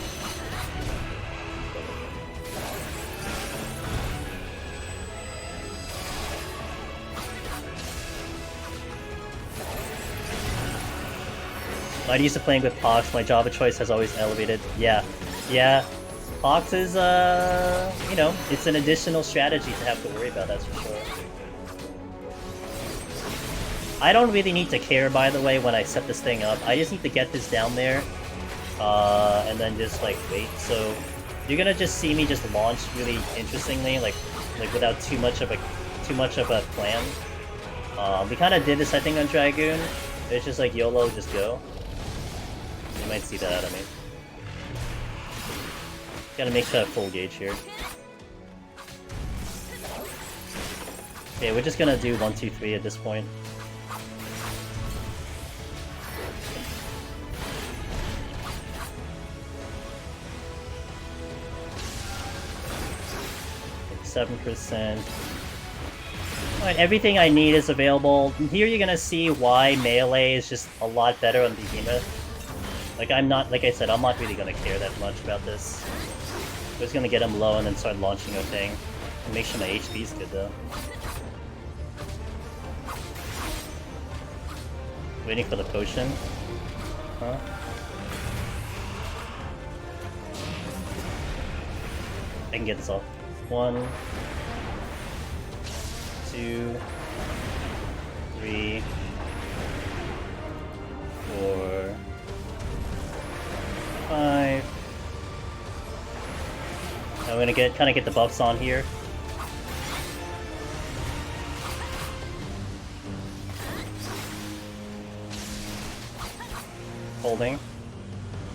I'm used to playing with Pox, my Java choice has always elevated. Yeah. Pox is, you know, it's an additional strategy to have to worry about, that's for sure. I don't really need to care, by the way, when I set this thing up. I just need to get this down there, and then just, like, wait. So, you're gonna just see me just launch really interestingly, like without too much of a plan. We kind of did this, I think, on Dragoon. It's just like YOLO, just go. You might see that out of me. Gotta make sure I have full gauge here. Okay, we're just gonna do 1, 2, 3 at this point. 27%. Alright, everything I need is available. Here you're gonna see why melee is just a lot better on Behemoth. Like, like I said, I'm not really gonna care that much about this. I'm just gonna get him low and then start launching a thing. And make sure my HP's good though. Waiting for the potion. Huh? I can get this off. 1, 2, 3, 4, 5. I'm gonna kind of get the buffs on here. Holding.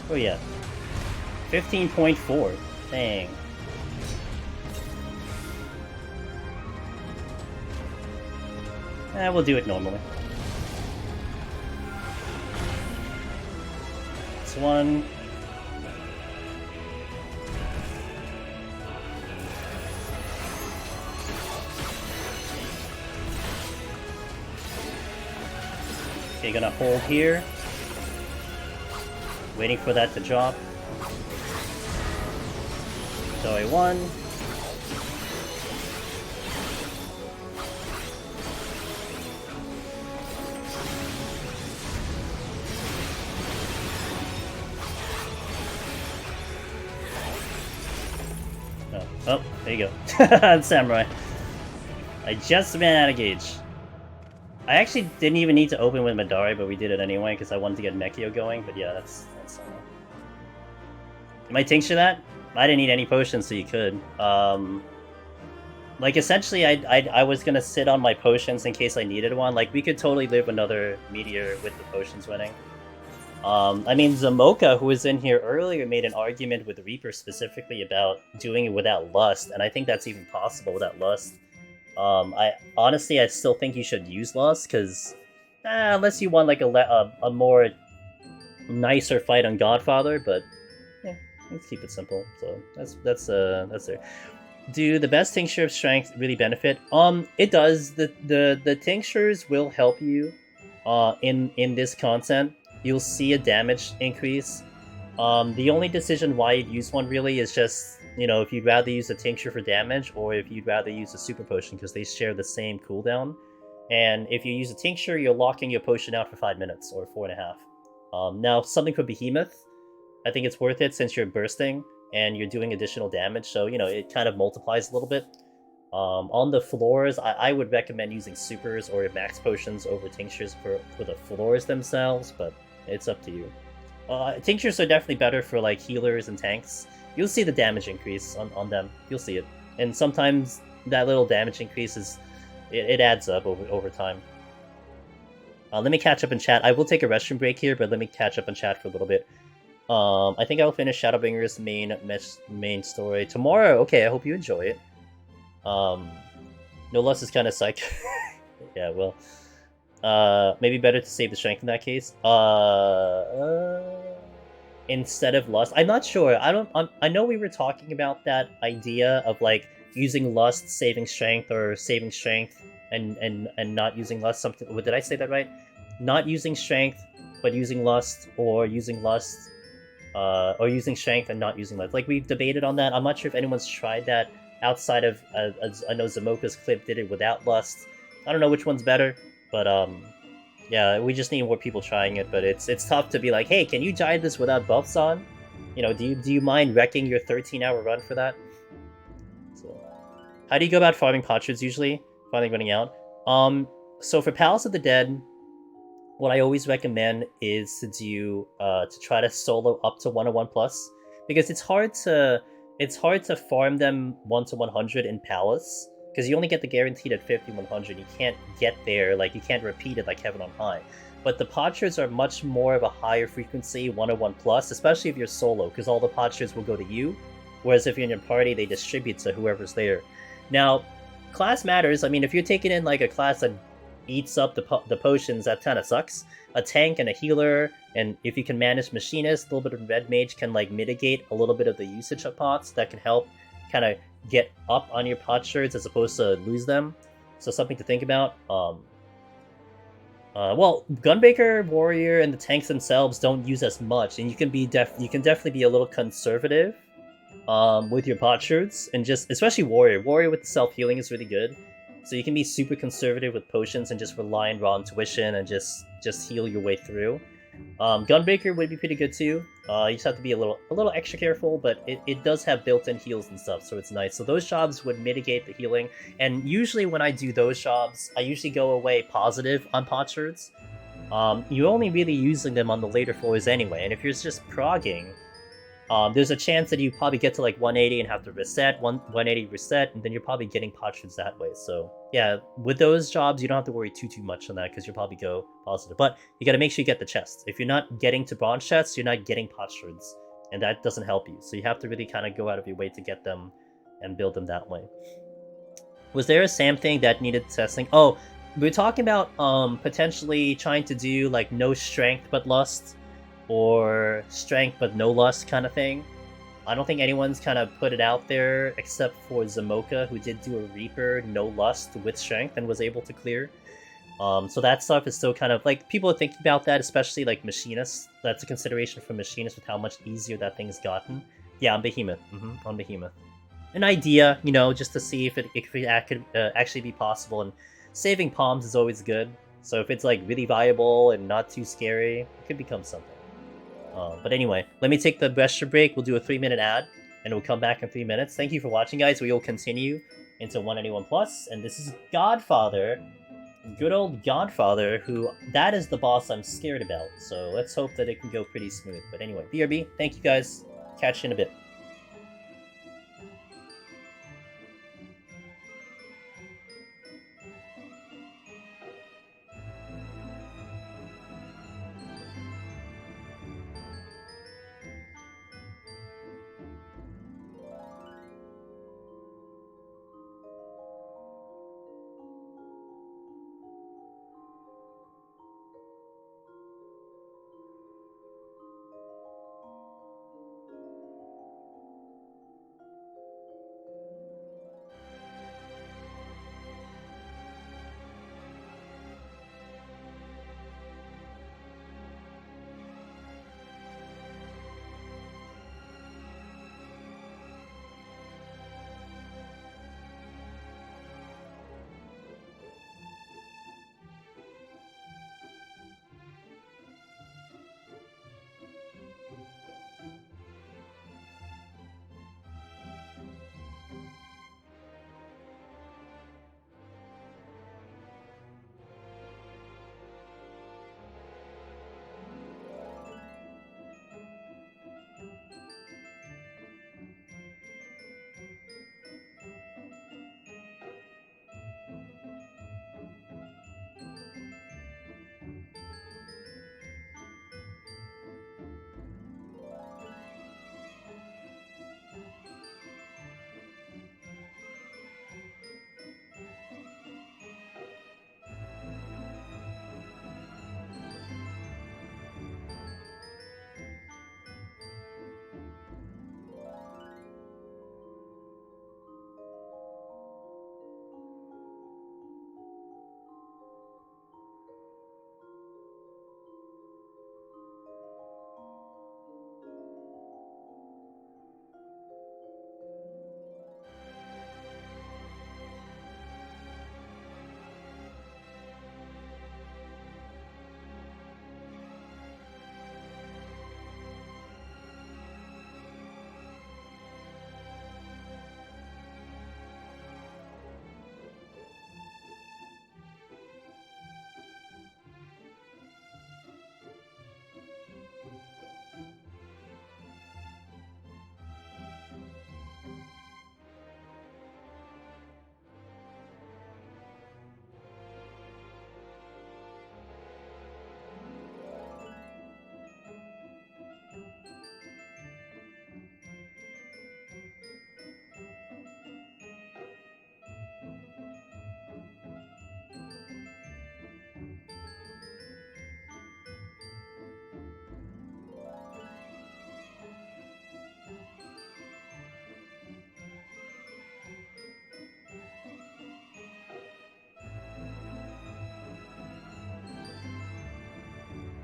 Oh yeah. 15.4. Dang. We'll do it normally. This one. Okay, gonna hold here. Waiting for that to drop. So a 1. Oh, there you go. Samurai. I just ran out of gauge. I actually didn't even need to open with Madari, but we did it anyway because I wanted to get Meikyo going. But yeah, that's you might tincture that? I didn't need any potions, so you could. Like essentially, I was gonna sit on my potions in case I needed one. Like we could totally live another meteor with the potions running. I mean, Zamoka, who was in here earlier, made an argument with Reaper specifically about doing it without Lust, and I think that's even possible without Lust. I still think you should use Lust, because unless you want like a more nicer fight on Godfather, but yeah, let's keep it simple. So that's there. Do the best tincture of strength really benefit? It does. The tinctures will help you in this content. You'll see a damage increase. The only decision why you'd use one really is just, you know, if you'd rather use a tincture for damage or if you'd rather use a super potion because they share the same cooldown. And if you use a tincture, you're locking your potion out for 5 minutes or 4.5. Now, something for Behemoth, I think it's worth it since you're bursting and you're doing additional damage, so, you know, it kind of multiplies a little bit. On the floors, I would recommend using supers or max potions over tinctures for the floors themselves, but it's up to you. Tinctures are definitely better for like healers and tanks. You'll see the damage increase on them. You'll see it. And sometimes that little damage increase it adds up over time. Let me catch up in chat. I will take a restroom break here, but let me catch up in chat for a little bit. I think I'll finish Shadowbringer's main story tomorrow. Okay, I hope you enjoy it. No Lust is kind of psych. Yeah, well, maybe better to save the strength in that case. Instead of Lust, I'm not sure. I know we were talking about that idea of like using Lust, saving strength, or saving strength and not using Lust. Something. Did I say that right? Not using strength, but using Lust, or using Lust, or using strength and not using Lust. Like we've debated on that. I'm not sure if anyone's tried that. Outside of, I know Zamoka's clip did it without Lust. I don't know which one's better, but yeah, we just need more people trying it. But it's tough to be like, hey, can you try this without buffs on? You know, do you mind wrecking your 13-hour run for that? So, how do you go about farming potsherds usually? Finally running out. So for Palace of the Dead, what I always recommend is to do to try to solo up to 101 plus, because it's hard to farm them 1 to 100 in Palace, because you only get the guaranteed at 50, 100. You can't get there, like, you can't repeat it like Heaven on High. But the potsherds are much more of a higher frequency 101 plus, especially if you're solo, because all the potsherds will go to you, whereas if you're in your party, they distribute to whoever's there. Now, class matters. I mean, if you're taking in, like, a class that eats up the potions, that kind of sucks. A tank and a healer, and if you can manage Machinist, a little bit of Red Mage can like mitigate a little bit of the usage of pots. That can help kind of get up on your potsherds as opposed to lose them. So something to think about. Well, Gunbreaker, Warrior, and the tanks themselves don't use as much, and you can definitely be a little conservative with your potsherds, and just especially Warrior. Warrior with the self healing is really good, so you can be super conservative with potions and just rely on raw intuition and just heal your way through. Gunbreaker would be pretty good too. You just have to be a little extra careful, but it does have built-in heals and stuff, so it's nice. So those jobs would mitigate the healing, and usually when I do those jobs, I usually go away positive on potsherds. You're only really using them on the later floors anyway, and if you're just progging, there's a chance that you probably get to like 180 and have to reset, 180 reset, and then you're probably getting potsherds that way. So yeah, with those jobs, you don't have to worry too much on that because you'll probably go positive. But you got to make sure you get the chest. If you're not getting to bronze chests, you're not getting potsherds, and that doesn't help you. So you have to really kind of go out of your way to get them and build them that way. Was there a Sam thing that needed testing? Oh, we were talking about potentially trying to do like no strength but lust, or strength but no lust kind of thing. I don't think anyone's kind of put it out there except for Zamoka, who did do a Reaper no lust with strength and was able to clear. So that stuff is still kind of like people are thinking about that, especially like machinists. That's a consideration for machinists with how much easier that thing's gotten. Yeah, on Behemoth. On Behemoth. An idea, just to see if it could actually be possible. And saving palms is always good. So if it's like really viable and not too scary, it could become something. But anyway, let me take the gesture break. We'll do a 3-minute ad, and we'll come back in 3 minutes. Thank you for watching, guys. We will continue into 191 Plus, and this is Godfather, good old Godfather, who that is the boss I'm scared about. So let's hope that it can go pretty smooth. But anyway, BRB, thank you guys. Catch you in a bit.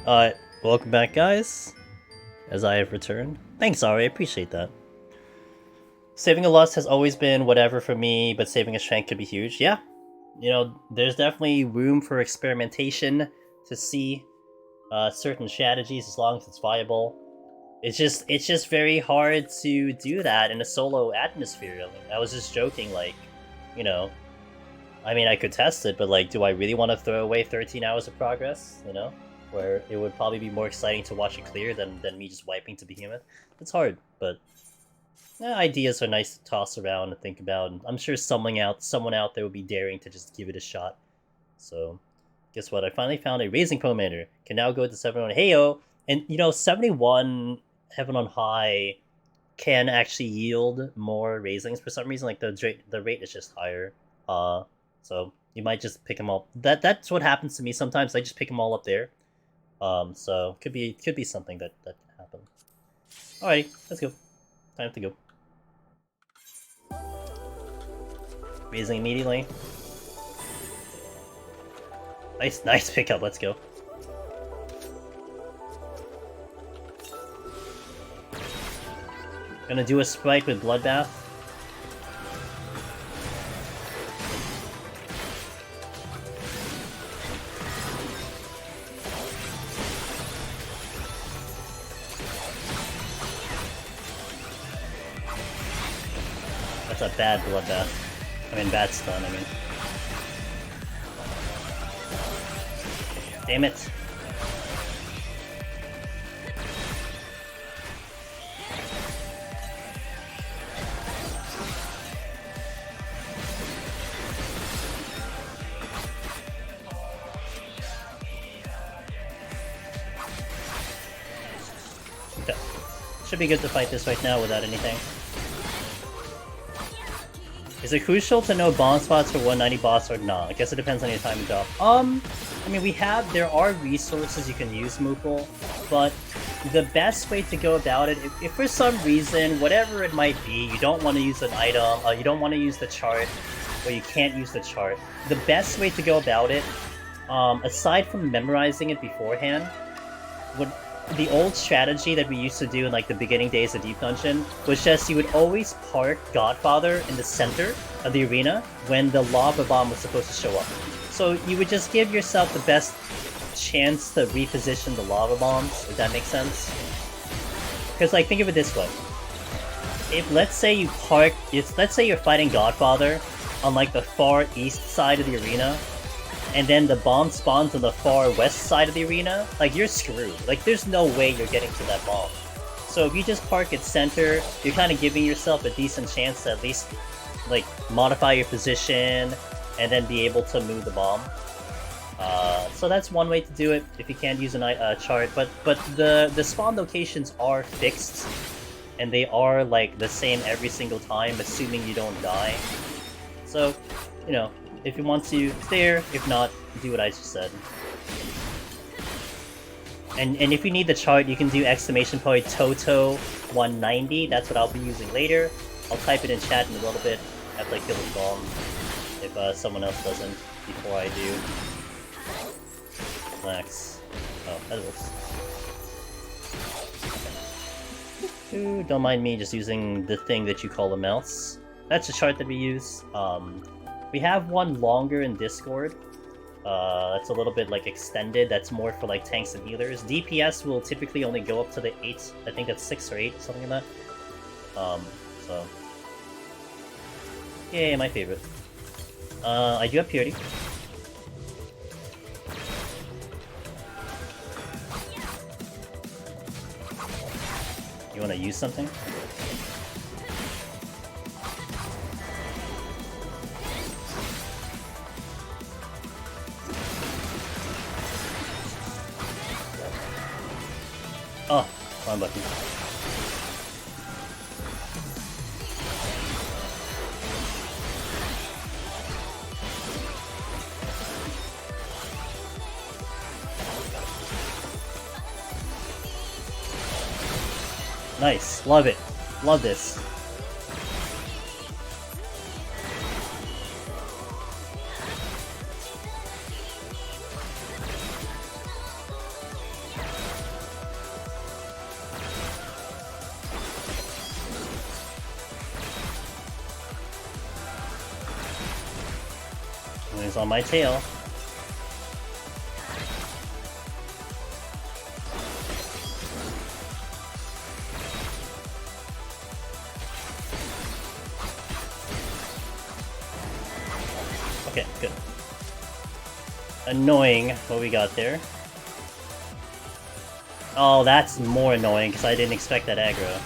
Welcome back, guys. As I have returned. Thanks, Ari. I appreciate that. Saving a lust has always been whatever for me, but saving a strength could be huge. Yeah, you know, there's definitely room for experimentation to see certain strategies as long as it's viable. It's just very hard to do that in a solo atmosphere. I mean, I was just joking, like, you know, I mean, I could test it, but like, do I really want to throw away 13 hours of progress? You know, where it would probably be more exciting to watch it clear than me just wiping to Behemoth. It's hard, but ideas are nice to toss around and think about. And I'm sure someone out there would be daring to just give it a shot. So, guess what? I finally found a raising parameter. Can now go to 71. Heyo, and you know, 71 Heaven on High can actually yield more raisings for some reason. Like the rate is just higher. So you might just pick them all. That's what happens to me sometimes. I just pick them all up there. So could be something that can happen. Alrighty, let's go. Time to go. Raising immediately. Nice pickup. Let's go. Gonna do a sprite with Bloodbath. That's a bad Bloodbath. I mean, bad stun, I mean. Damn it. Okay. Should be good to fight this right now without anything. Is it crucial to know bomb spots for 190 boss or not? I guess it depends on your time and job. I mean, there are resources you can use, Moople, but the best way to go about it, if for some reason, whatever it might be, you don't want to use an item, you don't want to use the chart, or you can't use the chart, the best way to go about it, aside from memorizing it beforehand, the old strategy that we used to do in like the beginning days of Deep Dungeon was just you would always park Godfather in the center of the arena when the lava bomb was supposed to show up. So you would just give yourself the best chance to reposition the lava bombs, if that makes sense. Because like, think of it this way. If let's say you're fighting Godfather on like the far east side of the arena, and then the bomb spawns on the far west side of the arena, like, you're screwed. Like, there's no way you're getting to that bomb. So if you just park at center, you're kind of giving yourself a decent chance to at least, like, modify your position, and then be able to move the bomb. So that's one way to do it, if you can't use a chart. But the spawn locations are fixed, and they are, like, the same every single time, assuming you don't die. So, you know, if you want to, it's there. If not, do what I just said. And if you need the chart, you can do exclamation point Toto 190. That's what I'll be using later. I'll type it in chat in a little bit after I kill the bomb, if someone else doesn't before I do. Relax. Oh, that works. Ooh, don't mind me just using the thing that you call a mouse. That's the chart that we use. We have one longer in Discord. That's a little bit like extended. That's more for like tanks and healers. DPS will typically only go up to the 8. I think that's 6 or 8, something like that. So yay, my favorite. I do have purity. You want to use something? Oh, wrong button. Nice, love it. Love this. He's on my tail. Okay, good. Annoying what we got there. Oh, that's more annoying because I didn't expect that aggro.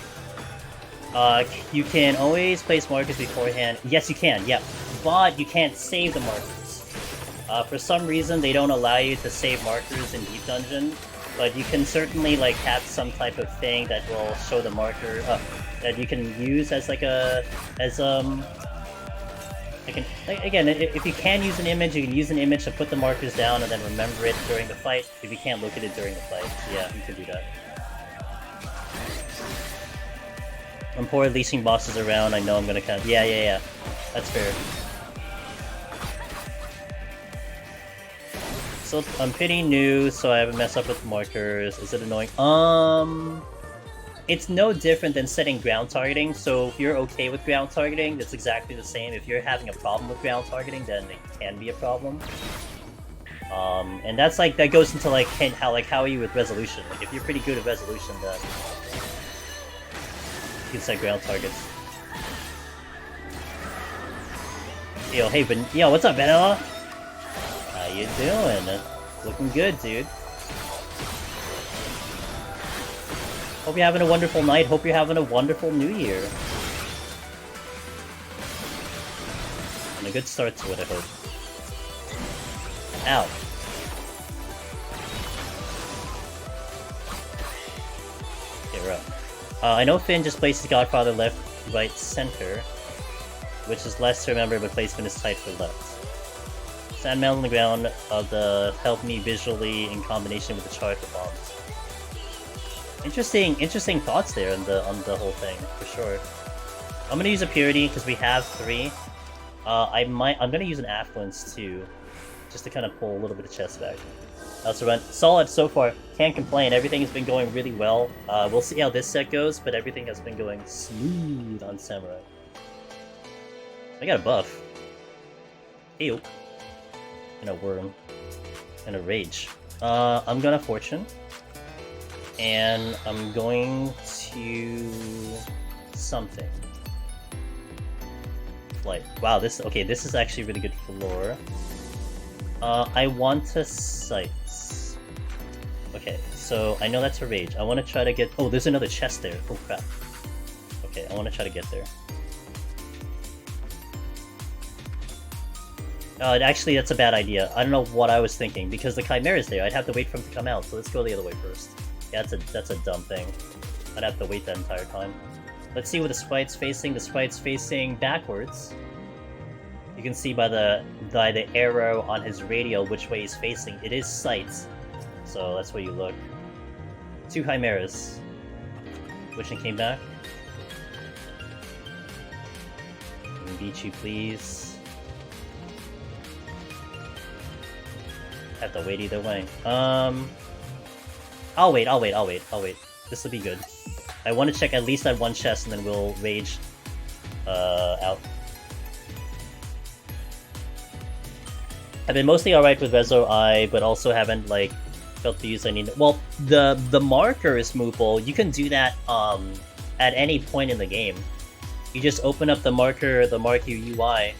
You can always place markers beforehand. Yes, you can, yeah. But you can't save the markers. For some reason, they don't allow you to save markers in Deep Dungeon. But you can certainly, like, have some type of thing that will show the marker, that you can use as, like, again, if you can use an image, you can use an image to put the markers down and then remember it during the fight. If you can't look at it during the fight, yeah, you can do that. When poor leashing bosses around, I know I'm gonna kind of... Yeah. That's fair. So, I'm pretty new, so I haven't messed up with markers. Is it annoying? It's no different than setting ground targeting, so if you're okay with ground targeting, that's exactly the same. If you're having a problem with ground targeting, then it can be a problem. And that's like, that goes into like, how are you with resolution? Like, if you're pretty good at resolution, then you can set ground targets. Yo, hey, yo, what's up, Vanilla? How you doing? Looking good, dude. Hope you're having a wonderful night. Hope you're having a wonderful new year. And a good start to it, I hope. Ow. Okay, we're up. I know Finn just places Godfather left, right, center, which is less to remember, but placement is tight for left. Sandmail on the ground help me visually in combination with the charge for bombs. Interesting thoughts there on the whole thing, for sure. I'm gonna use a Purity because we have 3. I'm gonna use an Affluence too, just to kind of pull a little bit of chest back. So run solid so far. Can't complain. Everything has been going really well. We'll see how this set goes, but everything has been going smooth on Samurai. I got a buff. Ew. And a worm. And a rage. I'm gonna Fortune. And I'm going to... something. Flight. Wow, this is actually really good for lore. I want to Sights. Okay, so I know that's a rage. I want to try to get... Oh, there's another chest there. Oh, crap. Okay, I want to try to get there. Actually, that's a bad idea. I don't know what I was thinking, because the Chimera's there. I'd have to wait for him to come out, so let's go the other way first. Yeah, that's a dumb thing. I'd have to wait that entire time. Let's see where the sprite's facing. The sprite's facing backwards. You can see by the arrow on his radio which way he's facing. It is sights, so that's where you look. 2 Chimeras. Which one came back? Can we beat you, please? Have to wait either way. I'll wait. This will be good. I want to check at least that one chest, and then we'll rage out. I've been mostly alright with Rezo Eye, but also haven't like felt the use I need. Well, the marker is movable. You can do that at any point in the game. You just open up the Meikyo UI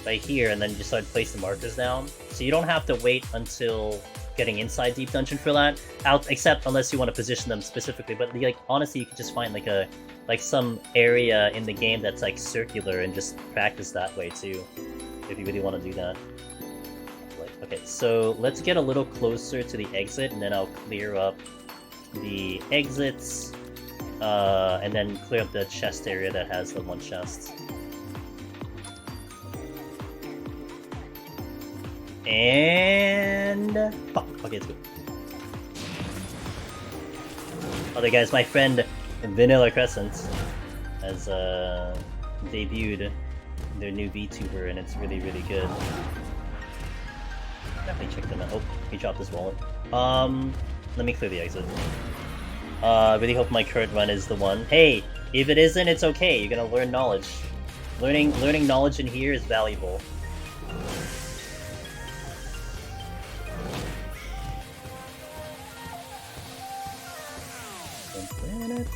right here, and then you just start placing markers down. So you don't have to wait until getting inside Deep Dungeon for that, except unless you want to position them specifically. But like honestly, you could just find like some area in the game that's like circular and just practice that way too, if you really want to do that. Okay, so let's get a little closer to the exit, and then I'll clear up the exits, and then clear up the chest area that has the one chest. And... fuck, okay, it's good. Okay guys, my friend Vanilla Crescent has debuted their new VTuber, and it's really, really good. Definitely check them out. Oh, he dropped his wallet. Let me clear the exit. Really hope my current run is the one. Hey, if it isn't, it's okay. You're gonna learn knowledge. Learning knowledge in here is valuable.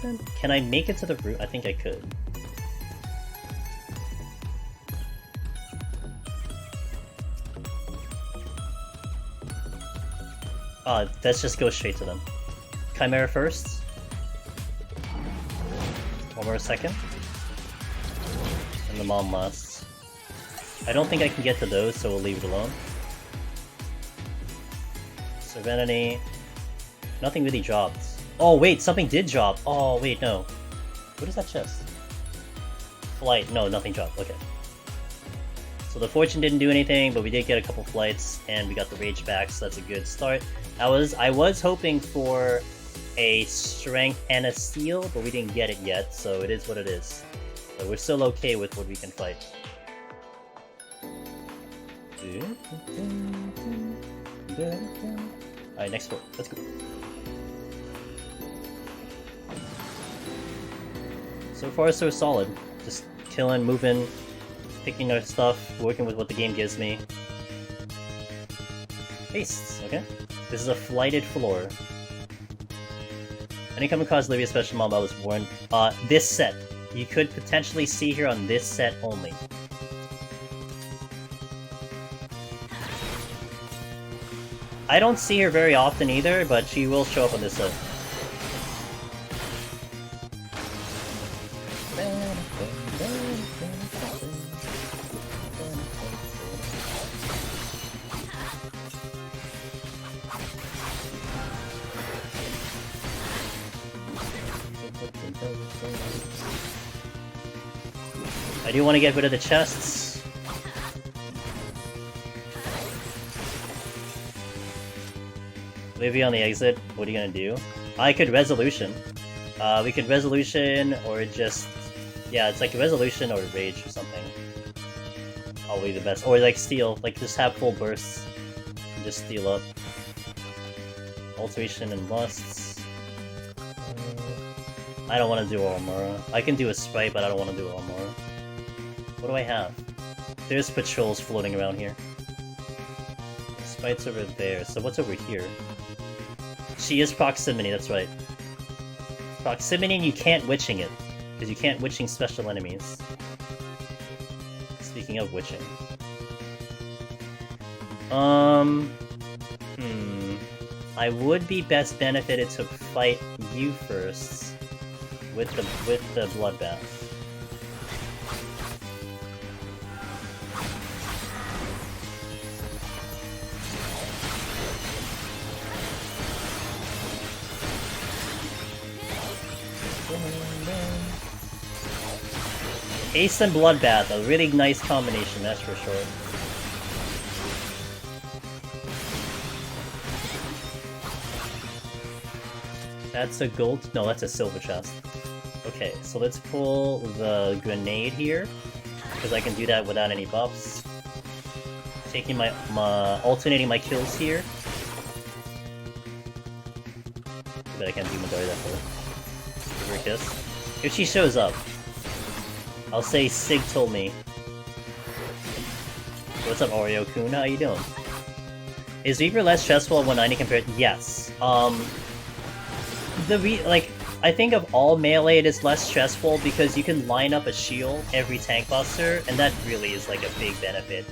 Can I make it to the room? I think I could. Let's just go straight to them. Chimera first. One more second. And the mom lasts. I don't think I can get to those, so we'll leave it alone. Serenity. Nothing really dropped. Oh wait, something did drop. Oh wait, no. What is that chest? Flight. No, nothing dropped. Okay. So the fortune didn't do anything, but we did get a couple flights, and we got the rage back, so that's a good start. I was hoping for a strength and a steel, but we didn't get it yet, so it is what it is. But we're still okay with what we can fight. Alright, next floor. Let's go. So far, so solid. Just killing, moving, picking our stuff, working with what the game gives me. Pastes, okay. This is a flighted floor. Any come across Livia Special Mob, I was warned. This set. You could potentially see her on this set only. I don't see her very often either, but she will show up on this set. I do want to get rid of the chests. Livia on the exit, what are you gonna do? I could resolution. We could resolution or just... Yeah, it's like resolution or rage or something. Probably the best. Or like steal, like just have full bursts. And just steal up. Alteration and lusts. I don't want to do Aurora. I can do a sprite, but I don't want to do Aurora. What do I have? There's patrols floating around here. Sprite's over there, so what's over here? She is proximity, that's right. Proximity and you can't witching it. Because you can't witching special enemies. Speaking of witching. I would be best benefited to fight you first. With the bloodbath. Haste and Bloodbath, a really nice combination, that's for sure. That's a gold? No, that's a silver chest. Okay, so let's pull the grenade here, because I can do that without any buffs. Taking my alternating my kills here. But I can't do Midori that for. Give her a kiss. If she shows up, I'll say Sig told me. What's up, Oreo-kun? How you doing? Is Reaper less stressful at 190 compared? Yes. I think of all melee it is less stressful because you can line up a shield every tank buster, and that really is like a big benefit.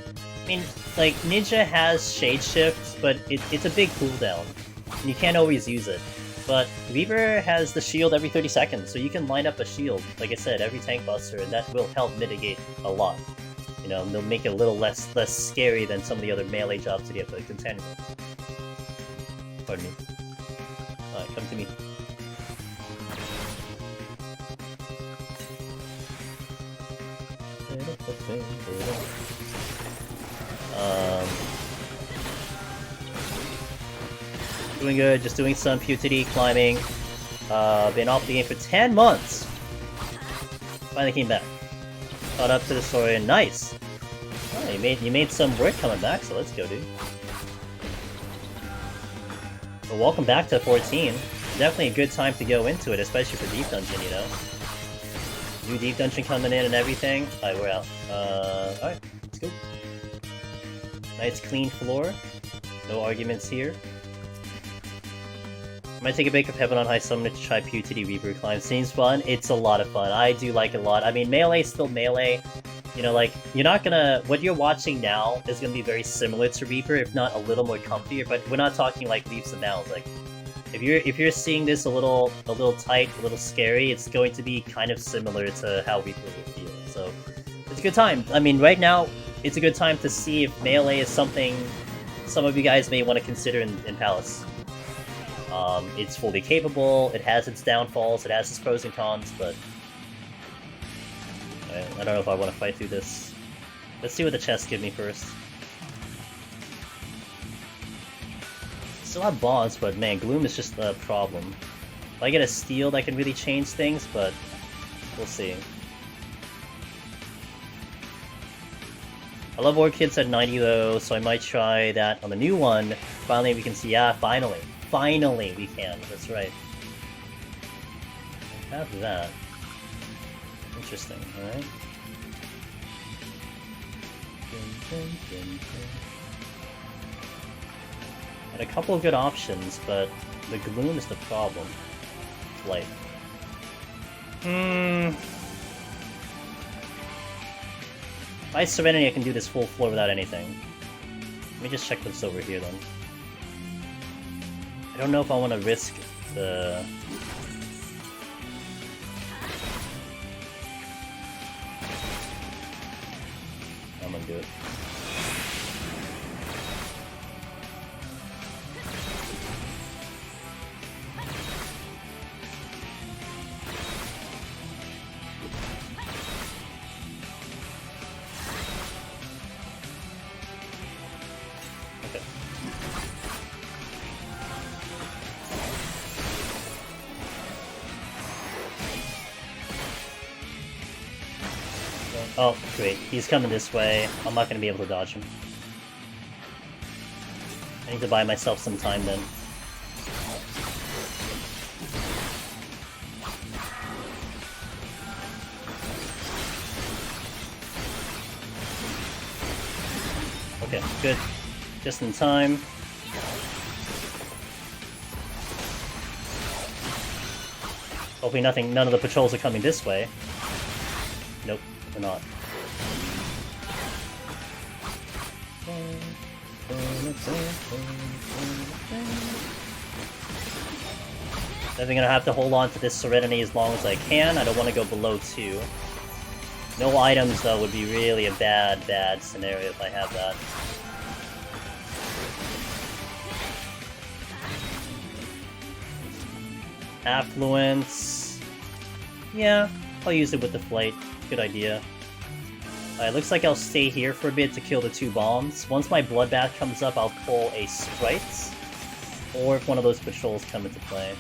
I mean, like, Ninja has Shade Shift, but it's a big cooldown, and you can't always use it. But Reaper has the shield every 30 seconds, so you can line up a shield, like I said, every tank buster, and that will help mitigate a lot. You know, they'll make it a little less scary than some of the other melee jobs that you have to contend with. Pardon me. Alright, come to me. Doing good, just doing some PoTD climbing. Been off the game for 10 months! Finally came back. Caught up to the story, and nice! Oh, you made some work coming back, so let's go, dude. Well, welcome back to 14. Definitely a good time to go into it, especially for Deep Dungeon, you know? New Deep Dungeon coming in and everything. Alright, we're out. Alright, let's go. Nice clean floor. No arguments here. I might take a break of Heaven on High Summoner to try PoTD Reaper Climb. Seems fun. It's a lot of fun. I do like it a lot. I mean, melee is still melee. You know, like, you're not gonna... What you're watching now is gonna be very similar to Reaper, if not a little more comfier, but we're not talking, like, leaps and bounds. Like, if you're seeing this a little tight, a little scary, it's going to be kind of similar to how Reaper will feel. So, it's a good time. I mean, right now, it's a good time to see if melee is something some of you guys may want to consider in Palace. It's fully capable, it has its downfalls, it has its pros and cons, but... I don't know if I want to fight through this. Let's see what the chests give me first. Still have bonds, but man, Gloom is just a problem. If I get a steal, that can really change things, but we'll see. I love Orchids at 90 though, so I might try that on the new one. Finally we can see, yeah, finally. Finally we can, that's right. Have that. Interesting, alright. Had a couple of good options, but the Gloom is the problem. Like... If I Serenity, I can do this full floor without anything. Let me just check what's over here then. I don't know if I want to risk the... I'm gonna do it. Okay. Oh, great. He's coming this way. I'm not gonna be able to dodge him. I need to buy myself some time then. Okay, good. Just in time. Hopefully none of the patrols are coming this way. Nope, they're not. Definitely gonna have to hold on to this Serenity as long as I can. I don't want to go below 2. No items, though, would be really a bad scenario if I have that. Affluence... Yeah, I'll use it with the flight. Good idea. It looks like I'll stay here for a bit to kill the 2 bombs. Once my Bloodbath comes up, I'll pull a Sprite. Or if one of those patrols come into play.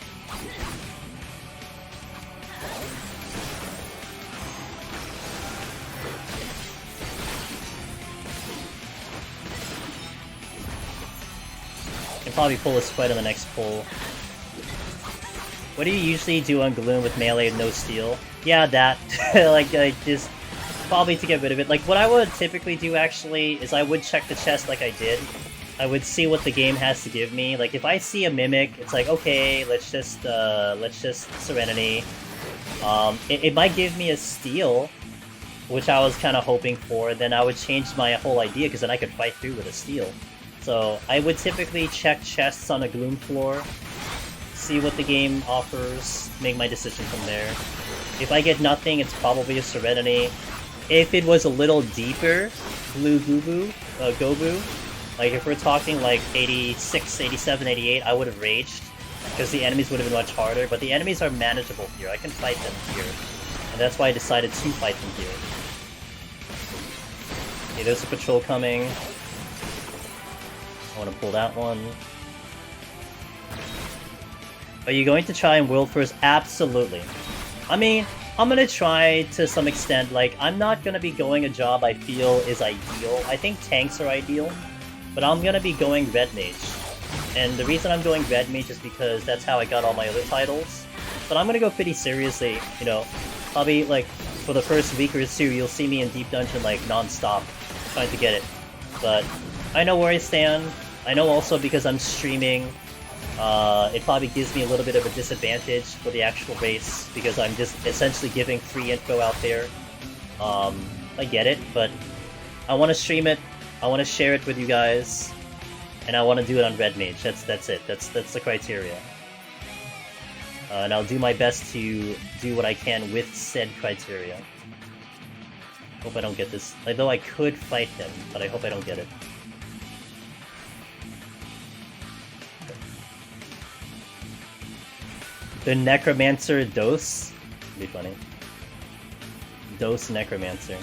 Can probably pull a Sprite on the next pull. What do you usually do on Gloom with melee and no steal? Yeah, that. like just probably to get rid of it. Like, what I would typically do, actually, is I would check the chest like I did. I would see what the game has to give me. Like, if I see a Mimic, it's like, okay, let's just Serenity. It might give me a steal, which I was kind of hoping for. Then I would change my whole idea, because then I could fight through with a steal. So, I would typically check chests on a Gloom floor, see what the game offers, make my decision from there. If I get nothing, it's probably a Serenity. If it was a little deeper, Blue Gobu, like if we're talking like 86, 87, 88, I would have raged, because the enemies would have been much harder, but the enemies are manageable here. I can fight them here, and that's why I decided to fight them here. Okay, there's a patrol coming. I want to pull that one. Are you going to try and world first? Absolutely. I mean, I'm gonna try to some extent. Like, I'm not gonna be going a job I feel is ideal. I think tanks are ideal, but I'm gonna be going Red Mage. And the reason I'm going Red Mage is because that's how I got all my other titles. But I'm gonna go pretty seriously, you know. Probably, like, for the first week or 2, you'll see me in Deep Dungeon, like, non-stop, trying to get it. But I know where I stand. I know also because I'm streaming It probably gives me a little bit of a disadvantage for the actual race because I'm just essentially giving free info out there. I get it, but I want to stream it. I want to share it with you guys, and I want to do it on Red Mage. That's it. That's the criteria. And I'll do my best to do what I can with said criteria. Hope I don't get this. Although I could fight him, but I hope I don't get it. The Necromancer Dose? It'd be funny. Dose Necromancer.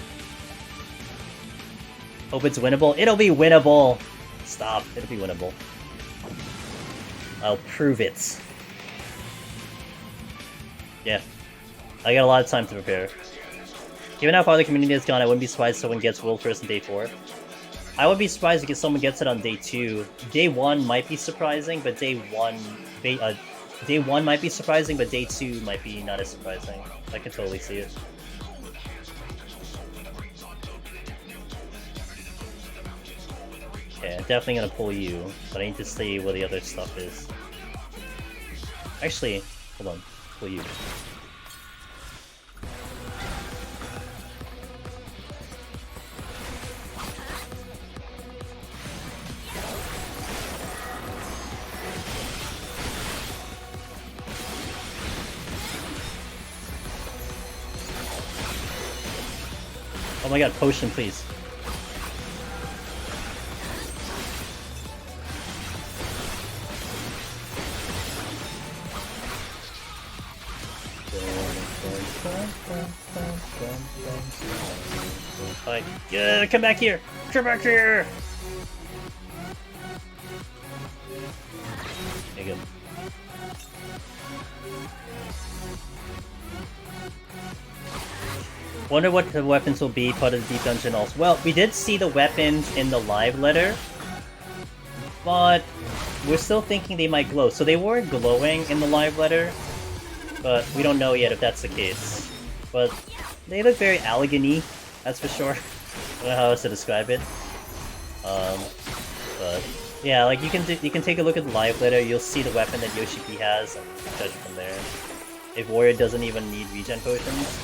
Hope it's winnable. It'll be winnable! Stop. It'll be winnable. I'll prove it. Yeah. I got a lot of time to prepare. Given how far the community has gone, I wouldn't be surprised if someone gets World First on day 4. I would be surprised if someone gets it on day 2. Day 1 might be surprising, but day 1 might be surprising, but day 2 might be not as surprising. I could totally see it. Okay, I'm definitely gonna pull you, but I need to see where the other stuff is. Actually, hold on. Pull you. Oh my god, potion, please. Like, yeah, come back here! Come back here! Okay, good. Wonder what the weapons will be part of the Deep Dungeon also. Well, we did see the weapons in the live letter, but we're still thinking they might glow. So they were glowing in the live letter, but we don't know yet if that's the case. But they look very Allegan-y, that's for sure. I don't know how else to describe it. But yeah, like you can take a look at the live letter. You'll see the weapon that Yoshiki has and judge from there. If Warrior doesn't even need regen potions.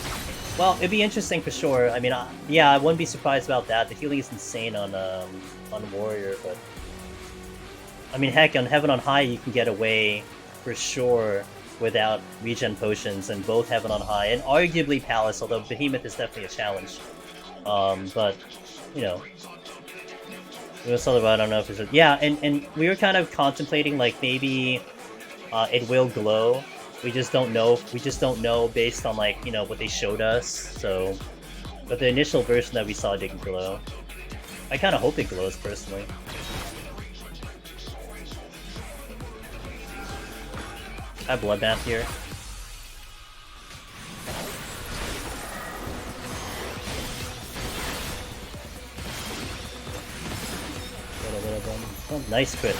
Well, it'd be interesting for sure. I mean, yeah, I wouldn't be surprised about that. The healing is insane on Warrior, but I mean, heck, on Heaven on High, you can get away for sure without regen potions, and both Heaven on High, and arguably Palace, although Behemoth is definitely a challenge. But you know, we was talking about. I don't know if it's yeah, and we were kind of contemplating like maybe it will glow. We just don't know. We just don't know based on like, you know, what they showed us. So, but the initial version that we saw didn't glow. I kind of hope it glows personally. I have Bloodbath here. Oh, nice crit.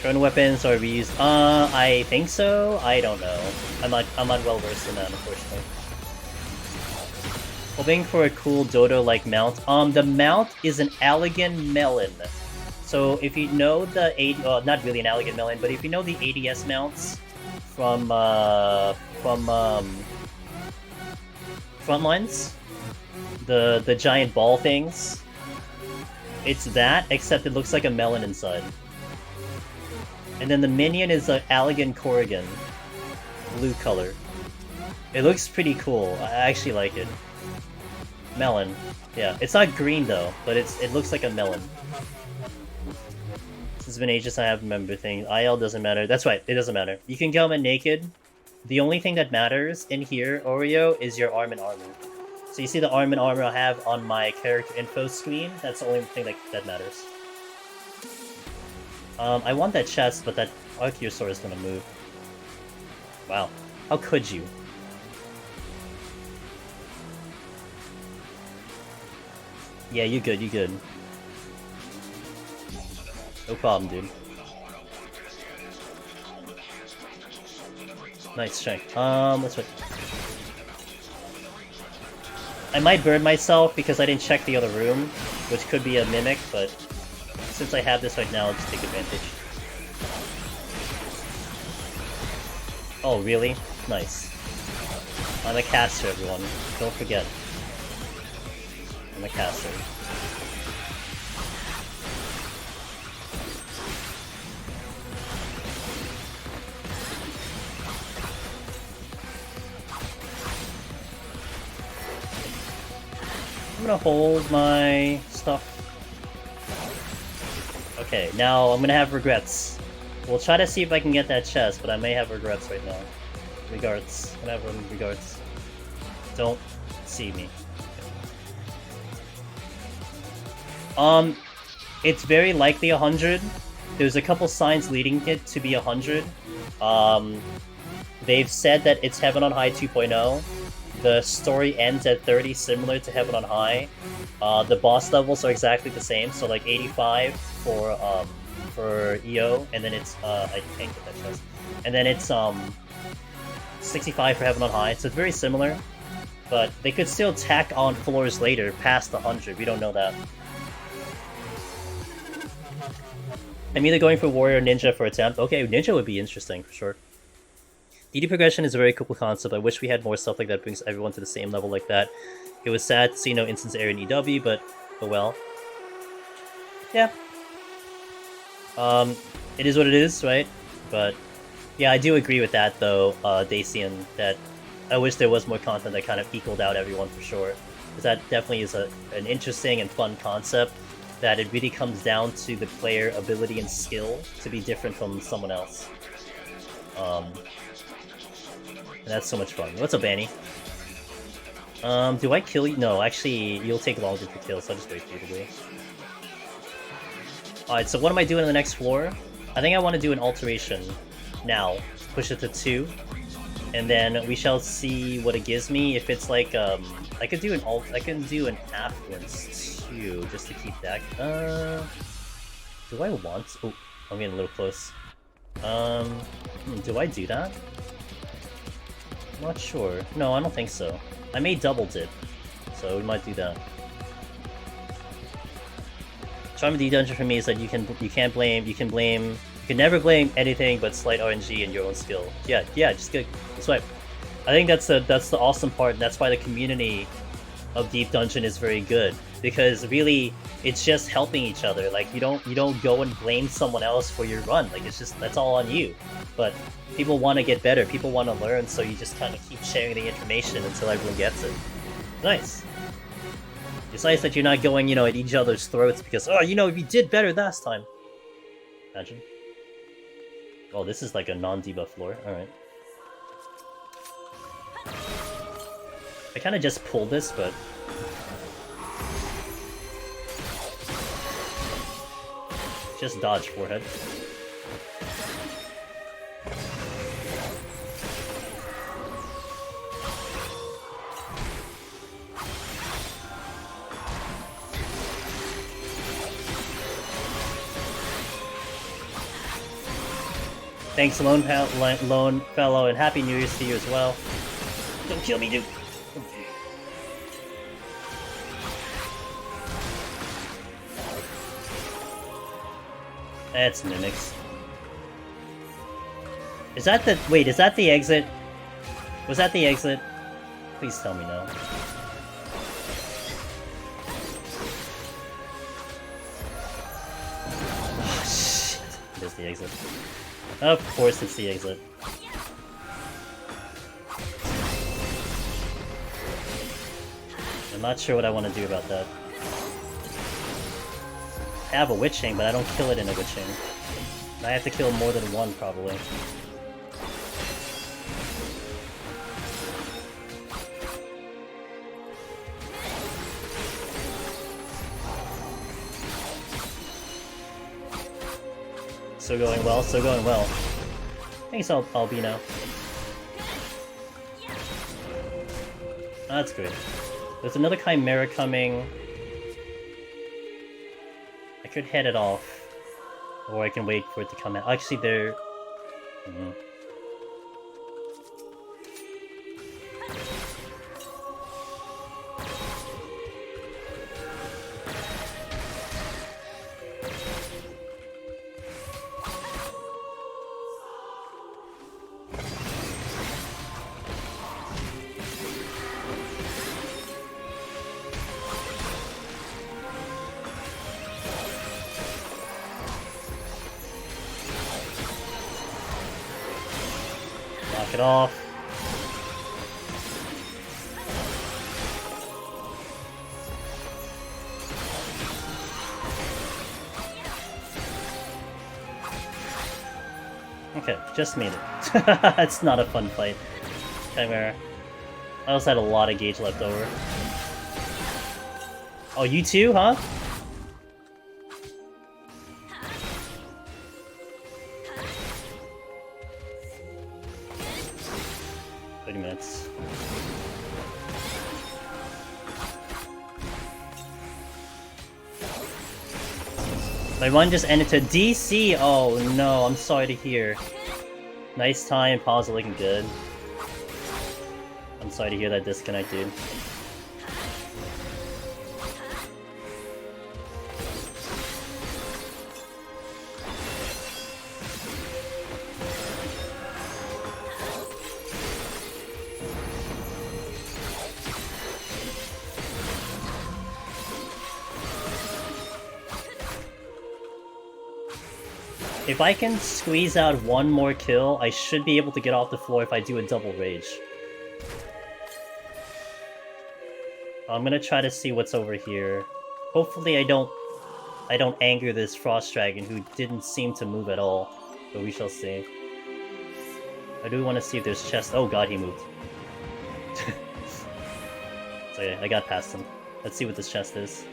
Drone weapons are reused. I think so. I don't know. I'm not well versed in that, unfortunately. Hoping for a cool Dodo-like mount. The mount is an Allegan Melon. So if you know the not really an Allegan Melon, but if you know the ADS mounts from Frontlines, the giant ball things, it's that, except it looks like a melon inside. And then the minion is an Allegan Corrigan, blue color. It looks pretty cool. I actually like it. Melon. Yeah, it's not green though, but it looks like a melon. It's been ages I haven't remembered things. IL doesn't matter. That's right, it doesn't matter. You can go in naked. The only thing that matters in here, Oreo, is your arm and armor. So you see the arm and armor I have on my character info screen? That's the only thing that matters. I want that chest, but that Archaeosaur is gonna move. Wow. How could you? Yeah, you good, you good. No problem, dude. Nice strength. Let's wait. I might burn myself because I didn't check the other room, which could be a mimic, but since I have this right now, I'll just take advantage. Oh, really? Nice. I'm a caster, everyone. Don't forget. I'm a caster. I'm gonna hold my stuff. Okay, now I'm gonna have regrets. We'll try to see if I can get that chest, but I may have regrets right now. Regards. I'm gonna have regards. Don't see me. It's very likely 100. There's a couple signs leading it to be 100. They've said that it's Heaven on High 2.0. The story ends at 30, similar to Heaven on High. The boss levels are exactly the same, so like 85 for EO, and then it's I can't get that chest. And then it's 65 for Heaven on High, so it's very similar. But they could still tack on floors later past 100. We don't know that. I'm either going for Warrior or Ninja for attempt. Okay, Ninja would be interesting for sure. DD progression is a very cool concept. I wish we had more stuff like that brings everyone to the same level like that. It was sad to see no instance error in EW, but oh well. Yeah. It is what it is, right? But yeah, I do agree with that though, Dacian, that I wish there was more content that kind of equaled out everyone for sure. Because that definitely is an interesting and fun concept, that it really comes down to the player ability and skill to be different from someone else. And that's so much fun. What's up, Annie? Do I kill you? No, actually, you'll take longer to kill, so I'll just wait for you to do. Alright, so what am I doing on the next floor? I think I want to do an alteration now. Push it to 2. And then we shall see what it gives me. If it's like, I could do an affluence too, just to keep that. Do I want to? Oh, I'm getting a little close. Do I do that? I'm not sure. No, I don't think so. I may double dip, so we might do that. Charm of the dungeon for me is that you can never blame anything but slight RNG and your own skill. Yeah, just good. That's right. I think that's the awesome part. And that's why the community of Deep Dungeon is very good, because really it's just helping each other. Like you don't go and blame someone else for your run. Like it's just that's all on you. But people want to get better. People want to learn. So you just kind of keep sharing the information until everyone gets it. Nice. It's nice that you're not going, at each other's throats because, we did better last time. Imagine. Oh, this is like a non-debuff floor. Alright. I kind of just pulled this, but... Just dodge, forehead. Thanks, Lone Fellow, and Happy New Year's to you as well. Don't kill me, dude! That's mimics. Is that the... Wait, is that the exit? Was that the exit? Please tell me no. Oh, shit. It is the exit. Of course it's the exit. I'm not sure what I want to do about that. I have a witching, but I don't kill it in a witching. I have to kill more than one, probably. So going well, so going well. Thanks, Albino. That's good. There's another Chimera coming. I could head it off. Or I can wait for it to come out. Actually, they're... it off. Okay, just made it. It's not a fun fight. Chimera. I also had a lot of gauge left over. Oh, you too, huh? Minutes. My run just ended to DC! Oh no, I'm sorry to hear. Nice time, pause looking good. I'm sorry to hear that disconnect, dude. If I can squeeze out one more kill, I should be able to get off the floor if I do a double rage. I'm gonna try to see what's over here. Hopefully I don't anger this frost dragon who didn't seem to move at all, but we shall see. I do want to see if there's chest. Oh god, he moved. So yeah, I got past him. Let's see what this chest is.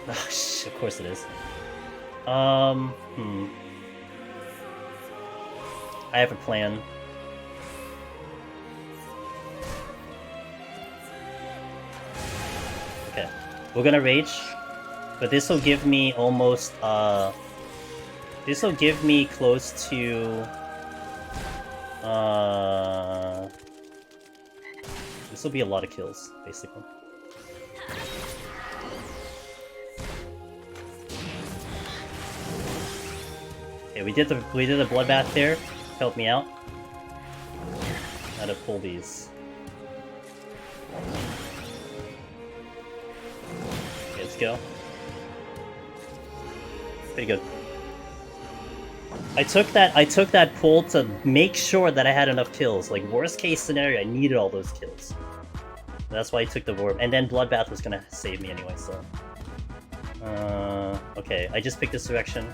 Oh shit, of course it is. I have a plan. Okay, we're gonna rage, but this will give me almost, this will give me close to, this will be a lot of kills, basically. Okay, we did the bloodbath there. Help me out. How to pull these. Okay, let's go. Pretty good. I took that pull to make sure that I had enough kills. Like worst case scenario, I needed all those kills. That's why I took the warp, and then bloodbath was gonna save me anyway. So, okay, I just picked this direction.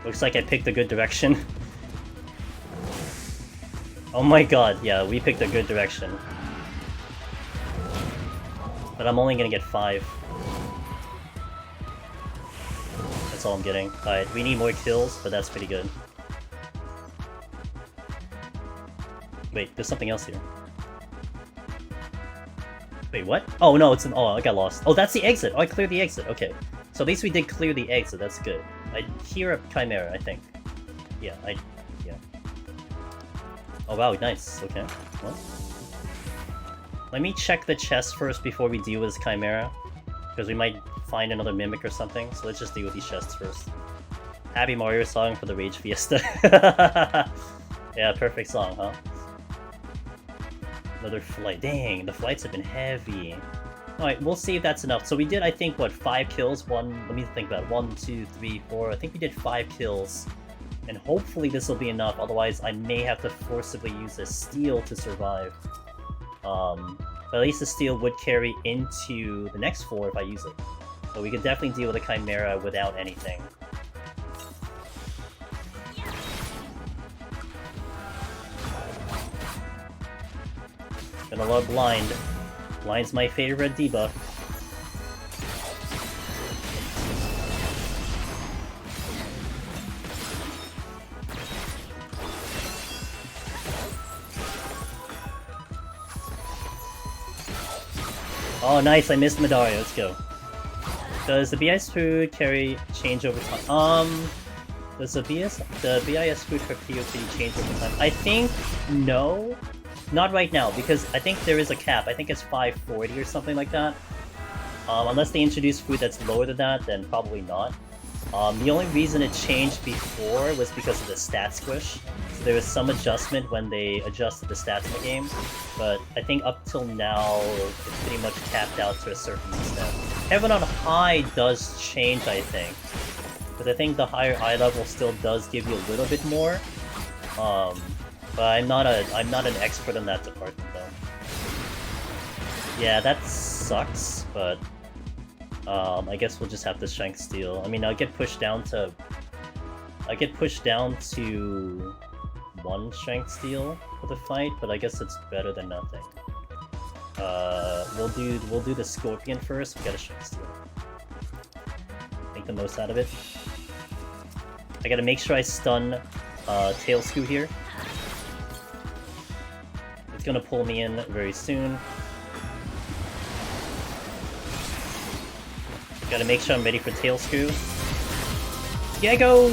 Looks like I picked a good direction. Oh my god, yeah, we picked a good direction. But I'm only gonna get 5. That's all I'm getting. Alright, we need more kills, but that's pretty good. Wait, there's something else here. Wait, what? Oh no, it's an... Oh, I got lost. Oh, that's the exit! Oh, I cleared the exit, okay. So at least we did clear the exit, that's good. I hear a chimera, I think. Yeah, yeah. Oh wow, nice, okay. Well, let me check the chest first before we deal with this chimera. Because we might find another mimic or something, so let's just deal with these chests first. Happy Mario song for the Rage Fiesta. Yeah, perfect song, huh? Another flight. Dang, the flights have been heavy. Alright, we'll see if that's enough. So we did, I think, what, 5 kills? Let me think about it. 1, 2, 3, 4. I think we did 5 kills. And hopefully this will be enough, otherwise I may have to forcibly use a steel to survive. But at least the steel would carry into the next floor if I use it. So we could definitely deal with a chimera without anything. Gonna love blind. Blind's my favorite debuff. Oh nice, I missed Midari, let's go. Does the BIS food carry change over time? Does the BIS food for PoTD change over time? I think no. Not right now, because I think there is a cap. I think it's 540 or something like that. Unless they introduce food that's lower than that, then probably not. The only reason it changed before was because of the stat squish. So there was some adjustment when they adjusted the stats in the game, but I think up till now it's pretty much capped out to a certain extent. Heaven on High does change, I think, because I think the higher eye level still does give you a little bit more. But I'm not an expert in that department though. Yeah, that sucks, but I guess we'll just have to Strength Steel. I mean, I get pushed down to 1 Strength Steel for the fight, but I guess it's better than nothing. We'll do the Scorpion first. We got a Strength Steel. Make the most out of it. I gotta make sure I stun Tail Scoot here. It's gonna pull me in very soon. Gotta make sure I'm ready for Tail Screw. Yeah, go!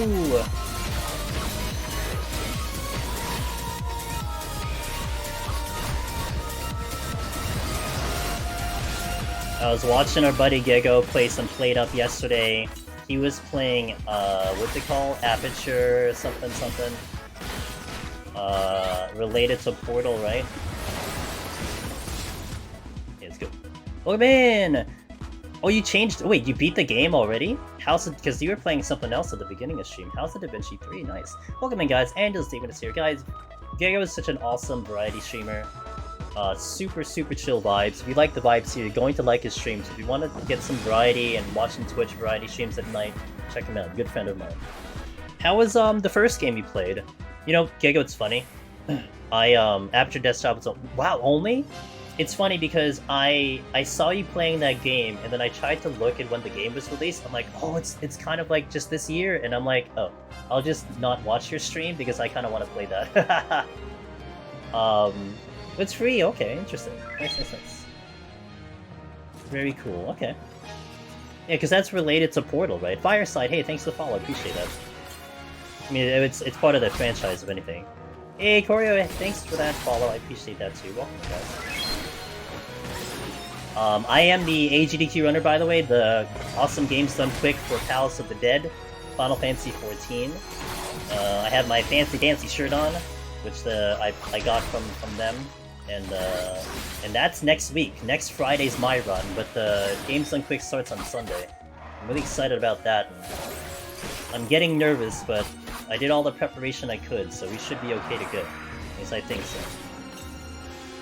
I was watching our buddy Gego play some Played Up yesterday. He was playing, what's it called? Aperture something. Related to Portal, right? Yeah, let's go. Welcome in! Oh, you changed. Wait, you beat the game already? How's it? Because you were playing something else at the beginning of stream. How's the Da Vinci 3? Nice. Welcome in, guys. Angels Demon is here, guys. Gego is such an awesome variety streamer. Super chill vibes. If you like the vibes here, you're going to like his streams. If you want to get some variety and watching Twitch variety streams at night, check him out. Good friend of mine. How was the first game you played? You know, Gego, it's funny. Aperture Desktop was wow, only? It's funny because I saw you playing that game, and then I tried to look at when the game was released. I'm like, oh, it's kind of like just this year, and I'm like, oh, I'll just not watch your stream because I kind of want to play that. It's free. Okay, interesting. Nice. Very cool. Okay. Yeah, because that's related to Portal, right? Fireside. Hey, thanks for the follow. I appreciate that. I mean, it's part of the franchise, if anything. Hey, Koryo, thanks for that follow. I appreciate that too. Welcome, guys. I am the AGDQ runner, by the way, the awesome games done quick for Palace of the Dead, Final Fantasy XIV. I have my fancy dancy shirt on, which I got from them, and that's next week. Next Friday's my run, but the games done quick starts on Sunday. I'm really excited about that. I'm getting nervous, but I did all the preparation I could, so we should be okay to go. At least I think so.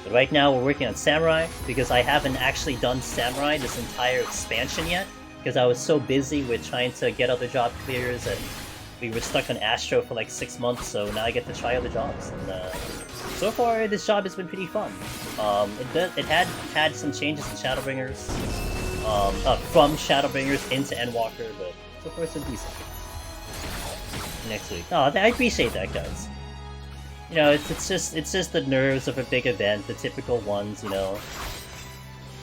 But right now we're working on Samurai, because I haven't actually done Samurai this entire expansion yet, because I was so busy with trying to get other job clears, and we were stuck on Astro for like 6 months, so now I get to try other jobs. And so far, this job has been pretty fun. It had some changes in Shadowbringers, from Shadowbringers into Endwalker, but so far it's been decent. Next week. Oh, I appreciate that, guys. You know, it's just the nerves of a big event, the typical ones, you know.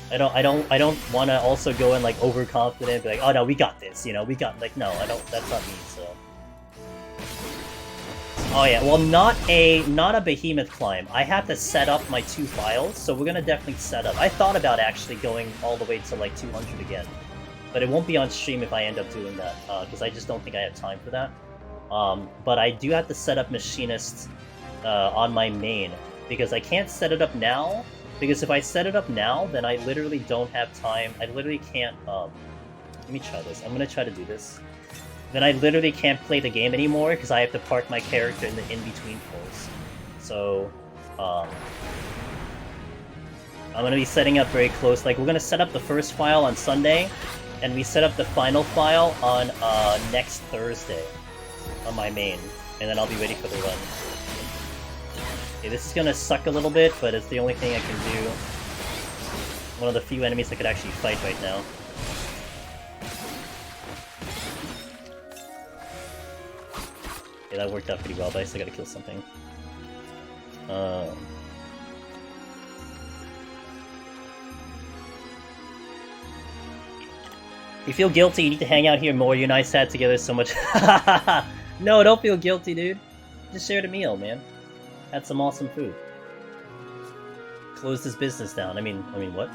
I don't want to also go in like overconfident, be like, oh no, we got this, you know, we got no, I don't. That's not me. So. Oh yeah, well, not a Behemoth climb. I have to set up my 2 files, so we're gonna definitely set up. I thought about actually going all the way to like 200 again, but it won't be on stream if I end up doing that, because I just don't think I have time for that. But I do have to set up Machinist on my main, because I can't set it up now, because if I set it up now, then I literally don't have time. I literally can't, let me try this. I'm gonna try to do this. Then I literally can't play the game anymore, because I have to park my character in the in-between floors. So, I'm gonna be setting up very close. Like, we're gonna set up the first file on Sunday, and we set up the final file on, next Thursday on my main, and then I'll be ready for the run. Okay, this is gonna suck a little bit, but it's the only thing I can do. One of the few enemies I could actually fight right now. Okay, that worked out pretty well, but I still gotta kill something. You feel guilty, you need to hang out here more, you and I sat together so much. No, don't feel guilty, dude. Just shared a meal, man. Had some awesome food. Closed his business down. I mean, what?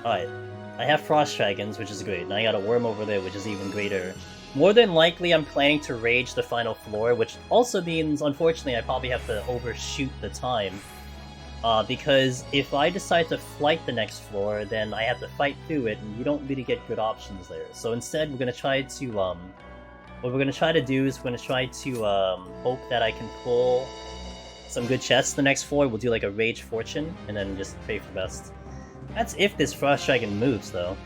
Alright. I have Frost Dragons, which is great. Now I got a Worm over there, which is even greater. More than likely, I'm planning to rage the final floor, which also means, unfortunately, I probably have to overshoot the time. Because if I decide to flight the next floor, then I have to fight through it, and you don't really get good options there. So instead, we're gonna try to, what we're gonna try to do is we're gonna try to, hope that I can pull some good chests the next floor. We'll do like a Rage Fortune, and then just pray for best. That's if this Frost Dragon moves, though.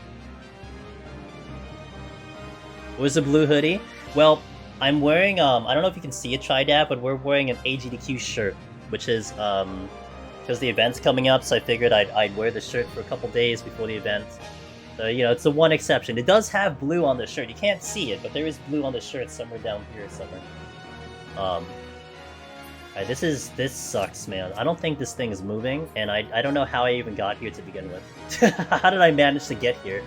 Where's the blue hoodie? Well, I'm wearing, I don't know if you can see it, Tridab, but we're wearing an AGDQ shirt, which is, because the event's coming up, so I figured I'd wear the shirt for a couple days before the event. So, you know, it's the one exception. It does have blue on the shirt. You can't see it, but there is blue on the shirt somewhere down here somewhere. Alright, this sucks, man. I don't think this thing is moving, and I don't know how I even got here to begin with. How did I manage to get here?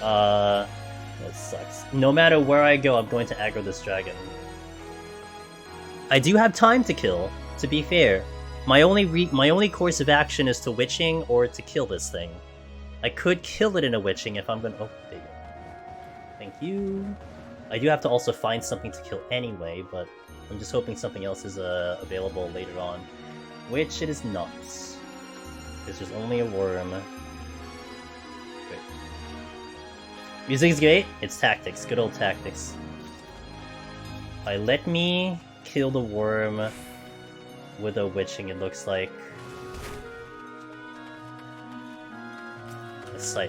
That sucks. No matter where I go, I'm going to aggro this dragon. I do have time to kill, to be fair. My only course of action is to witching or to kill this thing. I could kill it in a witching if I'm gonna. Oh, there you go. Thank you. I do have to also find something to kill anyway, but I'm just hoping something else is available later on, which it is not. Because there's only a worm. Great. Music's great. It's tactics. Good old tactics. Let me kill the worm with a witching, it looks like.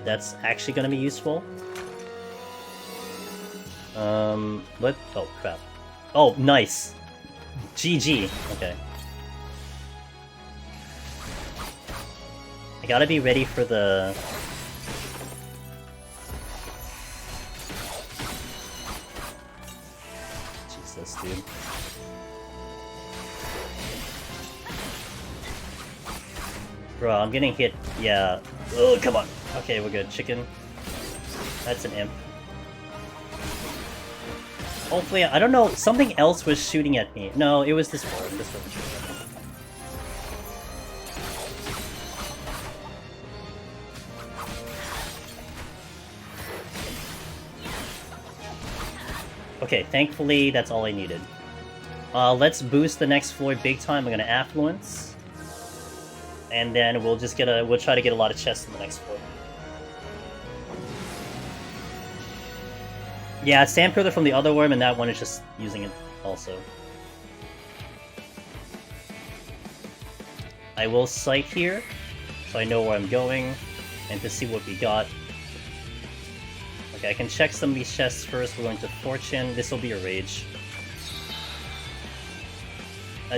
That's actually gonna be useful. What? Oh, crap. Oh, nice! GG! Okay. I gotta be ready for the... Jesus, dude. Bro, I'm getting hit. Yeah. Oh, come on. Okay, we're good. Chicken. That's an imp. Hopefully, I don't know. Something else was shooting at me. No, it was this worm. This worm was shooting at me. Okay, thankfully, that's all I needed. Let's boost the next floor big time. I'm gonna Affluence. And then we'll try to get a lot of chests in the next floor. Yeah, Sandpillar from the other worm, and that one is just using it also. I will sight here, so I know where I'm going, and to see what we got. Okay, I can check some of these chests first. We're going to Fortune. This will be a Rage.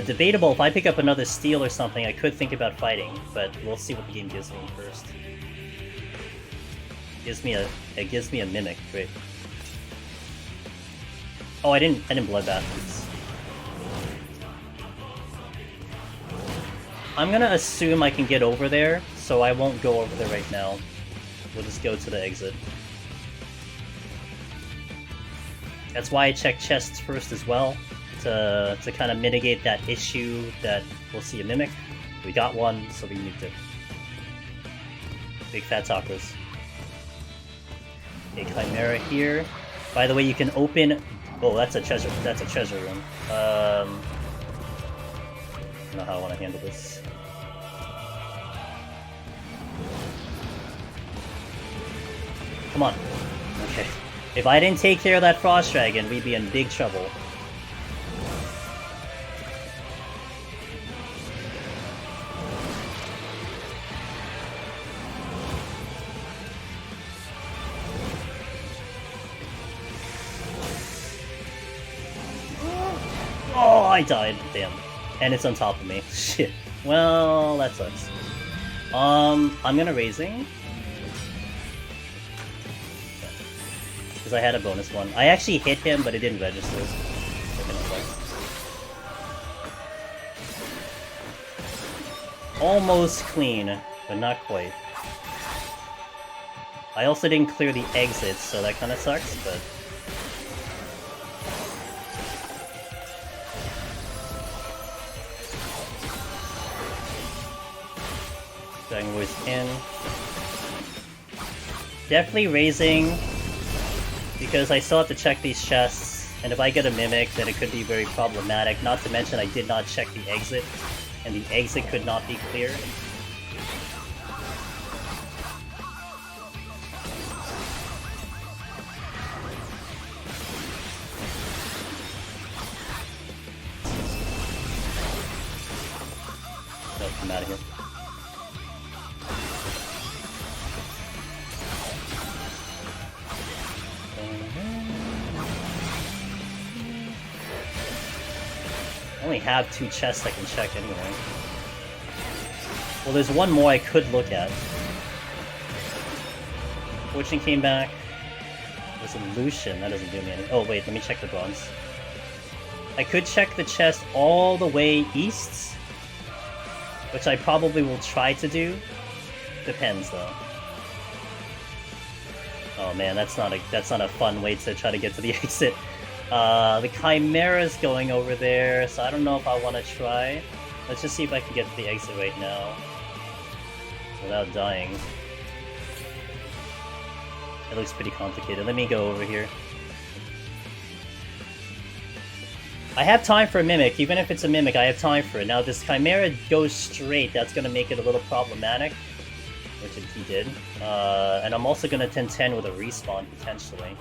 Debatable, if I pick up another steel or something, I could think about fighting, but we'll see what the game gives me first. It gives me a mimic, great. Oh, I didn't bloodbath. Oops. I'm gonna assume I can get over there, so I won't go over there right now. We'll just go to the exit. That's why I check chests first as well. To kind of mitigate that issue that we'll see a mimic. We got one, so we nuked it. Big fat tacos. A Chimera here. By the way, you can open... Oh, that's a treasure room. I don't know how I want to handle this. Come on. Okay. If I didn't take care of that Frost Dragon, we'd be in big trouble. Oh, I died. Damn. And it's on top of me. Shit. Well, that sucks. I'm gonna Raising. Because I had a bonus one. I actually hit him, but it didn't register. Almost clean, but not quite. I also didn't clear the exits, so that kind of sucks, but... Dragon Voice in. Definitely Raising Because I still have to check these chests, and if I get a Mimic, then it could be very problematic. Not to mention I did not check the exit, and the exit could not be clear. Nope, I'm out of here. I only have 2 chests I can check anyway. Well, there's one more I could look at. Fortune came back. There's a Lucian, that doesn't do me any. Oh wait, let me check the bronze. I could check the chest all the way east, which I probably will try to do. Depends though. Oh man, that's not a fun way to try to get to the exit. The Chimera's going over there, so I don't know if I want to try. Let's just see if I can get to the exit right now without dying. It looks pretty complicated. Let me go over here. I have time for a Mimic. Even if it's a Mimic, I have time for it. Now, this Chimera goes straight. That's going to make it a little problematic, which he did. And I'm also going to 10-10 with a respawn, potentially.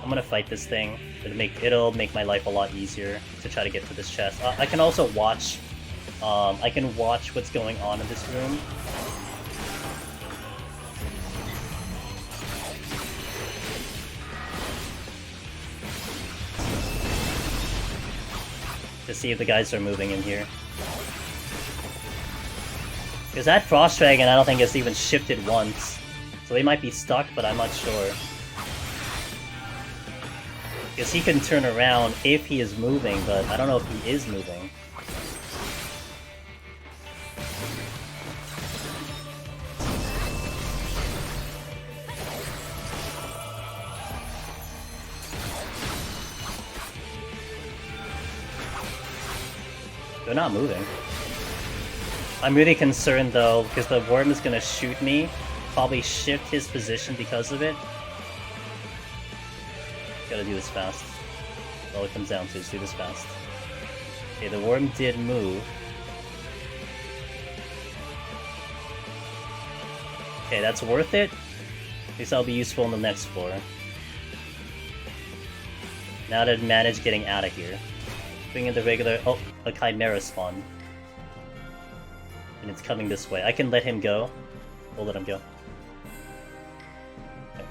I'm going to fight this thing. It'll make my life a lot easier to try to get to this chest. I can also watch. I can watch what's going on in this room. To see if the guys are moving in here. Because that Frost Dragon I don't think has even shifted once. So they might be stuck, but I'm not sure. Because he can turn around if he is moving, but I don't know if he is moving. They're not moving. I'm really concerned though, because the worm is gonna shoot me, probably shift his position because of it. Gotta do this fast. All it comes down to is do this fast. Okay, the worm did move. Okay, that's worth it. At least I'll be useful in the next floor. Now to manage getting out of here. Bring in the regular... Oh, a Chimera spawn. And it's coming this way. I can let him go. We'll let him go. Okay.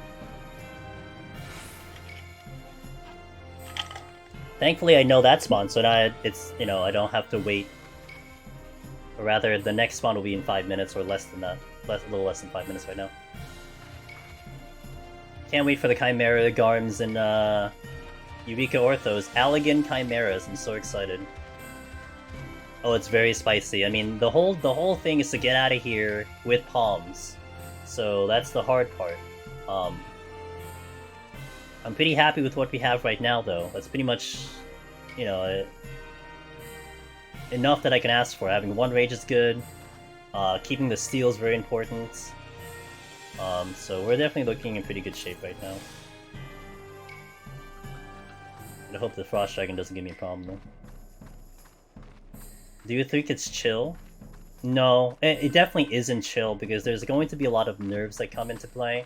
Thankfully I know that spawn, so now it's, you know, I don't have to wait. Or rather, the next spawn will be in 5 minutes or less than that. A little less than 5 minutes right now. Can't wait for the Chimera, Garms, and Eureka Orthos. Allegan Chimeras, I'm so excited. Oh, it's very spicy. I mean, the whole thing is to get out of here with palms. So that's the hard part. I'm pretty happy with what we have right now, though. That's pretty much, you know, enough that I can ask for. Having one rage is good. Keeping the steel is very important. So we're definitely looking in pretty good shape right now. I hope the Frost Dragon doesn't give me a problem, though. Do you think it's chill? No, it definitely isn't chill, because there's going to be a lot of nerves that come into play.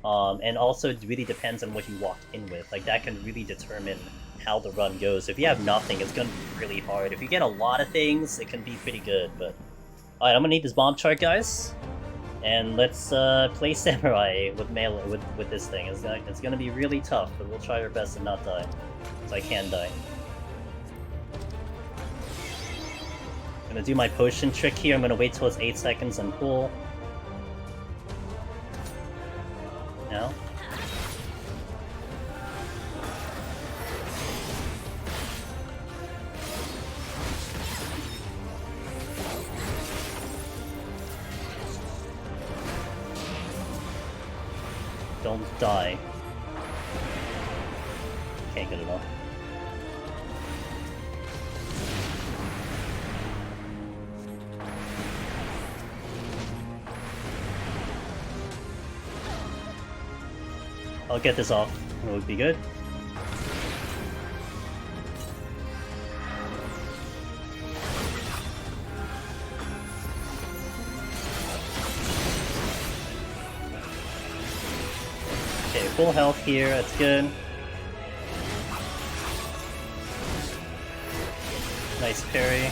And also it really depends on what you walk in with. Like, that can really determine how the run goes. If you have nothing, it's going to be really hard. If you get a lot of things, it can be pretty good, but... Alright, I'm gonna need this bomb chart, guys. And let's play Samurai with melee with this thing. It's gonna be really tough, but we'll try our best to not die. So I can die. I'm gonna do my potion trick here. I'm gonna wait till it's 8 seconds and pull. Now. Don't die. Can't get it off. I'll get this off. It would be good. Okay, full health here, that's good. Nice parry.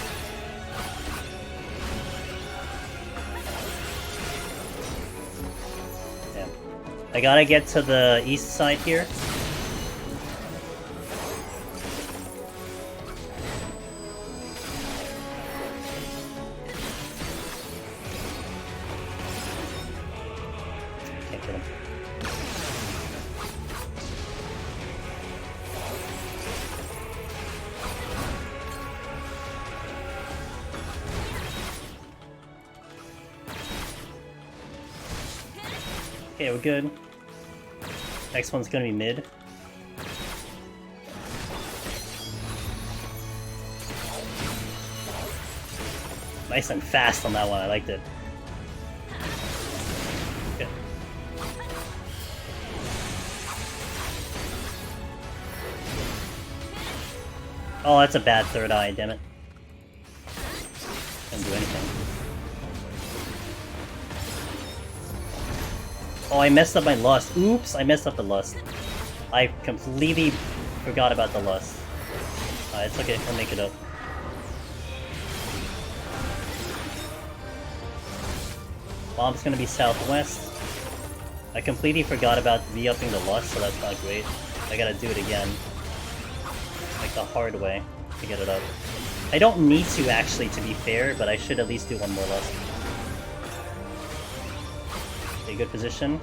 Yeah. I gotta get to the east side here. Can't get him. Okay, we're good. Next one's gonna be mid. Nice and fast on that one, I liked it. Okay. Oh, that's a bad third eye, damn it. Can't do anything. Oh, I messed up my lust. Oops, I messed up the lust. I completely forgot about the lust. It's okay, I'll make it up. Bomb's gonna be southwest. I completely forgot about re-upping the lust, so that's not great. I gotta do it again. Like the hard way to get it up. I don't need to actually, to be fair, but I should at least do one more lust. Okay, good position.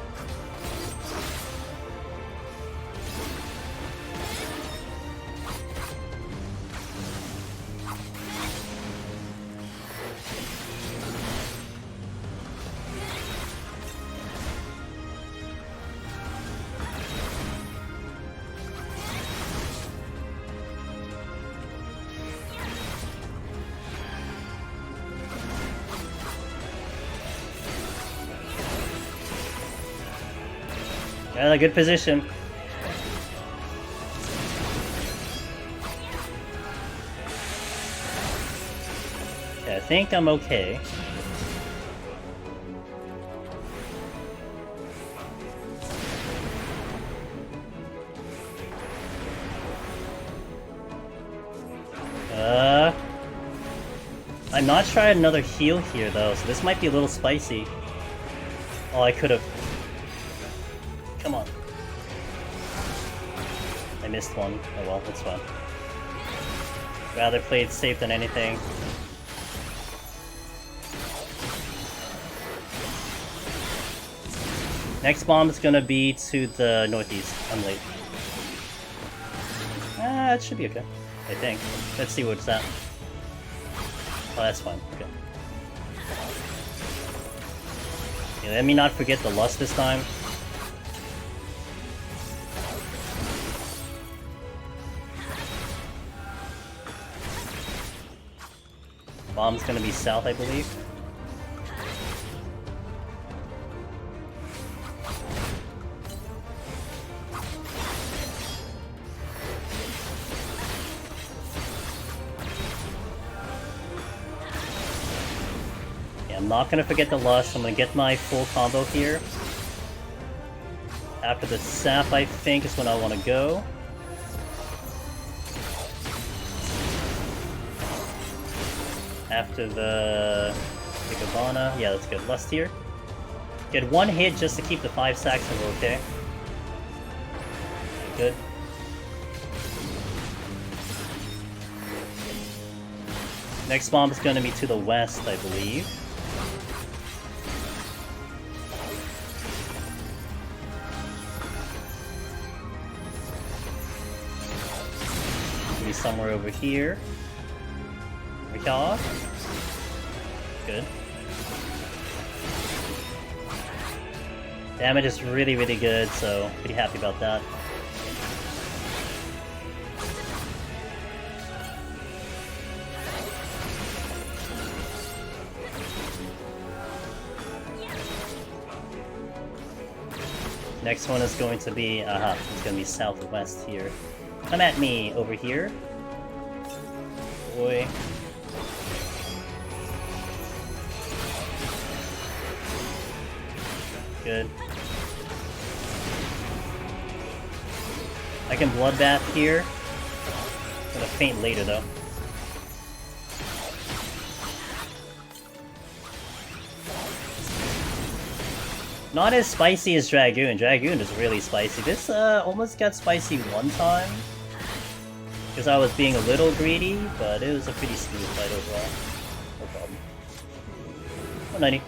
Yeah, a good position. Yeah, I think I'm okay. I'm not trying another heal here though, so this might be a little spicy. Oh, I could have. Come on. I missed one. Oh well, that's fine. Rather play it safe than anything. Next bomb is gonna be to the northeast. I'm late. It should be okay. I think. Let's see what's that. Oh, that's fine. Okay. Yeah, let me not forget the lust this time. Bomb's gonna be south, I believe. Yeah, I'm not gonna forget the lust. I'm gonna get my full combo here. After the sap, I think, is when I want to go. After the Cabana, yeah, that's good. Lust here. Get one hit just to keep the 5 stacks and we're okay. Good. Next bomb is going to be to the west, I believe. Maybe somewhere over here. Good. Damage is really, really good, so pretty happy about that. Next one is going to be, it's going to be southwest here. Come at me over here. Boy. Good. I can bloodbath here. I'm gonna faint later though. Not as spicy as Dragoon. Dragoon is really spicy. This almost got spicy one time. Because I was being a little greedy, but it was a pretty smooth fight overall. No problem. 190.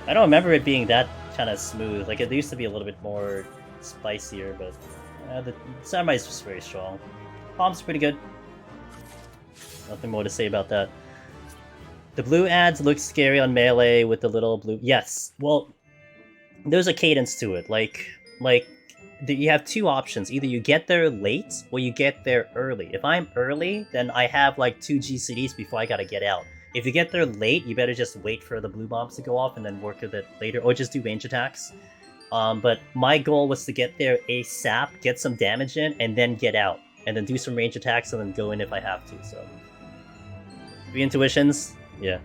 I don't remember it being that kind of smooth. Like, it used to be a little bit more spicier, but the Samurai's just very strong. Bomb's pretty good. Nothing more to say about that. The blue ads look scary on melee with the little blue... Yes, well, there's a cadence to it. Like you have two options. Either you get there late, or you get there early. If I'm early, then I have like 2 GCDs before I gotta get out. If you get there late, you better just wait for the blue bombs to go off and then work with it later, or just do range attacks. But my goal was to get there ASAP, get some damage in, and then get out. And then do some range attacks and then go in if I have to, so... 3 intuitions? Yeah.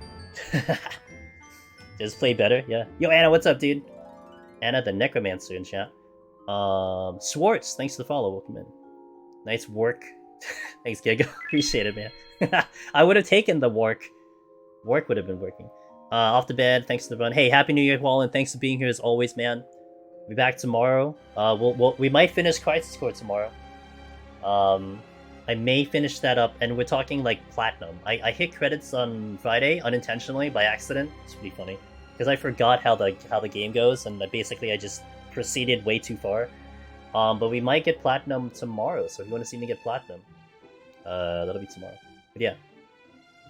Just play better, yeah. Yo, Anna, what's up, dude? Anna the Necromancer in chat. Schwartz, thanks for the follow, welcome in. Nice work. Thanks, Giga. Appreciate it, man. I would have taken the work. Work would have been working. Off the bed, thanks to the run. Hey, Happy New Year, Wallen. Thanks for being here as always, man. We'll be back tomorrow. We might finish Crisis Core tomorrow. I may finish that up, and we're talking like platinum. I hit credits on Friday unintentionally by accident. It's pretty funny because I forgot how the game goes, and basically I just proceeded way too far. But we might get platinum tomorrow, so if you want to see me get platinum, that'll be tomorrow. But yeah,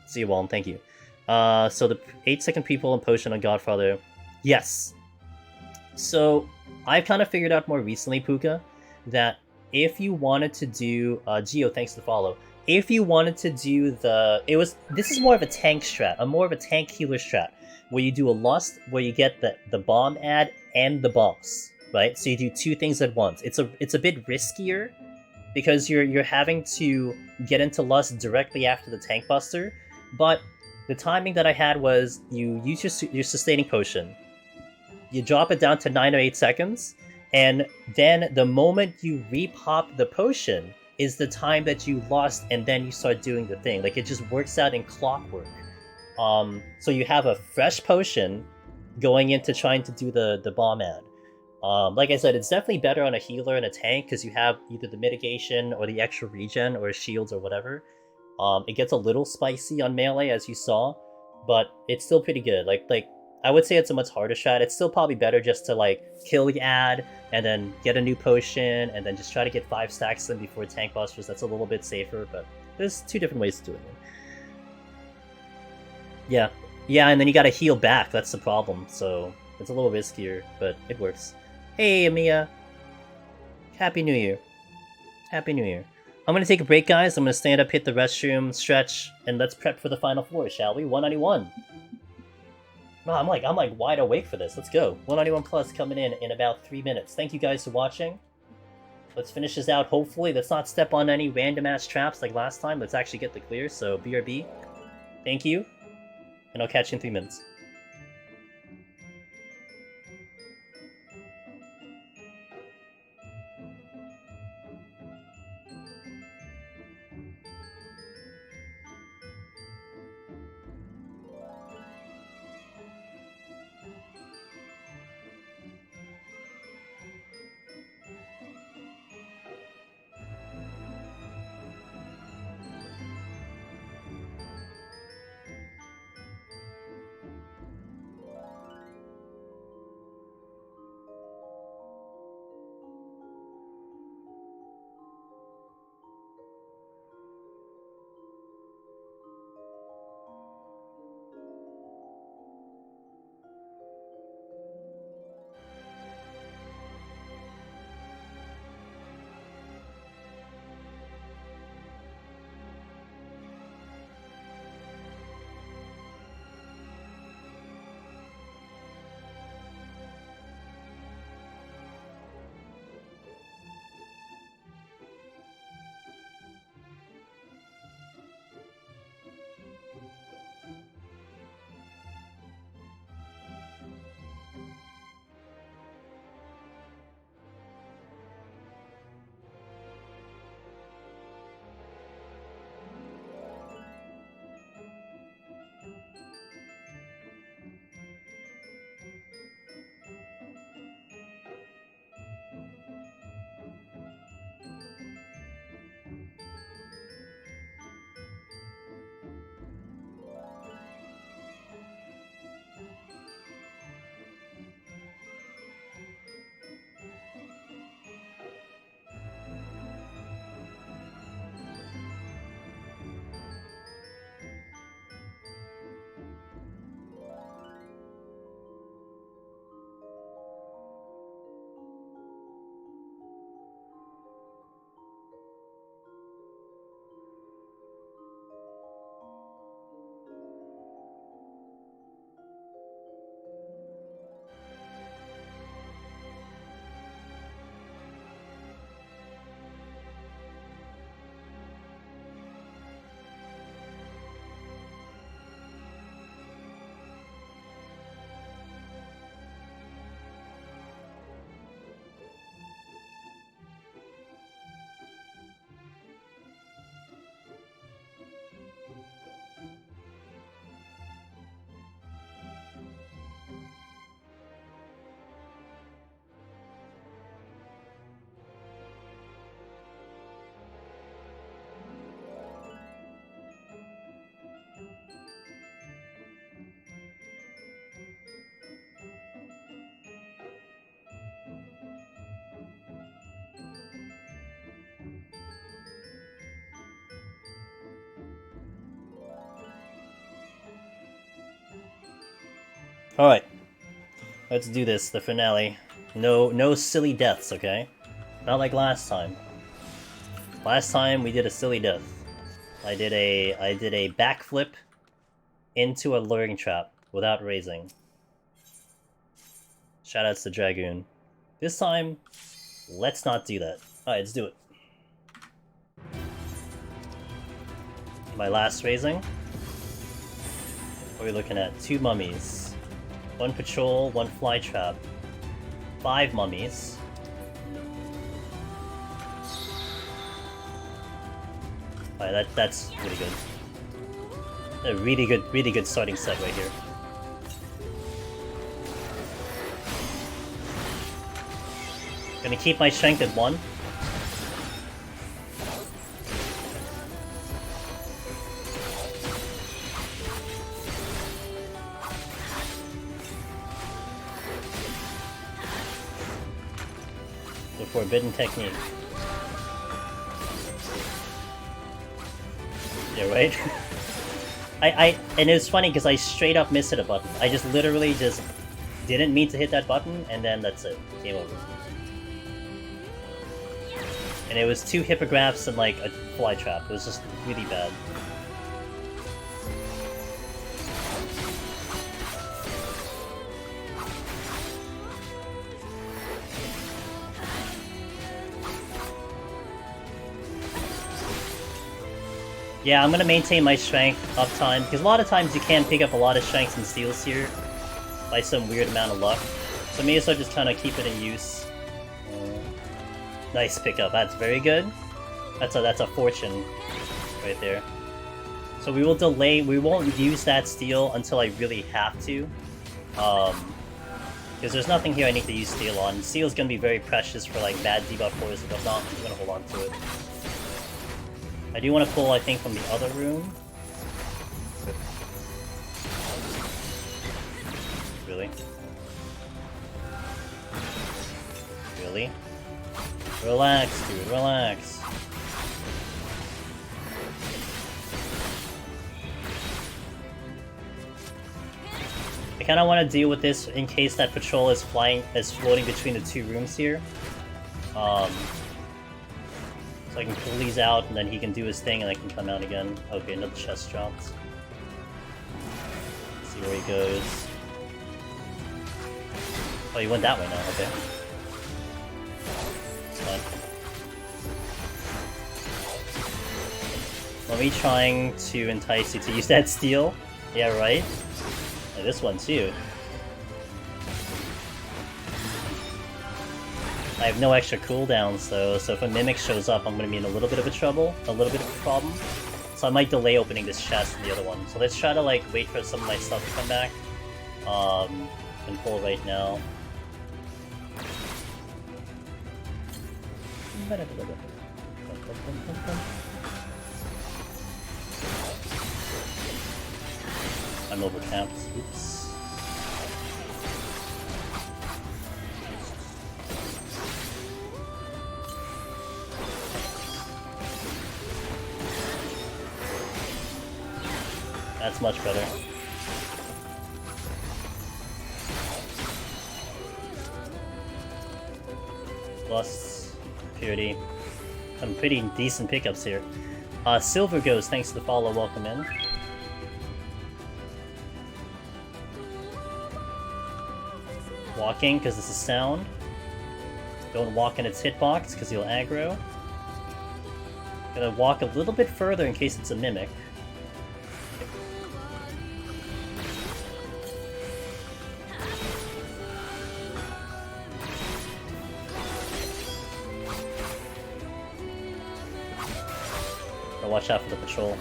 see you, Wallen. Thank you. So the 8-second people and potion on Godfather, yes. So I've kind of figured out more recently, Puka, that if you wanted to do Geo, thanks to follow. If you wanted to do this is more of a tank strat, more of a tank healer strat, where you do a lust, where you get the bomb ad and the boss, right? So you do 2 things at once. It's a bit riskier because you're having to get into lust directly after the tank buster, but the timing that I had was you use your sustaining potion, you drop it down to 9 or 8 seconds. And then the moment you repop the potion is the time that you lost, and then you start doing the thing. Like, it just works out in clockwork. So you have a fresh potion going into trying to do the bomb ad. Like I said, it's definitely better on a healer and a tank because you have either the mitigation or the extra regen or shields or whatever. It gets a little spicy on melee, as you saw, but it's still pretty good. Like I would say it's a much harder strat. It's still probably better just to like kill the ad and then get a new potion and then just try to get 5 stacks in before tank busters. That's a little bit safer, but there's 2 different ways to do it. Yeah, and then you gotta heal back. That's the problem. So it's a little riskier, but it works. Hey, Amia. Happy New Year. Happy New Year. I'm gonna take a break, guys. I'm gonna stand up, hit the restroom, stretch, and let's prep for the final floor, shall we? 191. No, I'm like wide awake for this. Let's go. 191 plus coming in about 3 minutes. Thank you guys for watching. Let's finish this out, hopefully. Let's not step on any random ass traps like last time. Let's actually get the clear, so BRB. Thank you. And I'll catch you in 3 minutes. Alright. Let's do this, the finale. No silly deaths, okay? Not like last time. Last time we did a silly death. I did a backflip into a luring trap without raising. Shoutouts to Dragoon. This time, let's not do that. Alright, let's do it. My last raising. What are we looking at? 2 mummies. 1 patrol, 1 fly trap. 5 mummies. Alright, that's really good. A really good starting set right here. Gonna keep my strength at 1. The forbidden technique. Yeah, right? And it was funny because I straight up missed hit a button. I just literally just didn't mean to hit that button, and then that's it. Game over. And it was 2 hippographs and like a fly trap. It was just really bad. Yeah, I'm gonna maintain my strength uptime, because a lot of times you can pick up a lot of strengths and steals here by some weird amount of luck. So may as well just kind of keep it in use. Nice pickup, that's very good. That's a fortune right there. So we will delay, we won't use that steal until I really have to. Because there's nothing here I need to use steal on. Steal is gonna be very precious for like bad debuff cores and whatnot. I'm gonna hold on to it. I do want to pull, I think, from the other room. Really? Really? Relax, dude, relax. I kind of want to deal with this in case that patrol is floating between the 2 rooms here. So I can pull these out, and then he can do his thing, and I can come out again. Okay, another chest dropped. Let's see where he goes. Oh, he went that way now, okay. It's fine. Let me trying to entice you to use that steal. Yeah, right? And this one too. I have no extra cooldowns though, so if a Mimic shows up, I'm going to be in a little bit of a trouble, a little bit of a problem. So I might delay opening this chest and the other one. So let's try to like wait for some of my stuff to come back. And pull right now. I'm overcapped. Oops. That's much better. Plus purity. Some pretty decent pickups here. Silver Ghost, thanks to the follow, welcome in. Walking, because this is sound. Don't walk in its hitbox, because you'll aggro. Gonna walk a little bit further in case it's a Mimic. Watch out for the patrol.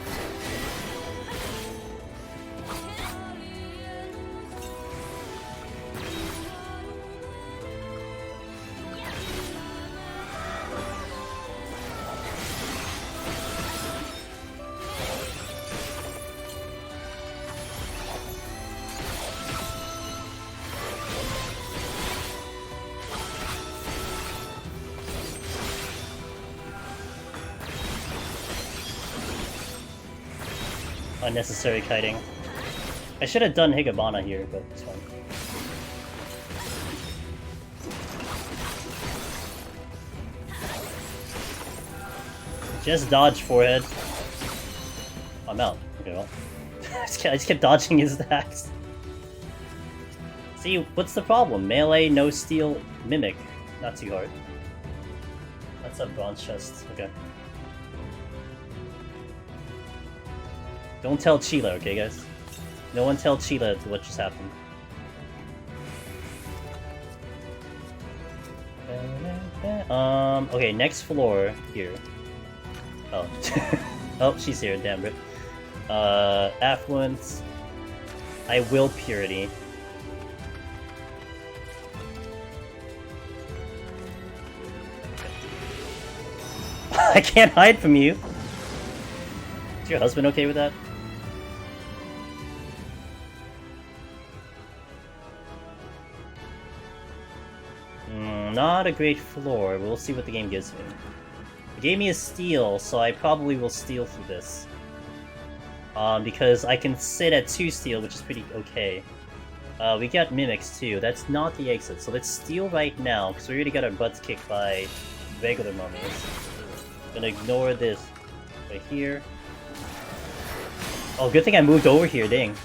Unnecessary kiting. I should have done Higabana here, but it's fine. Just dodge, forehead. I'm out. Okay, well. I just kept dodging his attacks. See, what's the problem? Melee, no steal, mimic. Not too hard. That's a bronze chest. Okay. Don't tell Chila, okay, guys? No one tell Chila what just happened. Okay, next floor here. Oh. Oh, she's here, damn rip. Affluence. I will purity. I can't hide from you. Is your husband okay with that? Not a great floor. We'll see what the game gives me. It gave me a steal, so I probably will steal through this. Because I can sit at 2 steal, which is pretty okay. We got mimics too. That's not the exit, so let's steal right now, because we already got our butts kicked by regular mummies. Gonna ignore this right here. Oh, good thing I moved over here, dang.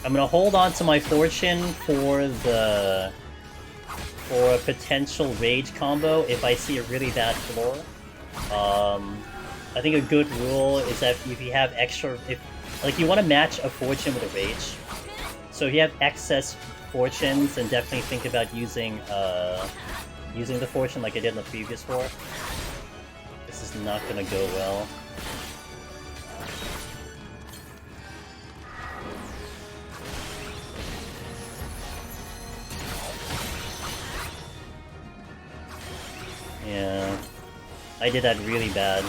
I'm gonna hold on to my fortune for a potential rage combo if I see a really bad floor. I think a good rule is that if you have extra, like you want to match a fortune with a rage. So if you have excess fortunes, then definitely think about using the fortune like I did in the previous floor. This is not gonna go well. Yeah, I did that really bad.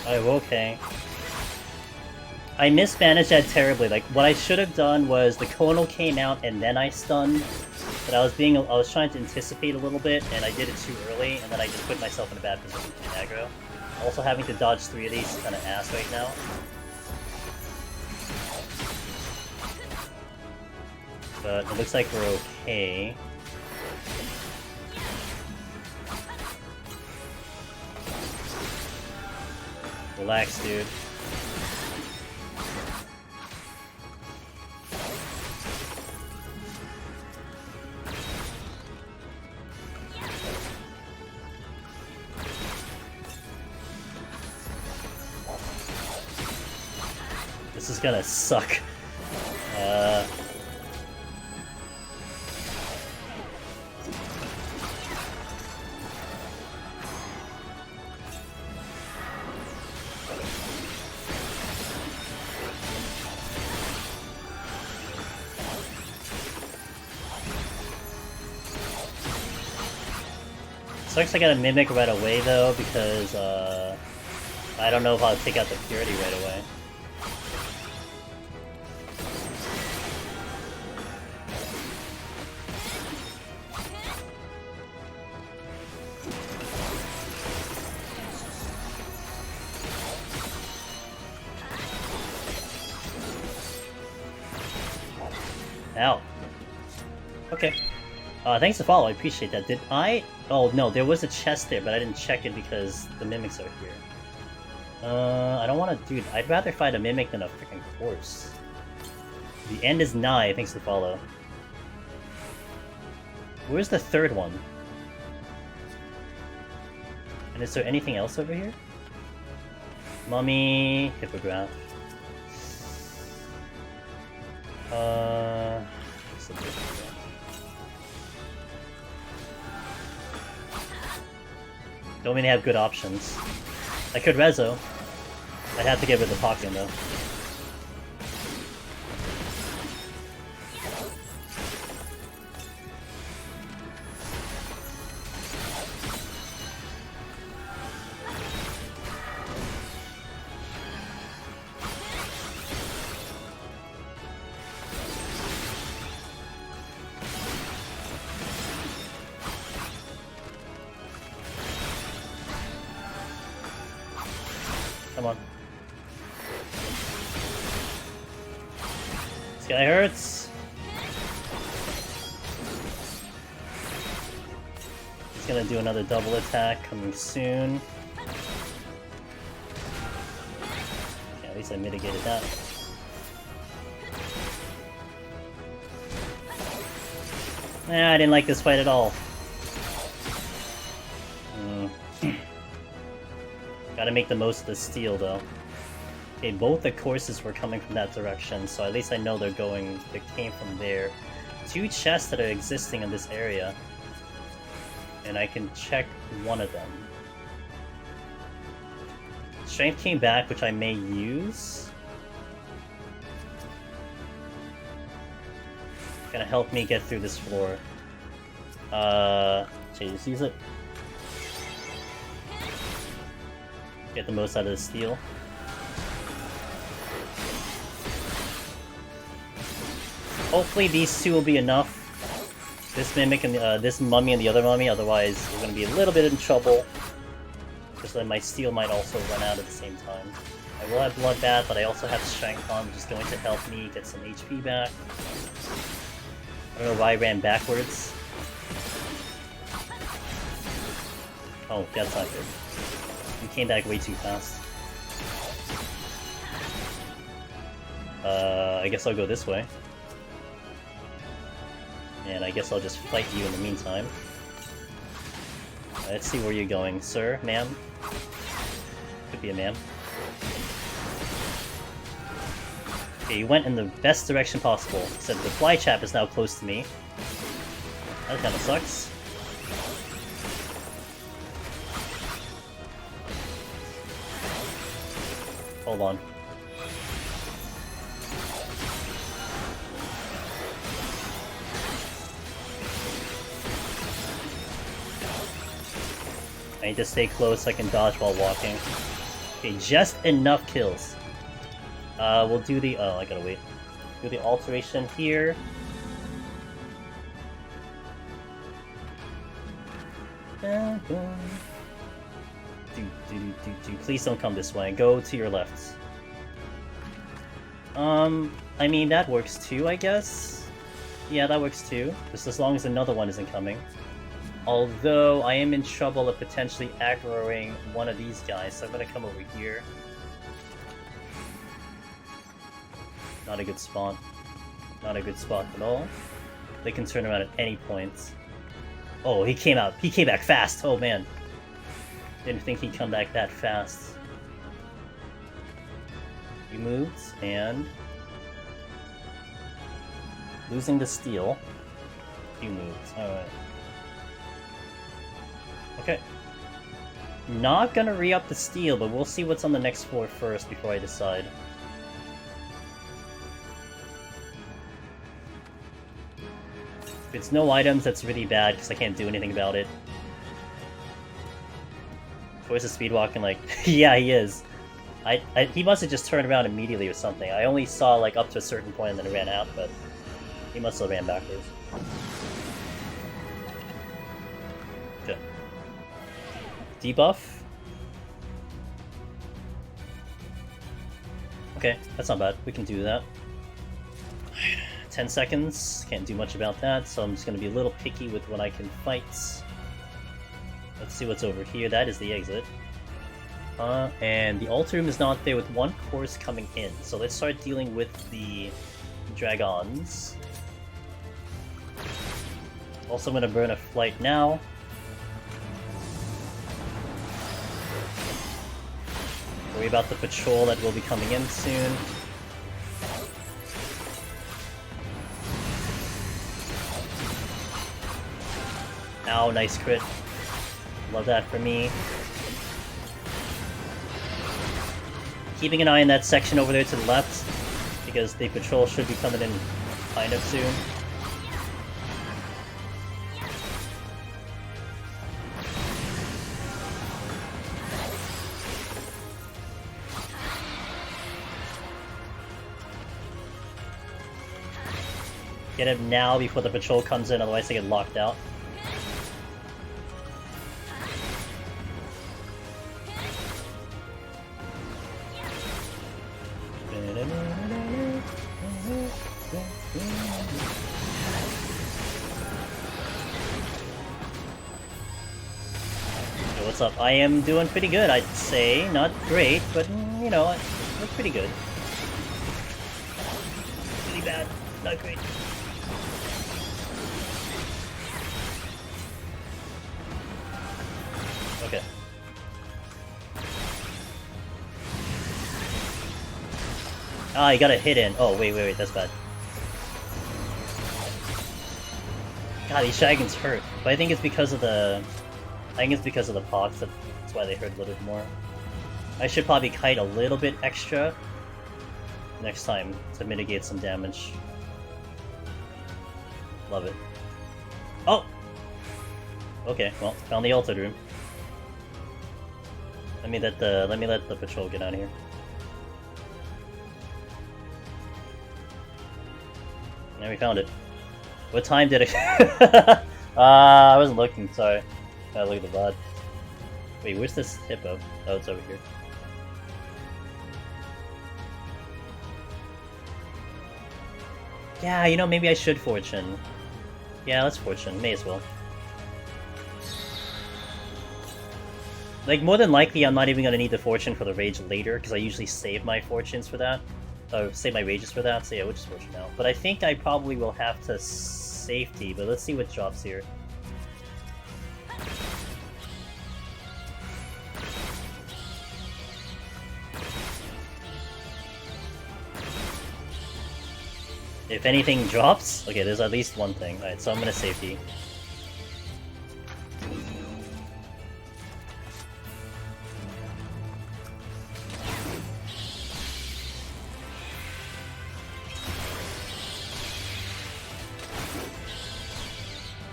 Oh, okay. I mismanaged that terribly. Like, what I should have done was the Conal came out and then I stunned. But I was trying to anticipate a little bit, and I did it too early, and then I just put myself in a bad position to get aggro. Also having to dodge 3 of these is kind of ass right now. But it looks like we're okay. Relax, dude. This is gonna suck. Sucks I gotta Mimic right away though, because I don't know if I'll take out the Purity right away. Ow. Okay. Thanks for follow, I appreciate that. Did I... Oh, no, there was a chest there, but I didn't check it because the Mimics are here. I don't want to... Dude, I'd rather fight a Mimic than a freaking horse. The end is nigh, thanks for follow. Where's the third one? And is there anything else over here? Mummy... Hippogriff. Don't really have good options. I could Rezo. I'd have to get rid of the Pokken though. guy hurts. He's gonna do another double attack coming soon. Yeah, at least I mitigated that. I didn't like this fight at all. Gotta make the most of the steel, though. Okay, both the courses were coming from that direction, so at least I know they came from there. 2 chests that are existing in this area. And I can check one of them. Strength came back, which I may use. Gonna help me get through this floor. Just use it. Get the most out of the steel. Hopefully these 2 will be enough. This mimic and this mummy and the other mummy, otherwise we're gonna be a little bit in trouble. Just then my steel might also run out at the same time. I will have Bloodbath, but I also have Strength on, which is going to help me get some HP back. I don't know why I ran backwards. Oh, that's not good. You came back way too fast. I guess I'll go this way. And I guess I'll just fight you in the meantime. Let's see where you're going, sir, ma'am. Could be a ma'am. Okay, you went in the best direction possible, except the fly chap is now close to me. That kinda sucks. Hold on. I need to stay close so I can dodge while walking. Okay, just enough kills. We'll do the... oh, I gotta wait. Do the alteration here. Please don't come this way. Go to your left. I mean, that works too, I guess? Yeah, that works too. Just as long as another one isn't coming. Although, I am in trouble of potentially aggroing one of these guys, so I'm gonna come over here. Not a good spot. Not a good spot at all. They can turn around at any point. Oh, he came out. He came back fast! Oh, man. Didn't think he'd come back that fast. You moved, and... losing the steel. You moved. Alright. Okay. Not gonna re-up the steel, but we'll see what's on the next floor first before I decide. If it's no items, that's really bad, because I can't do anything about it. Where's the speedwalking like? Yeah, he is. He must have just turned around immediately or something. I only saw like up to a certain point and then it ran out, but he must have ran backwards. Okay. Debuff. Okay, that's not bad. We can do that. 10 seconds. Can't do much about that, so I'm just going to be a little picky with what I can fight. Let's see what's over here. That is the exit. And the altar room is not there with one course coming in. So let's start dealing with the dragons. Also, I'm going to burn a flight now. Worry about the patrol that will be coming in soon. Ow, nice crit. Love that for me. Keeping an eye on that section over there to the left, because the patrol should be coming in kind of soon. Get him now before the patrol comes in, otherwise they get locked out. what's up? I am doing pretty good, I'd say. Not great, but, you know, we're pretty good. Really bad, not great. Okay. Ah, you got a hit in. Oh, wait, that's bad. God, these Shagons hurt. But I think it's because of the... pox, that's why they hurt a little bit more. I should probably kite a little bit extra next time to mitigate some damage. Love it. Oh! Okay, well, found the altered room. Let me let the patrol get out of here. There, we found it. What time did it? I wasn't looking. Sorry. Gotta look at the VOD. Wait, where's this hippo? Oh, it's over here. Yeah, you know, maybe I should fortune. Yeah, let's fortune. May as well. Like, more than likely, I'm not even gonna need the fortune for the rage later, because I usually save my fortunes for that. Or save my rages for that, so yeah, we'll just fortune now. But I think I probably will have to safety, but let's see what drops here. If anything drops, okay, there's at least one thing. Alright, so I'm gonna safety.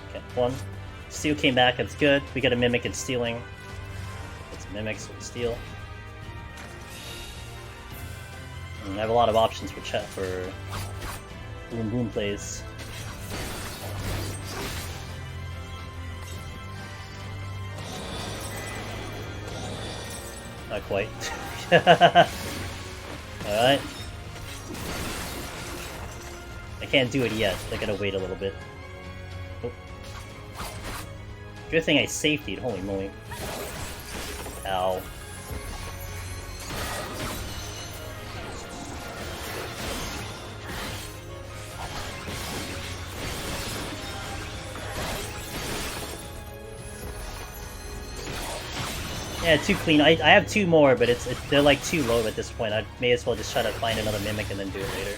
Okay, one. Steel came back, that's good. We got a Mimic and stealing. It's a Mimic, so we steal. And I have a lot of options for chat for Boom Boom plays. Not quite. Alright. I can't do it yet. I gotta wait a little bit. Oh. Good thing I safetied, holy moly. Ow. Yeah, too clean. I have two more, but they're like too low at this point. I may as well just try to find another Mimic and then do it later.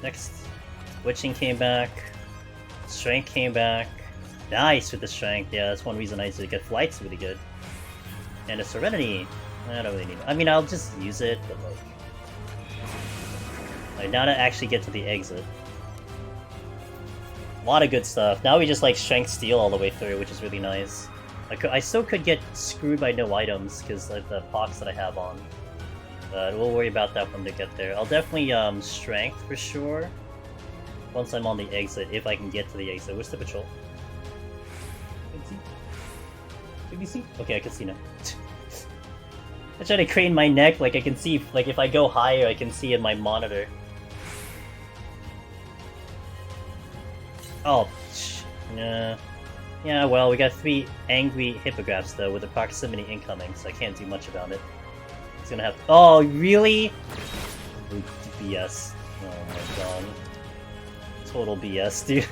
Next. Witching came back. Strength came back. Nice with the Strength. Yeah, that's one reason I used to get Flight's really good. And a Serenity. I don't really need it. I mean, I'll just use it, but like... Like, now to actually get to the exit. A lot of good stuff. Now we just like Strength Steel all the way through, which is really nice. I still could get screwed by no items because of the pox that I have on. But we'll worry about that when they get there. I'll definitely Strength for sure. Once I'm on the exit, if I can get to the exit. Where's the patrol? Can you see? Okay, I can see now. I try to crane my neck, like I can see, like if I go higher, I can see in my monitor. Oh, yeah. Yeah, well, we got 3 angry hippographs though, with the proximity incoming, so I can't do much about it. It's gonna have. Oh, really? BS. Oh my god. Total BS, dude.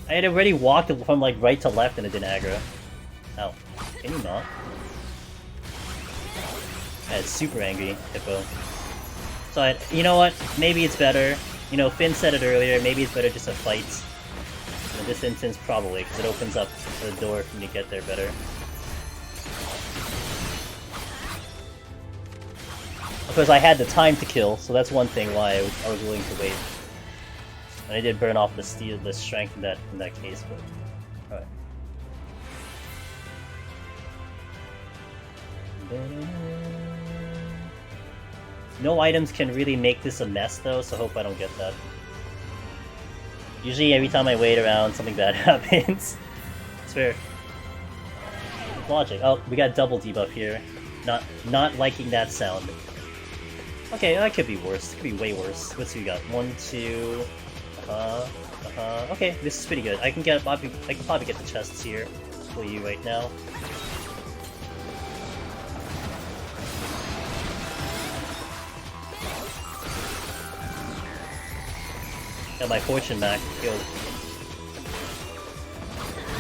I had already walked from like right to left and it didn't aggro. Ow. Can you not? It's super angry, hippo. So, you know what? Maybe it's better. You know, Finn said it earlier, maybe it's better just to fight. In this instance, probably, because it opens up the door for me to get there better. Of course, I had the time to kill, so that's one thing why I was willing to wait. And I did burn off the strength in that case, but... Alright. No items can really make this a mess though, so I hope I don't get that. Usually every time I wait around, something bad happens. It's fair. Logic. Oh, we got double debuff here. Not liking that sound. Okay, that could be worse. It could be way worse. What's we got? 1, 2. Okay, this is pretty good. I can probably get the chests here for you right now. Got my fortune back. Yo.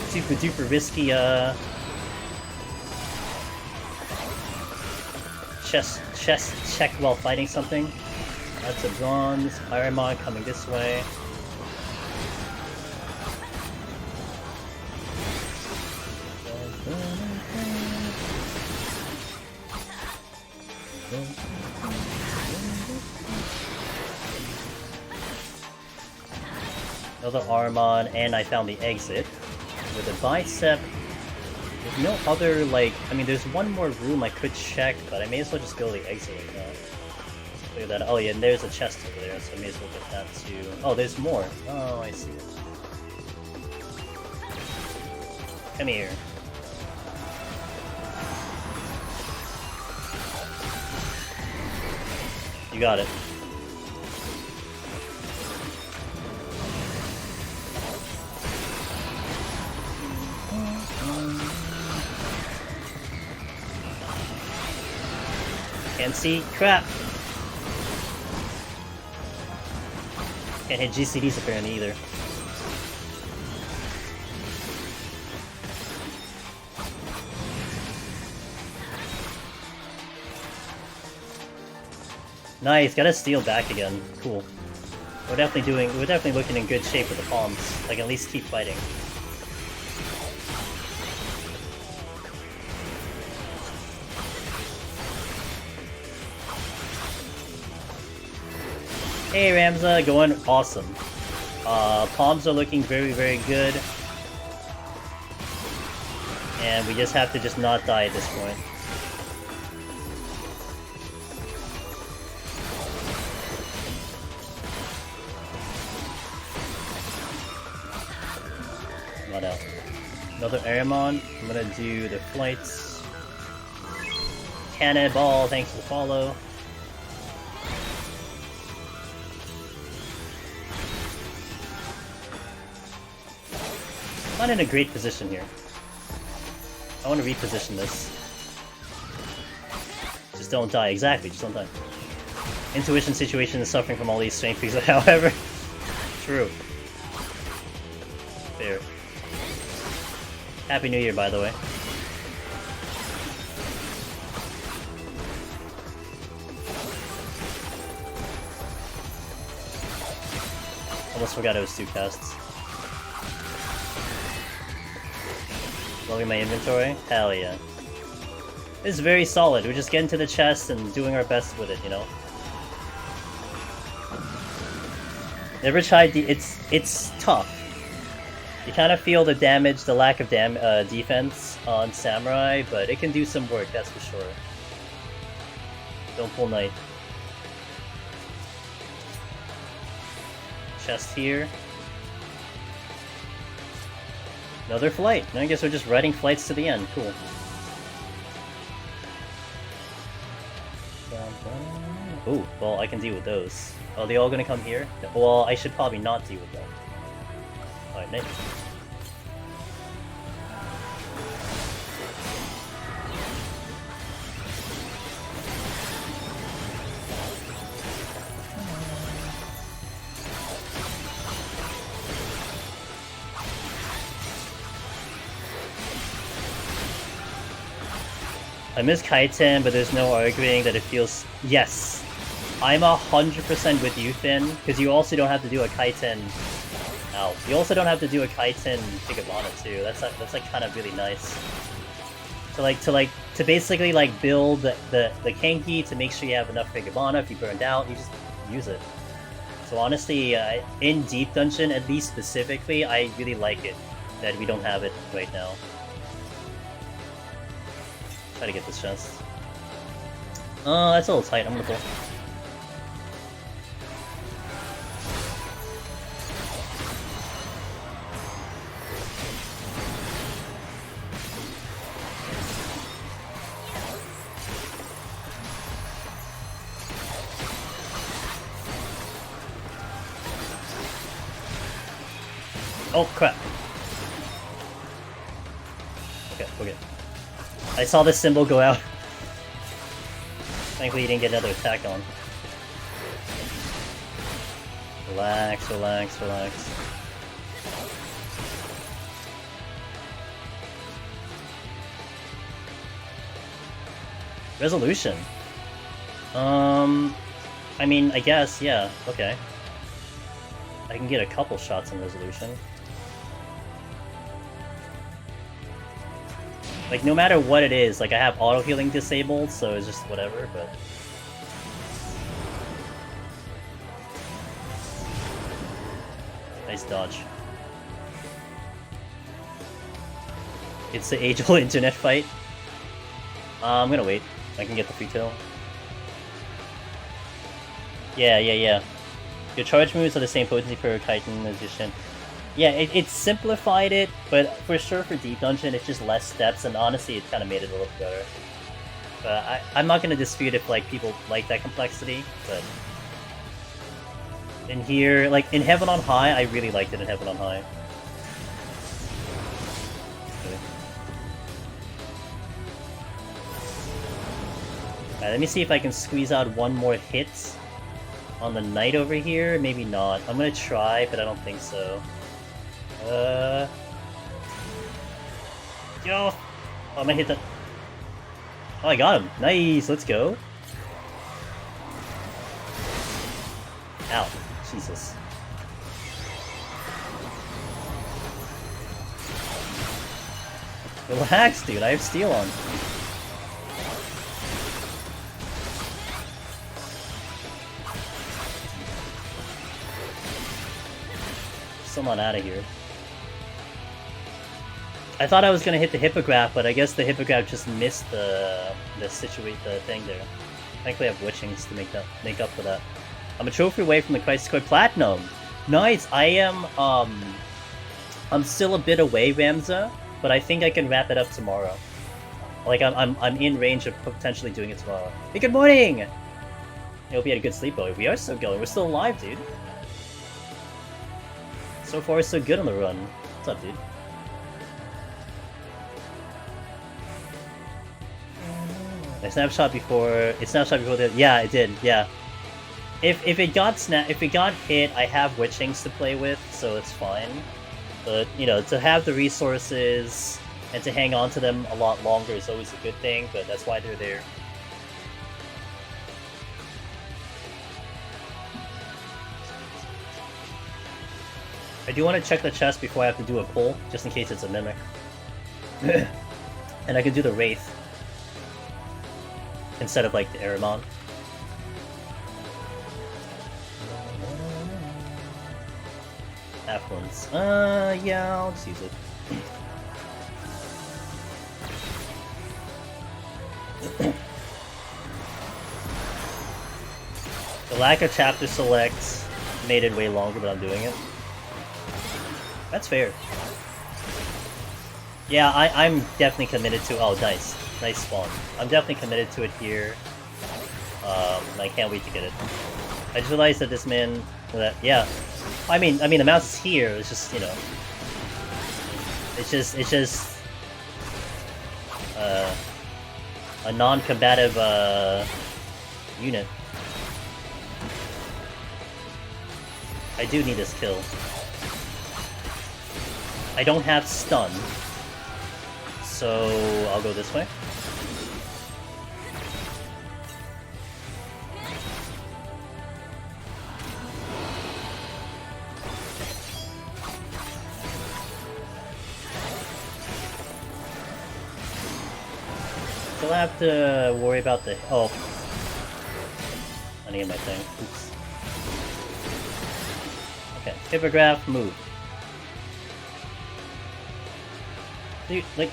Super duper risky, chest check while fighting something. That's a bronze. Ironmon coming this way. Another Armon, and I found the exit. With a bicep, there's no other, like, I mean, there's one more room I could check, but I may as well just go to the exit right now. Clear that. Oh yeah, and there's a chest over there, so I may as well get that too. Oh, there's more. Oh, I see. Come here. You got it. Can't see. Crap! Can't hit GCDs apparently either. Nice, got a steal back again. Cool. We're definitely looking in good shape with the palms. I can at least keep fighting. Hey Ramza, going awesome. Palms are looking very, very good. And we just have to just not die at this point. Not out. Another Aramon. I'm gonna do the flights. Cannonball, thanks for the follow. I'm not in a great position here. I want to reposition this. Just don't die. Exactly, just don't die. Intuition situation is suffering from all these strength freaks, however. True. Fair. Happy New Year, by the way. Almost forgot it was 2 casts. Loading my inventory? Hell yeah. This is very solid. We're just getting to the chest and doing our best with it, you know? Never tried it's tough. You kind of feel the damage, the lack of defense on Samurai, but it can do some work, that's for sure. Don't pull Knight. Chest here. Another flight. I guess we're just riding flights to the end. Cool. Ooh, well, I can deal with those. Are they all gonna come here? Well, I should probably not deal with them. Alright, nice. I miss Kaiten, but there's no arguing that it feels... Yes! I'm 100% with you, Finn, because you also don't have to do a Kaiten... Ow. You also don't have to do a Kaiten Higabana too. That's like kind of really nice. To basically like build the Kenki to make sure you have enough Higabana. If you burned out, you just use it. So honestly, in Deep Dungeon, at least specifically, I really like it that we don't have it right now. Try to get this chest. Oh, that's a little tight. I'm gonna pull. Oh crap. Okay, okay. I saw this symbol go out. Thankfully you didn't get another attack on. Relax, relax, relax. Resolution. I mean, I guess, yeah, okay. I can get a couple shots in resolution. Like, no matter what it is, like, I have auto-healing disabled, so it's just whatever, but... Nice dodge. It's the age-old internet fight. I'm gonna wait. I can get the free kill. Yeah. Your charge moves are the same potency for Titan Edition. Yeah, it simplified it, but for sure for Deep Dungeon, it's just less steps, and honestly, it kind of made it a little better. But I'm not gonna dispute if like people like that complexity, but in here, like in Heaven on High, I really liked it in Heaven on High. Alright, let me see if I can squeeze out one more hit on the knight over here. Maybe not. I'm gonna try, but I don't think so. Yo! Oh, I'm gonna hit that. Oh, I got him. Nice, let's go. Ow. Jesus. Relax, dude. I have steel on. Someone out of here. I thought I was gonna hit the hippogriff, but I guess the hippogriff just missed the thing there. Thankfully, I have witchings to make up for that. I'm a trophy away from the Crisis Core Platinum. Nice. I am. I'm still a bit away, Ramza, but I think I can wrap it up tomorrow. Like I'm in range of potentially doing it tomorrow. Hey, good morning. I hope you had a good sleep, boy. We are still going. We're still alive, dude. So far, so good on the run. What's up, dude? I snapshot before. It snapshot before the. Yeah, it did. Yeah. If it got hit, I have witchings to play with, so it's fine. But you know, to have the resources and to hang on to them a lot longer is always a good thing. But that's why they're there. I do want to check the chest before I have to do a pull, just in case it's a mimic. And I can do the Wraith instead of like the Aramon. Affluence. Yeah, I'll just use it. The lack of chapter selects made it way longer, but I'm doing it. That's fair. Yeah, I'm definitely committed to. Oh, nice spawn. I'm definitely committed to it here. I can't wait to get it. I just realized that this man, yeah. I mean, the mouse is here. It's just, you know, it's just a non-combative unit. I do need this kill. I don't have stun, so I'll go this way. Still have to worry about the. Oh, I need my thing. Oops. Okay, hippogriff, move. Dude, like,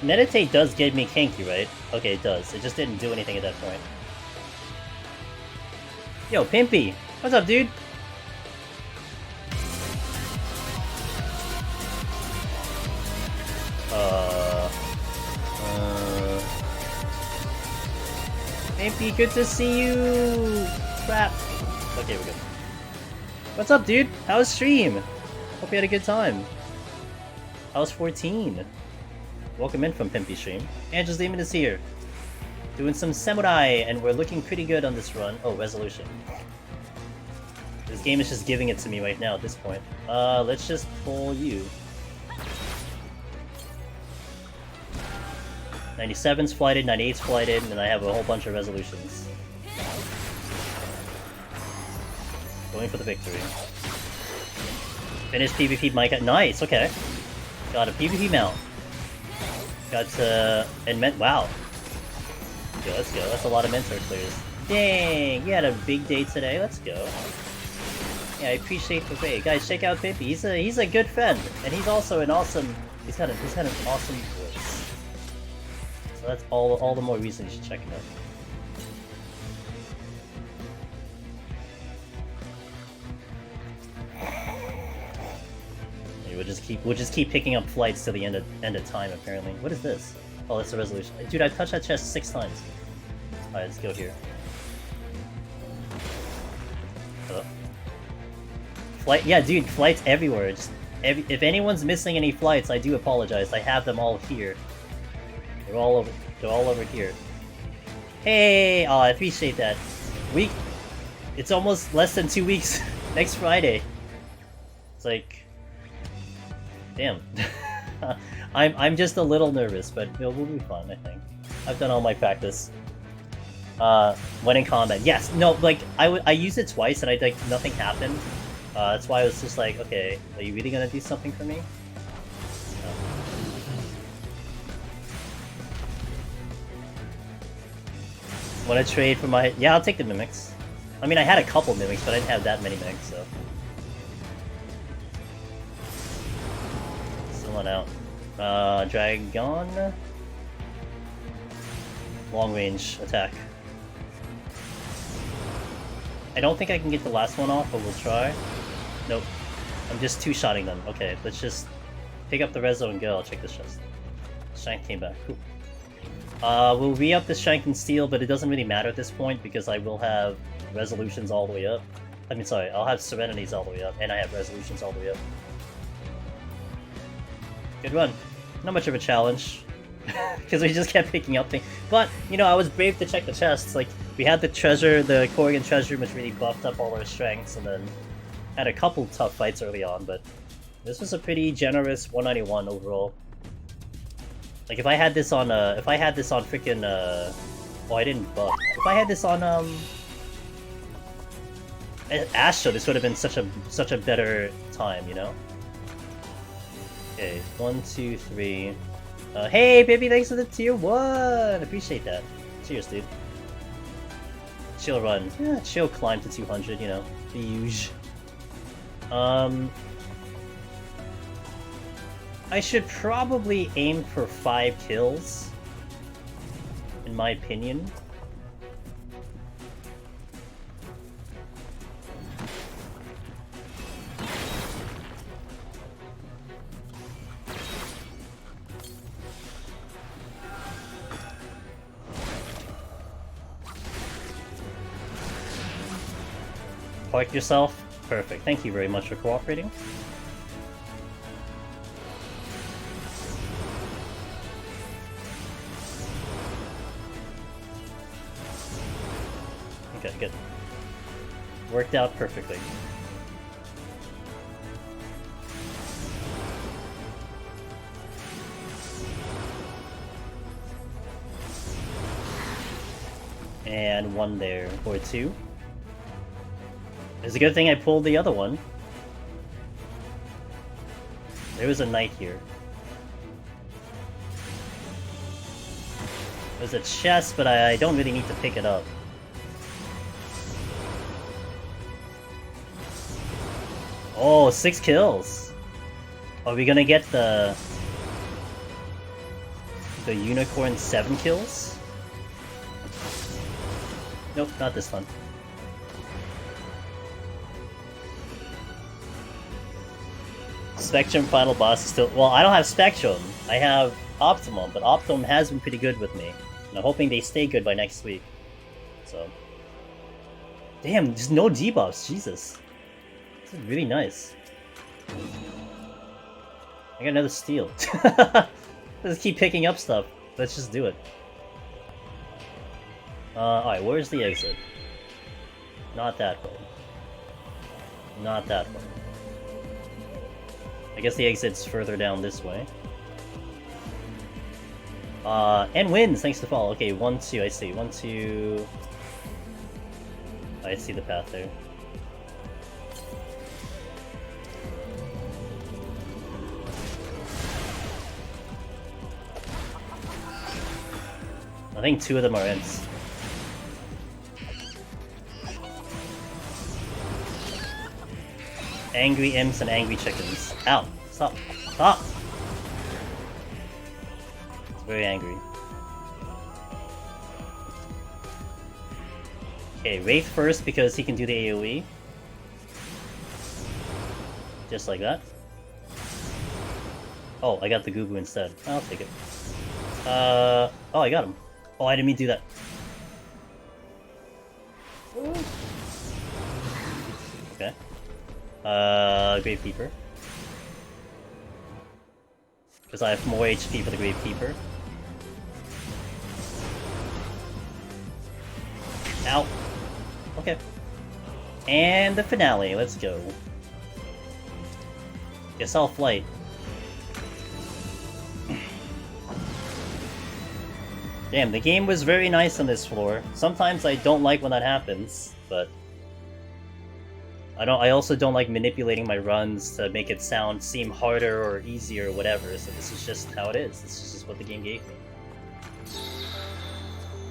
meditate does give me kinky, right? Okay, it does. It just didn't do anything at that point. Yo, Pimpy! What's up, dude? Pimpy, good to see you! Crap. Okay, we're good. What's up, dude? How's stream? Hope you had a good time. I was 14. Welcome in from Pimpy Stream. Angela's Demon is here. Doing some samurai, and we're looking pretty good on this run. Oh, resolution. This game is just giving it to me right now at this point. Let's just pull you. 97's flighted, 98's flighted, and I have a whole bunch of resolutions. Going for the victory. Finish PvP Meikyo. Nice, okay. Got a PvP mount. Got wow. Okay, let's go. That's a lot of mentor clears. Dang, you had a big day today. Let's go. Yeah, I appreciate the raid. Guys, check out Pimpy. He's a good friend, and he's also an awesome. He's got an awesome voice. So that's all the more reason you should check him out. We'll just keep picking up flights till the end of time. Apparently, what is this? Oh, that's a resolution. Dude, I touched that chest 6 times. All right, let's go here. Hello? Flight? Yeah, dude, flights everywhere. If anyone's missing any flights, I do apologize. I have them all here. They're all over here. Hey, oh, I appreciate that. It's almost less than 2 weeks. Next Friday. It's like, damn. I'm just a little nervous, but it will be fun. I think I've done all my practice. When in combat, yes, no, like I used it twice and nothing happened. That's why I was just like, okay, are you really gonna do something for me? No. Want to trade for my? Yeah, I'll take the mimics. I mean, I had a couple mimics, but I didn't have that many mimics, so. Still not out. Dragon. Long range attack. I don't think I can get the last one off, but we'll try. Nope. I'm just two-shotting them. Okay, let's just pick up the reso and go. I'll check this chest. Shank came back. Cool. We'll re-up the Shank and Steel, but it doesn't really matter at this point because I will have resolutions all the way up. I mean, sorry, I'll have Serenities all the way up, and I have resolutions all the way up. Good run. Not much of a challenge. Because we just kept picking up things. But, you know, I was brave to check the chests. Like, we had the treasure, the Corrigan treasure, which really buffed up all our strengths, and then had a couple tough fights early on, but this was a pretty generous 191 overall. Like, if I had this on, freaking, oh, I didn't buff. If I had this on, Astro, this would have been such a better time, you know? Okay, 1, 2, 3... hey, baby, thanks for the tier 1! Appreciate that. Cheers, dude. Chill run. Yeah, chill climb to 200, you know. The usual. I should probably aim for 5 kills. In my opinion. Park yourself? Perfect. Thank you very much for cooperating. Okay, good. Worked out perfectly. And 1 there, or 2. It's a good thing I pulled the other one. There was a knight here. There's a chest, but I don't really need to pick it up. Oh, 6 kills! Are we gonna get the unicorn 7 kills? Nope, not this time. Spectrum final boss is still... Well, I don't have Spectrum. I have Optimum, but Optimum has been pretty good with me. And I'm hoping they stay good by next week. So... Damn, there's no debuffs. Jesus. This is really nice. I got another steal. Let's keep picking up stuff. Let's just do it. Alright, where's the exit? Not that way. Not that way. I guess the exit's further down this way. And wins, thanks to fall. Okay, 1, 2, I see. 1, 2... I see the path there. I think 2 of them are ents. Angry imps and angry chickens. Ow! Stop! Stop! It's very angry. Okay, Wraith first because he can do the AoE. Just like that. Oh, I got the Gugu instead. I'll take it. Oh, I got him. Oh, I didn't mean to do that. Okay. Gravekeeper. Because I have more HP for the Gravekeeper. Ow. Okay. And the finale, let's go. Guess I'll flight. Damn, the game was very nice on this floor. Sometimes I don't like when that happens, but I also don't like manipulating my runs to make it seem harder or easier or whatever, so this is just how it is. This is just what the game gave me.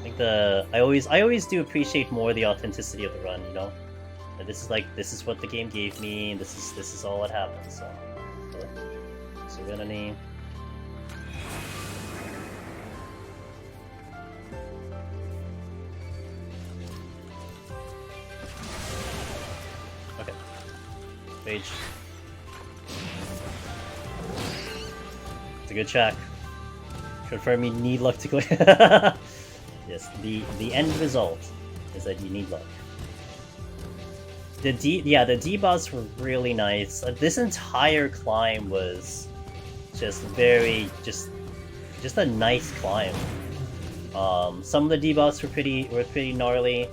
I think I always do appreciate more the authenticity of the run, you know? And this is what the game gave me, and this is all that happened, so Serenity. Okay. Page. It's a good check. Confirm you need luck to go. Yes, the end result is that you need luck. The debuffs were really nice. This entire climb was just just a nice climb. Some of the debuffs were pretty gnarly,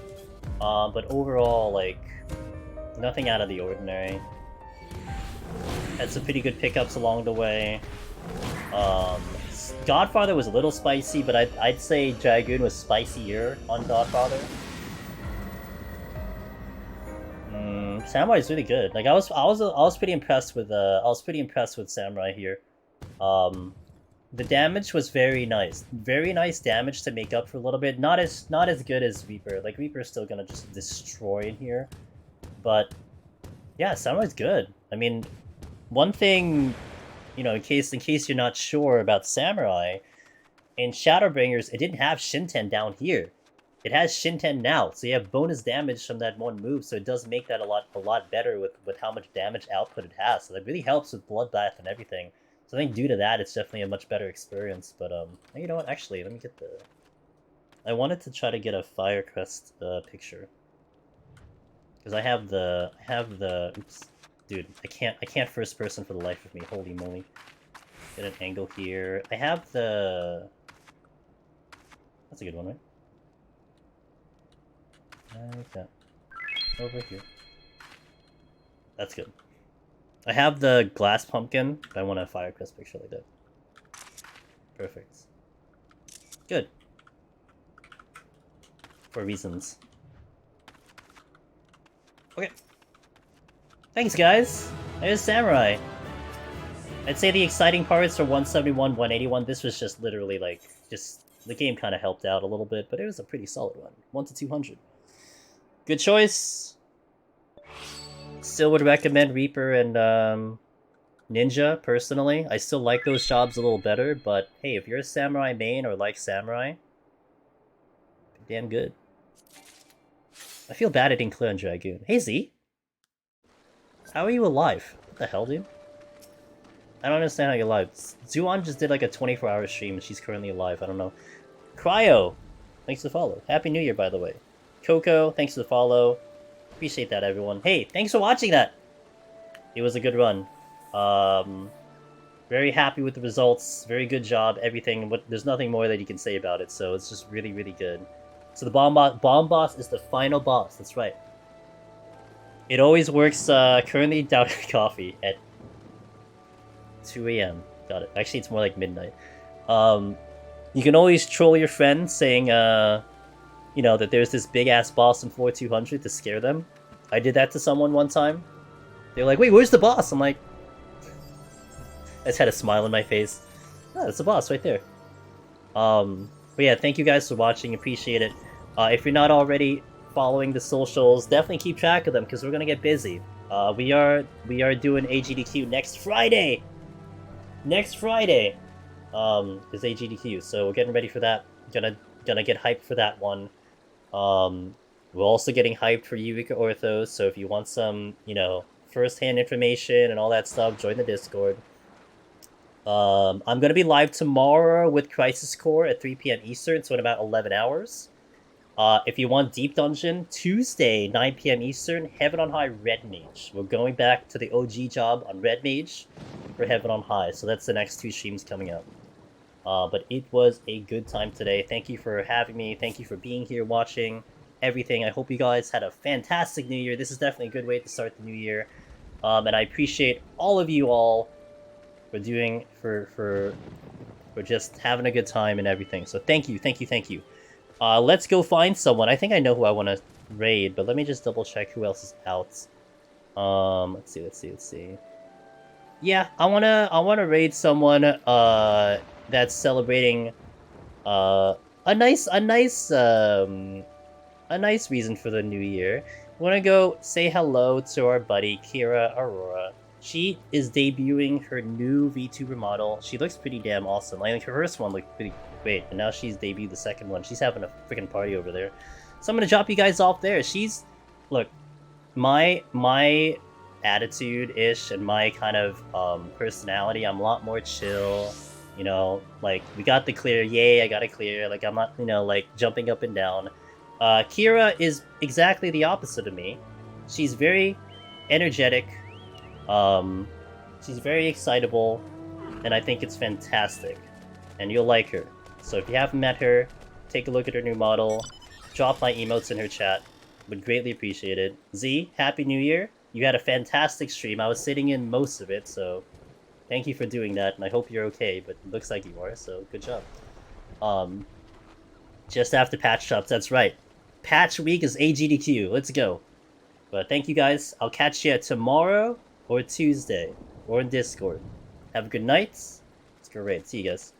but overall, like, nothing out of the ordinary. Had some pretty good pickups along the way. Godfather was a little spicy, but I'd say Dragoon was spicier on Godfather. Samurai is really good. Like I was pretty impressed with Samurai here. The damage was very nice. Very nice damage to make up for a little bit. Not as good as Reaper. Like Reaper's still gonna just destroy in here. But yeah, Samurai's good. I mean, one thing, you know, in case you're not sure about Samurai, in Shadowbringers, it didn't have Shinten down here. It has Shinten now, so you have bonus damage from that one move, so it does make that a lot better with how much damage output it has. So that really helps with Bloodbath and everything. So I think due to that, it's definitely a much better experience. But you know what? Actually, let me get the. I wanted to try to get a Firecrest picture because I have the. Oops, dude, I can't first person for the life of me. Holy moly! Get an angle here. I have the. That's a good one, right? Like that. Over here. That's good. I have the glass pumpkin, but I want a Firecrest picture like that. Perfect. Good. For reasons. Okay. Thanks, guys. There's Samurai. I'd say the exciting parts are 171, 181. This was just literally like, the game kind of helped out a little bit, but it was a pretty solid one. 1 to 200. Good choice. Still would recommend Reaper and Ninja, personally. I still like those jobs a little better, but hey, if you're a Samurai main or like Samurai, damn good. I feel bad I didn't clear on Dragoon. Hey Z! How are you alive? What the hell, dude? I don't understand how you're alive. Zuan just did like a 24-hour stream and she's currently alive. I don't know. Cryo! Thanks for the follow. Happy New Year, by the way. Coco, thanks for the follow. Appreciate that, everyone. Hey, thanks for watching that! It was a good run. Very happy with the results. Very good job. Everything. There's nothing more that you can say about it. So it's just really, really good. So the bomb boss is the final boss. That's right. It always works. Currently down coffee at 2 a.m. Got it. Actually, it's more like midnight. You can always troll your friends saying, that there's this big ass boss in 4200 to scare them. I did that to someone one time. They're like, "Wait, where's the boss?" I'm like, I just had a smile on my face. Oh, that's the boss right there. But yeah, thank you guys for watching. Appreciate it. If you're not already following the socials, definitely keep track of them because we're gonna get busy. We are doing AGDQ next Friday. Next Friday, is AGDQ, so we're getting ready for that. Gonna get hyped for that one. We're also getting hyped for Eureka Orthos. So if you want some, first-hand information and all that stuff, join the Discord. I'm gonna be live tomorrow with Crisis Core at 3 p.m. Eastern, so in about 11 hours. If you want Deep Dungeon, Tuesday, 9 p.m. Eastern, Heaven on High Red Mage. We're going back to the OG job on Red Mage for Heaven on High, so that's the next 2 streams coming up. But it was a good time today. Thank you for having me. Thank you for being here, watching everything. I hope you guys had a fantastic New Year. This is definitely a good way to start the new year. And I appreciate all of you all for doing for just having a good time and everything. So thank you. Let's go find someone. I think I know who I want to raid, but let me just double check who else is out. Let's see. Yeah, I wanna raid someone that's celebrating a nice reason for the new year. I wanna go say hello to our buddy Kira Aurora. She is debuting her new VTuber model. She looks pretty damn awesome. Like her first one looked pretty great, and now she's debuted the second one. She's having a freaking party over there. So I'm gonna drop you guys off there. Look, my attitude-ish and my kind of personality, I'm a lot more chill. Like we got the clear, yay, I got it clear. Like I'm not, like jumping up and down. Kira is exactly the opposite of me. She's very energetic. She's very excitable, and I think it's fantastic. And you'll like her. So if you haven't met her, take a look at her new model. Drop my emotes in her chat. Would greatly appreciate it. Z, Happy New Year. You had a fantastic stream. I was sitting in most of it, so thank you for doing that, and I hope you're okay, but it looks like you are, so good job. Just after patch drops, that's right. Patch week is AGDQ. Let's go. But thank you guys. I'll catch you tomorrow or Tuesday or in Discord. Have a good night. Let's go raid. See you guys.